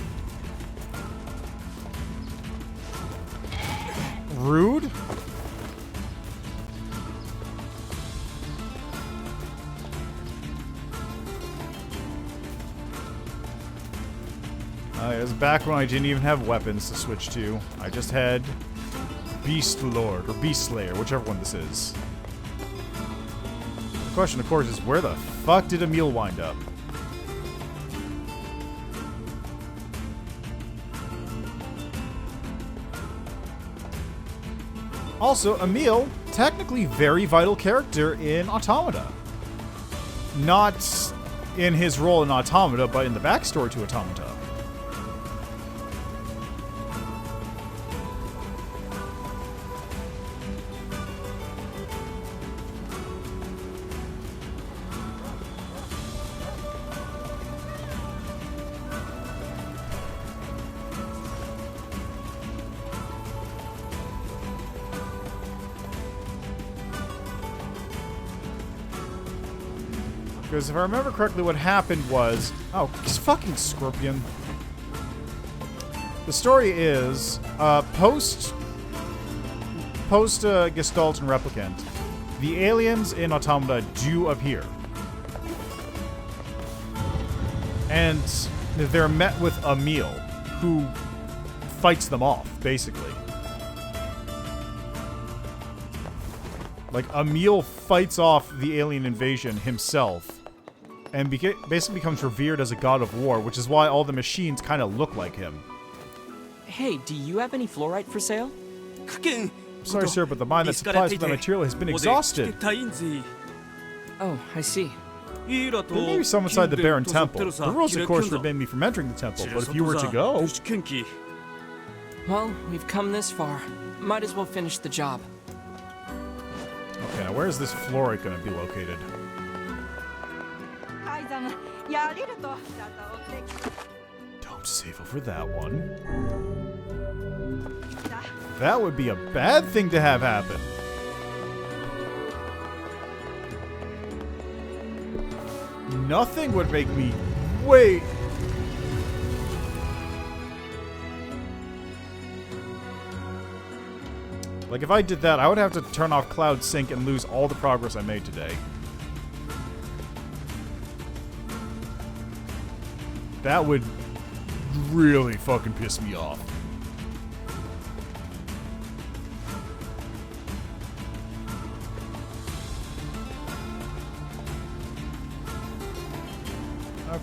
Rude. It was back when I didn't even have weapons to switch to. I just had Beast Lord, or Beast Slayer, whichever one this is. The question, of course, is where the fuck did Emil wind up? Also, Emil, technically very vital character in Automata. Not in his role in Automata, but in the backstory to Automata. Because if I remember correctly, what happened was... Oh, this fucking Scorpion. The story is, post-Gestalt and Replicant, the aliens in Automata do appear. And they're met with Emil, who fights them off, basically. Like, Emil fights off the alien invasion himself. And basically becomes revered as a god of war, which is why all the machines kind of look like him. Hey, do you have any fluorite for sale? Sorry, sir, but the mine that supplies the material has been exhausted. Oh, I see. There may be some inside the Baron Temple. The rules, of course, forbid me from entering the temple, but if you were to go... Well, we've come this far. Might as well finish the job. Okay, now where is this fluorite going to be located? Don't save over that one. That would be a bad thing to have happen. Nothing would make me wait. Like, if I did that, I would have to turn off Cloud Sync and lose all the progress I made today. That would really fucking piss me off.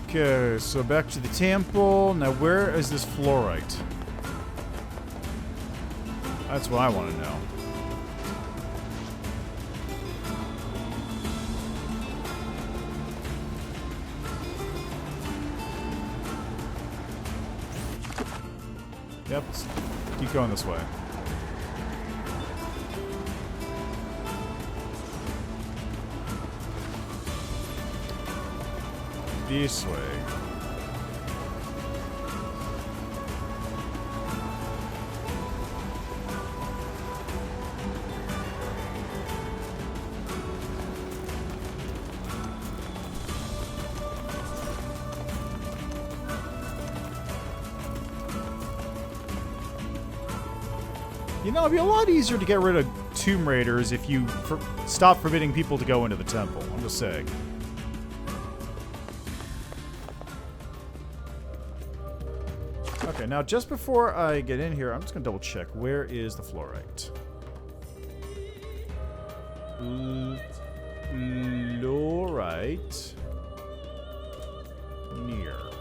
Okay, so back to the temple. Now, where is this fluorite? That's what I want to know. Yep, let's keep going this way. This way. You know, it'd be a lot easier to get rid of Tomb Raiders if you stop forbidding people to go into the temple. I'm just saying. Okay, now just before I get in here, I'm just gonna double check. Where is the fluorite? Fluorite. NieR.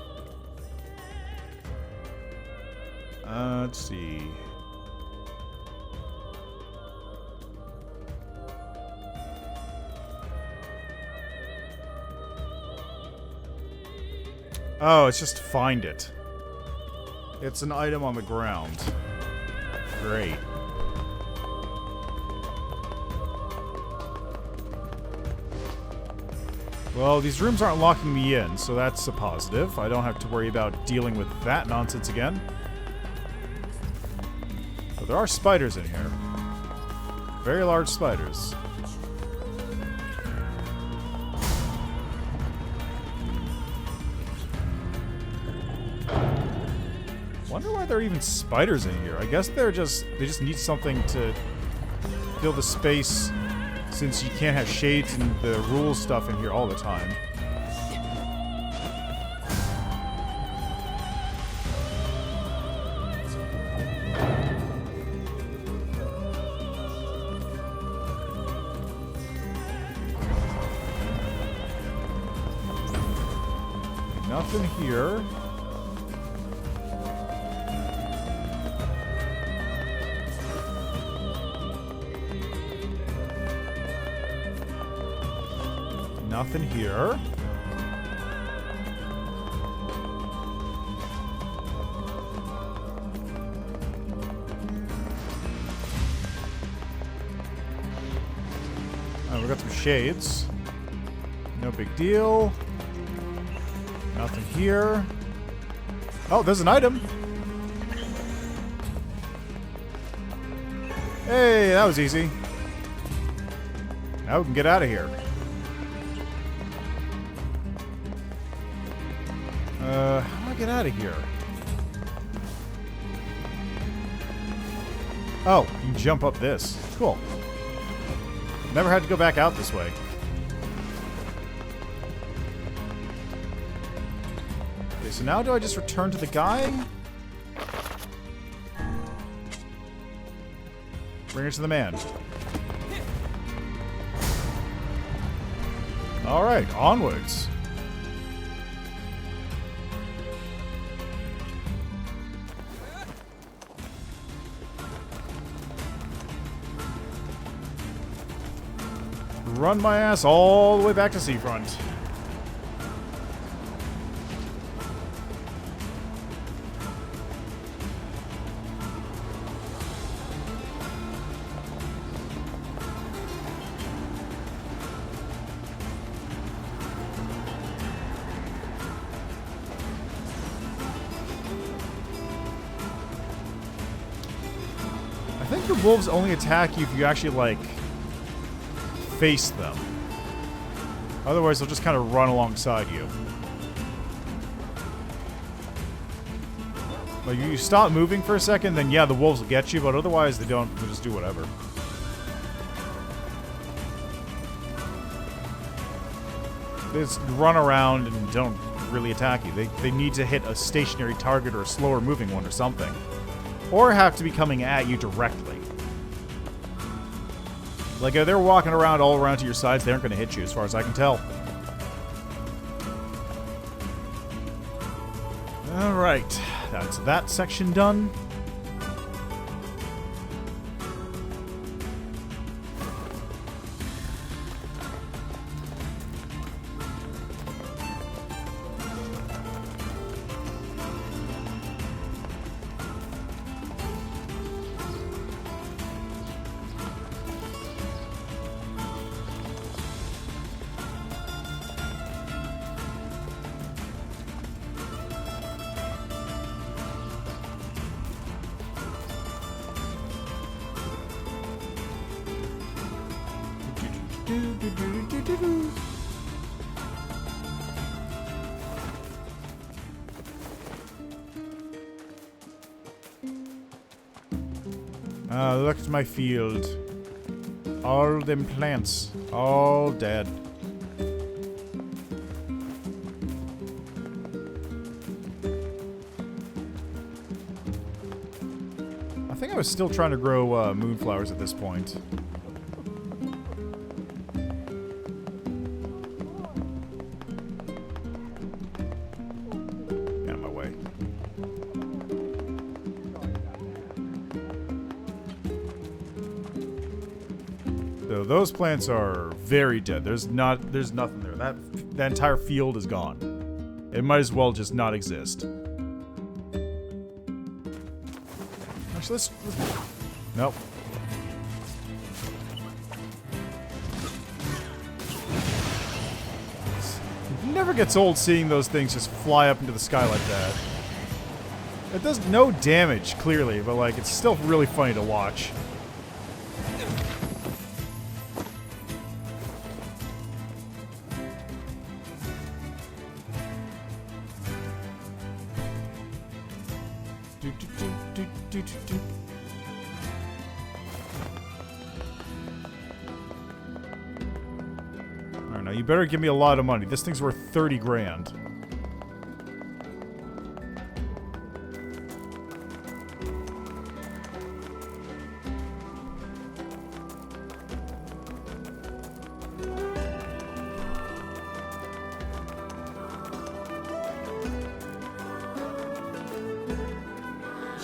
Let's see. Oh, it's just find it. It's an item on the ground. Great. Well, these rooms aren't locking me in, so that's a positive. I don't have to worry about dealing with that nonsense again. But there are spiders in here. Very large spiders. Wonder why there are even spiders in here. I guess they just need something to fill the space, since you can't have shades and the rules stuff in here all the time. Nothing here. Nothing here. Oh, we got some shades. No big deal. Nothing here. Oh, there's an item. Hey, that was easy. Now we can get out of here. How do I get out of here? Oh, you can jump up this. Cool. Never had to go back out this way. Okay, so now do I just return to the guy? Bring her to the man. Alright, onwards. Run my ass all the way back to Seafront. I think the wolves only attack you if you actually, like, face them. Otherwise, they'll just kind of run alongside you. Like, you stop moving for a second, then yeah, the wolves will get you, but otherwise they don't. They just do whatever. They just run around and don't really attack you. They need to hit a stationary target or a slower moving one or something. Or have to be coming at you directly. Like, if they're walking around all around to your sides, they aren't going to hit you, as far as I can tell. Alright, that's that section done. Look at my field. All them plants, all dead. I think I was still trying to grow moonflowers at this point. Get out of my way. So those plants are very dead. There's nothing there. That entire field is gone. It might as well just not exist. Actually, let's nope. It never gets old seeing those things just fly up into the sky like that. It does no damage, clearly, but like it's still really funny to watch. Alright, now you better give me a lot of money. This thing's worth 30 grand.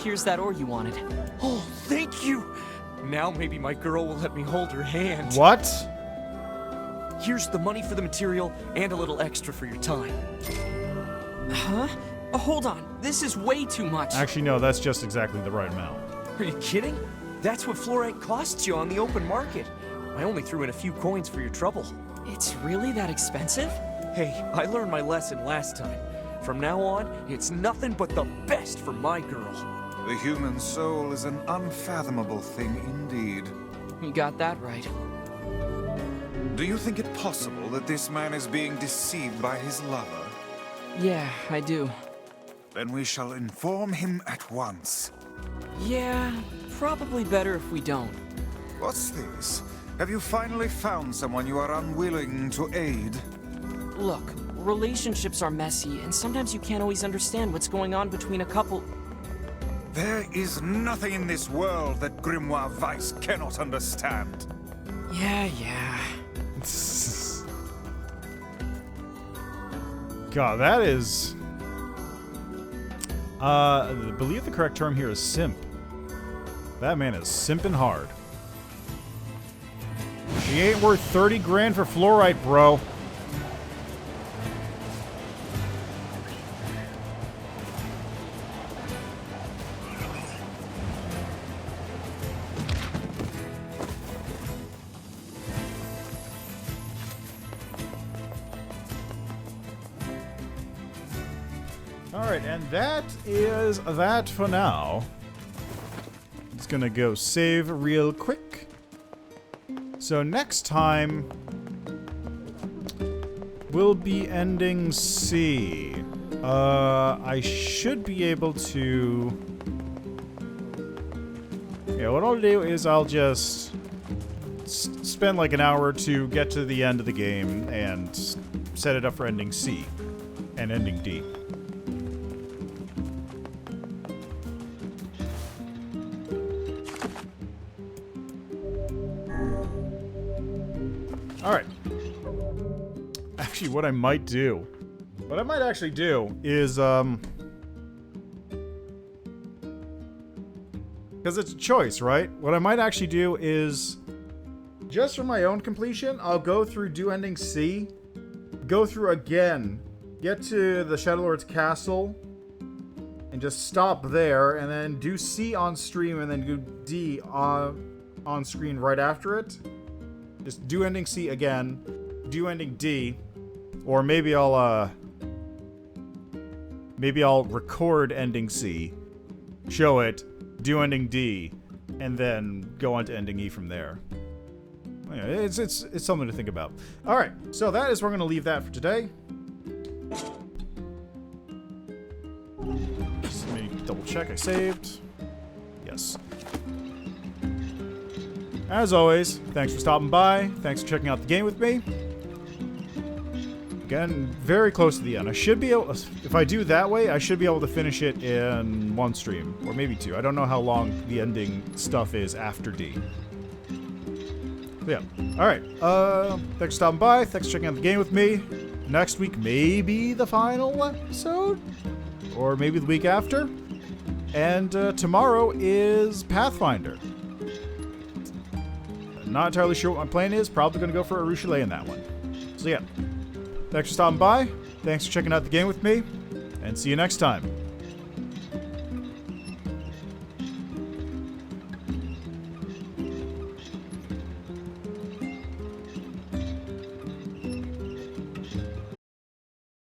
Here's that ore you wanted. Oh, thank you! Now maybe my girl will let me hold her hand. What? Here's the money for the material and a little extra for your time. Huh? Oh, hold on. This is way too much. Actually, no, that's just exactly the right amount. Are you kidding? That's what fluorite costs you on the open market. I only threw in a few coins for your trouble. It's really that expensive? Hey, I learned my lesson last time. From now on, it's nothing but the best for my girl. The human soul is an unfathomable thing indeed. You got that right. Do you think it possible that this man is being deceived by his lover? Yeah, I do. Then we shall inform him at once. Yeah, probably better if we don't. What's this? Have you finally found someone you are unwilling to aid? Look, relationships are messy, and sometimes you can't always understand what's going on between a couple. There is nothing in this world that Grimoire Weiss cannot understand. Yeah. God, that is... I believe the correct term here is simp. That man is simping hard. She ain't worth 30 grand for fluorite, bro. Alright, and that is that for now. Just gonna go save real quick. So next time, we'll be ending C. I should be able to... Yeah, what I'll do is I'll just spend like an hour or two, get to the end of the game, and set it up for ending C and ending D. Alright. Actually, what I might actually do is, because it's a choice, right? What I might actually do is, just for my own completion, I'll go through do ending C, go through again, get to the Shadow Lord's castle, and just stop there, and then do C on stream, and then do D on screen right after it. Just do ending C again, do ending D, or maybe I'll record ending C, show it, do ending D, and then go on to ending E from there. Yeah, it's something to think about. All right, so that is where we're gonna leave that for today. Just let me double check I saved. Yes. as always, thanks for stopping by. Thanks for checking out the game with me. Again, very close to the end. I should be able, if I do that way, I should be able to finish it in 1 stream, or maybe 2. I don't know how long the ending stuff is after D. But yeah. Alright. Thanks for stopping by. Thanks for checking out the game with me. Next week, maybe the final episode? Or maybe the week after? And tomorrow is Pathfinder. Not entirely sure what my plan is. Probably going to go for a Rochelet in that one. So yeah. Thanks for stopping by. Thanks for checking out the game with me. And see you next time.